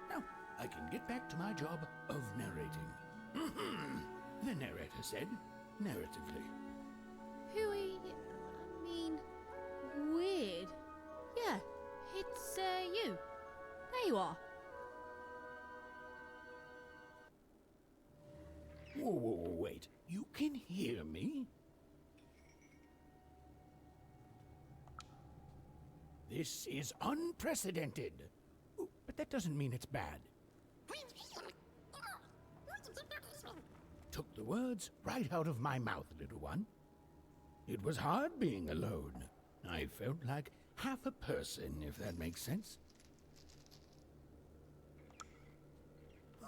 Now, I can get back to my job of narrating. The narrator said, narratively. Hooey, I mean, weird. Yeah, it's you. There you are. Whoa, wait. You can hear me? This is unprecedented. Oh, but that doesn't mean it's bad. Took the words right out of my mouth, little one. It was hard being alone. I felt like half a person, if that makes sense.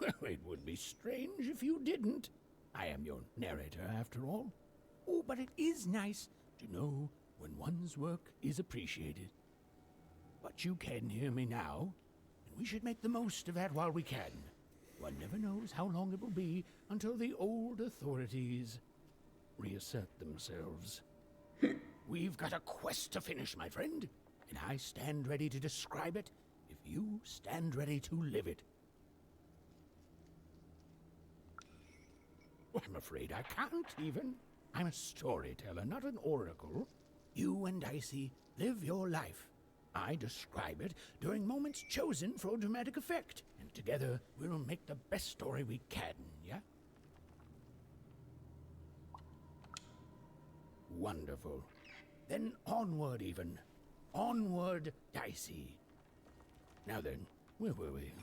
Well, it would be strange if you didn't. I am your narrator, after all. Oh, but it is nice to know when one's work is appreciated. But you can hear me now, and we should make the most of that while we can. One never knows how long it will be until the old authorities reassert themselves. We've got a quest to finish, my friend, and I stand ready to describe it if you stand ready to live it. Well, I'm afraid I can't even. I'm a storyteller, not an oracle. You and Dicey live your life. I describe it during moments chosen for dramatic effect, and together we'll make the best story we can, yeah? Wonderful. Then onward, even. Onward, Dicey. Now then, where were we?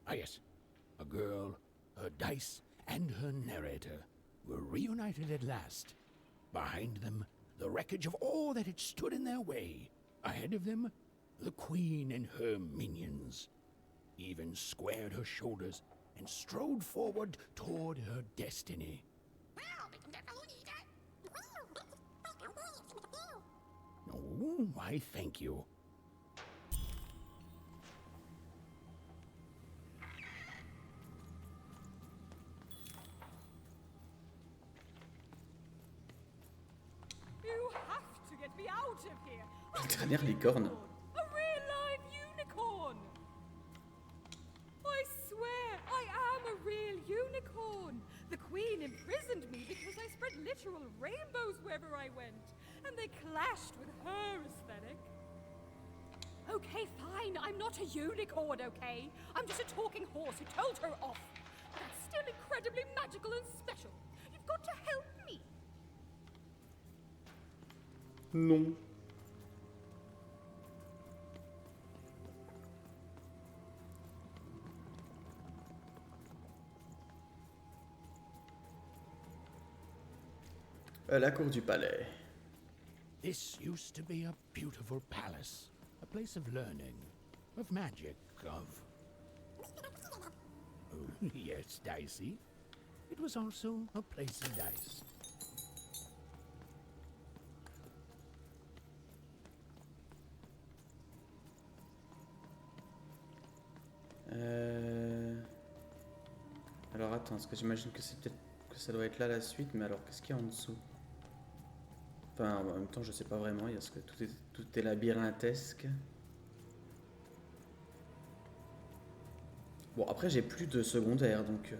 Ah, yes. A girl, her dice, and her narrator were reunited at last. Behind them, the wreckage of all that had stood in their way. Ahead of them, the queen and her minions. Even squared her shoulders and strode forward toward her destiny. Oh, I thank you. You have to get me out of here. La dernière licorne. A real live unicorn. I swear, I am a real unicorn. The queen imprisoned me because I spread literal rainbows wherever I went, and they clashed with her aesthetic. Okay, fine, I'm not a unicorn, okay? I'm just a talking horse who told her off. But that's still incredibly magical and special. You've got to help me. Non. La cour du palais. This used to be a beautiful palace, a place of learning, of magic, of... Oh, yes, Dicey. It was also a place of dice. Alors attends, parce que j'imagine que c'est peut-être que ça doit être là la suite, mais alors qu'est-ce qu'il y a en dessous? Enfin, en même temps, je sais pas vraiment, parce que tout est labyrinthesque. Bon, après, j'ai plus de secondaire, donc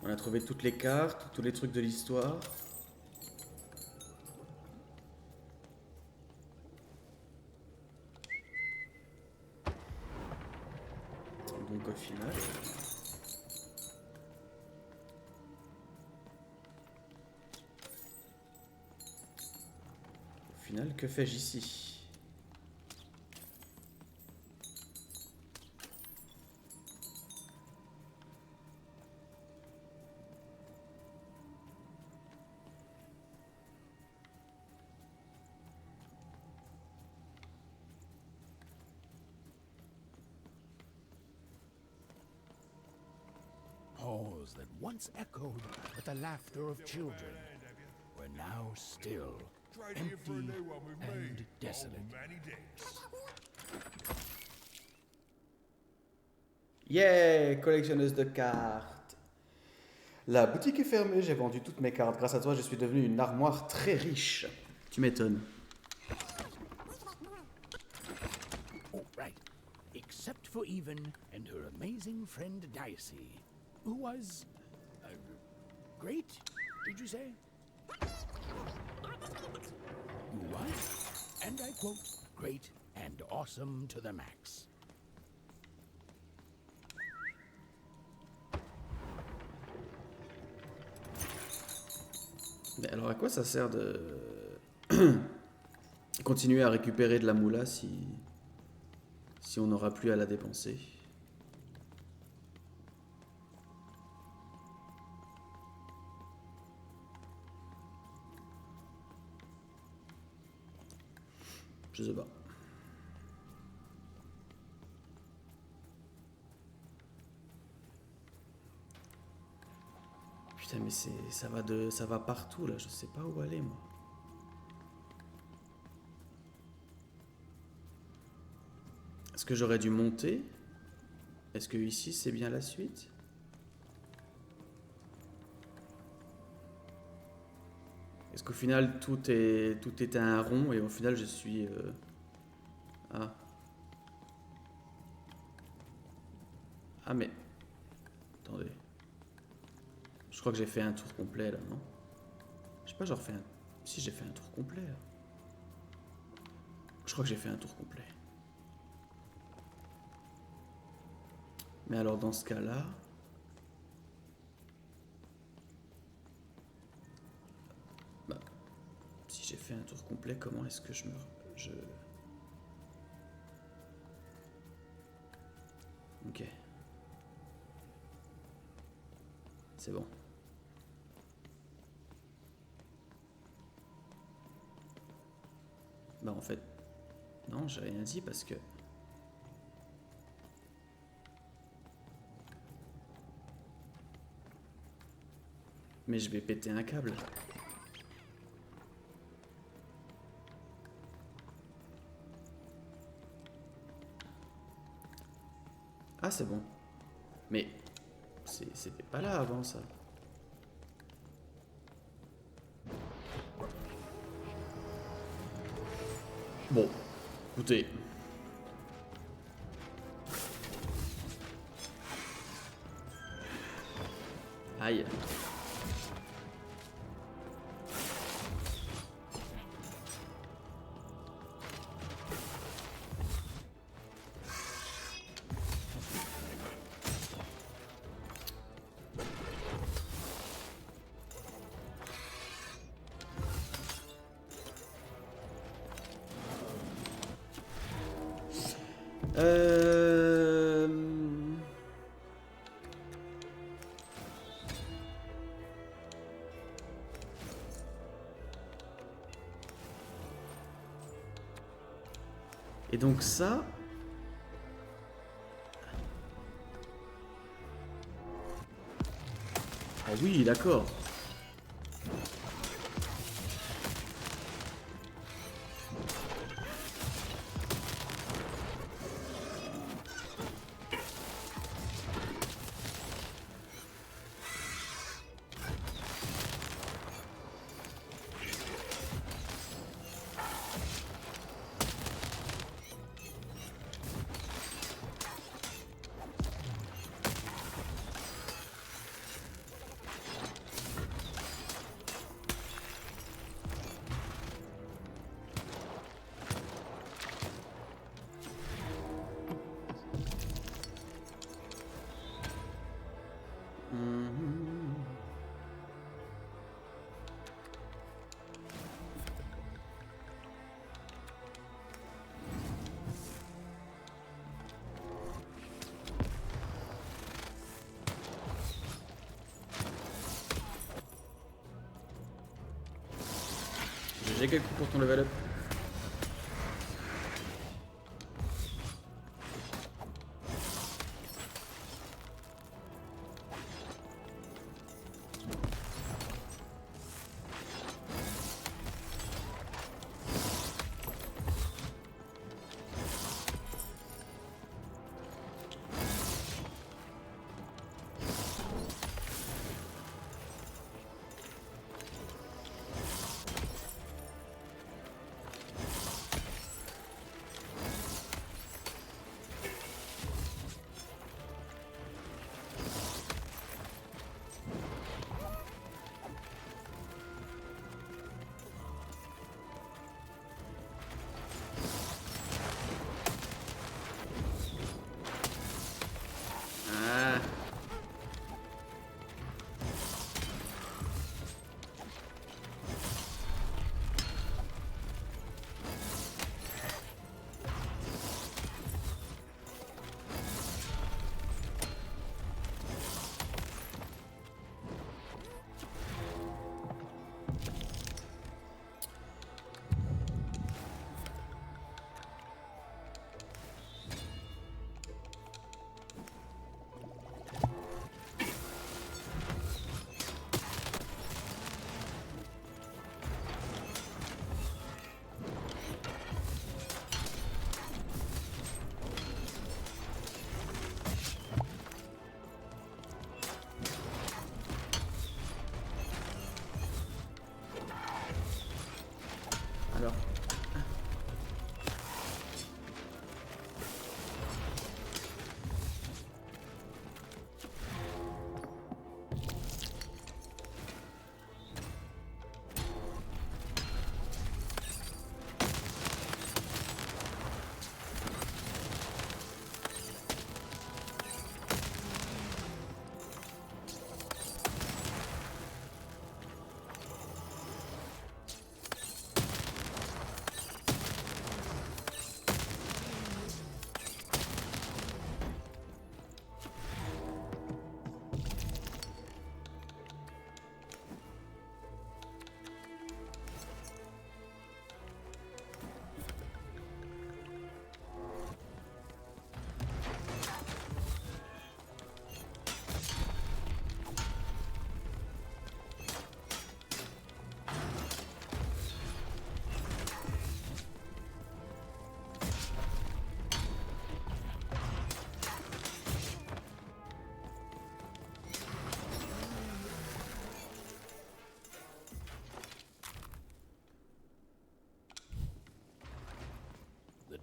on a trouvé toutes les cartes, tous les trucs de l'histoire. Donc au final... Au final, que fais-je ici? tales that once echoed with the laughter of children were now still empty and desolate. Yeah, collectionneuse de cartes. La boutique est fermée, j'ai vendu toutes mes cartes. Grâce à toi, je suis devenu une armoire très riche. Tu m'étonnes. Oh, right. Except for Even and her amazing friend Décisse, who was great, did you say? Who was, and I quote, great and awesome to the max. Mais alors à quoi ça sert de continuer à récupérer de la moula si on n'aura plus à la dépenser? Je sais pas. Putain mais ça va partout là, je sais pas où aller moi. Est-ce que j'aurais dû monter? Est-ce que ici c'est bien la suite? Est-ce qu'au final tout est un rond et au final je suis... Ah. Ah mais... Attendez. Je crois que j'ai fait un tour complet là, non? Je sais pas, j'ai refait un... Si j'ai fait un tour complet là. Je crois que j'ai fait un tour complet. Mais alors dans ce cas-là... Bah, si j'ai fait un tour complet, comment est-ce que je... Ok. C'est bon. Bah en fait... Non, j'ai rien dit parce que... Mais je vais péter un câble. Ah, c'est bon. Mais c'était pas là avant ça. Bon, écoutez. Aïe. Et donc ça... Ah oui, d'accord. J'ai quelques coups pour ton level up.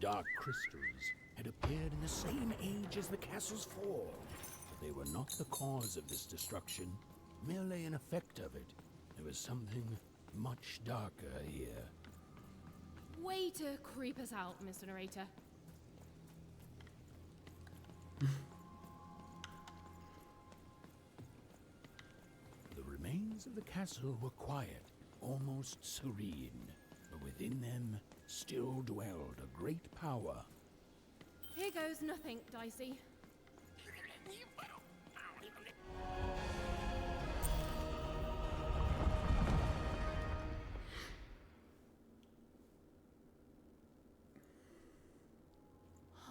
dark crystals had appeared in the same age as the castle's fall. But they were not the cause of this destruction, merely an effect of it. There was something much darker here. Way to creep us out, Mr. Narrator. The remains of the castle were quiet, almost serene, but within them still dwelled a great power. Here goes nothing, Dicey.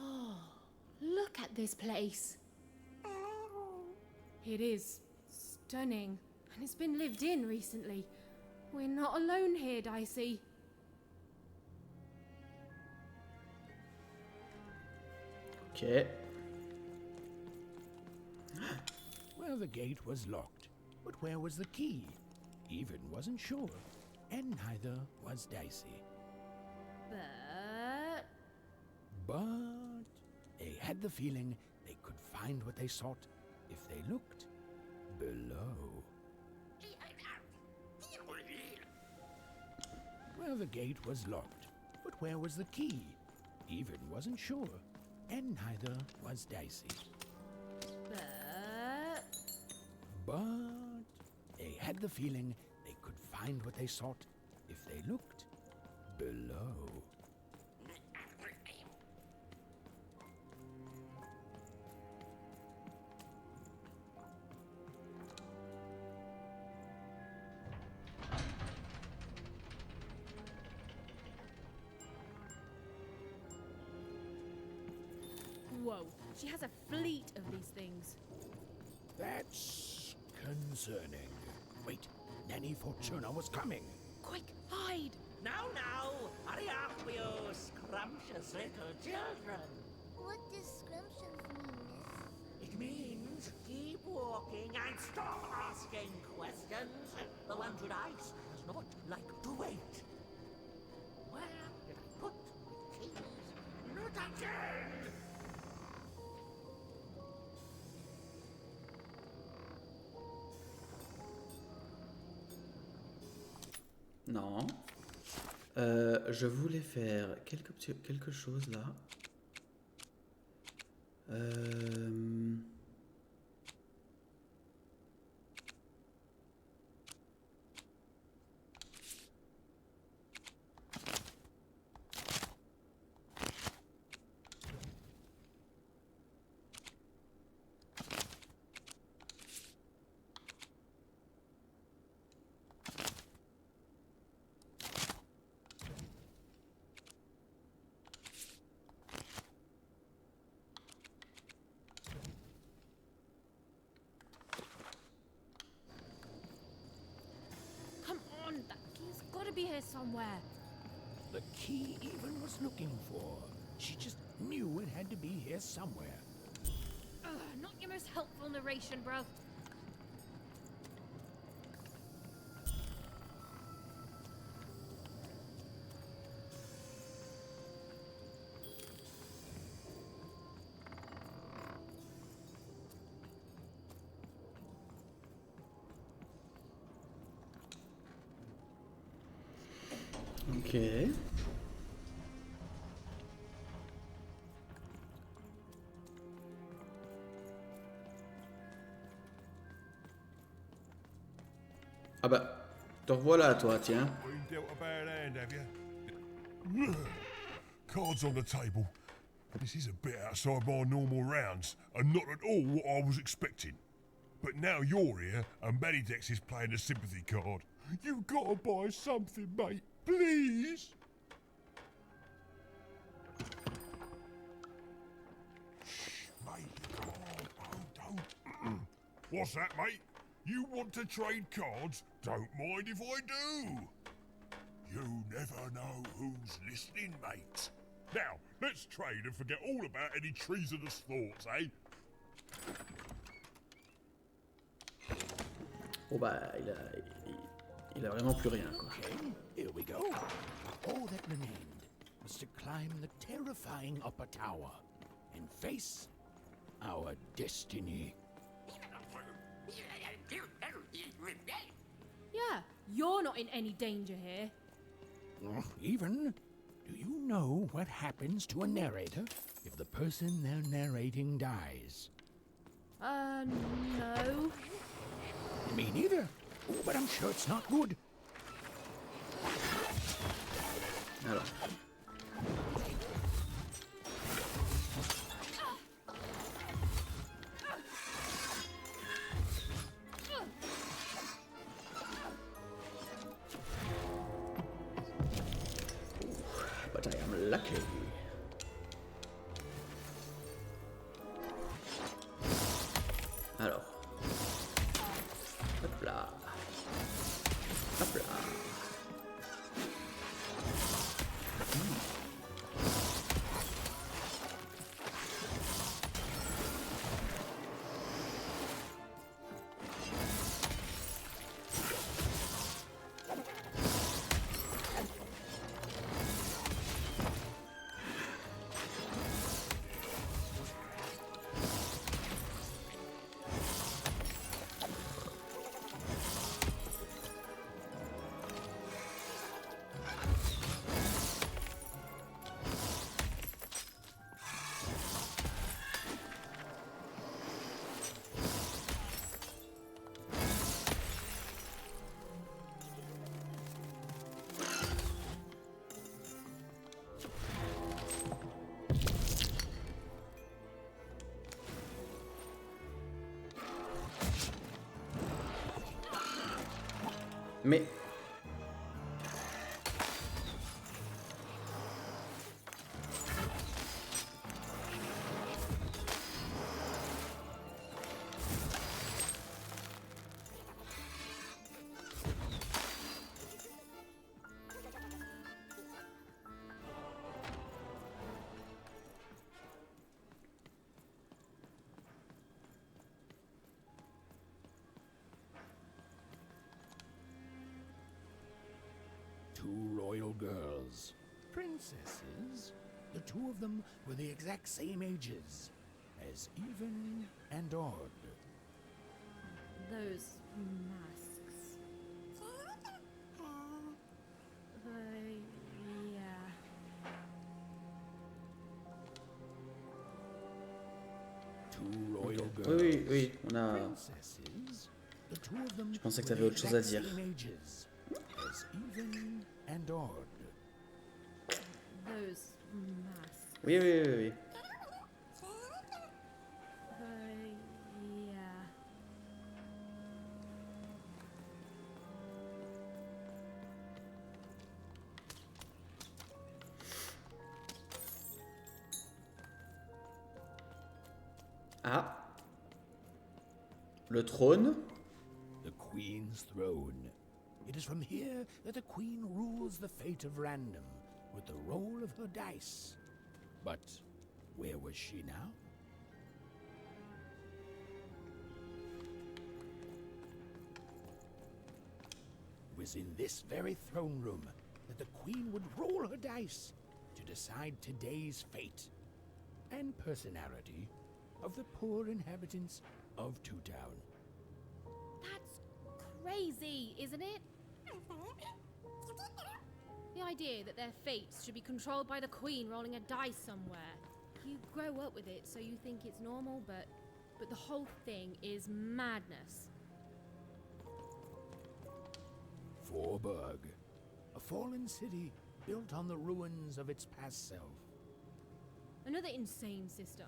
Oh, look at this place. It is stunning, and it's been lived in recently. We're not alone here, Dicey. Okay. Well, the gate was locked, but where was the key? Even wasn't sure, and neither was Dicey. But they had the feeling they could find what they sought if they looked below. Well, the gate was locked, but where was the key? Even wasn't sure, and neither was Dicey. But they had the feeling they could find what they sought if they looked below. Whoa, she has a fleet of these things. That's concerning. Wait, Nanny Fortuna was coming. Quick, hide! Now, hurry up, you scrumptious little children. What does scrumptious mean, miss? It means keep walking and stop asking questions. The one to dice does not like to wait. Where did I put my keys? Not again! Non. Je voulais faire quelque chose là. Be here somewhere. The key Even was looking for. She just knew it had to be here somewhere. Not your most helpful narration, bro. Ok. Ah bah, te revoilà toi, tiens. Been dealt a bad hand, have you? Cards on the table. This is a bit outside my normal rounds, and not at all what I was expecting. But now you're here, and Dex is playing a sympathy card. You've got to buy something, mate. Please? Shh, mate. Don't. What's that, mate? You want to trade cards? Don't mind if I do. You never know who's listening, mate. Now, let's trade and forget all about any treasonous thoughts, eh? Oh bah, il a vraiment plus rien, quoi. Okay, here we go. All that remained was to climb the terrifying upper tower and face our destiny. Yeah, you're not in any danger here. Even, do you know what happens to a narrator if the person they're narrating dies? No. Me neither, but I'm sure it's not good. Alors. But I am lucky. Alors. Hop là. Hop là. Mais... Two royal girls, princesses. The two of them were the exact same ages, as even and odd. Those masks. Yeah. Two royal Okay. girls, Oui, oui, on a... princesses. The two of them Je pensais que were t'avais the autre chose à exact dire. same ages, as even and odd. Those masks. Oui, oui, oui, oui. Yeah. Ah. Le trône. The Queen's throne. It is from here that the Queen rules the fate of random with the roll of her dice. But where was she now? It was in this very throne room that the Queen would roll her dice to decide today's fate and personality of the poor inhabitants of Two Town. That's crazy, isn't it? The idea that their fates should be controlled by the Queen rolling a dice somewhere. You grow up with it, so you think it's normal, but the whole thing is madness. Forburg, a fallen city built on the ruins of its past self. Another insane system.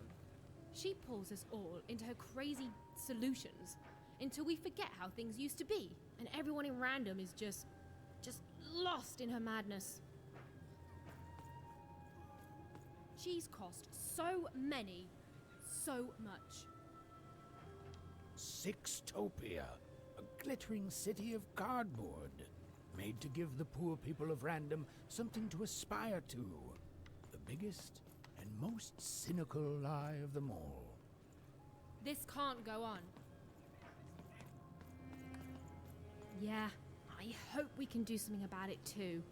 She pulls us all into her crazy solutions until we forget how things used to be, and everyone in random is just lost in her madness. She's cost so much. Sixtopia, a glittering city of cardboard, made to give the poor people of Random something to aspire to. The biggest and most cynical lie of them all. This can't go on. Yeah, I hope we can do something about it too.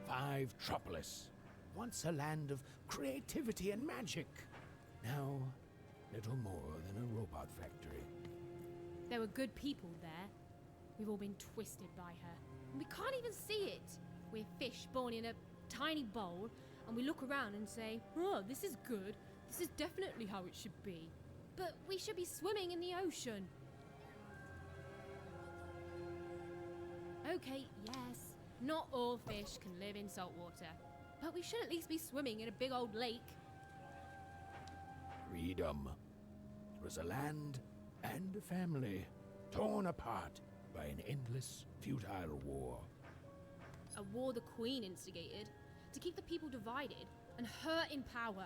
Fivetropolis, once a land of creativity and magic. Now, little more than a robot factory. There were good people there. We've all been twisted by her. And we can't even see it. We're fish born in a tiny bowl, and we look around and say, oh, this is good. This is definitely how it should be. But we should be swimming in the ocean. Okay, yes, not all fish can live in salt water. But we should at least be swimming in a big old lake. Freedom. It was a land and a family torn apart by an endless, futile war. A war the Queen instigated to keep the people divided and her in power.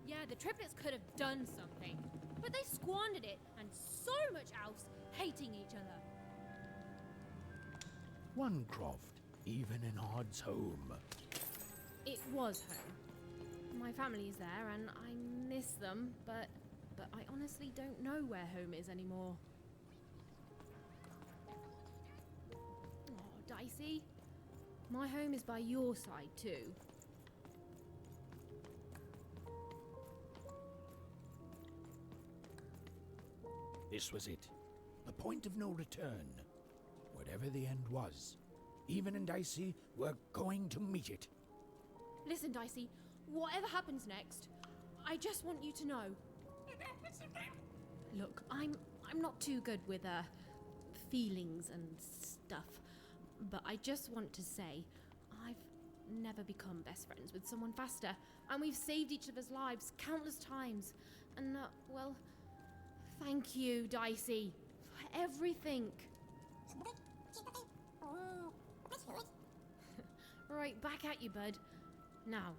Yeah, the triplets could have done something, but they squandered it and so much else, hating each other. One croft, even in Odd's home. It was home. My family is there and I miss them, but I honestly don't know where home is anymore. Oh, Dicey, my home is by your side too. This was it. The point of no return. Whatever the end was, Even and Dicey were going to meet it. Listen, Dicey, whatever happens next, I just want you to know. Look, I'm not too good with feelings and stuff, but I just want to say I've never become best friends with someone faster, and we've saved each other's lives countless times. And well, thank you, Dicey, for everything. Right, back at you, bud. Now,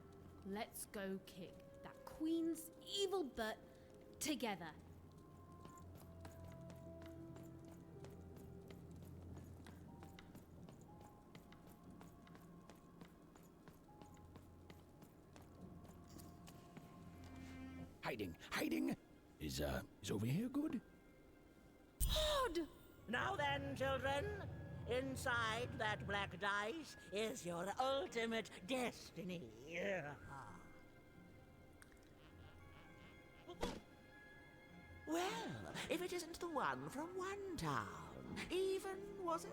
let's go kick that Queen's evil butt together. Hiding. Is over here good? Odd! Now then, children, inside that black dice is your ultimate destiny. Well, if it isn't the one from one town, even, was it?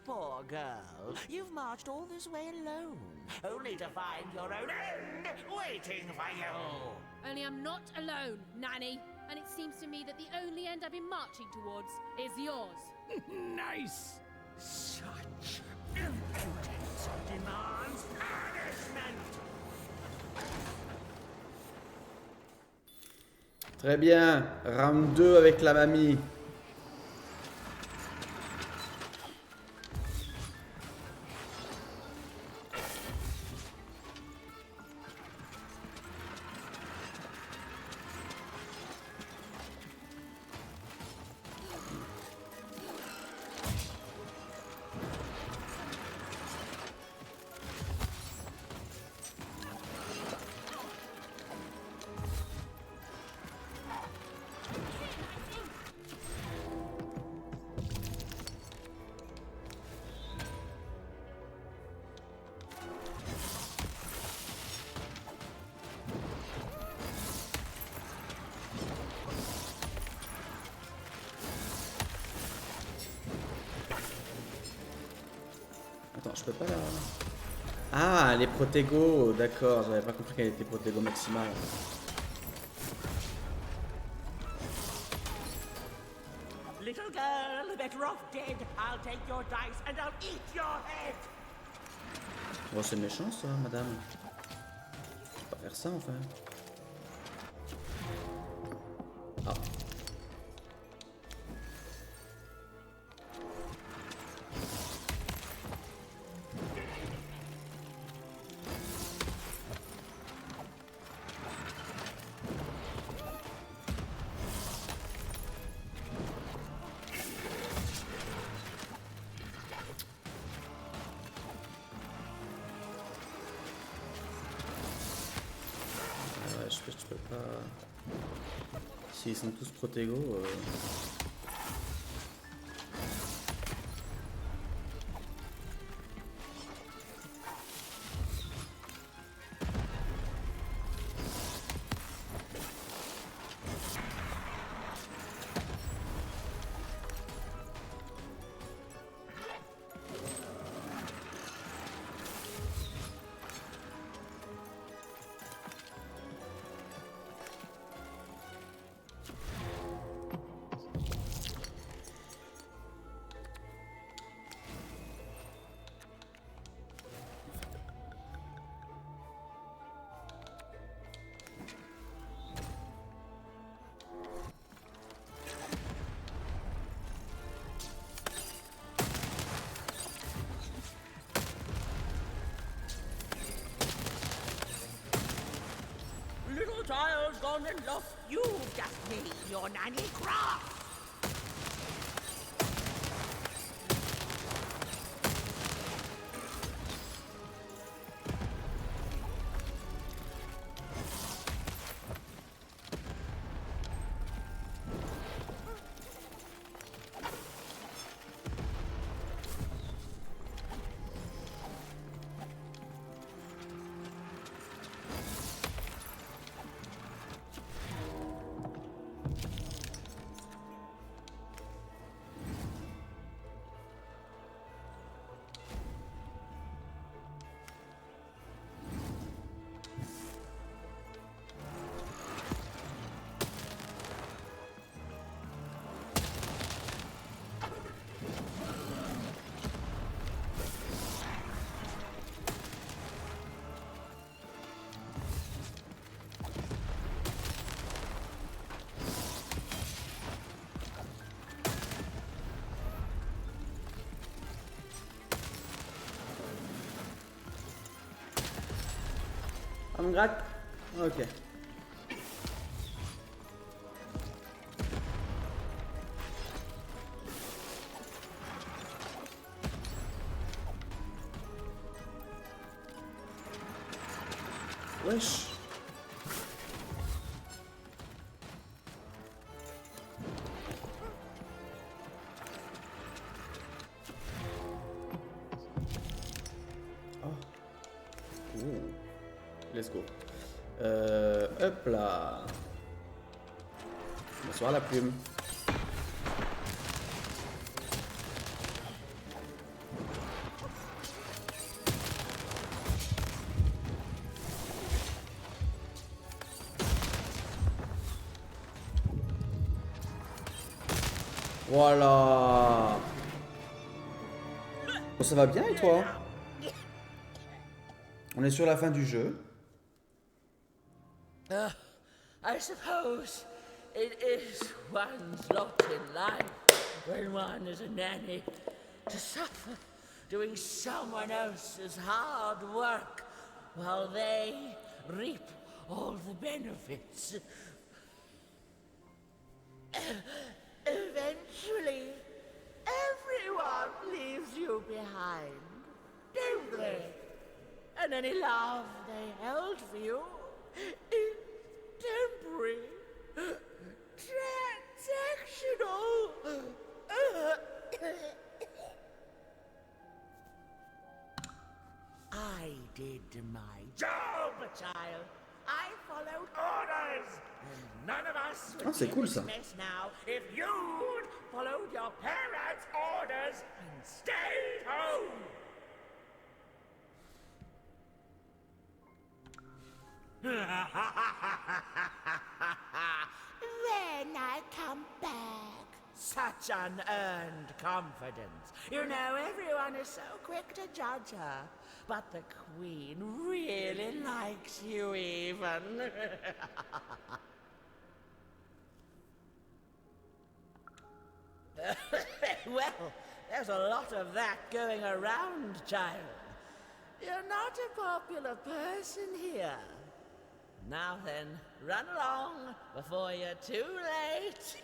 Poor girl, you've marched all this way alone, only to find your own end waiting for you. Only I'm not alone, Nanny. And it seems to me that the only end I've been marching towards is yours. Nice! Such impudence demands punishment! Très bien. Round 2 avec la mamie. Attends, je peux pas la... Ah, les protégos, d'accord, j'avais pas compris qu'elle était protégo maximale. Little girl, better off dead. I'll take your dice and I'll eat your head. Oh, c'est méchant ça, madame. Je peux pas faire ça enfin. Ah. Je peux pas... S'ils sont tous protégos... the child's gone and lost. You've just made your nanny cry. On me gratte? Ok. Wesh. Oh. Ouh. Let's go. Hop là. Bonsoir la plume. Voilà. Bon, ça va bien et toi? On est sur la fin du jeu. I suppose it is one's lot in life when one is a nanny to suffer doing someone else's hard work while they reap all the benefits. Eventually, everyone leaves you behind, don't they? And any love they held for you is temporary, transactional. I did my job, child. I followed orders. And none of us would c'est be cool, in this ça. mess now if you'd followed your parents' orders and stayed home. Then I come back. Such unearned confidence. You know, everyone is so quick to judge her. But the Queen really likes you even. Well, there's a lot of that going around, child. You're not a popular person here. Now then, run along before you're too late.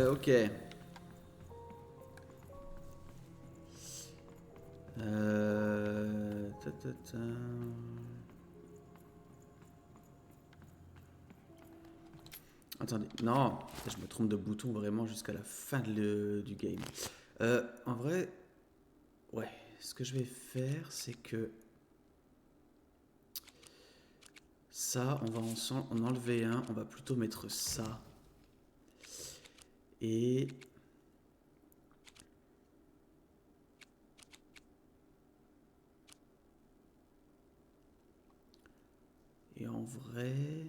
Ok. Attendez, non, je me trompe de bouton vraiment jusqu'à la fin du game. En vrai, ouais, ce que je vais faire, c'est que ça, on va en enlever un, on va plutôt mettre ça. Et en vrai,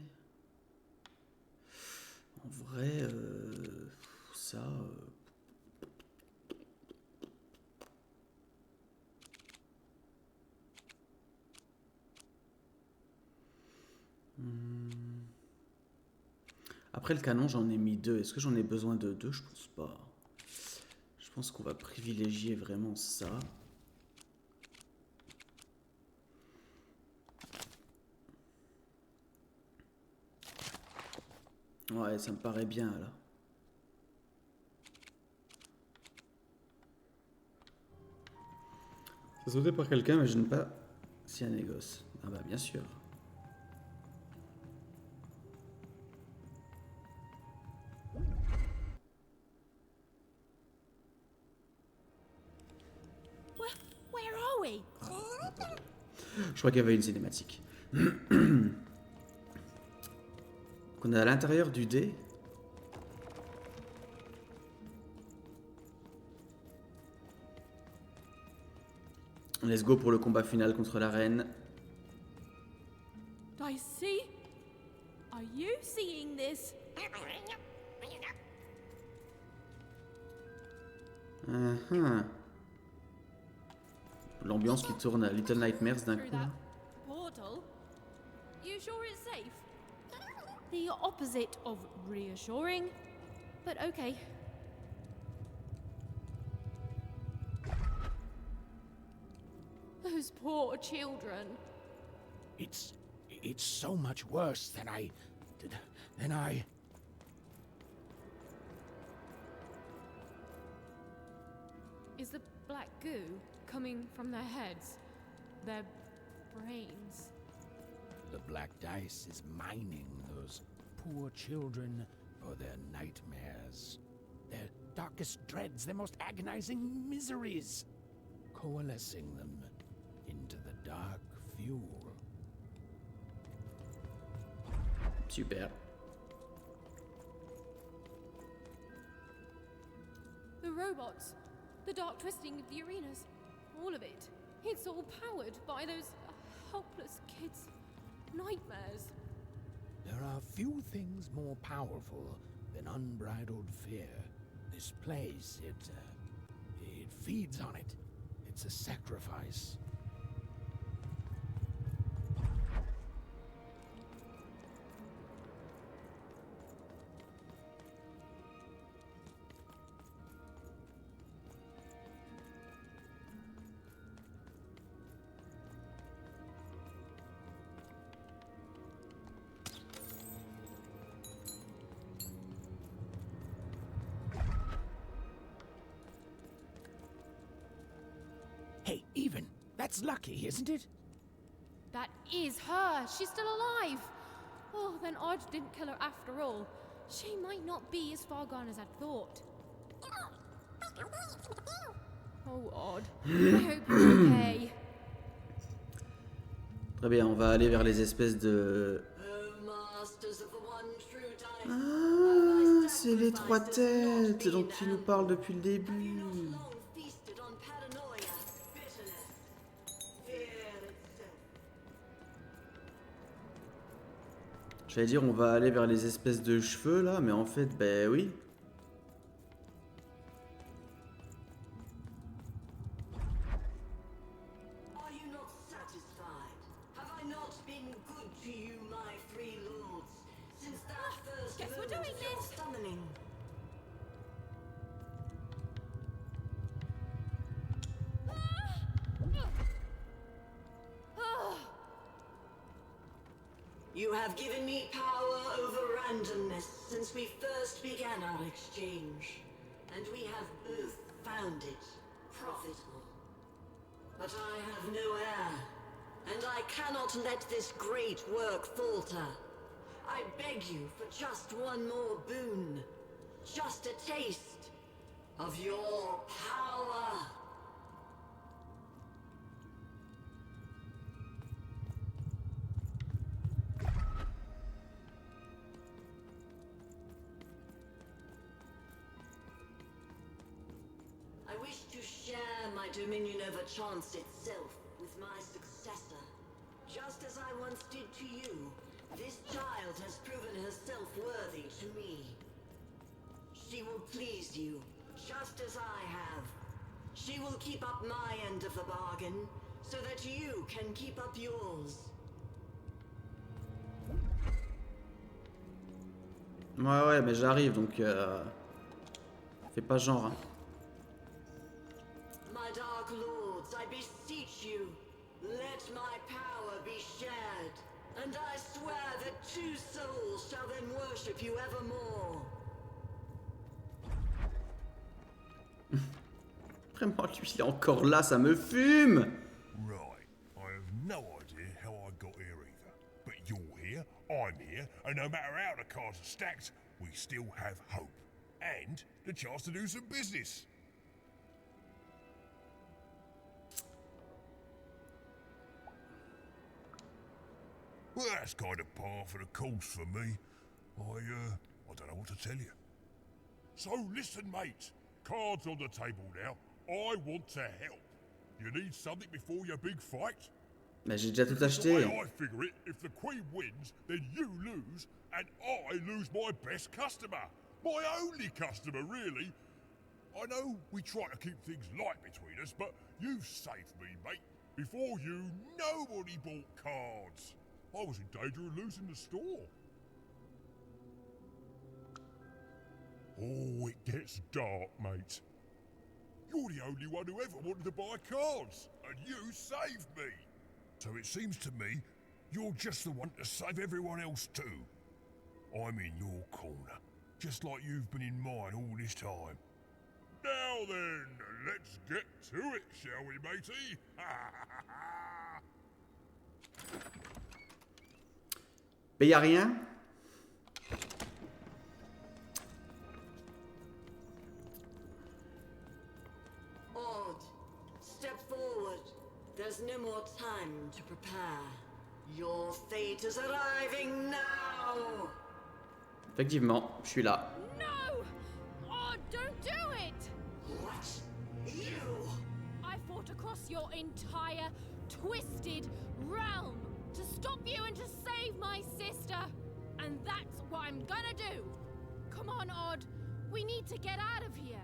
ça. Après le canon, j'en ai mis deux. Est-ce que j'en ai besoin de deux? Je pense pas. pense qu'on va privilégier vraiment ça. Ouais, ça me paraît bien là. C'est sauté par quelqu'un, mais je ne sais pas si un négoce. Ah bah bien sûr. Where are we? Je crois qu'il y avait une cinématique. Qu'on est à l'intérieur du dé. Let's go pour le combat final contre la reine. Décisse, are you seeing this? L'ambiance qui tourne à Little Nightmares d'un coup. Là. Portal? You sure it's safe? The opposite of reassuring, but okay. Those poor children. It's so much worse than I. Is the black goo coming from their heads? Their brains? The black dice is mining those poor children for their nightmares, their darkest dreads, their most agonizing miseries, coalescing them into the dark fuel. Super. The robots, the dark twisting of the arenas, all of it. It's all powered by those helpless kids' nightmares. There are few things more powerful than unbridled fear. This place, it feeds on it. It's a sacrifice. Hey, Even, that's lucky, isn't it? That is her. She's still alive. Oh, then Odd didn't kill her after all. She might not be as far gone as I'd thought. Oh, Odd. I hope you're okay. Très bien, on va aller vers les espèces de... Ah, c'est les trois têtes dont il nous parle depuis le début. J'allais dire on va aller vers les espèces de cheveux là, mais en fait, ben oui. You have given me power over randomness since we first began our exchange, and we have both found it profitable. But I have no heir, and I cannot let this great work falter. I beg you for just one more boon, just a taste of your power. I wish to share my dominion over chance itself with my successor. Just as I once did to you, this child has proven herself worthy to me. She will please you, just as I have. She will keep up my end of the bargain, so that you can keep up yours. Ouais, mais j'arrive, donc... Fais pas genre, hein. two souls shall then worship you evermore. Vraiment, lui, il est encore là, ça me fume. Right. I have no idea how I got here either. But you're here, I'm here, and no matter how the cards are stacked, we still have hope. And the chance to do some business. Well, that's kind of par for the course for me. I don't know what to tell you. So listen, mate. Cards on the table now. I want to help. You need something before your big fight? Mais j'ai déjà tout The acheté. way I figure it, if the Queen wins, then you lose, and I lose my best customer. My only customer, really. I know we try to keep things light between us, but you've saved me, mate. Before you, nobody bought cards. I was in danger of losing the store. Oh, it gets dark, mate. You're the only one who ever wanted to buy cards, and you saved me. So it seems to me you're just the one to save everyone else too. I'm in your corner, just like you've been in mine all this time. Now then, let's get to it, shall we, matey? Mais y a rien. Odd, step forward. There's no more time to prepare. Your fate is arriving now. Effectivement, je suis là. No! Oh, don't do it! What? You? I fought across your entire twisted realm to stop you and to save my sister. And that's what I'm gonna do. Come on, Odd. We need to get out of here.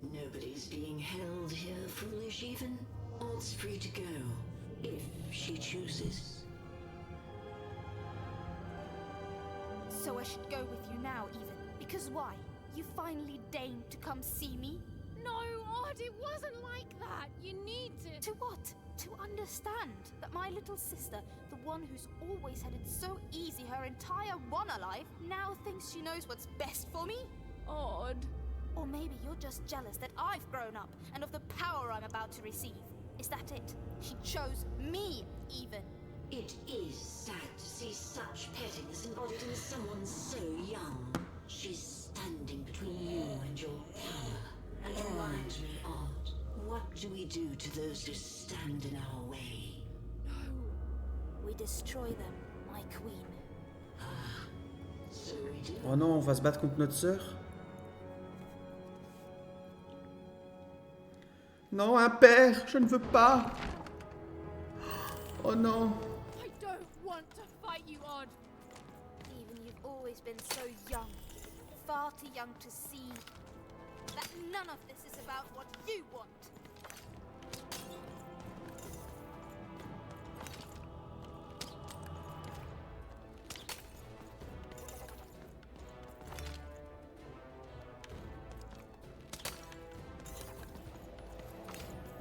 Nobody's being held here, foolish even. Odd's free to go, if she chooses. So I should go with you now, even. Because why? You finally deigned to come see me? No, Odd, it wasn't like that. You need to... To what? To understand that my little sister, the one who's always had it so easy her entire one life, now thinks she knows what's best for me? Odd. Or maybe you're just jealous that I've grown up and of the power I'm about to receive. Is that it? She chose me, even. It is sad to see such pettiness embodied in someone so young. She's standing between you and your power. And reminds me, Odd, what do we do to those who stand in our way? We destroy them, my queen. So we do. Oh non, on va se battre contre notre sœur. Non, un père, je ne veux pas. Oh non. I don't want to fight you, Odd. Even you've always been so young, far too young to see that none of this is about what you want.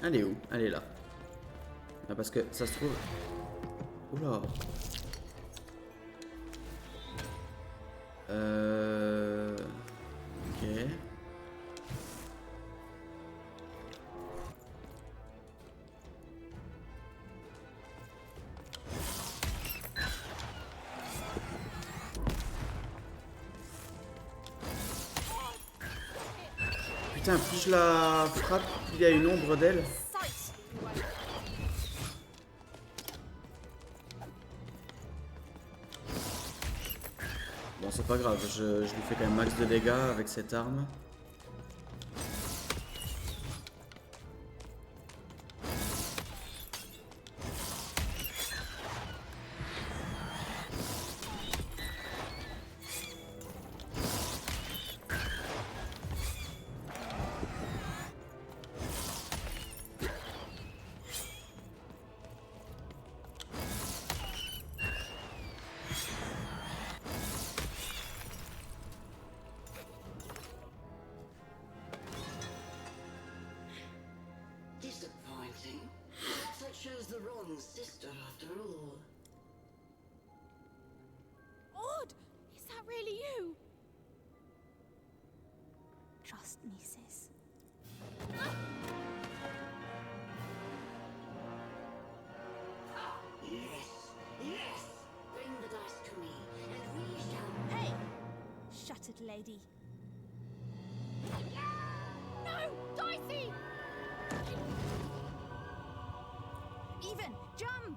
Elle est où? Elle est là. Ah, parce que ça se trouve... Oula. Ok. Putain, plus je la frappe, plus il y a une ombre d'elle. Bon, c'est pas grave, je lui fais quand même max de dégâts avec cette arme. me, sis. Yes, yes. Bring the dice to me, and we shall. Hey! Shattered lady. No! Dicey! Even! Jump!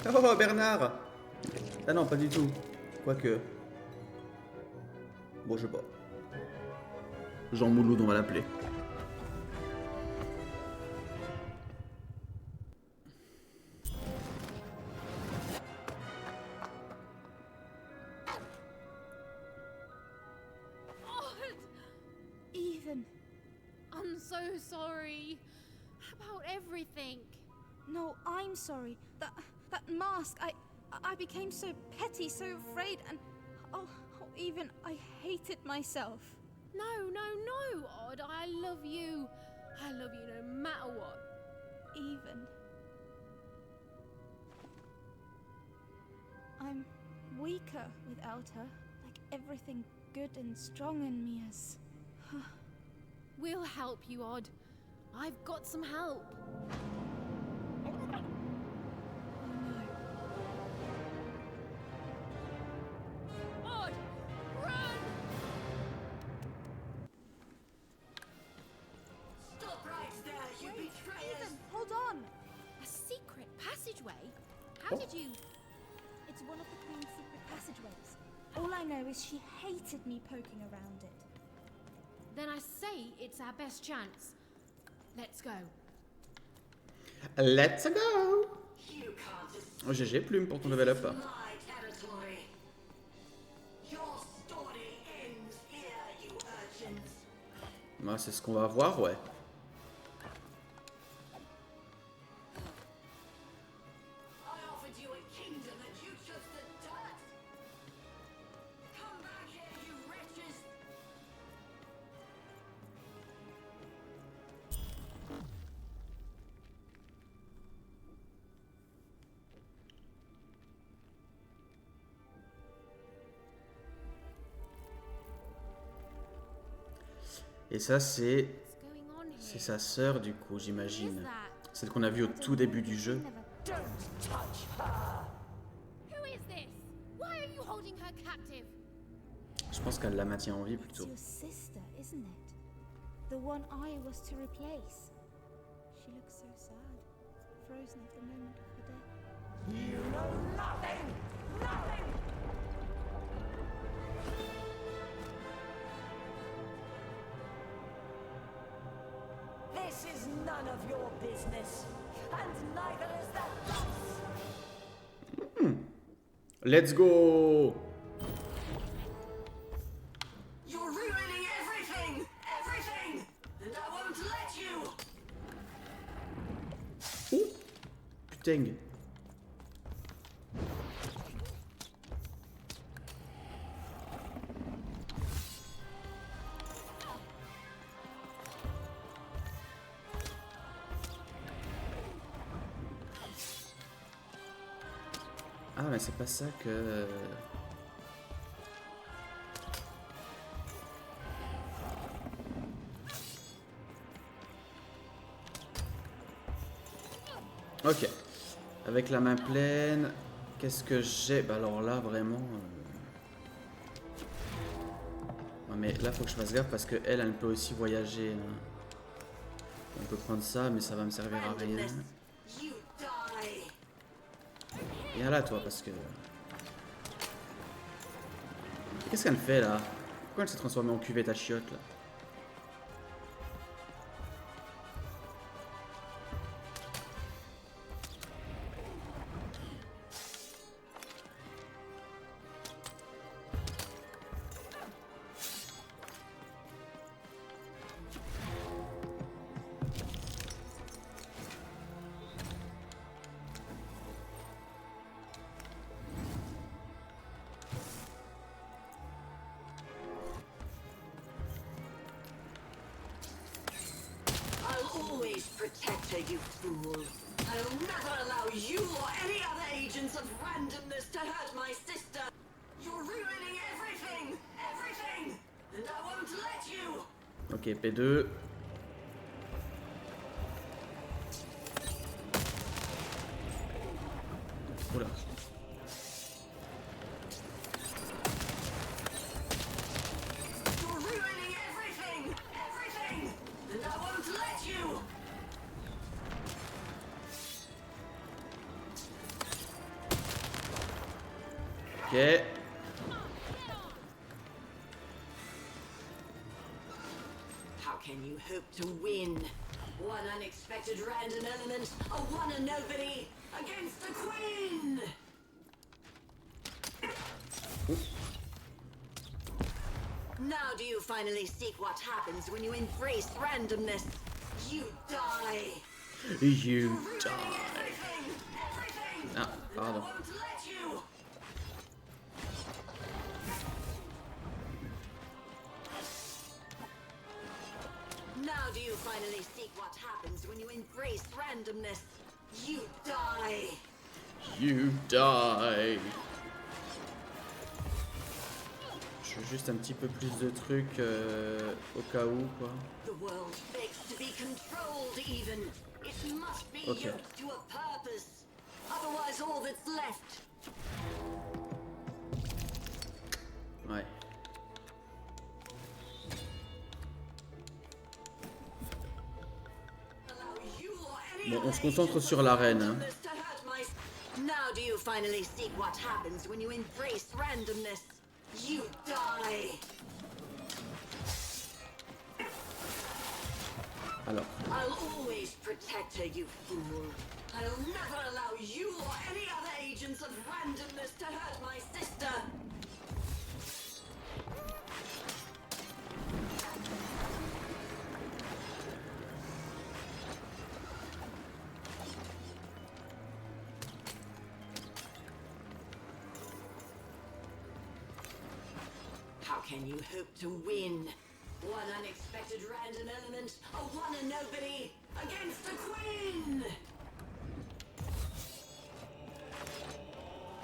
Oh, Bernard! Ah non, pas du tout. Quoique. Bon, je sais pas. Jean Mouloud, on va l'appeler. Even. I'm so sorry about everything. No, I'm sorry. That mask, I became so petty, so afraid, and even I hated myself. No, Odd. I love you. I love you no matter what. Even. I'm weaker without her, like everything good and strong in me is. We'll help you, Odd. I've got some help. Odd, run! Stop right there, you betrayers! Even, hold on! A secret passageway? How did you... It's one of the Queen's secret passageways. All I know is she hated me poking around it. Then I say it's our best chance. Let's go. Let's go! You can't escape Oh, GG, plume pour ton level up. my territory. Your story ends here, you urchins. Bah, c'est ce qu'on va voir, ouais. I offered you a kingdom and you chose the dirt. Come back here, you wretches. Et ça, c'est What's going on c'est here? sa sœur, du coup, Who is j'imagine. that? Celle qu'on a vue au tout début du jeu. Don't touch her. Who is this? Why are you holding her captive? Je pense qu'elle la maintient en vie, It's plutôt. your sister, isn't it? The one I was to replace. She looks so sad, frozen at the moment of her death. You know nothing! Nothing! This is none of your business, and neither is the dice! Let's go! You're ruining everything! Everything! And I won't let you! Ouh! Putain. Ah, mais c'est pas ça que... Ok. Avec la main pleine, qu'est-ce que j'ai? Bah alors là, vraiment... Ouais, mais là, faut que je fasse gaffe parce que elle peut aussi voyager. Hein. On peut prendre ça, mais ça va me servir à rien. You die! Viens là, toi, parce que... Qu'est-ce qu'elle fait, là? Pourquoi elle s'est transformée en cuvette à chiottes, là? protector, you fool. I'll never allow you or any other agents of randomness to hurt my sister. You're ruining everything, everything, and I won't let you. Ok, P2. Oula. You're ruining everything, everything, and I won't let you. Ok. How can you hope to win? One unexpected random element, a one and nobody, against the queen! Now do you finally seek what happens when you embrace randomness? You die! You die. Ah, pardon. Won't let you! Now do you finally seek what happens when you embrace randomness? You die! You die. Je veux juste un petit peu plus de trucs au cas où quoi. The world begs to be controlled even. It must be Okay. yoked to a purpose. Otherwise all that's left. Ouais. Bon, on se concentre sur l'arène. Hein. Now do you finally seek what happens when you embrace randomness? You die! Alors. I'll always protect her, you fool. I'll never allow you or any other agents of randomness to hurt my sister. How can you hope to win? One unexpected random element, a one and nobody, against the queen!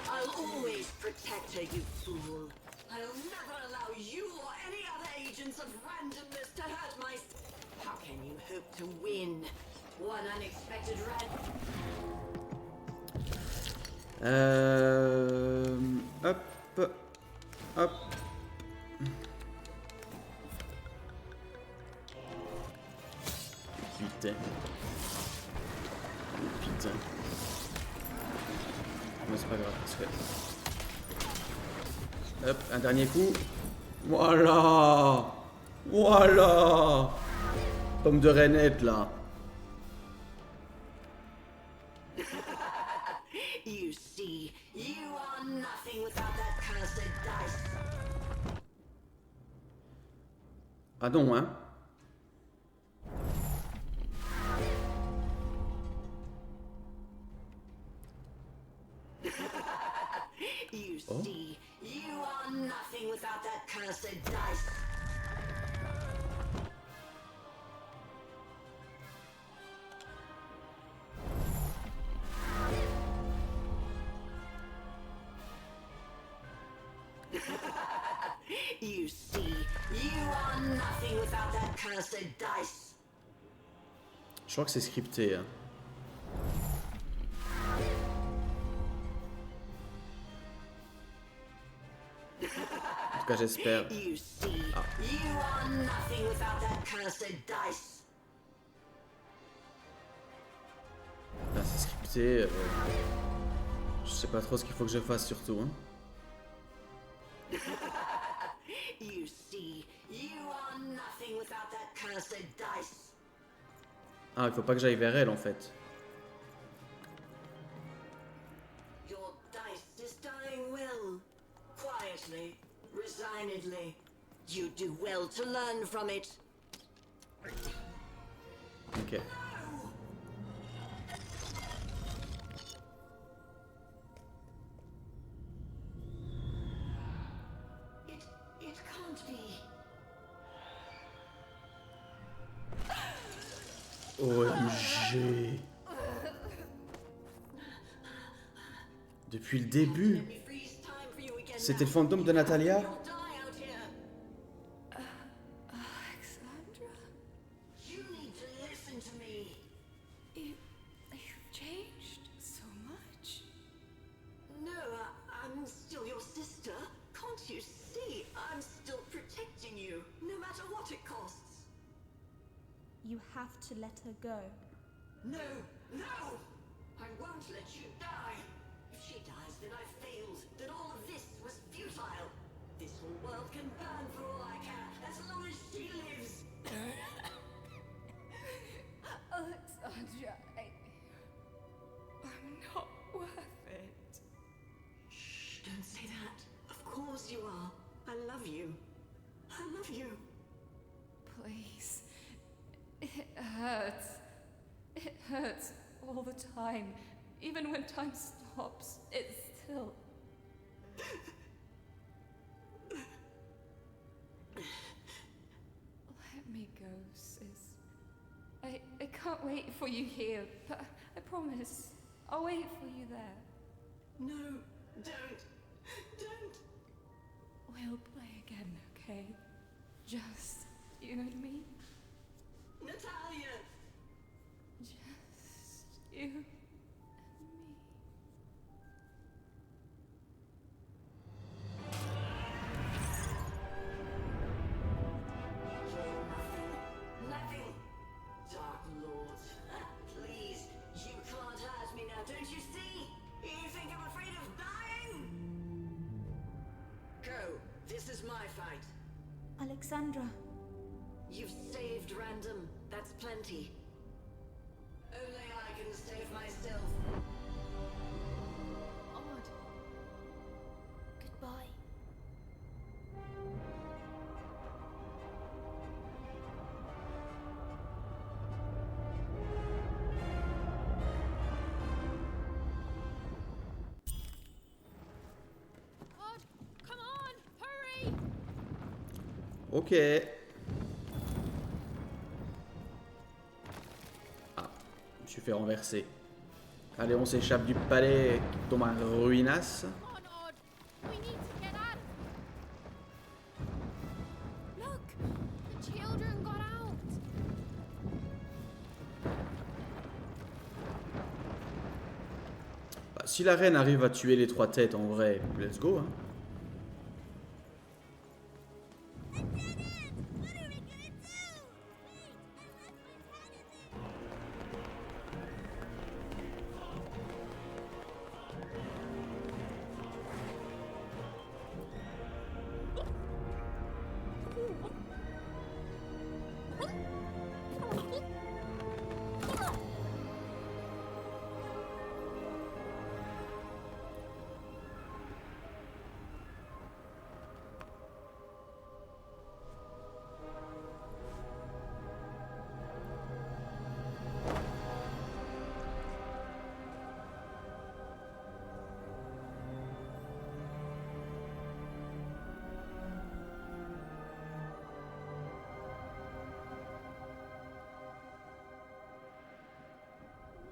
I'll always protect her, you fool. I'll never allow you or any other agents of randomness to hurt my... How can you hope to win? One unexpected Hop. Hop. Putain. Putain. Mais c'est pas grave, parce que... Hop, un dernier coup. Voilà. Voilà. Pomme de rainette, là. You see, you are nothing without that cursed dice. Ah non, hein. You see, you are nothing without that cursed dice. You see, you are nothing without that cursed dice. Je crois que c'est scripté, hein. En tout cas, j'espère. You see, you are nothing without that cursed dice. Là, c'est scripté. Je sais pas trop ce qu'il faut que je fasse, surtout, hein. You see, you are nothing without that cursed dice. Ah, il faut pas que j'aille vers elle, en fait. Your dice is dying well. Quietly, resignedly. You do well to learn from it. Ok. It can't be. OMG. Depuis le début. C'était le fantôme de Natalia? Alexandra? You need to listen to me. You've changed so much. No, I'm still your sister. Can't you see? I'm still protecting you, no matter what it costs. You have to let her go. No, no! I won't let you die. If she dies, then I failed. Then all of this was futile. This whole world can burn for all I care, as long as she lives. Alexandra, I'm not worth it. Shh, don't say that. Of course you are. I love you. I love you. Please. It hurts. It hurts all the time. Even when time stops, it still... Let me go, sis. I can't wait for you here, but I promise I'll wait for you there. No, don't. Don't. We'll play again, okay? Just you and me. Natalia! Just you and me. Nothing. Dark Lord. Please, you can't hurt me now, don't you see? You think I'm afraid of dying? Go. This is my fight. Alexandra. You've saved Random. That's plenty. Only I can save myself. Odd. Goodbye. Odd, come on, hurry! Ok. Ah, je me suis fait renverser. Allez, on s'échappe du palais qui tombe en ruinas. Come on, Odd. We need to get out. Look, the children got out. Bah, si la reine arrive à tuer les trois têtes en vrai, let's go, hein.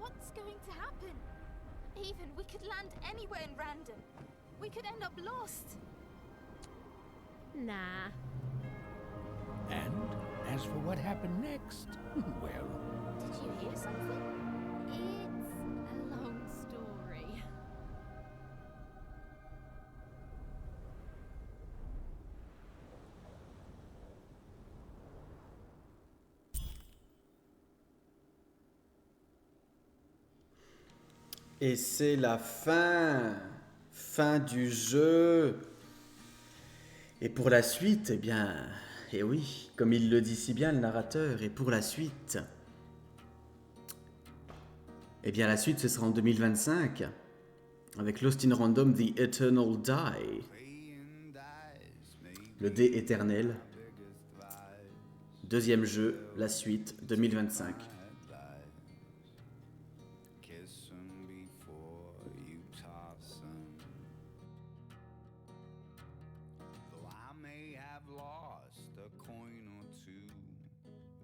What's going to happen? Even we could land anywhere in Random. We could end up lost. Nah. And as for what happened next, well... Did you hear something? It's a long story. Et c'est la fin. Fin du jeu. Et pour la suite, eh bien... Eh oui, comme il le dit si bien le narrateur, et pour la suite... Eh bien la suite ce sera en 2025, avec Lost in Random The Eternal Die. Le dé éternel. Deuxième jeu, la suite, 2025.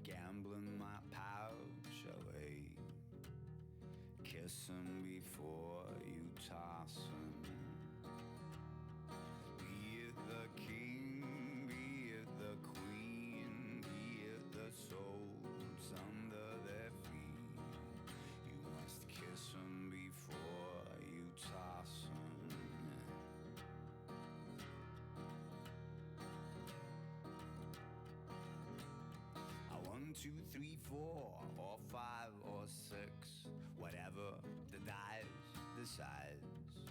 Gambling my pouch Kiss 'em before you toss 'em. Be it the king, be it the queen, be it the souls under their feet. You must kiss 'em before you toss 'em. 1, 2, 3, 4, or 5 or 6, whatever the dice decides.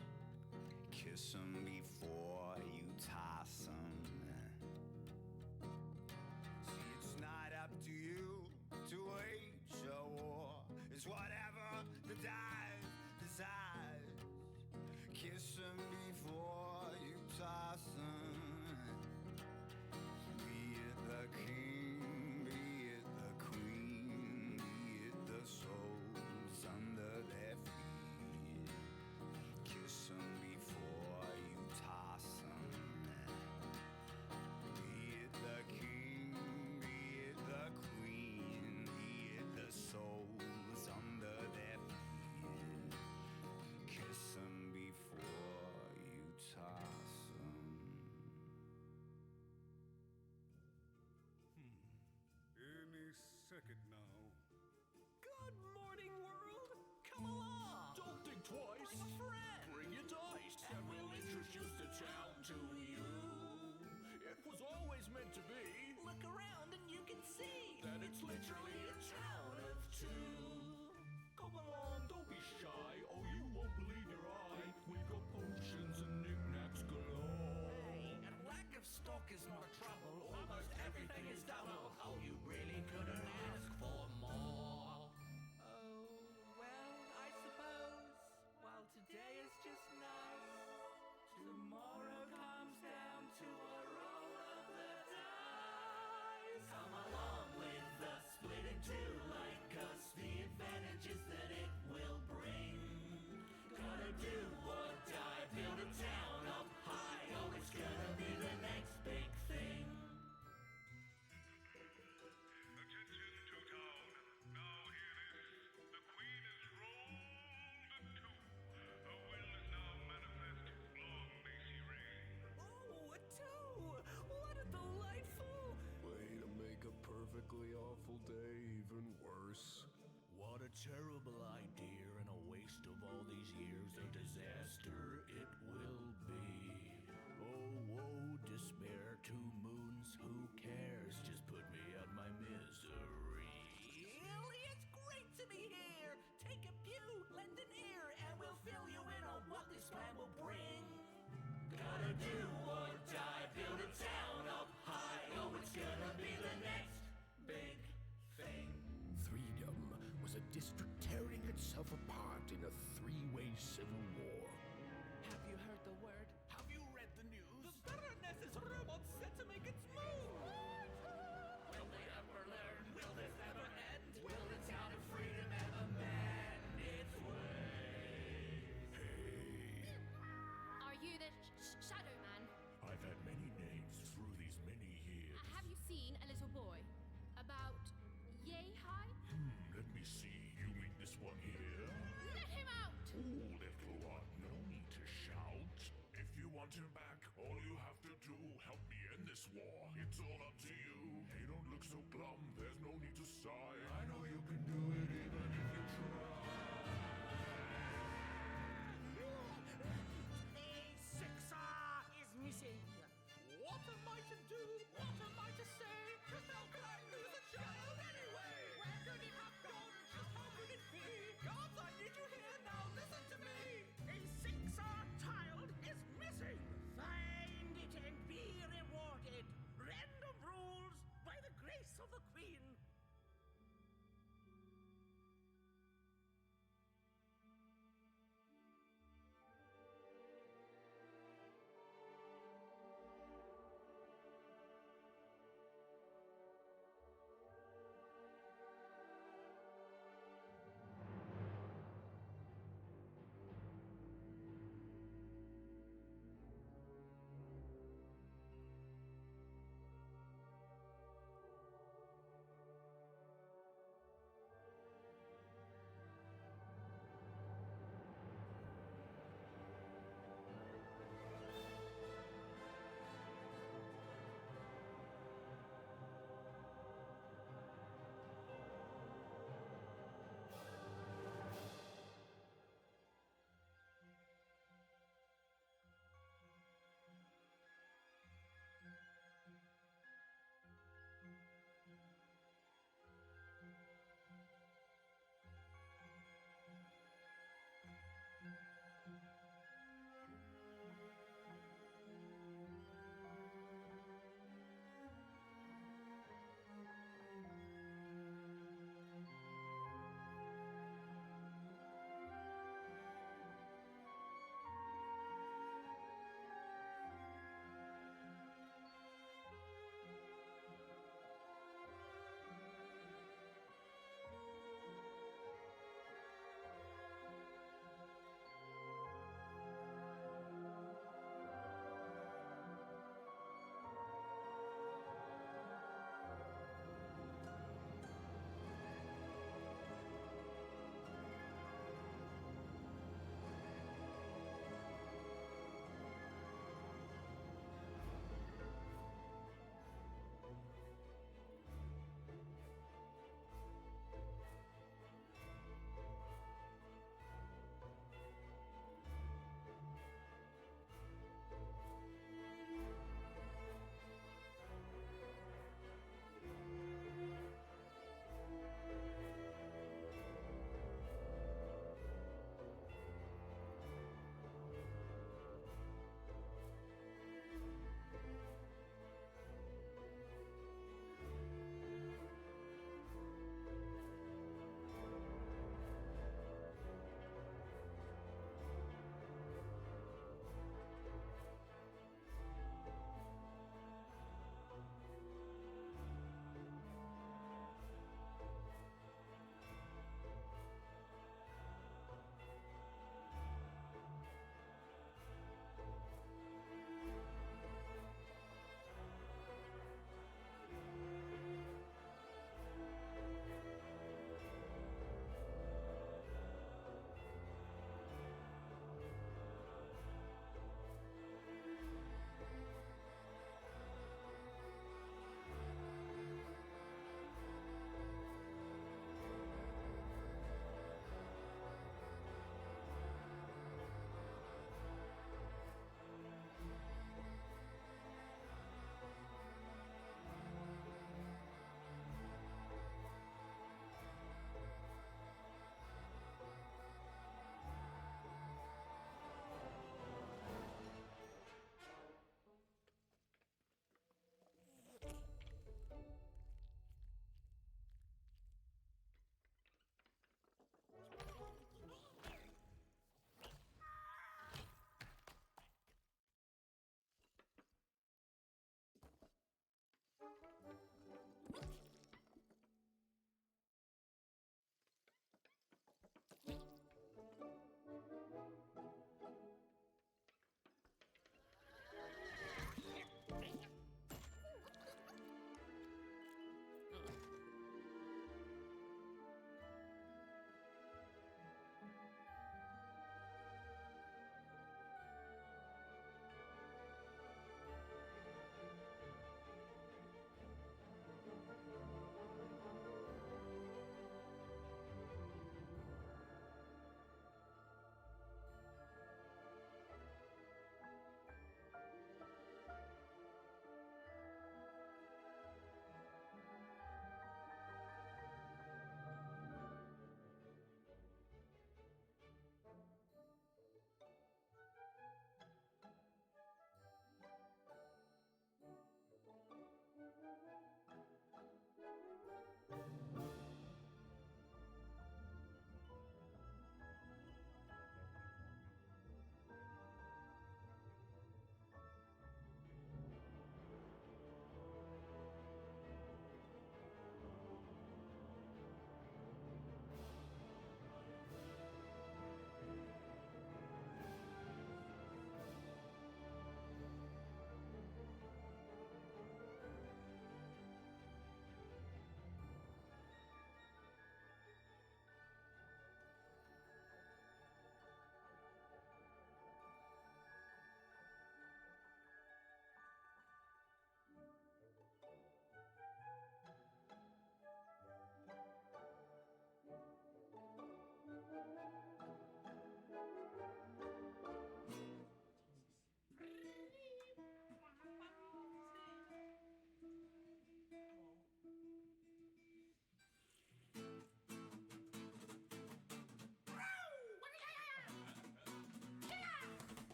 Kiss 'em before you toss 'em. See, it's not up to you to wage a war. It's whatever the dice decides. Kiss 'em before you toss 'em. Be it the king, be it the queen, be it the souls under their feet. Kiss 'em before you toss 'em. Be it the king, be it the queen, be it the souls under their feet. Kiss 'em before you toss 'em. Any second now. Good morning, world! Come along! Don't think twice. Bring a friend! Bring your dice. And we'll introduce the town to you. It was always meant to be. Look around and you can see That it's literally a town of two. Come along, don't be shy, or you won't believe your eye. We've got potions and knickknacks galore. Hey, and lack of stock is not a trouble. Almost everything is double. Oh, you really couldn't ask for more. Oh, well, I suppose while today is just nice, tomorrow comes down to a roll of the dice. Come along with us, split in two like us, the advantages that it will bring. Gotta do or die, build a town up high. Oh, it's gonna be the next big thing. Attention to town. Now hear this. The queen is rolled a 2. Her will is now manifest. Long may she reign. Oh, a 2! What a delightful... Way to make a perfectly awful day even worse. What a terrible idea and a waste of all these years. A disaster it will be. Oh, woe, despair, 2 moons, who cares? Just put me out my misery. Really, it's great to be here. Take a pew, lend an ear, and we'll fill you in on what this plan will bring. Gotta do or die, build a town up high. Oh, it's gonna be the next big thing. Freedom was a district tearing itself apart in a 3-way civil war. Have you heard the word? Have you read the news? The Baroness's robot's set to make its move! Will they ever learn? Will this ever end? Will the town of freedom ever mend its ways? Hey, Are you the Shadow Man? I've had many names through these many years. Have you seen a little boy? About yay high? Let me see. You mean this one here? Let him out! Oh, little one, no need to shout. If you want him back, all you have to do, help me end this war. It's all up to you. Hey, don't look so glum. There's no need to sigh. I know you can do it even if you try. The sixer is missing. What am I to do? What am I to say? Cause how could I lose a child anyway? Where could it have gone? Just how could it be? Gods, I need you here now. Listen to me. A sixer child is missing. Find it and be rewarded. Random rules by the grace of the Queen.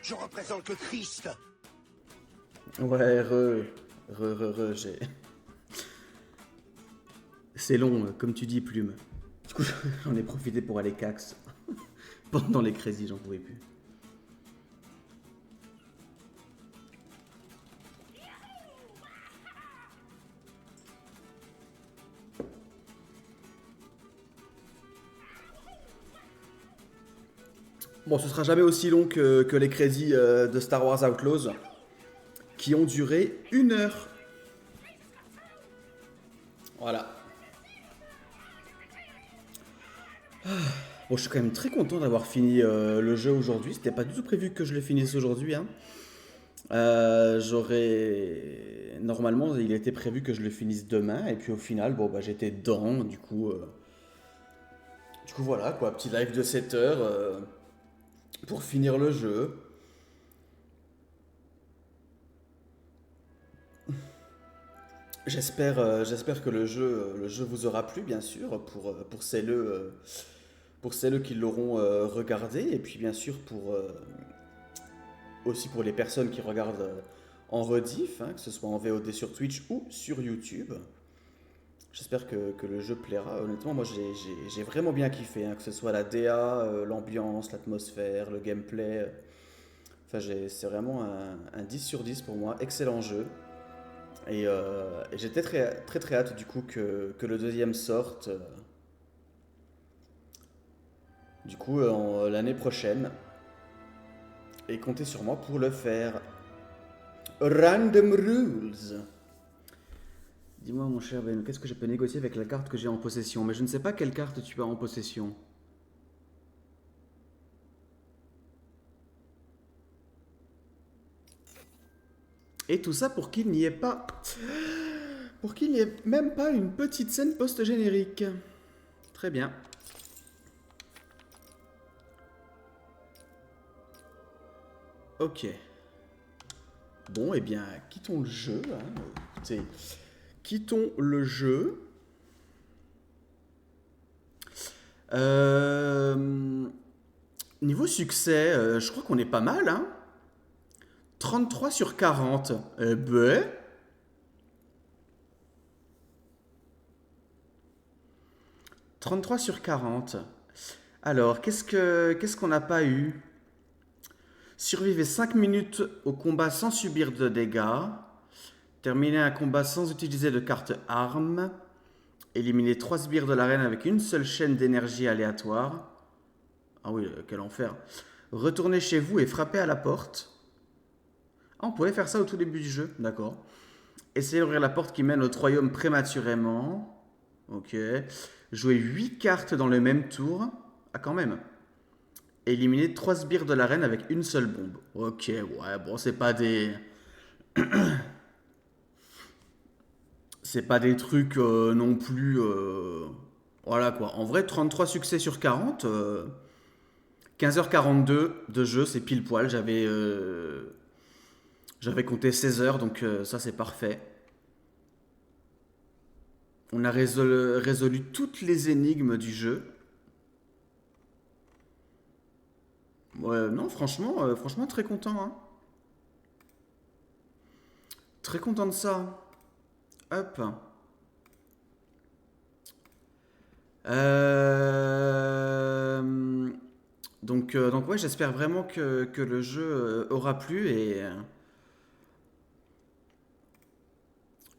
Je représente le Christ. Ouais, j'ai... C'est long, comme tu dis, Plume. Du coup, j'en ai profité pour aller cax. Pendant les crédits, j'en pouvais plus. Bon, ce sera jamais aussi long que les crédits de Star Wars Outlaws, qui ont duré 1 heure. Voilà. Bon, je suis quand même très content d'avoir fini le jeu aujourd'hui. C'était pas du tout prévu que je le finisse aujourd'hui. Hein. Normalement, il était prévu que je le finisse demain. Et puis au final, bon, bah, j'étais dedans. Du coup, voilà, quoi. Petit live de 7 heures pour finir le jeu. J'espère que le jeu vous aura plu, bien sûr, pour celles qui l'auront regardé, et puis bien sûr aussi pour les personnes qui regardent en rediff, hein, que ce soit en VOD sur Twitch ou sur YouTube. J'espère que le jeu plaira. Honnêtement, moi j'ai vraiment bien kiffé, hein, que ce soit la DA, l'ambiance, l'atmosphère, le gameplay. Enfin, c'est vraiment un 10 sur 10 pour moi, excellent jeu. Et j'étais très hâte du coup que le deuxième sorte du coup l'année prochaine, et comptez sur moi pour le faire. Random Rules. Dis-moi mon cher Ben, qu'est-ce que je peux négocier avec la carte que j'ai en possession? Mais je ne sais pas quelle carte tu as en possession. Et tout ça pour qu'il n'y ait pas... Pour qu'il n'y ait même pas une petite scène post-générique. Très bien. Ok. Bon, eh bien, quittons le jeu. Hein. Écoutez, quittons le jeu. Niveau succès, je crois qu'on est pas mal, hein. 33 sur 40. Eh ben... 33 sur 40. Alors, qu'est-ce qu'on n'a pas eu? Survivez 5 minutes au combat sans subir de dégâts. Terminer un combat sans utiliser de carte arme. Éliminer 3 sbires de l'arène avec une seule chaîne d'énergie aléatoire. Ah oui, quel enfer. Retournez chez vous et frappez à la porte. Ah, on pouvait faire ça au tout début du jeu, d'accord. Essayez d'ouvrir la porte qui mène au royaume prématurément. Ok. Jouez 8 cartes dans le même tour. Ah, quand même. Éliminer 3 sbires de l'arène avec une seule bombe. Ok, ouais, bon, c'est pas des... c'est pas des trucs non plus... Voilà, quoi. En vrai, 33 succès sur 40. 15h42 de jeu, c'est pile poil. J'avais compté 16 heures, donc ça, c'est parfait. On a résolu toutes les énigmes du jeu. Ouais, non, franchement, très content. Hein. Très content de ça. Hop. Donc ouais, j'espère vraiment que le jeu aura plu et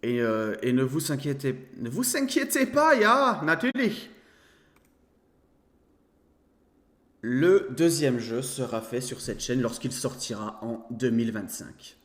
ne vous inquiétez pas, ja, natürlich. Le deuxième jeu sera fait sur cette chaîne lorsqu'il sortira en 2025.